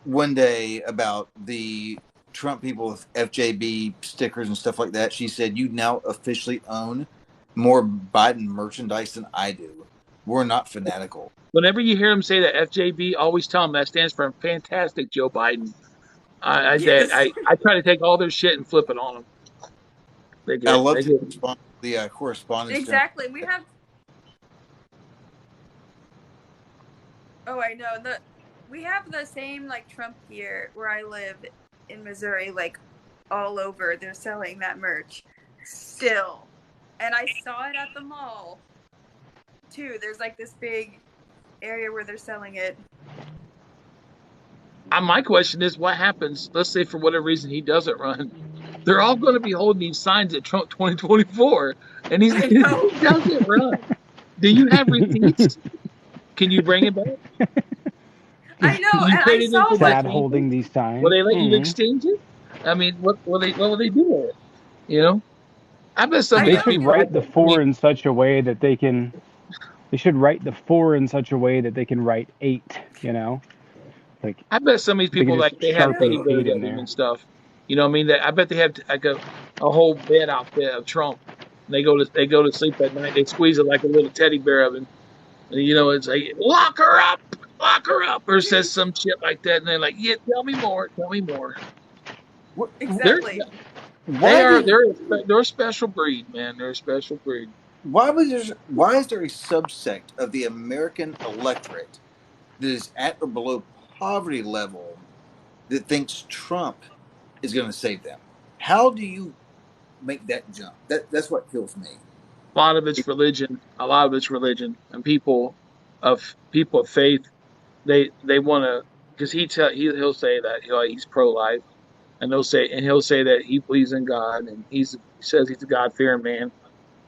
one day about the Trump people with FJB stickers and stuff like that. She said, "You now officially own more Biden merchandise than I do. We're not fanatical." Whenever you hear them say that FJB, always tell them that stands for Fantastic Joe Biden. Yes. I try to take all their shit and flip it on them. I love to respond to the correspondence. Exactly. We have. Oh, I know. We have the same like Trump gear where I live in Missouri, like all over. They're selling that merch still, and I saw it at the mall too. There's like this big area where they're selling it. My question is, what happens? Let's say for whatever reason he doesn't run. They're all going to be holding these signs at Trump 2024, and he doesn't run. Do you have receipts? Can you bring it back? I know, and I saw Sad holding these signs. Will they let you exchange it? I mean, what will they do with it? You know, I bet some. They should write the four in such a way that they can. They should write the 4 in such a way that they can write 8. You know, like I bet some of these people like they have teddy bears in there and stuff. You know what I mean? I bet they have like a whole bed outfit of Trump. And they go to sleep at night. They squeeze it like a little teddy bear of him. And, you know, it's like lock her up, or says some shit like that. And they're like, yeah, tell me more. What, exactly. They're a special breed, man. They're a special breed. Why is there a subsect of the American electorate that is at or below poverty level that thinks Trump is going to save them? How do you make that jump? That's what kills me. A lot of it's religion, and people of faith. They want to, because he'll say that he's pro-life, and he'll say that he believes in God, and he says he's a God-fearing man,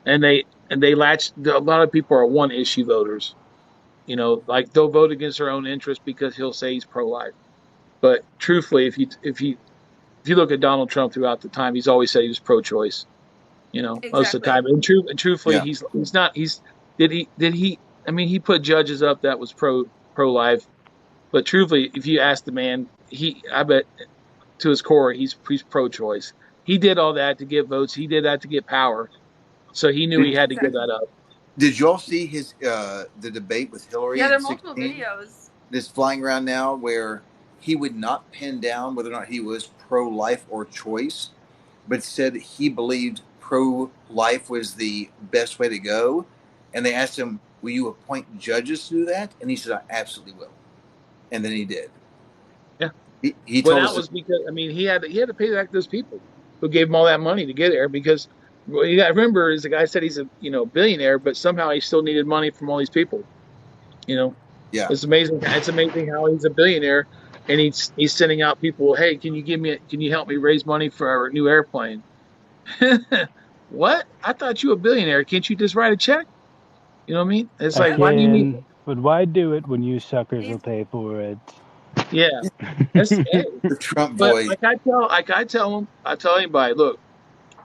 and they latch. A lot of people are one-issue voters. You know, like they'll vote against their own interest because he'll say he's pro-life. But truthfully, if you look at Donald Trump throughout the time, he's always said he was pro-choice. You know, most of the time. And truthfully, he's not. Did he? I mean, he put judges up that was pro-life. But truthfully, if you ask the man, I bet to his core, he's pro-choice. He did all that to get votes. He did that to get power. So he knew he had to give that up. Did y'all see his the debate with Hillary? Yeah, there are multiple videos. That's flying around now where he would not pin down whether or not he was pro-life or choice, but said that he believed pro-life was the best way to go. And they asked him, will you appoint judges to do that? And he said, I absolutely will. And then he did. Yeah. He told us that was because, I mean, he had to pay back those people who gave him all that money to get there, because what you got to remember is the guy said he's a billionaire, but somehow he still needed money from all these people. You know? Yeah. It's amazing how he's a billionaire and he's sending out people, hey, can you help me raise money for a new airplane? What? I thought you were a billionaire. Can't you just write a check? You know what I mean? It's like, why do you need? But why do it when you suckers will pay for it? Yeah, that's the Trump boy. Like I tell anybody, look,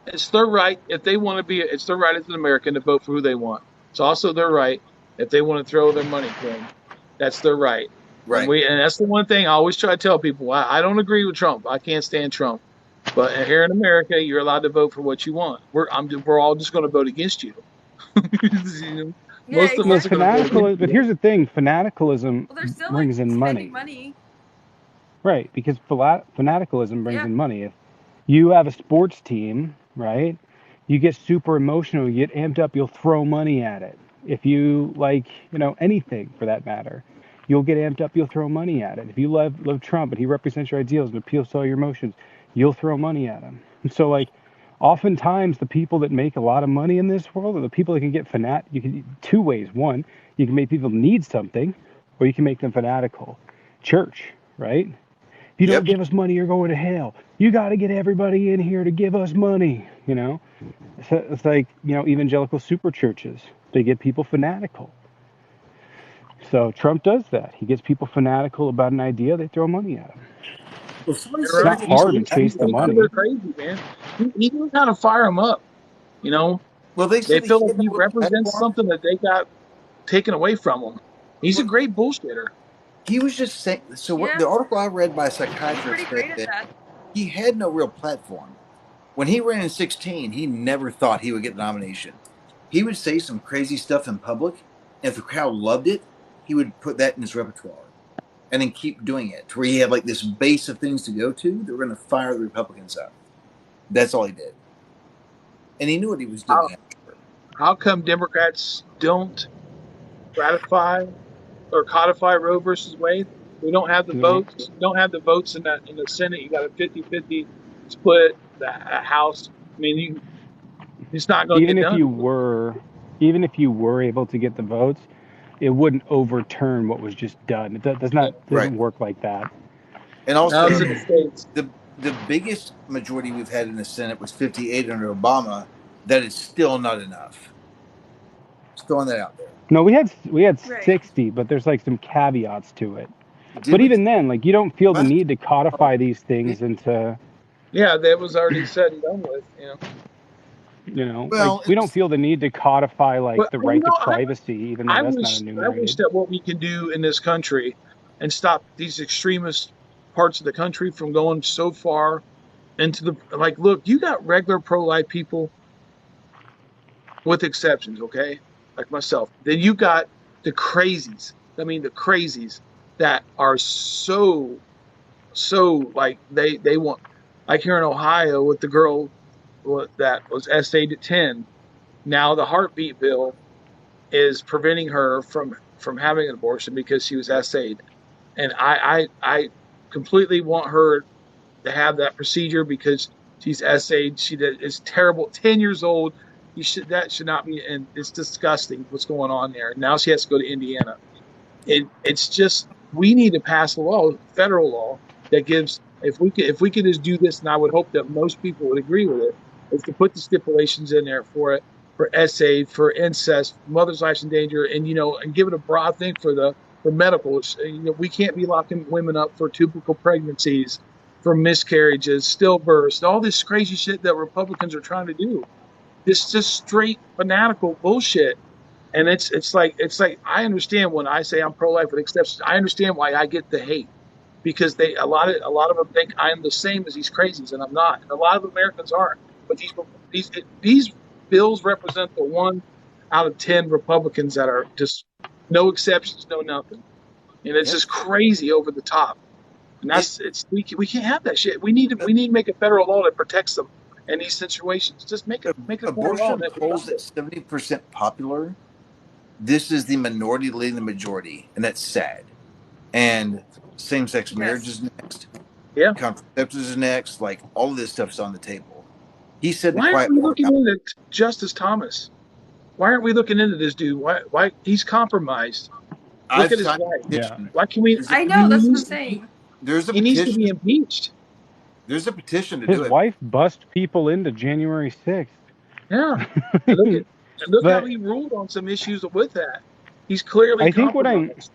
it's their right if they want to be. It's their right as an American to vote for who they want. It's also their right if they want to throw their money to them. That's their right. Right. And that's the one thing I always try to tell people. I don't agree with Trump. I can't stand Trump. But here in America, you're allowed to vote for what you want. We're all just going to vote against you. Most of us fanatical, but here's the thing: fanaticalism brings in money. Right, because fanaticalism brings Yeah. in money. If you have a sports team, right, you get super emotional, you get amped up, you'll throw money at it. If you like, anything for that matter, you'll get amped up, you'll throw money at it. If you love Trump and he represents your ideals and appeals to all your emotions, you'll throw money at him. And so, like, oftentimes the people that make a lot of money in this world are the people that can get You can two ways. One, you can make people need something, or you can make them fanatical. Church, right? If you don't Yep. give us money, you're going to hell. You got to get everybody in here to give us money. So it's like evangelical super churches. They get people fanatical. So Trump does that. He gets people fanatical about an idea. They throw money at him. Well, somebody It's You're said not right. the hard to other chase the These day. people are money. crazy, man. He knows how to fire them up. You know, Well, they they said feel he like had no he real represents platform. something that they got taken away from him. He's a Well, great bullshitter. he was just saying. So what Yeah. the article I read by a He's pretty psychiatrist said great at that that. he had no real platform. When he ran in 16, he never thought he would get the nomination. He would say some crazy stuff in public, and if the crowd loved it, he would put that in his repertoire and then keep doing it to where he had like this base of things to go to that were going to fire the Republicans up. That's all he did. And he knew what he was How, doing. I'm sure. how come Democrats don't ratify or codify Roe versus Wade? We don't have the You votes. You don't have the votes in the Senate. You got a 50-50 split. The House. I mean, it's not going to even get if done. you were, even if you were able to get the votes, it wouldn't overturn what was just done. It does Yeah. not Right. doesn't work like that. And That was also, in the states. the biggest majority we've had in the Senate was 58 under Obama. That is still not enough. Just throwing that out there. No, we had Right. 60, but there's like some caveats to it. Did But we? even then, like you don't feel the Last need to codify these things into, Yeah, that was already said and done with. like well, we don't it's feel the need to codify like But the right to privacy, even though I that's not wish enumerated. that what we can do in this country and stop these extremist parts of the country from going so far into the like. Look, you got regular pro-life people with exceptions, okay, like myself. Then you got the crazies. I mean, the crazies that are so like they want like here in Ohio with the girl that was essayed at 10. Now the heartbeat bill is preventing her from having an abortion because she was essayed, and I completely want her to have that procedure because she's essayed. She did is terrible. 10 years old. That should not be, and it's disgusting what's going on there. Now she has to go to Indiana. It's just we need to pass a law, federal law that gives if we could just do this, and I would hope that most people would agree with it, is to put the stipulations in there for it for essay, for incest, mother's life's in danger, and and give it a broad thing for medical. We can't be locking women up for typical pregnancies, for miscarriages, stillbirths, all this crazy shit that Republicans are trying to do. This just straight fanatical bullshit. And it's like I understand when I say I'm pro-life with exceptions. I understand why I get the hate because a lot of them think I'm the same as these crazies, and I'm not. And a lot of Americans aren't. But these bills represent the 1 out of 10 Republicans that are just no exceptions, no nothing, and it's yep. just crazy over the top. And It, we can't have that shit. We need to make a federal law that protects them in these situations. Just make a federal law abortion that polls protects at them. 70% popular. This is the minority leading the majority, and that's sad. And same-sex marriage Yes. is next. Yeah. Contraceptives is next. Like all of this stuff's on the table. He said the Why aren't quiet we part. looking into Justice Thomas? Why aren't we looking into this dude? Why he's compromised? Look I've at his signed wife. a Yeah. petition. Why can we? There's a, I I mean, know. That's what I'm saying. there's a he needs to petition. be impeached. There's a petition to His do it. wife bust people into January 6th. Yeah. And look how But he ruled on some issues with that. He's clearly I think what I'm compromised.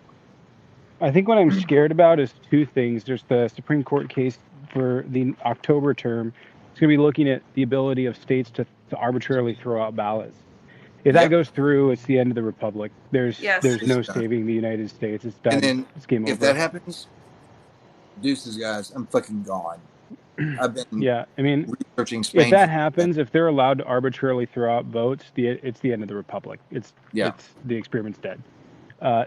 I think what I'm scared about is two things. There's the Supreme Court case for the October term. It's going to be looking at the ability of states to arbitrarily throw out ballots. If that Yep. goes through, it's the end of the republic. Yes. There's It's no done. saving the United States. It's And done. then It's game if that over. happens, deuces, guys, I'm fucking gone. I've been Yeah, I mean, researching if Spain that for happens, if they're allowed to arbitrarily throw out votes, it's the end of the republic. yeah. It's the experiment's dead.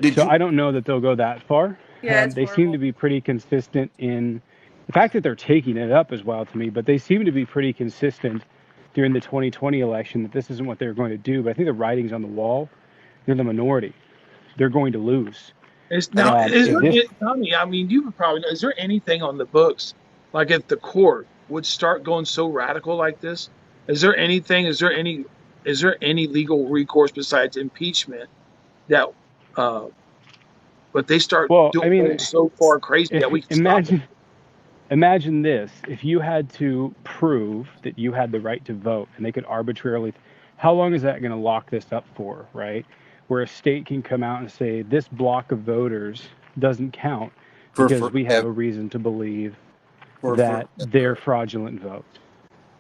Did So you I don't know that they'll go that far. Yeah, it's They seem horrible. to be pretty consistent in the fact that they're taking it up as well to me, but they seem to be pretty consistent during the 2020 election that this isn't what they're going to do. But I think the writing's on the wall. They're the minority. They're going to lose. Is I think now is If there this Tommy? I mean, you would probably know. Is there anything on the books, like if the court would start going so radical like this? Is there anything? Is there any legal recourse besides impeachment that? Uh, but they start well, I going mean, so far crazy that if we can stop it. imagine this: if you had to prove that you had the right to vote, and they could arbitrarily, how long is that going to lock this up for, right? Where a state can come out and say this block of voters doesn't count for because we have forever. a reason to believe For that they're forever. fraudulent votes.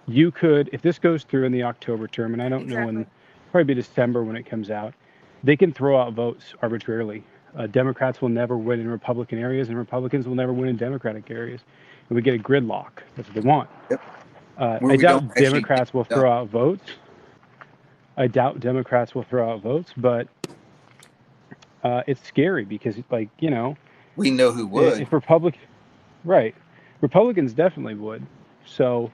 You could, if this goes through in the October term, and I don't know when, Exactly. probably be December when it comes out, they can throw out votes arbitrarily. Democrats will never win in Republican areas, and Republicans will never win in Democratic areas. And we get a gridlock. That's what they want. Yep. Where I we don't doubt actually get Democrats will it done. throw out votes. I doubt Democrats will throw out votes, but it's scary because, like, We know who would. if right, Republicans definitely would. So,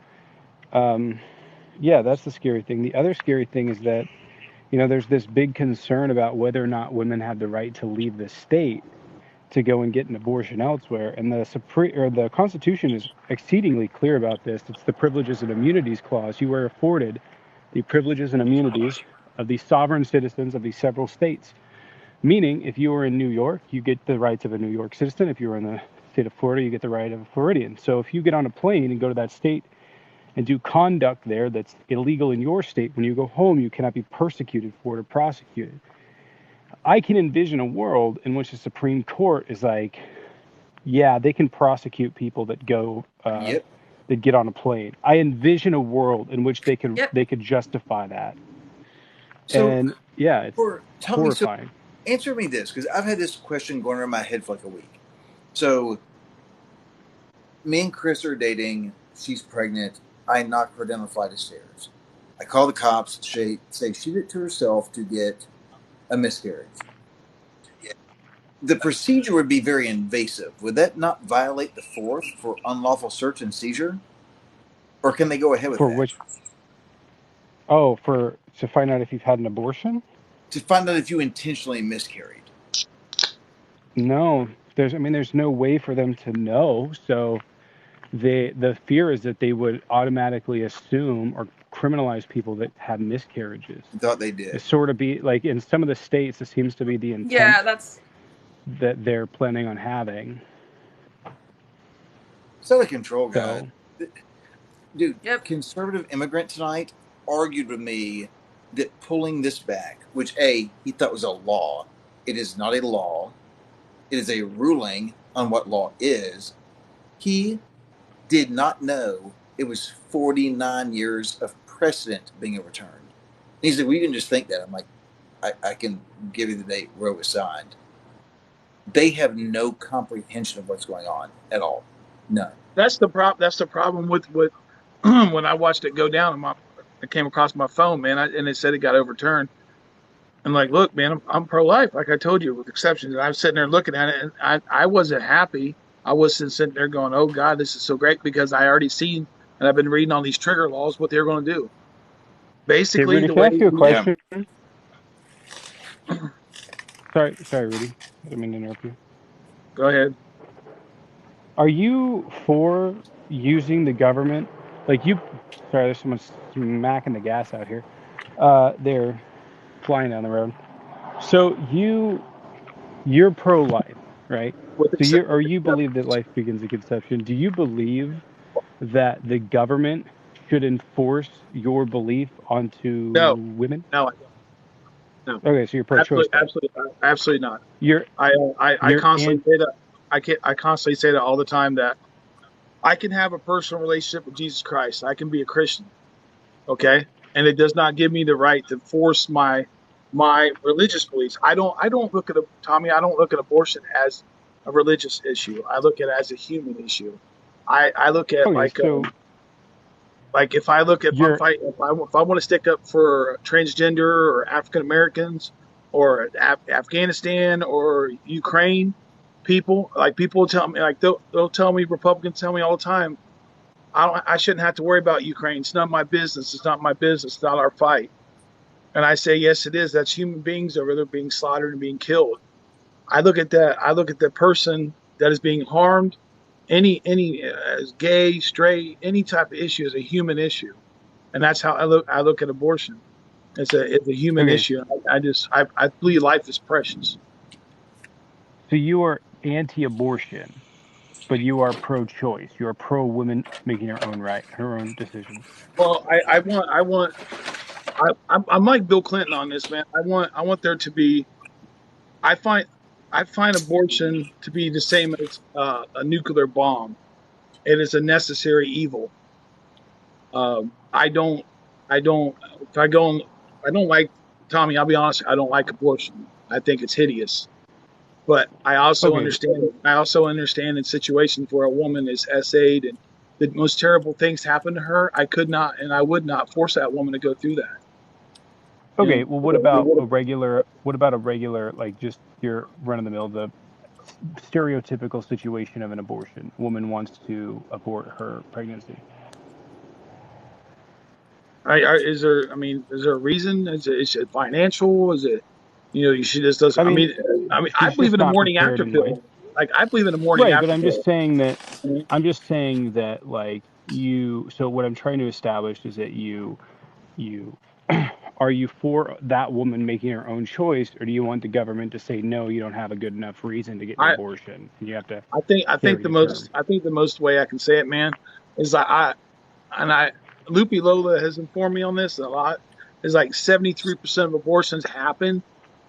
yeah, that's the scary thing. The other scary thing is that, there's this big concern about whether or not women have the right to leave the state to go and get an abortion elsewhere. And the Constitution is exceedingly clear about this. It's the Privileges and Immunities Clause. You are afforded the privileges and immunities of the sovereign citizens of these several states. Meaning, if you are in New York, you get the rights of a New York citizen. If you're in the state of Florida, you get the right of a Floridian. So if you get on a plane and go to that state and do conduct there that's illegal in your state, when you go home, you cannot be persecuted for it or prosecuted. I can envision a world in which the Supreme Court is like, yeah, they can prosecute people that go Yep. that get on a plane. I envision a world in which they could Yep. justify that. So And yeah, it's tell me, so horrifying. answer me this, because I've had this question going around my head for like a week. So me and Chris are dating. She's pregnant. I knock her down the flight of stairs. I call the cops. Say she did it to herself to get a miscarriage. The procedure would be very invasive. Would that not violate the fourth for unlawful search and seizure? Or can they go ahead with For that? which? Oh, to find out if you've had an abortion? To find out if you intentionally miscarried. No, there's no way for them to know. So the fear is that they would automatically assume or criminalize people that have miscarriages. I thought they did. It sort of be like in some of the states, it seems to be the intent Yeah, that's that they're planning on having. It's out of control, guys. So Dude, Yep. conservative immigrant tonight argued with me that pulling this back, which he thought was a law. It is not a law. It is a ruling on what law is. He did not know it was 49 years of precedent being overturned. And he said, well, you can just think that. I'm like, I can give you the date Roe was signed. They have no comprehension of what's going on at all. None. That's the problem with when I watched it go down. It came across my phone, man, and it said it got overturned. I'm like, look, man, I'm pro-life, like I told you, with exceptions. And I was sitting there looking at it, and I wasn't happy. I wasn't sitting there going, oh, God, this is so great, because I already seen, and I've been reading all these trigger laws, what they're going to do. hey, Basically, Rudy, the can I way... ask you a Yeah. question? Sorry, Rudy. I didn't mean to interrupt you. Go ahead. Are you for using the government? Like you, sorry, there's someone smacking the gas out here. They're flying down the road. So you're pro-life, right? With So exceptions. you believe that life begins at conception. Do you believe that the government should enforce your belief onto No, women? no, no. Okay, so you're pro-choice. Absolutely not. You're I you're constantly say that. I constantly say that all the time, that I can have a personal relationship with Jesus Christ. I can be a Christian, okay, and it does not give me the right to force my religious beliefs. I don't look at Tommy. I don't look at abortion as a religious issue. I look at it as a human issue. I look at like if I look at if I want to stick up for transgender or African Americans or Afghanistan or Ukraine, people. Like people tell me, like they'll tell me, Republicans tell me all the time, I shouldn't have to worry about Ukraine. It's not my business. It's not my business. It's not our fight. And I say, yes, it is. That's human beings over there being slaughtered and being killed. I look at that. I look at the person that is being harmed. Any as gay, straight, any type of issue is a human issue, and that's how I look at abortion. It's a human Okay, issue. I believe life is precious. so you are anti-abortion, but you are pro-choice. You are pro-women making her own decisions. Well, I'm like Bill Clinton on this, man. I want there to be. I find I find abortion to be the same as a nuclear bomb. It is a necessary evil. I don't, I don't, if I go on, I don't like, Tommy, I'll be honest, I don't like abortion. I think it's hideous. But Okay, I also understand in situations where a woman is SA'd and the most terrible things happen to her, I could not and I would not force that woman to go through that. okay. You Well, know, what about a regular, like just your run-of-the-mill, the stereotypical situation of an abortion? Woman wants to abort her pregnancy. is there, I mean, is there a reason? Is it financial? Is it, she just doesn't, I mean, I she's believe just in a not morning prepared after in life. pill. Like, I believe in a morning Right, but after pill. I'm just saying that like so what I'm trying to establish is that you are you for that woman making her own choice, or do you want the government to say no, you don't have a good enough reason to get an I, abortion and you have to I think carry to term? the most way I can say it, man, is and I Loopy Lola has informed me on this a lot. Is like 73% of abortions happen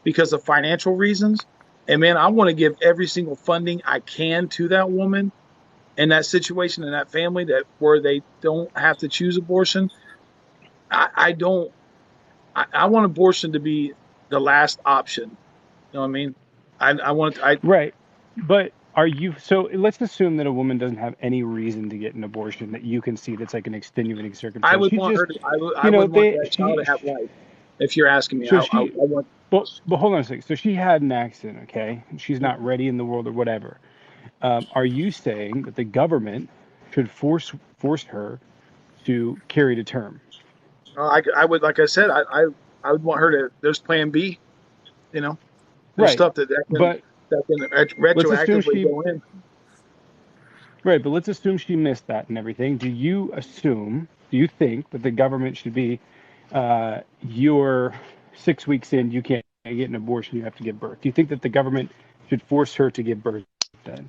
because of financial reasons. And man, I want to give every single funding I can to that woman in that situation, in that family, that where they don't have to choose abortion. I don't. I want abortion to be the last option. You know what I mean? I want. Right. But are you so let's assume that a woman doesn't have any reason to get an abortion that you can see that's like an extenuating I circumstance. would She want her just to. I would want they that child to have life. If you're asking me, so I she want. but hold on a second. So she had an accident, okay? She's not ready in the world or whatever. Are you saying that the government should force her to carry to term? I would, like I said, I would want her to. There's Plan B. You know, there's Right. stuff But that can let's assume retroactively she go in. right, but let's assume she missed that and everything. Do you think that the government should be you're 6 weeks in, you can't get an abortion, you have to give birth? Do you think that the government should force her to give birth then?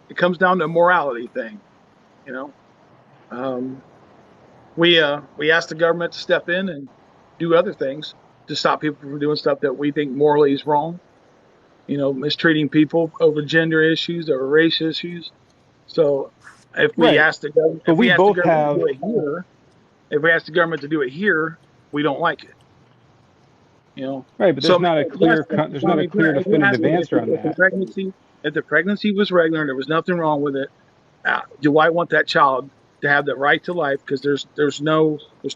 It comes down to a morality thing. You know, um, we ask the government to step in and do other things to stop people from doing stuff that we think morally is wrong. You know, mistreating people over gender issues or race issues. So Right. But if we we ask the both government to have do it here, if we ask the government to do it here, we don't like it. You know, right, but so there's not a clear if you ask definitive me answer on that. if the pregnancy was regular and there was nothing wrong with it, do I want that child to have the right to life? Because there's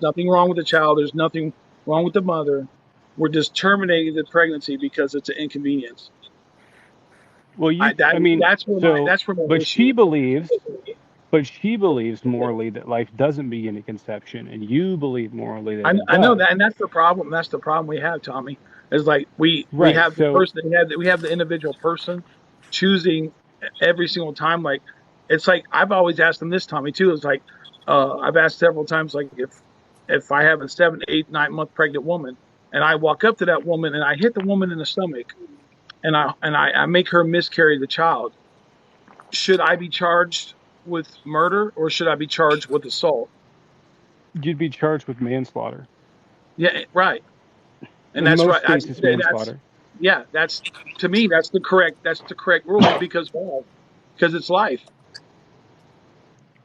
nothing wrong with the child. There's nothing wrong with the mother. We're just terminating the pregnancy because it's an inconvenience. Well, I mean, That's where my but issue is. but she believes morally that life doesn't begin at conception, and you believe morally that it I know does. that, and that's the problem. That's the problem we have, Tommy. Is like we Right. have the So, person we have the individual person choosing every single time. Like it's like I've always asked them this, Tommy, too. It's like I've asked several times, like if I have a 7, 8, 9 month pregnant woman, and I walk up to that woman and I hit the woman in the stomach, and I make her miscarry the child, should I be charged with murder or should I be charged with assault? you'd be charged with manslaughter. Yeah, right. And In that's most right. states, it's manslaughter. That's to me that's the correct ruling because why? Because it's life.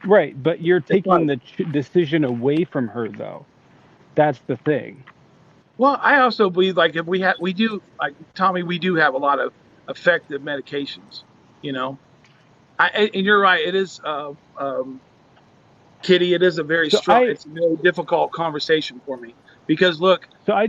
Right, but you're It's taking life. the decision away from her, though. That's the thing. Well, I also believe like if we do like Tommy, we do have a lot of effective medications. You know, and you're right. It is Kitty, it is a very So strong. It's a very difficult conversation for me because look, so I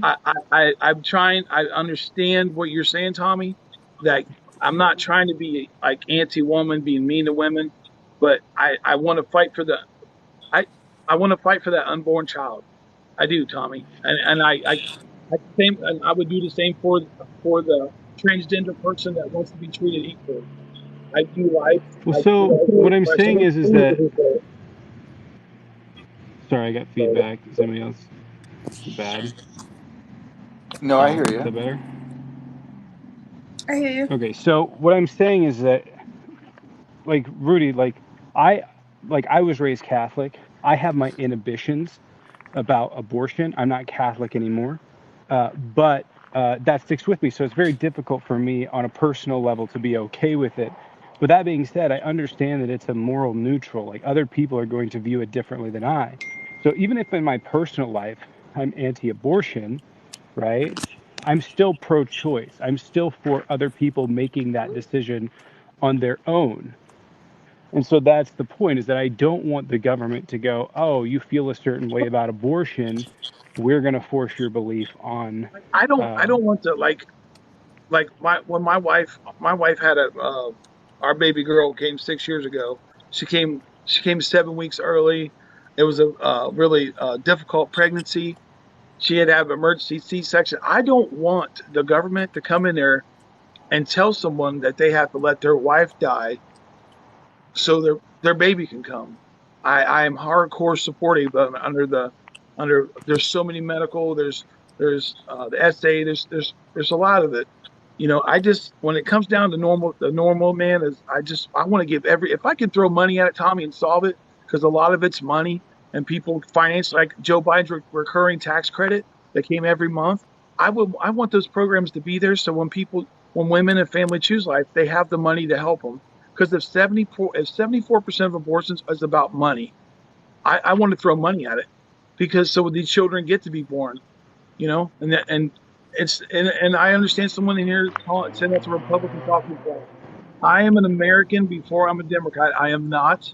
I'm trying. I understand what you're saying, Tommy. That I'm not trying to be like anti-woman, being mean to women, but I want to fight for the I I want to fight for that unborn child. I do, Tommy, and I would do the same for the transgender person that wants to be treated equally. I do life. well, I do so life what I'm saying expression. is that sorry, I got feedback. Is anybody else? Is it bad? No, I No, hear is you. that better? I hear you. Okay, so what I'm saying is that, like Rudy, I, I was raised Catholic. I have my inhibitions about abortion. I'm not Catholic anymore, but that sticks with me. So it's very difficult for me on a personal level to be okay with it. But that being said, I understand that it's a moral neutral. Like other people are going to view it differently than I. So even if in my personal life I'm anti-abortion, right? I'm still pro-choice. I'm still for other people making that decision on their own. And so that's the point, is that I don't want the government to go, oh, you feel a certain way about abortion. We're going to force your belief on. Like, I Um, don't want to like my wife had a our baby girl came 6 years ago. She came 7 weeks early. It was a really difficult pregnancy. She had to have emergency C-section. I don't want the government to come in there and tell someone that they have to let their wife die so their baby can come. I am hardcore supportive of under there's so many medical there's the essay there's a lot of it. You know, I just when it comes down to the normal man is I want to give every if I could throw money at it, Tommy, and solve it because a lot of it's money and people finance like Joe Biden's recurring tax credit that came every month. I want those programs to be there so when women and family choose life, they have the money to help them because if 74% of abortions is about money, I want to throw money at it because so these children get to be born, you know, and and I understand someone in here saying that's a Republican talking point. I am an American before I'm a Democrat. I am not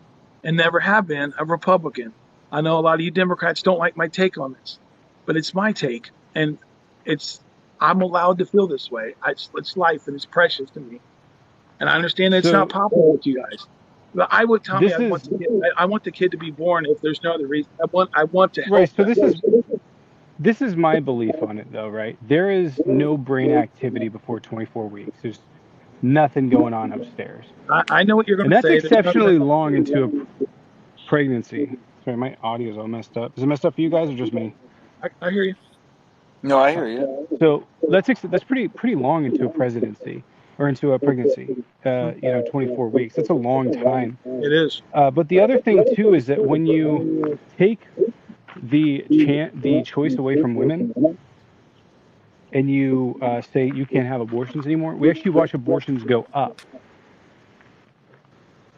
and never have been a Republican. I know a lot of you Democrats don't like my take on this, but it's my take, and it's I'm allowed to feel this way. It's life and it's precious to me. And I understand that it's not so popular with you guys. But I would, Tommy, this is I want the kid to be born if there's no other reason. I want to right. help So them. this is my belief on it, though. Right? There is no brain activity before 24 weeks. There's nothing going on upstairs, I know what you're going and to that's say. There's exceptionally nothing. long into a pregnancy. Sorry, my audio's all messed up. Is it messed up for you guys or just me? I hear you. No, I Oh. hear you. So that's pretty long into a presidency or into a pregnancy. 24 weeks. That's a long time. It is. But the other thing too is that when you take the choice away from women and you say you can't have abortions anymore, we actually watch abortions go up.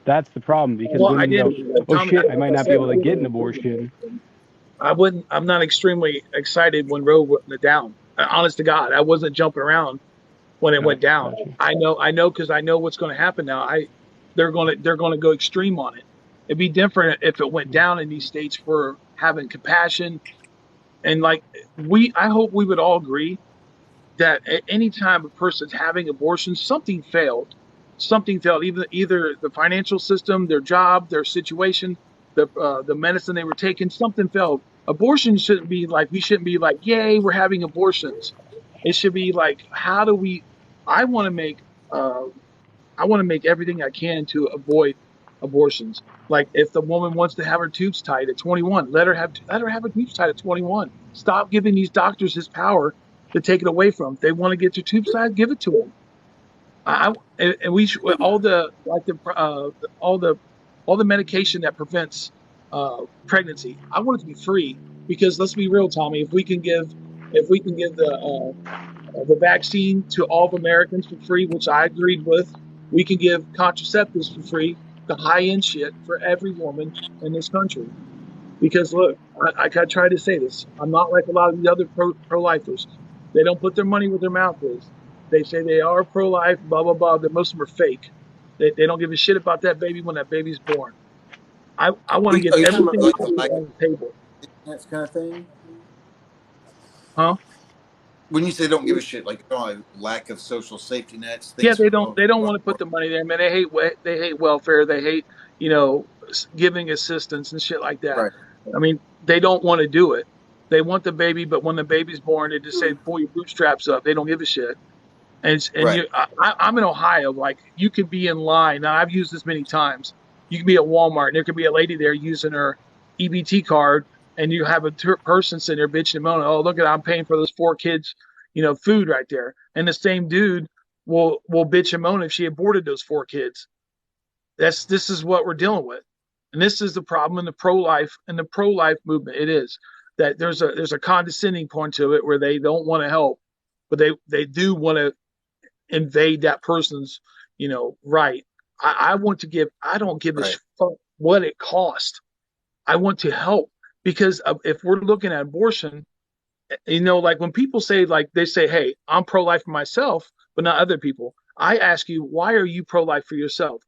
That's the problem because Well, I women go, didn't, oh Tommy. shit, I Like might I not be said, able to get an abortion. I wouldn't. I'm not extremely excited when Roe went down. Honest to God, I wasn't jumping around when it went down. Gotcha. I know, because I know what's going to happen now. They're going to go extreme on it. It'd be different if it went down in these states for having compassion and like I hope we would all agree that at any time a person's having abortion, something failed. Something failed. Either the financial system, their job, their situation, the medicine they were taking, something failed. Abortion shouldn't be like we shouldn't be like, yay, we're having abortions. It should be like, how do we? I want to make uh, I want to make everything I can to avoid abortions. Like if the woman wants to have her tubes tied at 21, let her have her tubes tied at 21. Stop giving these doctors this power to take it away from them. If they want to get their tubes tied, give it to them. And we should, all the like the all the medication that prevents pregnancy. I want it to be free because let's be real, Tommy. If we can give the vaccine to all of Americans for free, which I agreed with. We can give contraceptives for free, the high end shit for every woman in this country. Because look, I try to say this. I'm not like a lot of the other pro lifers. They don't put their money where their mouth is. They say they are pro life, blah blah blah. But most of them are fake. They don't give a shit about that baby when that baby's born. I want to get Are you talking everything about like a lack on the table. of kind of thing? Huh? When you say don't give a shit, like lack of social safety nets, Yeah, things. they don't want to put the money there, man. They hate welfare. They hate, giving assistance and shit like that. Right, I mean, they don't want to do it. They want the baby, but when the baby's born, they just say, "Pull your bootstraps up." They don't give a shit. And right, you, I'm in Ohio. Like, you could be in line. Now, I've used this many times. You could be at Walmart, and there could be a lady there using her EBT card, and you have a person sitting there bitching and moaning. Oh, look at, I'm paying for those 4 kids, food right there. And the same dude will bitch and moan if she aborted those 4 kids. This is what we're dealing with, and this is the problem in the pro life movement. It is that there's a condescending point to it where they don't want to help, but they do want to invade that person's right. I want to give. I don't give a right, fuck what it costs. I want to help because if we're looking at abortion, like when people say, like, they say, "Hey, I'm pro-life for myself, but not other people." I ask you, why are you pro-life for yourself?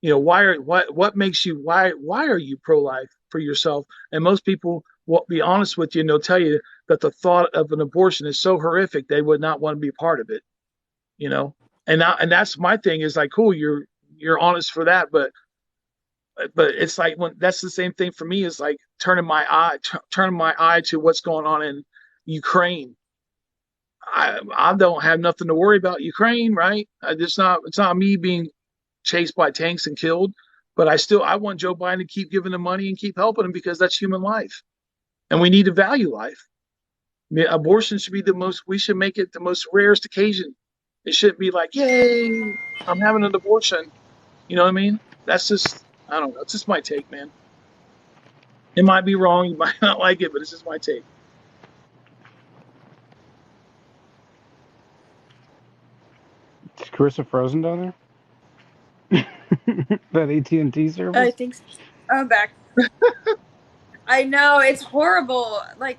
What makes you, why are you pro-life for yourself? And most people will be honest with you, and they'll tell you that the thought of an abortion is so horrific they would not want to be part of it. you know and that's my thing, is like, cool, you're honest for that, but it's like, when that's the same thing for me, is like turning my eye to what's going on in Ukraine. I don't have nothing to worry about Ukraine, right? It's not me being chased by tanks and killed, but I want Joe Biden to keep giving them money and keep helping them, because that's human life, and we need to value life. I mean, abortion should be we should make it the most rarest occasion. It shouldn't be like, yay, I'm having an abortion. You know what I mean? That's just, I don't know. It's just my take, man. It might be wrong. You might not like it, but it's just my take. Is Carissa frozen down there? That AT&T I service? think so. I'm back. I know, it's horrible. Like,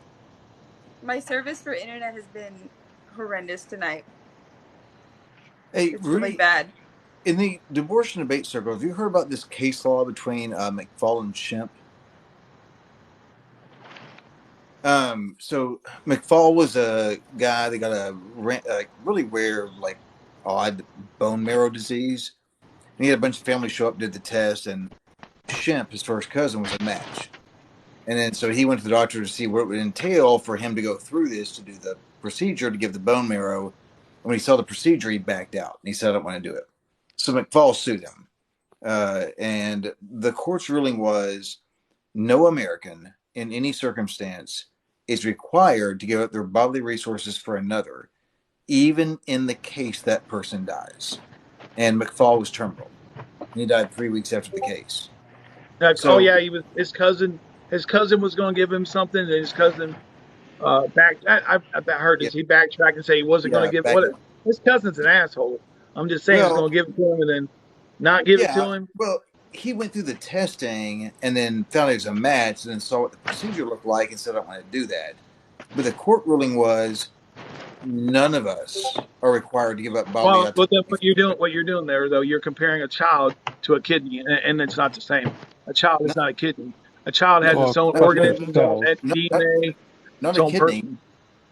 my service for internet has been horrendous tonight. Hey, It's really Rudy, bad. in the abortion debate circle, have you heard about this case law between McFall and Shemp? So McFall was a guy that got a really rare, like, odd bone marrow disease. And he had a bunch of family show up, did the test, and Shemp, his first cousin, was a match. And then so he went to the doctor to see what it would entail for him to go through this, to do the procedure to give the bone marrow. And when he saw the procedure, he backed out and he said, "I don't want to do it." So McFall sued him. And the court's ruling was no American in any circumstance is required to give up their bodily resources for another, even in the case that person dies. And McFall was terminal. He died 3 weeks after the case. Like, oh So, yeah, he was his cousin. His cousin was going to give him something, and his cousin back. I heard yeah, this. He backtracked and said he wasn't going to yeah, give back what. up. His cousin's an asshole. I'm just saying, he's Well, going to give it to him and then not give it to yeah, him. well, he went through the testing and then found it was a match and then saw what the procedure looked like and said, "I don't want to do that." But the court ruling was none of us are required to give up bodily Well, autonomy. what you're doing there, though, you're comparing a child to a kidney, and it's not the same. A child is Not, not a kidney. A child has Well, its own not, cluster of organism, its own cells. not, DNA, not its a own kidney, person.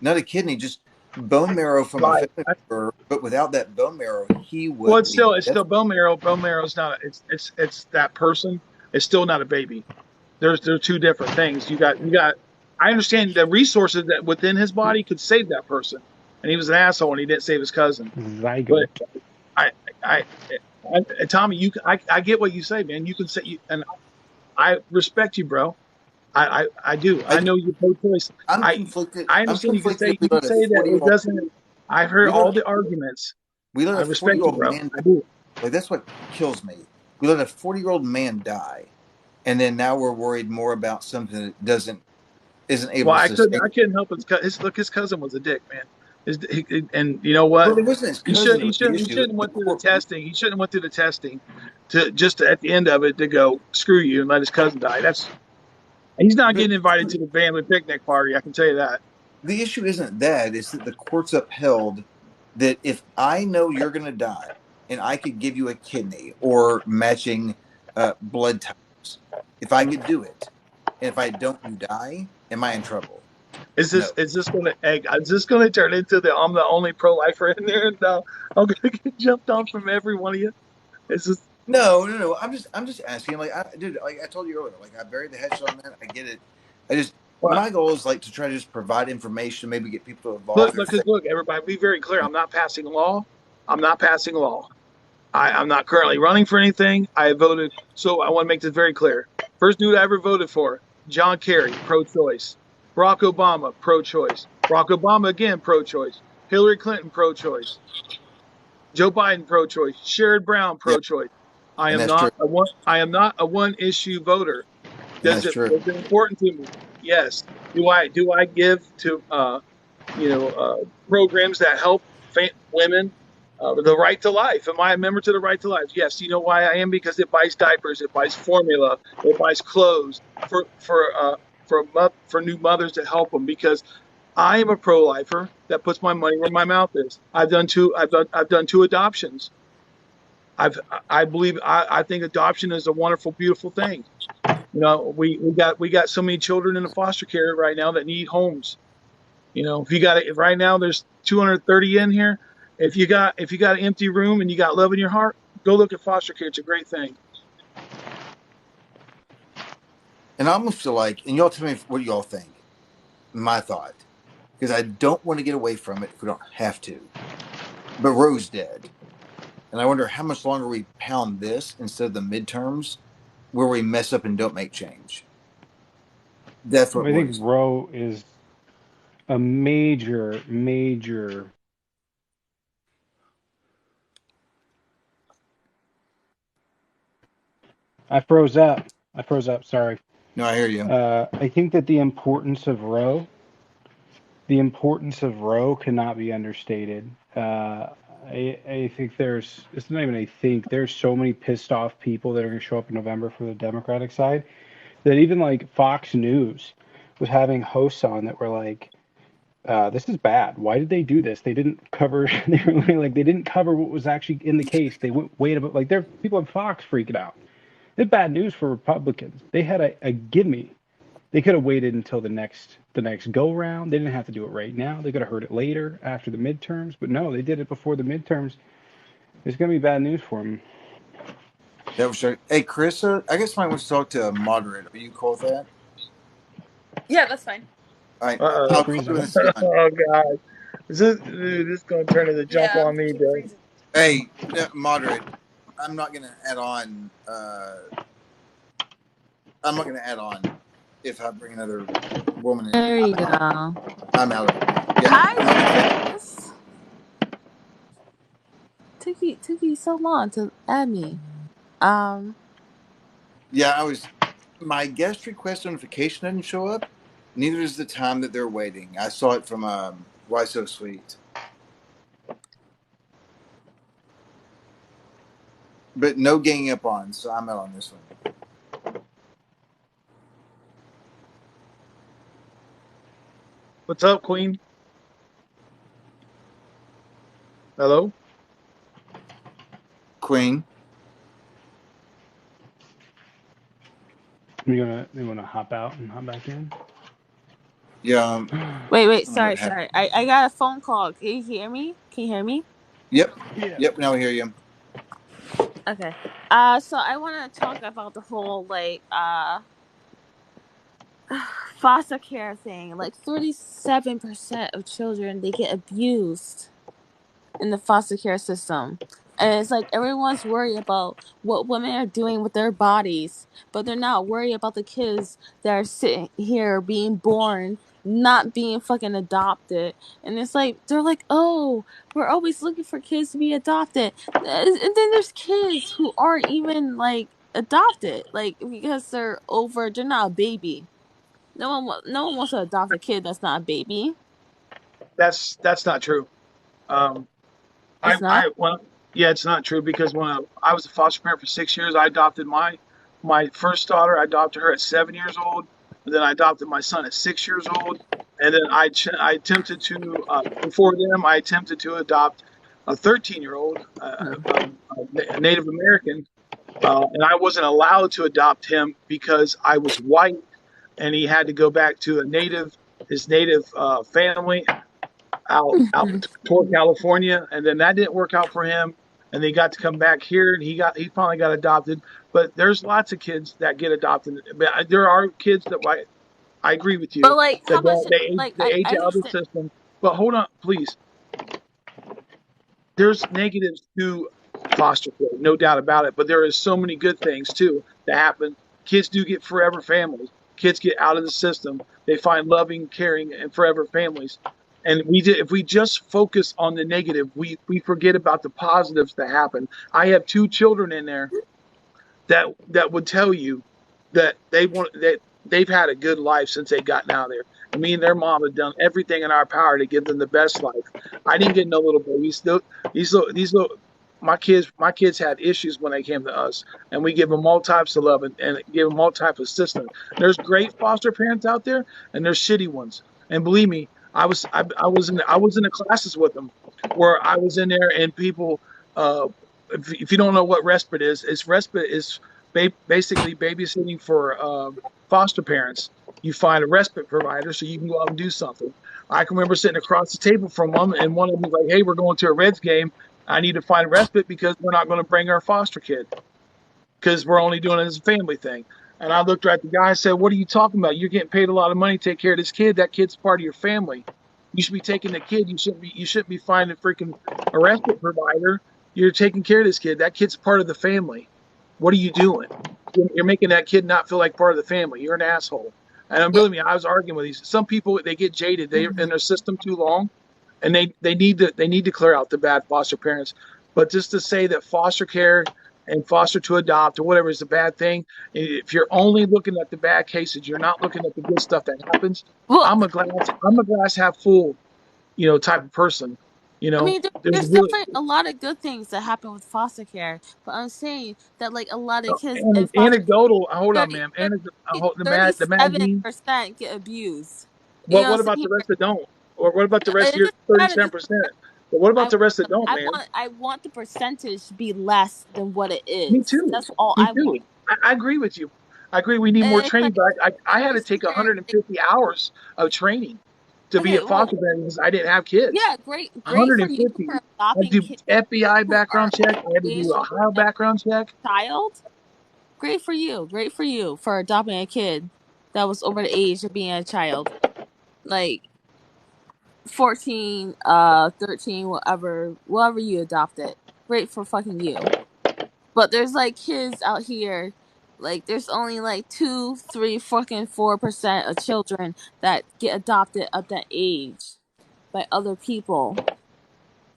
not a kidney, just bone marrow from a Right. family member. But without that bone marrow, he Well, would be it's dead. still bone marrow. Bone marrow is not. It's that person. It's still not a baby. They're two different things. You got. I understand the resources that within his body could save that person, and he was an asshole and he didn't save his cousin. But Zygote. I, I, Tommy, I get what you say, man. You can say, and I respect you, bro. I do. I I, know your pro-choice. I'm I conflicted. I I'm understand. conflicted. You can say that it doesn't. I've heard We let all the arguments. we let I a respect you, 40-year-old bro. man I do. like that's what kills me. We let a 40-year-old man die, and then now we're worried more about something that doesn't isn't able Well, to sustain. I couldn't help his cousin was a dick, man. And you know what? Well, it wasn't his cousin that was the He issue. shouldn't The went through the court. testing. He shouldn't went through the testing to just at the end of it to go screw you and let his cousin die. He's not But getting invited to the family picnic party. I can tell you that. the issue isn't that; it's that the court's upheld that if I know you're going to die and I could give you a kidney or matching blood types, If I could do it, and if I don't, you die. Am I in trouble? Is No. this going to turn into the I'm the only pro lifer in there? Now I'm going to get jumped on from every one of you. Is this? No. I'm just asking. Like, dude, like I told you earlier, like I buried the headshot on that. I get it. Well, My goal is like to try to just provide information, maybe get people to look, evolve their because faith. look, everybody, be very clear. I'm not passing law. I'm not passing law. I'm not currently running for anything. I voted, so I want to make this very clear. First dude I ever voted for, John Kerry, pro-choice. Barack Obama, pro-choice. Barack Obama again, pro-choice. Hillary Clinton, pro-choice. Joe Biden, pro-choice. Sherrod Brown, Yeah, pro-choice. I and am that's true. not a one. I am not a one-issue voter. And Does that's it true. is it important to me? Yes. Do I give to programs that help women, the right to life? Am I a member to the right to life? Yes. You know why I am? Because it buys diapers, it buys formula, it buys clothes for new mothers to help them. Because I am a pro-lifer that puts my money where my mouth is. I've done two adoptions. I think adoption is a wonderful, beautiful thing. We got so many children in the foster care right now that need homes. If you got it right now, there's 230 in here. If you got an empty room and you got love in your heart, go look at foster care. It's a great thing. And I almost feel like, and y'all tell me what y'all think. My thought, because I don't want to get away from it if we don't have to. But Roe's dead, and I wonder how much longer we pound this instead of the midterms, where we mess up and don't make change. That's what I think worries me. Roe is a major, major. I froze up. Sorry. No, I hear you. I think that the importance of Roe cannot be understated. I think it's not even I think, there's so many pissed off people that are going to show up in November for the Democratic side that even like Fox News was having hosts on that were like, this is bad. Why did they do this? They didn't cover. They were like they didn't cover what was actually in the case. They went wait about like there people on Fox freaking out. It's bad news for Republicans. They had a gimme. They could have waited until the next go round. They didn't have to do it right now. They could have heard it later after the midterms, but no, they did it before the midterms. It's gonna be bad news for them. That was sure. Hey, Carissa, I guess I want to talk to a moderator. Are you cool with that? Yeah, that's fine. All right, Uh It's I'll call you when freezing. this is done. oh God, this is going to turn into jump Yeah, on me, keep bro. freezing. Hey, moderate. I'm not going to add on. I'm not going to add on if I bring another woman in. There you I'm out. go. I'm out of it. Yeah, I'm not going to add. Hi, Chris. Took you so long to add me. Yeah, I was. My guest request notification didn't show up. Neither is the time that they're waiting. I saw it from Why So Sweet. But no ganging up on, so I'm out on this one. What's up, Queen? Hello. Queen. You wanna hop out and hop back in? Yeah. wait. I don't know what happened. Sorry. I got a phone call. Can you hear me? Can you hear me? Yep. Yeah. Yep. Now we hear you. Okay. So I want to talk about the whole foster care thing. Like 37% of children they get abused in the foster care system. And it's like everyone's worried about what women are doing with their bodies, but they're not worried about the kids that are sitting here being born, not being fucking adopted. And it's like, they're like, oh, we're always looking for kids to be adopted. And then there's kids who aren't even like adopted, like because they're not a baby. No one wants to adopt a kid that's not a baby. That's not true. Um, It's not. yeah, it's not true because when I was a foster parent for 6 years, I adopted my first daughter. I adopted her at 7 years old. And then I adopted my son at 6 years old. And then I attempted to before them I attempted to adopt a 13-year-old, a Native American. and I wasn't allowed to adopt him because I was white, and he had to go back to his native family out toward California, and then that didn't work out for him, and they got to come back here, and he finally got adopted. But there's lots of kids that get adopted. But there are kids that I agree with But you like, how that much? Like, they age I out of the understand. system. But hold on, please. There's negatives to foster care, no doubt about it. But there is so many good things too that happen. Kids do get forever families. Kids get out of the system. They find loving, caring, and forever families. And if we just focus on the negative, we forget about the positives that happen. I have two children in there that would tell you that they've had a good life since they gotten out of there. And me and their mom have done everything in our power to give them the best life. I didn't get no little babies. These little my kids had issues when they came to us, and we give them all types of love and give them all type of assistance. There's great foster parents out there, and there's shitty ones. And believe me, I was in the classes with them, where I was in there and people. If you don't know what respite is, respite is basically babysitting for foster parents. You find a respite provider so you can go out and do something. I can remember sitting across the table from one, and one of them was like, "Hey, we're going to a Reds game. I need to find respite because we're not going to bring our foster kid because we're only doing it as a family thing." And I looked at the guy and said, "What are you talking about? You're getting paid a lot of money to take care of this kid. That kid's part of your family. You should be taking the kid. You shouldn't be finding freaking a respite provider. You're taking care of this kid. That kid's part of the family. What are you doing? You're making that kid not feel like part of the family. You're an asshole." And Yeah. believe me, I was arguing with these. Some people, they get jaded. They're in their system too long, and they need to clear out the bad foster parents. But just to say that foster care and foster to adopt or whatever is a bad thing, if you're only looking at the bad cases, you're not looking at the good stuff that happens. Well, I'm a glass half full, type of person. I mean, There's there's really definitely a lot of good things that happen with foster care, but I'm saying that like a lot of kids in foster anecdotal. Hold on, 30, ma'am. 30, The Maggie. 37% get abused. You Well, know what what I'm about saying? the rest that don't? Or what about the rest of It your doesn't matter. 37%? But what about I the rest that don't, man? I want the percentage to be less than what it Me is. too. That's all Me I want. too. I agree with you. I agree we need more And it's training, like but I had we're to take sitting there like, 150 hours of training to be okay, a foster well, parent because I didn't have kids. yeah, great for you 150. for I had adopting to do kids FBI who are background check. I had to do engaged with Ohio a background check. child. Great for you for adopting a kid that was over the age of being a child. Like 14, 13, whatever you adopted. Great for fucking you. But there's like kids out here, like there's only like 2, 3, fucking 4% of children that get adopted at that age by other people.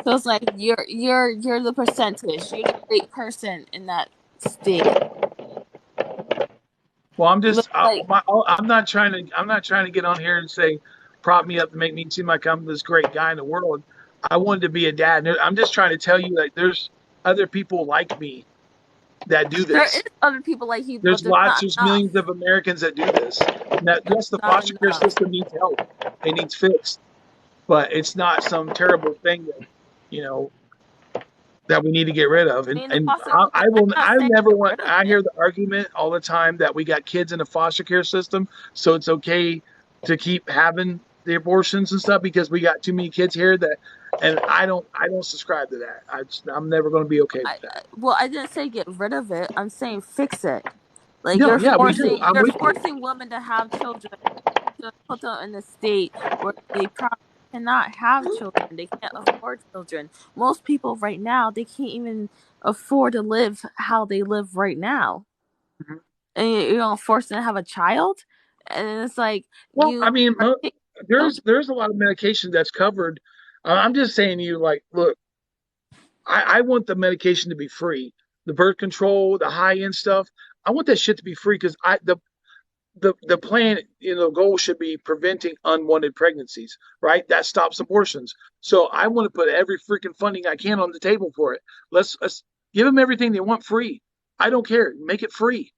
So it's like you're the percentage. You're the great person in that state. Well, But like I'm not trying to get on here and say prop me up to make me seem like I'm this great guy in the world. I wanted to be a dad. I'm just trying to tell you that there's other people like me that do there is this. other people like you, but There's millions of Americans that do this. And that yes, the not foster care enough. system needs help. It needs fixed. But it's not some terrible thing you know that we need to get rid of. I And mean, the and foster. I I'm will not I saying never get want rid of I it. hear the argument all the time that we got kids in the foster care system, so it's okay to keep having the abortions and stuff because we got too many kids here that and I don't subscribe to that. I'm never going to be okay with that. Well, I didn't say get rid of it. I'm saying fix it. Like No, yeah, we do. I'm you're with you. forcing women to have children to put them in a state where they probably cannot have children. They can't afford children. Most people right now they can't even afford to live how they live right now, Mhm. and you don't force them to have a child. And it's like Well, you I mean, are taking children. there's a lot of medication that's covered. I'm just saying to you, like, look, I want the medication to be free. The birth control, the high end stuff. I want that shit to be free because the plan, goal should be preventing unwanted pregnancies, right? That stops abortions. So I want to put every freaking funding I can on the table for it. Let's give them everything they want free. I don't care. Make it free.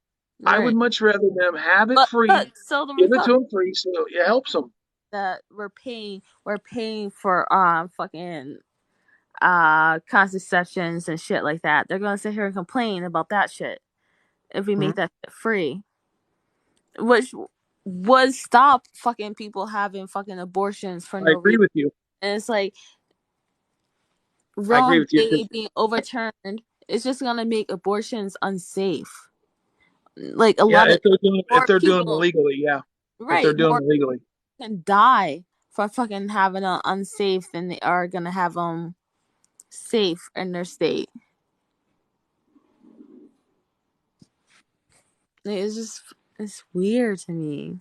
I would Right. much rather them have it But free, look, so the give it to Republicans them free, so it helps them. that we're paying for fucking contraceptions and shit like that. They're gonna sit here and complain about that shit. if we make that shit free, which would stop fucking people having fucking abortions for I no agree reason. with you. And it's like I Roe agree v. with you. Wade being overturned. It's just gonna make abortions unsafe. Like a Yeah, lot of if more they're doing it people, legally, yeah. If they're right? doing More it legally. can die for fucking having an unsafe than they are gonna have them safe in their state. It's weird to me.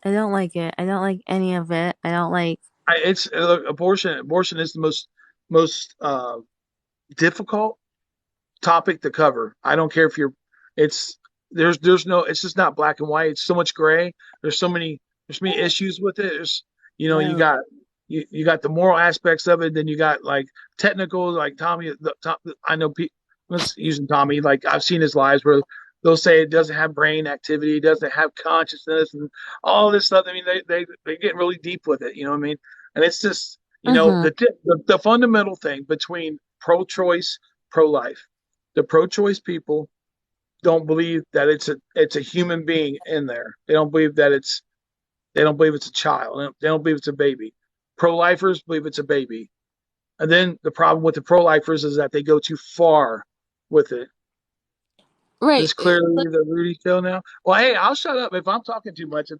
I don't like it. I don't like any of it. I don't like. It's look, abortion. Abortion is the most difficult topic to cover. I don't care if you're. It's there's no. It's just not black and white. It's so much gray. There's so many issues with it. You Well, got you got the moral aspects of it. Then you got like technical, like Tommy. I know. Let's using Tommy. Like I've seen his lives where they'll say it doesn't have brain activity, it doesn't have consciousness, and all this stuff. I mean, they get really deep with it. You know what I mean? And it's just mm-hmm. the fundamental thing between pro-choice, pro-life. The pro-choice people don't believe that it's a human being in there. They don't believe it's a child. They don't believe it's a baby. Pro-lifers believe it's a baby. And then the problem with the pro-lifers is that they go too far with it. Right. This clearly the Rudy show now. Well, hey, I'll shut up if I'm talking too much.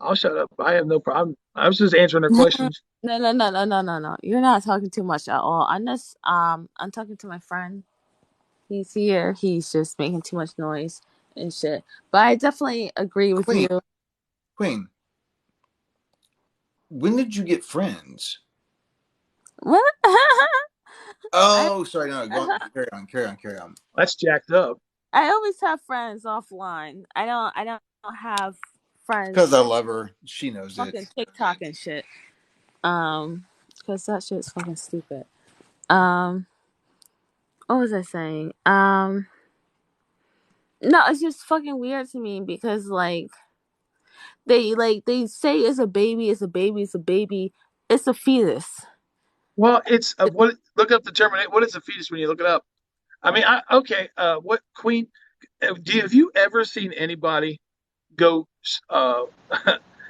I'll shut up. I have no problem. I was just answering their questions. No. You're not talking too much at all. I'm talking to my friend. He's here. He's just making too much noise and shit. But I definitely agree with Queen, you. Queen, when did you get friends? What? I Oh, sorry, no, go on, carry on. That's jacked up. I always have friends offline. I don't have Because friends I love her. She knows it. fucking TikTok and shit. Because that shit's fucking stupid. Um, what was I saying? No, it's just fucking weird to me because they say it's a baby, it's a baby, it's a baby, it's a fetus. Well, it's what look up the term. What is a fetus when you look it up? I mean, okay. What Queen? Have you ever seen anybody go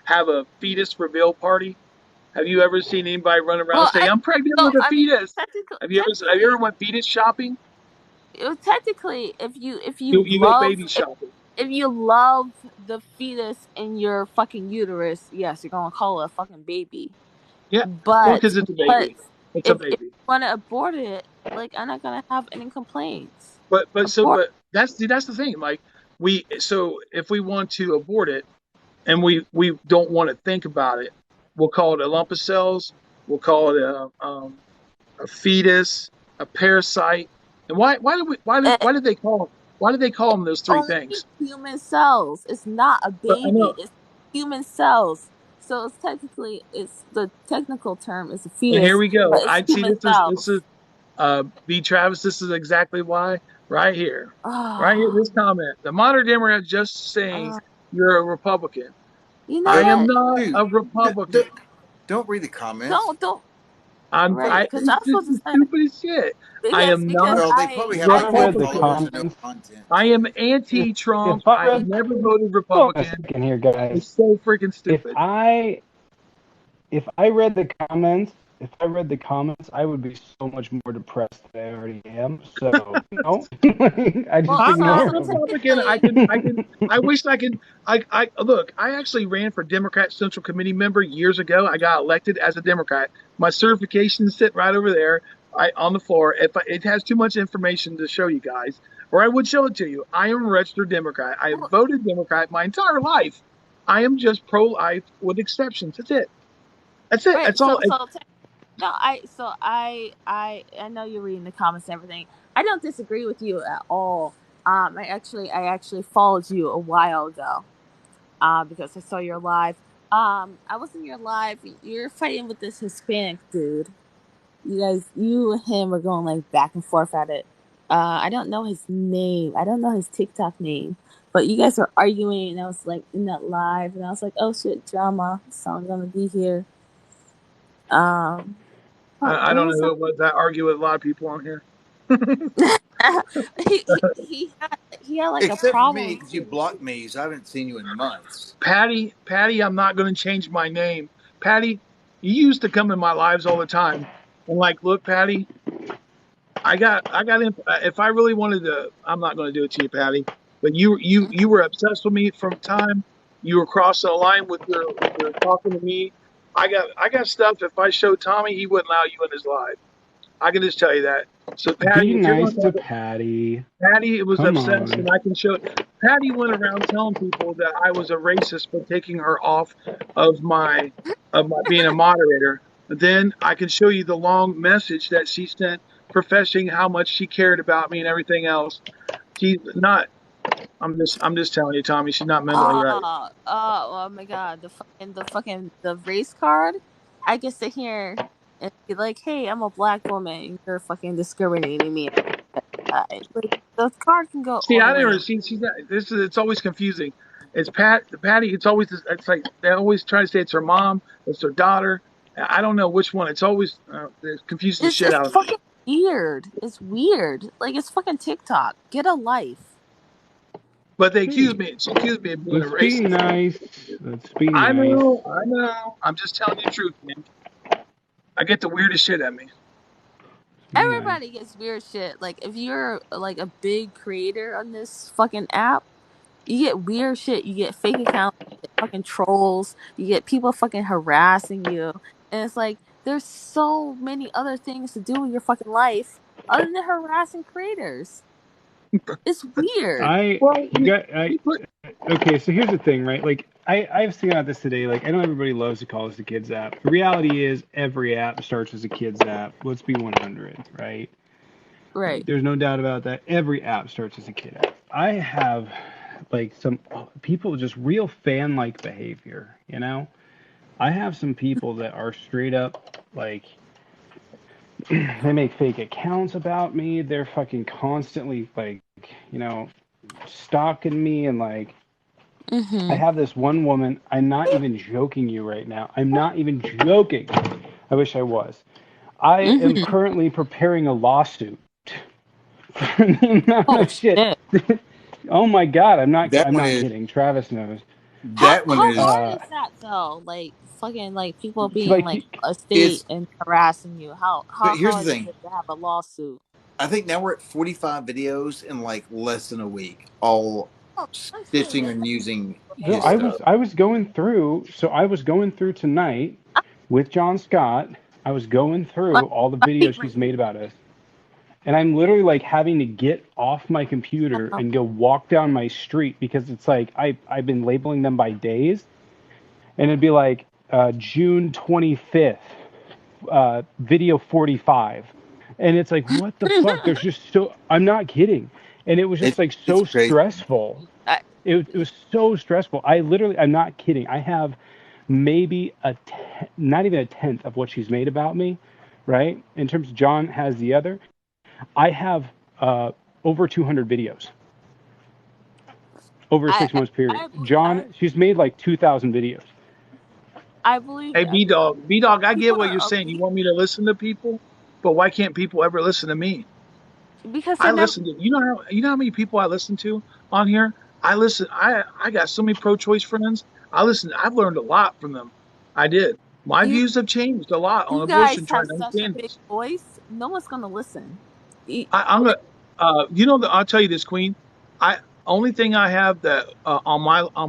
have a fetus reveal party? Have you ever seen anybody run around Well, saying, "I'm pregnant so with a I mean, fetus"? Have you ever went fetus shopping? technically, if you You go love baby shopping. if you love the fetus in your fucking uterus, yes, you're gonna call it a fucking baby. Yeah. Well, But because it's a but baby. It's a if baby. you want to abort it, like I'm not gonna have any complaints. But Abort. that's the thing. Like if we want to abort it and we don't want to think about it, we'll call it a lump of cells. We'll call it a fetus, a parasite. And why did they call them those three Only things? human cells. It's not a But I baby. know. It's human cells. So it's the technical term is a And here fetus, we go. but it's I see human this is cells. B Travis. This is exactly why right here, right here. Oh, This comment: the modern Democrat just saying you're a Republican. you know I Dude, am what? not dude, a Republican. don't read the comments. Don't I right? Because I was this supposed to is say stupid as shit. I am not Well, they probably have a If like I 10 read the Republican. followers and no comments, content. I am if anti-Trump. I I have read, never voted hold on a Republican. second here, guys. It's so freaking If stupid. I if I read the comments, I would be so much more depressed than I already am. So no, I just well. I'm ignore a them. Republican. Technically, I wish I could. I look. I actually ran for Democrat Central Committee member years ago. I got elected as a Democrat. My certifications sit right over there, on the floor. It has too much information to show you guys, or I would show it to you. I am a registered Democrat. I have well, voted Democrat my entire life. I am just pro-life with exceptions. That's it. That's it. right. That's all. No, I know you're reading the comments and everything. I don't disagree with you at all. I actually followed you a while ago. Because I saw your live. I was in your live. You're fighting with this Hispanic dude. You and him are going like back and forth at it. I don't know his name. I don't know his TikTok name. But you guys were arguing, and I was like in that live, and I was like, "Oh shit, drama!" So I'm gonna be here. What I don't know was who that? it was. I argue with a lot of people on here. he had like a Except for me, problem because you too. blocked me, so I haven't seen you in months. Patty, I'm not going to change my name. Patty, you used to come in my lives all the time, and like, look, Patty, if I really wanted to, I'm not going to do it to you, Patty. But you were obsessed with me from time. You were crossing a line with your talking to me. I got stuff. If I showed Tommy, he wouldn't allow you in his life. I can just tell you that. So Patty, Be if you're going nice to to talk, Patty. Patty was Come obsessed, and on. I can show. Patty went around telling people that I was a racist for taking her off of my being a moderator. But then I can show you the long message that she sent, professing how much she cared about me and everything else. She's not. I'm just telling you, Tommy. She's not mentally right. Oh my god, the race card. I can sit here and be like, hey, I'm a black woman, and you're fucking discriminating me. Like the card can go See, all the I way. never see. She's not, this is. It's always confusing. It's Patty. It's always. It's like they always try to say it's her mom. It's her daughter. I don't know which one. It's always it confuses the shit It's out of me. fucking weird. It's weird. Like it's fucking TikTok. Get a life. But they Hey, accuse me. She accused me of being a let's be racist. nice. Let's be I nice. know. I know. I'm just telling you the truth, man. I get the weirdest shit at me. Be nice. Everybody gets weird shit. Like if you're like a big creator on this fucking app, you get weird shit. You get fake accounts, you get fucking trolls, you get people fucking harassing you. And it's like there's so many other things to do in your fucking life other than harassing creators. It's weird. I Well, got I you put. okay, so here's the thing, right? Like I was thinking about this today. Like I know everybody loves to call this a kids app. The reality is every app starts as a kids app. Let's be 100, right? Right. There's no doubt about that. Every app starts as a kid app. I have like some people just real fan like behavior, you know? I have some people that are straight up like they make fake accounts about me. They're fucking constantly like, you know, stalking me and like I Mm-hmm. have this one woman. I'm not even joking you right now. I'm not even joking. I wish I was. I am Mm-hmm. currently preparing a lawsuit for the amount Oh of shit. shit. Oh my god, That I'm one not is. kidding. Travis knows. That one How is. hard Uh is that though? Like fucking like people being like like a state It's. and harassing you. But How here's the hard is thing. it to have a lawsuit? I think now we're at 45 videos in like less than a week, all Oh, shit. stitching and using no, his stuff. I was going through so I was going through tonight with John Scott. I was going Like, through all the like, videos he's made about us. And I'm literally like having to get off my computer um, and go walk down my street because it's like I've been labeling them by days, and it'd be like June 25th, video 45, and it's like what the fuck? There's just so I'm not kidding, and it was just like It's so crazy. stressful. I, It was so stressful. I'm not kidding. I have maybe not even a tenth of what she's made about me, right? In terms of John has the other. I have over 200 videos over a I, 6 months period. I, believe, John, she's made like 2,000 videos. I believe Hey, it. I mean, B Dog, I get people what you're are saying. You want me to listen to people, but why can't people ever listen to me? because they're I never. listen to you know how many people I listen to on here. I listen. I got so many pro-choice friends. I listen. I've learned a lot from them. I did. My You views have changed a lot on you guys abortion. have Trying to such a understand big this. voice. No one's gonna listen. You- I'm gonna. You know, I'll tell you this, Queen. I only thing I have that on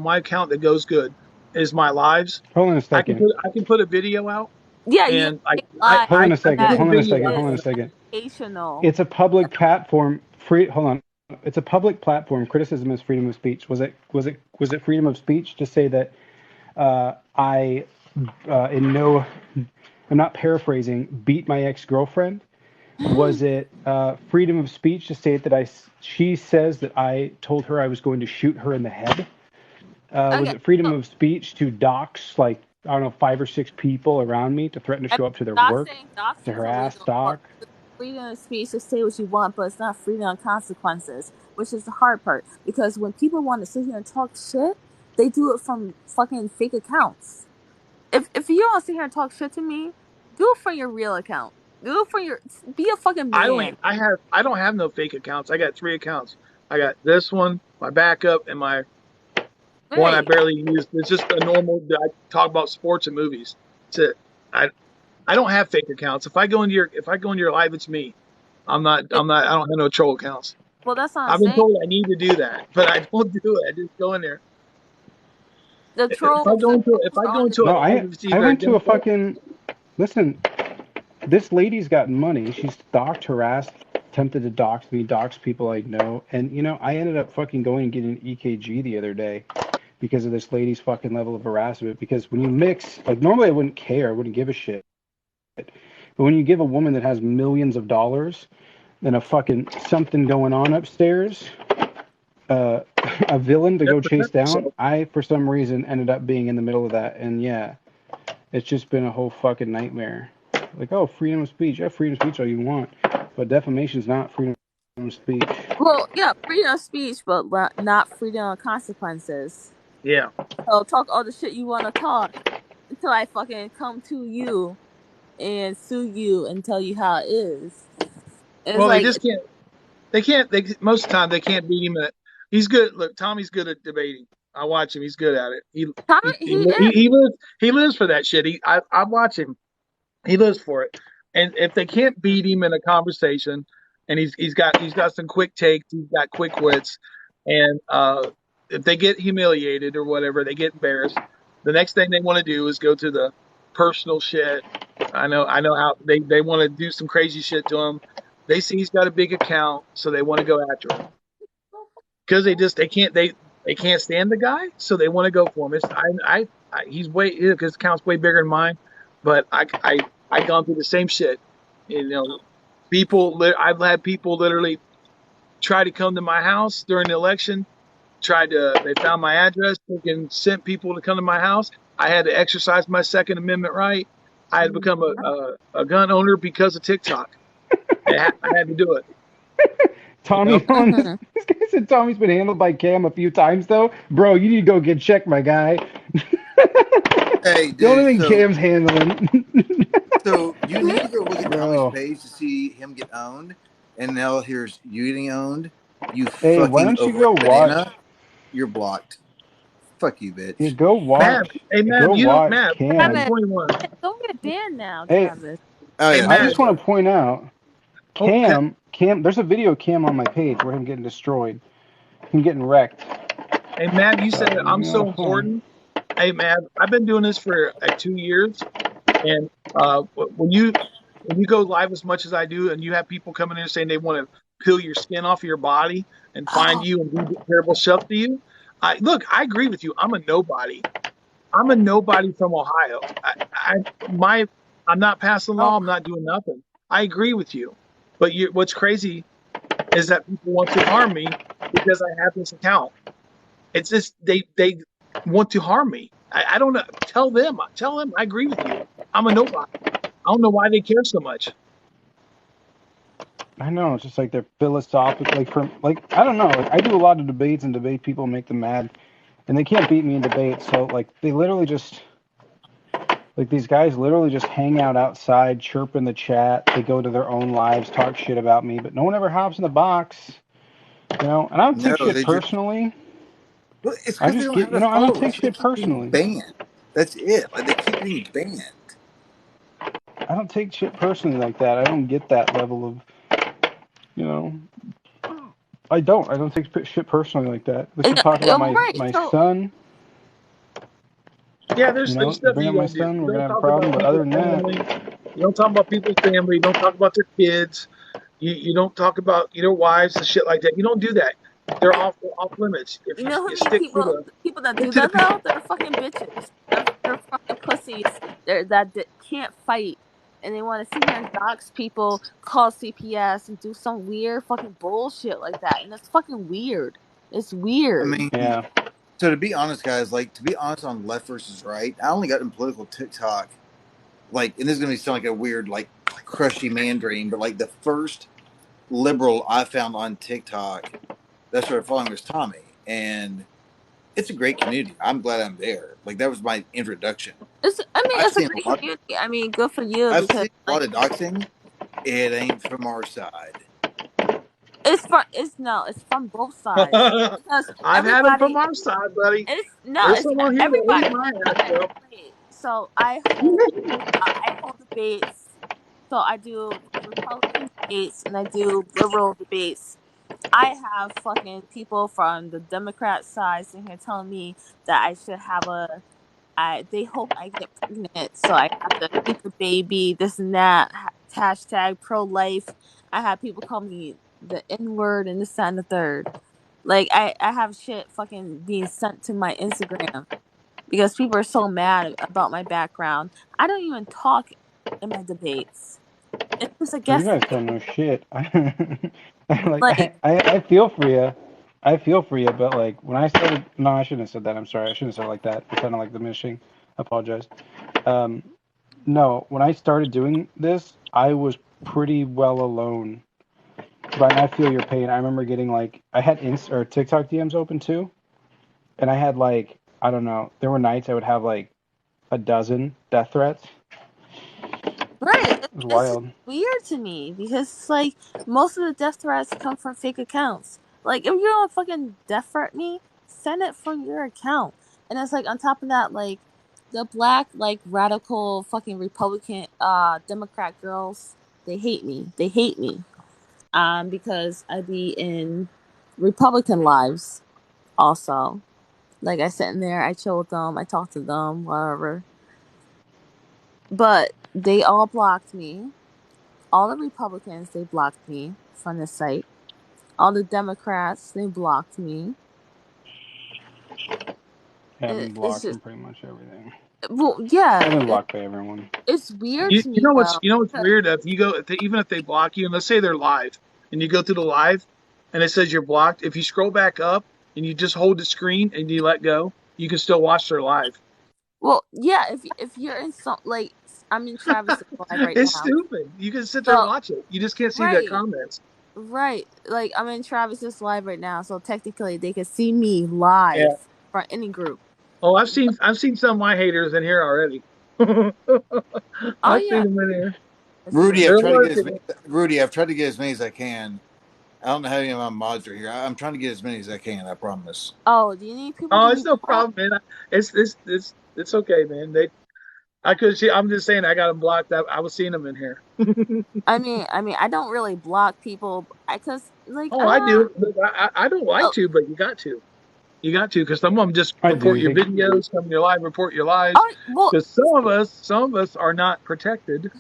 my account that goes good is my lives. Hold on a second. I can put a video out, yeah, you and can live Hold on a I can second. that put a Hold on a video second. out. Hold on a is second. educational. It's a public platform. Free. Hold on. It's a public platform. Criticism is freedom of speech. Was it freedom of speech to say that I in no I'm not paraphrasing beat my ex-girlfriend? Was it freedom of speech to state that she says that I told her I was going to shoot her in the head? Was Okay, it freedom so of speech to dox like I don't know 5 or 6 people around me to threaten to I mean, show up to their work, to doxing is harass, illegal, but stalk? freedom of speech to say what you want, but it's not freedom of consequences, which is the hard part. Because when people want to sit here and talk shit, they do it from fucking fake accounts. If you don't sit here and talk shit to me, do it from your real account. Go for your. Be a fucking I man. don't. I don't have no fake accounts. I got 3 accounts. I got this one, my backup, and my one I Right. barely use. It's just a normal. I talk about sports and movies. That's it. I don't have fake accounts. If I go into your live, it's me. I'm not. Yeah, I don't have no troll accounts. well, that's what I'm I've been saying. told I need to do that, but I don't do it. I just go in there. The If I trolls, go the into trolls are a on the. No, live, I if it's I either a went to a Democrat. fucking listen. This lady's got money. She's stalked, harassed, attempted to dox me, dox people I know, and I ended up fucking going and getting an EKG the other day because of this lady's fucking level of harassment. Because when you mix, like normally I wouldn't care, I wouldn't give a shit, but when you give a woman that has millions of dollars and a fucking something going on upstairs, uh, a villain to You go have to chase protect down, yourself. I for some reason ended up being in the middle of that, and yeah, it's just been a whole fucking nightmare. Like, oh, freedom of speech. Yeah, freedom of speech all you want. But defamation's not freedom of speech. Well, yeah, freedom of speech, but not freedom of consequences. Yeah. So talk all the shit you want to talk until I fucking come to you and sue you and tell you how it is. It's Well, they like just can't. They can't. They most of the time they can't beat him at. He's good. Look, Tommy's good at debating. I watch him. He's good at it. Tommy, he is. He lives for that shit. I watch him. He lives for it. And if they can't beat him in a conversation, and he's got some quick takes, he's got quick wits, and if they get humiliated or whatever, they get embarrassed. The next thing they want to do is go to the personal shit. I know how they want to do some crazy shit to him. They see he's got a big account, so they want to go after him because they can't stand the guy, so they want to go for him. He's way because account's way bigger than mine, but I gone through the same shit. I've had people literally try to come to my house during the election. They found my address, and sent people to come to my house. I had to exercise my Second Amendment right. I had become a gun owner because of TikTok. I had to do it. Tommy on this. Mhm. This guy said Tommy's been handled by Cam a few times though. Bro, you need to go get checked, my guy. Hey, The only dude. thing Cam's handling. So you need to go look at Tommy's Bro. page to see him get owned, and now here's you getting owned. You Hey, why fucking don't you go overrated watch? banana. You're blocked. Fuck you, Yeah, bitch. go Mav, watch. hey Mav, Go watch Mav, you're Cam. Travis, 21. don't get banned now, Hey, Travis. Oh Hey yeah, I'm I sorry. Mav, just want to point out oh, Cam, there's a video of Cam on my page where him getting destroyed, him getting wrecked. hey Mav, you said Leave I'm me on so the phone. important. Hey Mav, I've been doing this for like 2 years, and when you go live as much as I do, and you have people coming in saying they want to peel your skin off of your body and find Oh, you and do terrible stuff to you, I agree with you. I'm a nobody. I'm a nobody from Ohio. I'm not passing law. oh, I'm not doing nothing. I agree with you, but what's crazy is that people want to harm me because I have this account. It's just they want to harm me. I don't know. Tell them I agree with you. I'm a nobody. I don't know why they care so much. I know, it's just like they're philosophical, like I don't know. Like I do a lot of debates and debate people make them mad, and they can't beat me in debates. So like they literally just like these guys literally just hang out outside, chirp in the chat. They go to their own lives, talk shit about me, but no one ever hops in the box, And I don't take No, shit they just. personally. Well, it's I because they just don't get, have the I don't take followers. They shit keep getting personally. banned. That's it. Like they keep getting banned. I don't take shit personally like that. I don't get that level of, you know. I don't. I don't take shit personally like that. They should talk about my right. my So, son. Yeah, there's You stuff bring you up my don't do. son, You we're gonna don't have a talk problem. about But other people's than family. that, You don't talk about people's family. You don't talk about their kids. You don't talk about their wives and shit like that. You don't do that. They're off limits. If you know who you many people that stick do to the that people. though? They're fucking bitches. They're fucking pussies. That can't fight, and they want to sit here and dox people, call CPS, and do some weird fucking bullshit like that. And it's fucking weird. It's I weird. mean, yeah. so to be honest, guys, like to be honest on left versus right, I only got in political TikTok. Like, and this is gonna sound like a weird, like crushy man dream, but like the first liberal I found on TikTok that started following was Tommy, and it's a great community. I'm glad I'm there. Like that was my introduction. I mean, I've it's a seen a great lot. community. I mean, good for you I've because seen a like lot of doxing, It ain't from our side. It's from both sides because I've had them from everybody. our side, buddy. It's There's not someone here that everybody. eat my ass, bro. Wait, so I hold debates. So I do Republican debates and I do liberal debates. I have fucking people from the Democrat side sitting here telling me that I should have they hope I get pregnant, so I have to keep the baby, this and that, hashtag pro life. I have people call me the N word and this, that, and the third. Like, I have shit fucking being sent to my Instagram because people are so mad about my background. I don't even talk in my debates. It's just a Oh, you guest guys debate. don't know shit. Like Like, I feel for you. I feel for you, but like when I started, no, I shouldn't have said that. I'm sorry. I shouldn't have said it like that. It sounded like diminishing. I apologize. Um, no, when I started doing this, I was pretty well alone. But I feel your pain. I remember getting like I had Inst or TikTok DMs open too, and I had like I don't know. There were nights I would have like a dozen death threats. right. It was It's just wild. weird to me because, like, most of the death threats come from fake accounts. Like, if you don't fucking death threat me, send it from your account. And it's like, on top of that, like, the black, like, radical fucking Republican, Democrat girls, they hate me. They hate me. Because I be in Republican lives also. Like, I sit in there, I chill with them, I talk to them, whatever. But they all blocked me. All the Republicans, they blocked me from the site. All the Democrats, they blocked me. Yeah, I've been It's blocked just, from pretty much everything. well, yeah, I've been blocked by everyone. it's weird You, to you me know what's though. you know what's weird? If you go, even if they block you, and let's say they're live, and you go through the live, and it says you're blocked. If you scroll back up and you just hold the screen and you let go, you can still watch their live. Well, yeah, if you're in some, like, I'm in Travis's live right It's now. stupid. You can sit there and So, watch it. You just can't see the right, comments. right. Like, I'm in Travis's live right now, so technically they can see me Yeah. live from any group. Oh, I've seen some of my haters in here already. Oh I've seen yeah, them in here. for Rudy, sure. I've They're tried to get as lurking. many, Rudy, I've tried to get as many as I can. I don't know how many of my mods are here. I'm trying to get as many as I can. I promise. Oh, do you need people Oh, to it's be no blocked? problem, man. It's okay, man. I could see. I'm just saying I got them blocked. I was seeing them in here. I don't really block people. Cause like, Oh, I do. Look, I don't like to, but you got to. You got to, because some of them just I report do. your They, videos, come to your live, report your lives. oh well, Because some of us are not protected,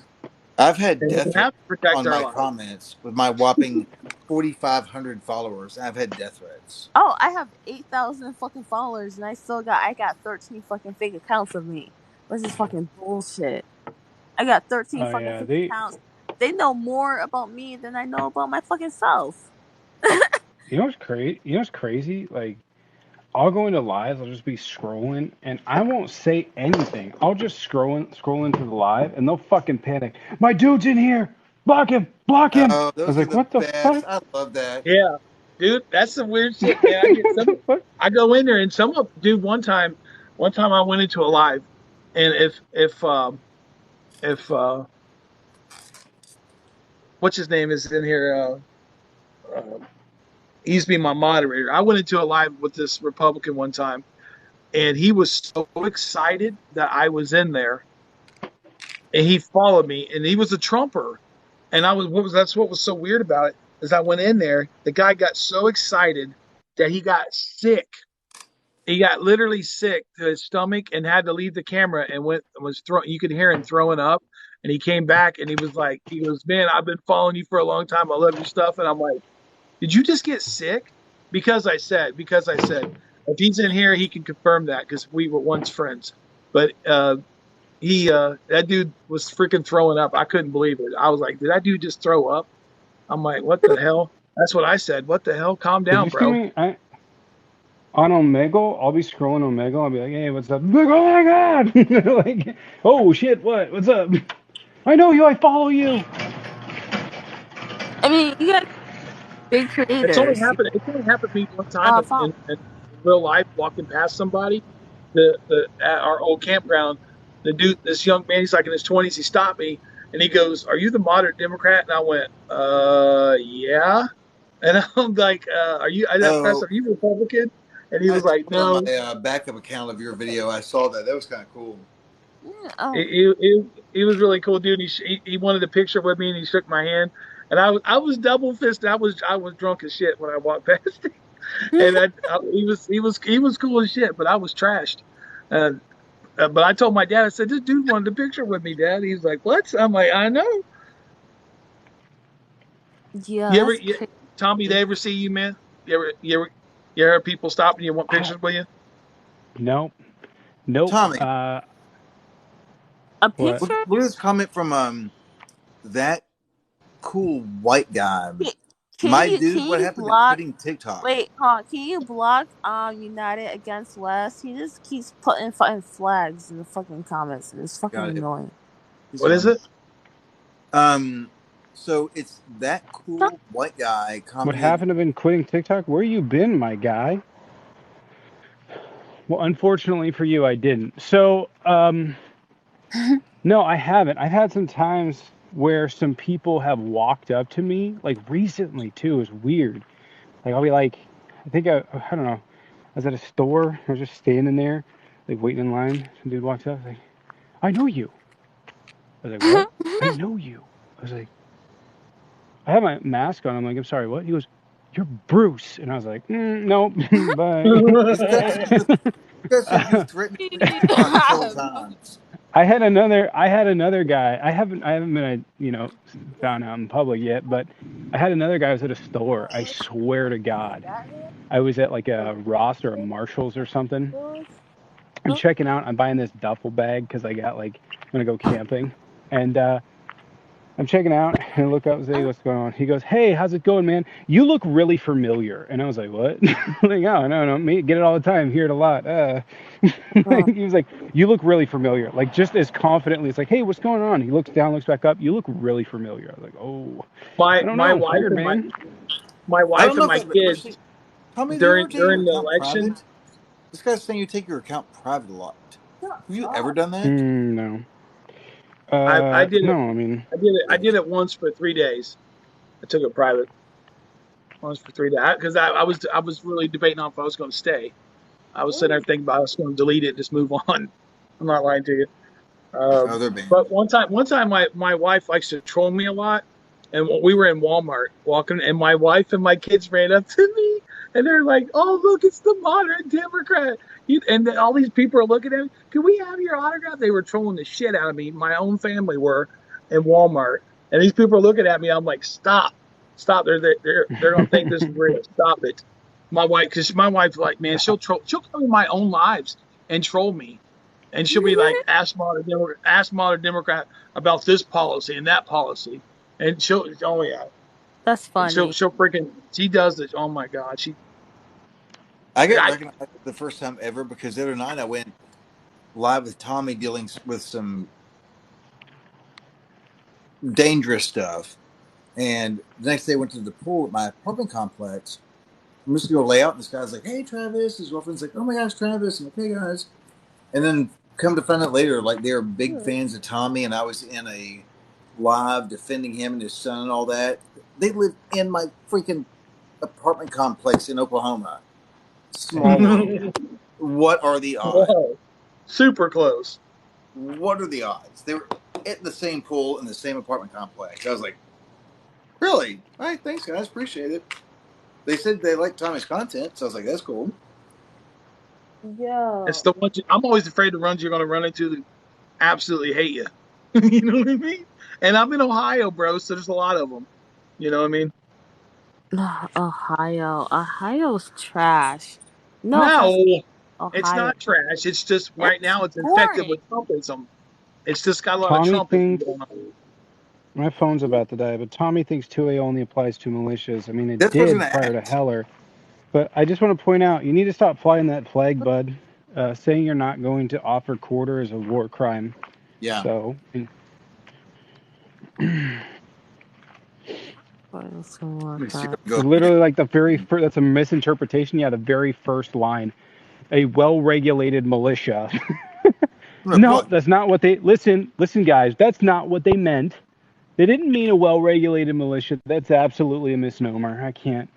I've had and we death threats have to protect on our my lives. comments with my whopping 4,500 followers. I've had death threats. oh, I have 8,000 fucking followers, and I got 13 fucking fake accounts of me. This is fucking bullshit. I got 13 oh fucking yeah, fake they. accounts. They know more about me than I know about my fucking self. You know what's crazy? You know what's crazy? Like I'll go into lives. I'll just be scrolling, and I won't say anything. I'll just scroll into the live, and they'll fucking panic. My dude's in here. Block him. Block him. Oh, I was those are like, the what the best. fuck? I love that. Yeah, dude, that's some weird shit, man. I get What some. the fuck? I go in there, and some of dude. One time I went into a live, and if what's his name is in here, he used to be my moderator. I went into a live with this Republican one time, and he was so excited that I was in there, and he followed me, and he was a Trumper, and that's what was so weird about it is I went in there, the guy got so excited that he got sick. He got literally sick to his stomach and had to leave the camera and you could hear him throwing up, and he came back and he goes, man, I've been following you for a long time. I love your stuff. And I'm like, did you just get sick? Because I said, if he's in here, he can confirm that because we were once friends. But that dude was freaking throwing up. I couldn't believe it. I was like, did that dude just throw up? I'm like, what the hell? That's what I said. What the hell? Calm Did down, you see bro. me? On Omegle, I'll be scrolling Omegle. I'll be like, hey, what's up? Like, oh my god! Like, oh shit, what? What's up? I know you. I follow you. I mean, you got big It's only creators. happened. It's only happened to me one time Follow. in real life, walking past somebody. The at our old campground, the dude, this young man, he's like in his 20s. He stopped me And he goes, "Are you the moderate Democrat?" And I went, yeah." And I'm like, "Are you?" I pressed, Oh, "Are you Republican?" And he I was saw like, it on "No." my backup account of your video. I saw that. That was kind of cool. Oh, He was really cool, dude. He wanted a picture with me, and he shook my hand. And I was double fisted. I was drunk as shit when I walked past him, and he was cool as shit, but I was trashed. And but I told my dad, I said, "This dude wanted a picture with me, Dad." He's like, "What?" I'm like, "I know." yeah, You ever, that's crazy. Tommy? They ever see you, man? You ever have people stop and you want Oh, pictures with you? nope. Nope. Tommy, A What? look, picture? look at this comment from that cool white guy. Can My can dude, what you happened to block? quitting TikTok? Wait, hold on. Can you block United against West? He just keeps putting fucking flags in the fucking comments, and it's fucking Got it. annoying. He's What is gone. it? So it's that cool white guy What commented. happened to been quitting TikTok? Where you been, my guy? Well, unfortunately for you, I didn't. So, no, I haven't. I've had some times where some people have walked up to me, like recently too. It's weird. Like I'll be like, I don't know. I was at a store. I was just standing there, like waiting in line. Some dude walks up, like, I know you. I was like, what? I know you. I was like, I have my mask on. I'm like, I'm sorry, what? He goes, you're Bruce. And I was like, nope, This guy said you, this guy said you bye. threatened to quit TikTok several times. I had another guy. I haven't been, found out in public yet, but I had another guy who was at a store. I swear to God, I was at like a Ross or a Marshalls or something. I'm checking out. I'm buying this duffel bag because I'm gonna go camping, and I'm checking out and I look up and say, what's going on? He goes, hey, how's it going, man? You look really familiar. And I was like, what? Like, oh, no, me get it all the time, hear it a lot. He was like, you look really familiar. Like, just as confidently, it's like, hey, what's going on? He looks down, looks back up. You look really familiar. I was like, oh, my I don't my know. wife Weird, and my man. my I wife don't know and if my that, but kids see, Tommy, have you ever during taken your during the account election. private? This guy's saying you take your account private a lot. Have you ever done that? No. I did it. No, I mean, I did it once for 3 days. I took it private once for 3 days because I was really debating on if I was going to stay. I was sitting there thinking about I was going to delete it, and just move on. I'm not lying to you. Oh, they're But banned. one time, my wife likes to troll me a lot, and we were in Walmart walking, and my wife and my kids ran up to me, and they're like, "Oh, look, it's the moderate Democrat," and then all these people are looking at me. Can we have your autograph? They were trolling the shit out of me. My own family were in Walmart, and these people are looking at me. I'm like, "Stop, stop! They're gonna think this is real. Stop it." Because my wife's like, man, she'll come in my own lives and troll me, and she'll be like, ask modern Democrat about this policy and that policy, and oh yeah, That's and she'll funny. she'll freaking she does it. Oh my god, I got I recognized for the first time ever because the other night I went live with Tommy dealing with some dangerous stuff, and the next day I went to the pool at my apartment complex. I'm just gonna go lay out, and this guy's like, "Hey, Travis." His girlfriend's like, "Oh my gosh, Travis." I'm like, "Hey guys," and then come to find out later, like they're big fans of Tommy, and I was in a live defending him and his son and all that. They live in my freaking apartment complex in Oklahoma. Small world. What are the odds? whoa, super close. What are the odds? They were at the same pool in the same apartment complex. I was like, really? All right, thanks, guys. Appreciate it. They said they like Tommy's content, so I was like, that's cool. It's Yo. the one I'm always afraid the ones you're gonna run into that absolutely hate you. You know what I mean? And I'm in Ohio, bro, so there's a lot of them. You know what I mean? Ohio's trash. No offense, No, it's Ohio. not trash. It's just right It's now it's infected boring. with Trumpism. It's just got a lot of Tommy Trumpism thinks going on. my phone's about to die, but Tommy thinks 2A only applies to militias. I mean, it That's what I was did going to prior to ask. Heller. But I just want to point out, you need to stop flying that flag, bud. Saying you're not going to offer quarter is a war crime. Yeah. So, Let me see if I can go literally, like the very first, that's a misinterpretation. Yeah, the very first line, a well-regulated militia. No, that's not what they listen, guys, that's not what they meant. They didn't mean a well-regulated militia. That's absolutely a misnomer. I can't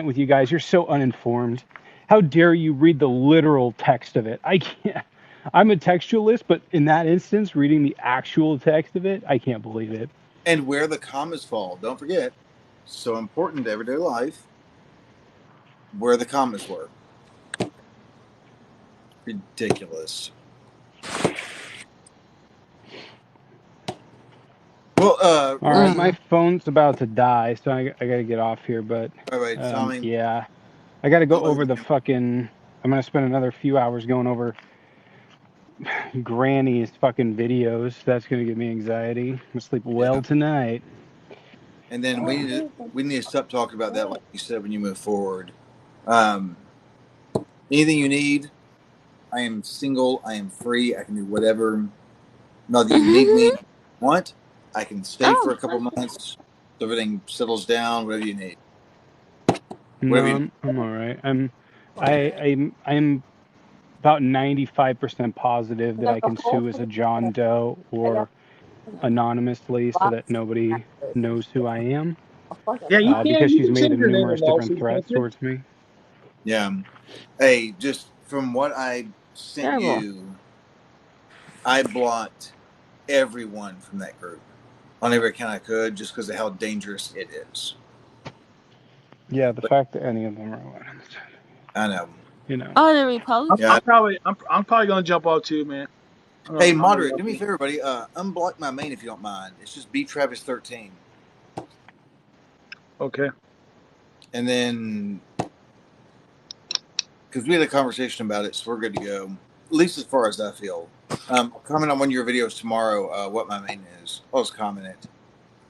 with you guys. You're so uninformed. How dare you read the literal text of it? I can't. I'm a textualist, but in that instance, reading the actual text of it, I can't believe it. And where the commas fall. Don't forget. So important to everyday life. Where the commas were. Ridiculous. Well, All right, Rudy. my phone's about to die, so I got to get off here. But All right, Tommy. yeah, I got to go I'll over let the you. fucking. I'm gonna spend another few hours going over Granny's fucking videos. That's gonna give me anxiety. I'm gonna sleep well Yeah. tonight. And then we need to stop talking about that, like you said, when you move forward. Um, anything you need, I am single. I am free. I can do whatever. Not that you need me. Want? I can stay for Oh, a couple months. So everything settles down. Whatever you need. Whatever you No, need. I'm all right. I'm about 95% positive that I can sue as a John Doe or anonymously so that nobody knows who I am. Yeah, Because you she's can made change your name in numerous different lawsuits, can't threats you? towards me. Yeah. Hey, just from what I sent terrible. you, I blocked everyone from that group on every account I could, just because of how dangerous it is. Yeah, the But fact that any of them are allowed, I know. you know. Oh, the Republic. Yeah. I'm probably gonna jump off too, man. Hey, I'm gonna moderate, go do me a too. favor, buddy. Unblock my main if you don't mind. It's just B Travis 13, Okay. and then because we had a conversation about it, so we're good to go. At least as far as I feel. Comment on one of your videos tomorrow. What my main is. I'll just comment it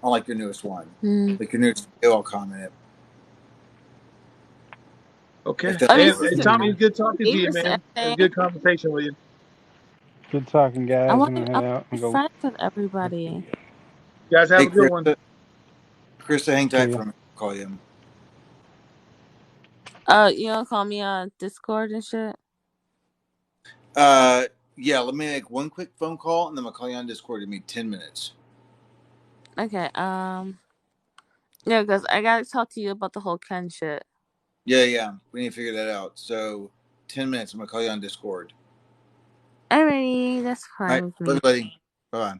on like your newest one, Hmm. like your newest video. I'll comment it. Okay. If that's Oh, Hey, this all is hey, right. the Tommy, it's good talking to you, Davis man. It was a essay. good conversation with you. Good talking, I guys. want I'm gonna I head want out to and be go. friends with everybody. You guys have Hey, a good one. Krista, hang See tight ya. for me. I'll call you. You don't call me on Discord and shit. Yeah. Let me make one quick phone call, and then I'll call you on Discord. Give me 10 minutes. Okay. Yeah, because I gotta talk to you about the whole Ken shit. Yeah. We need to figure that out. So 10 minutes. I'm gonna call you on Discord. Alrighty, that's All fine right. with Love me. you, buddy. Bye bye.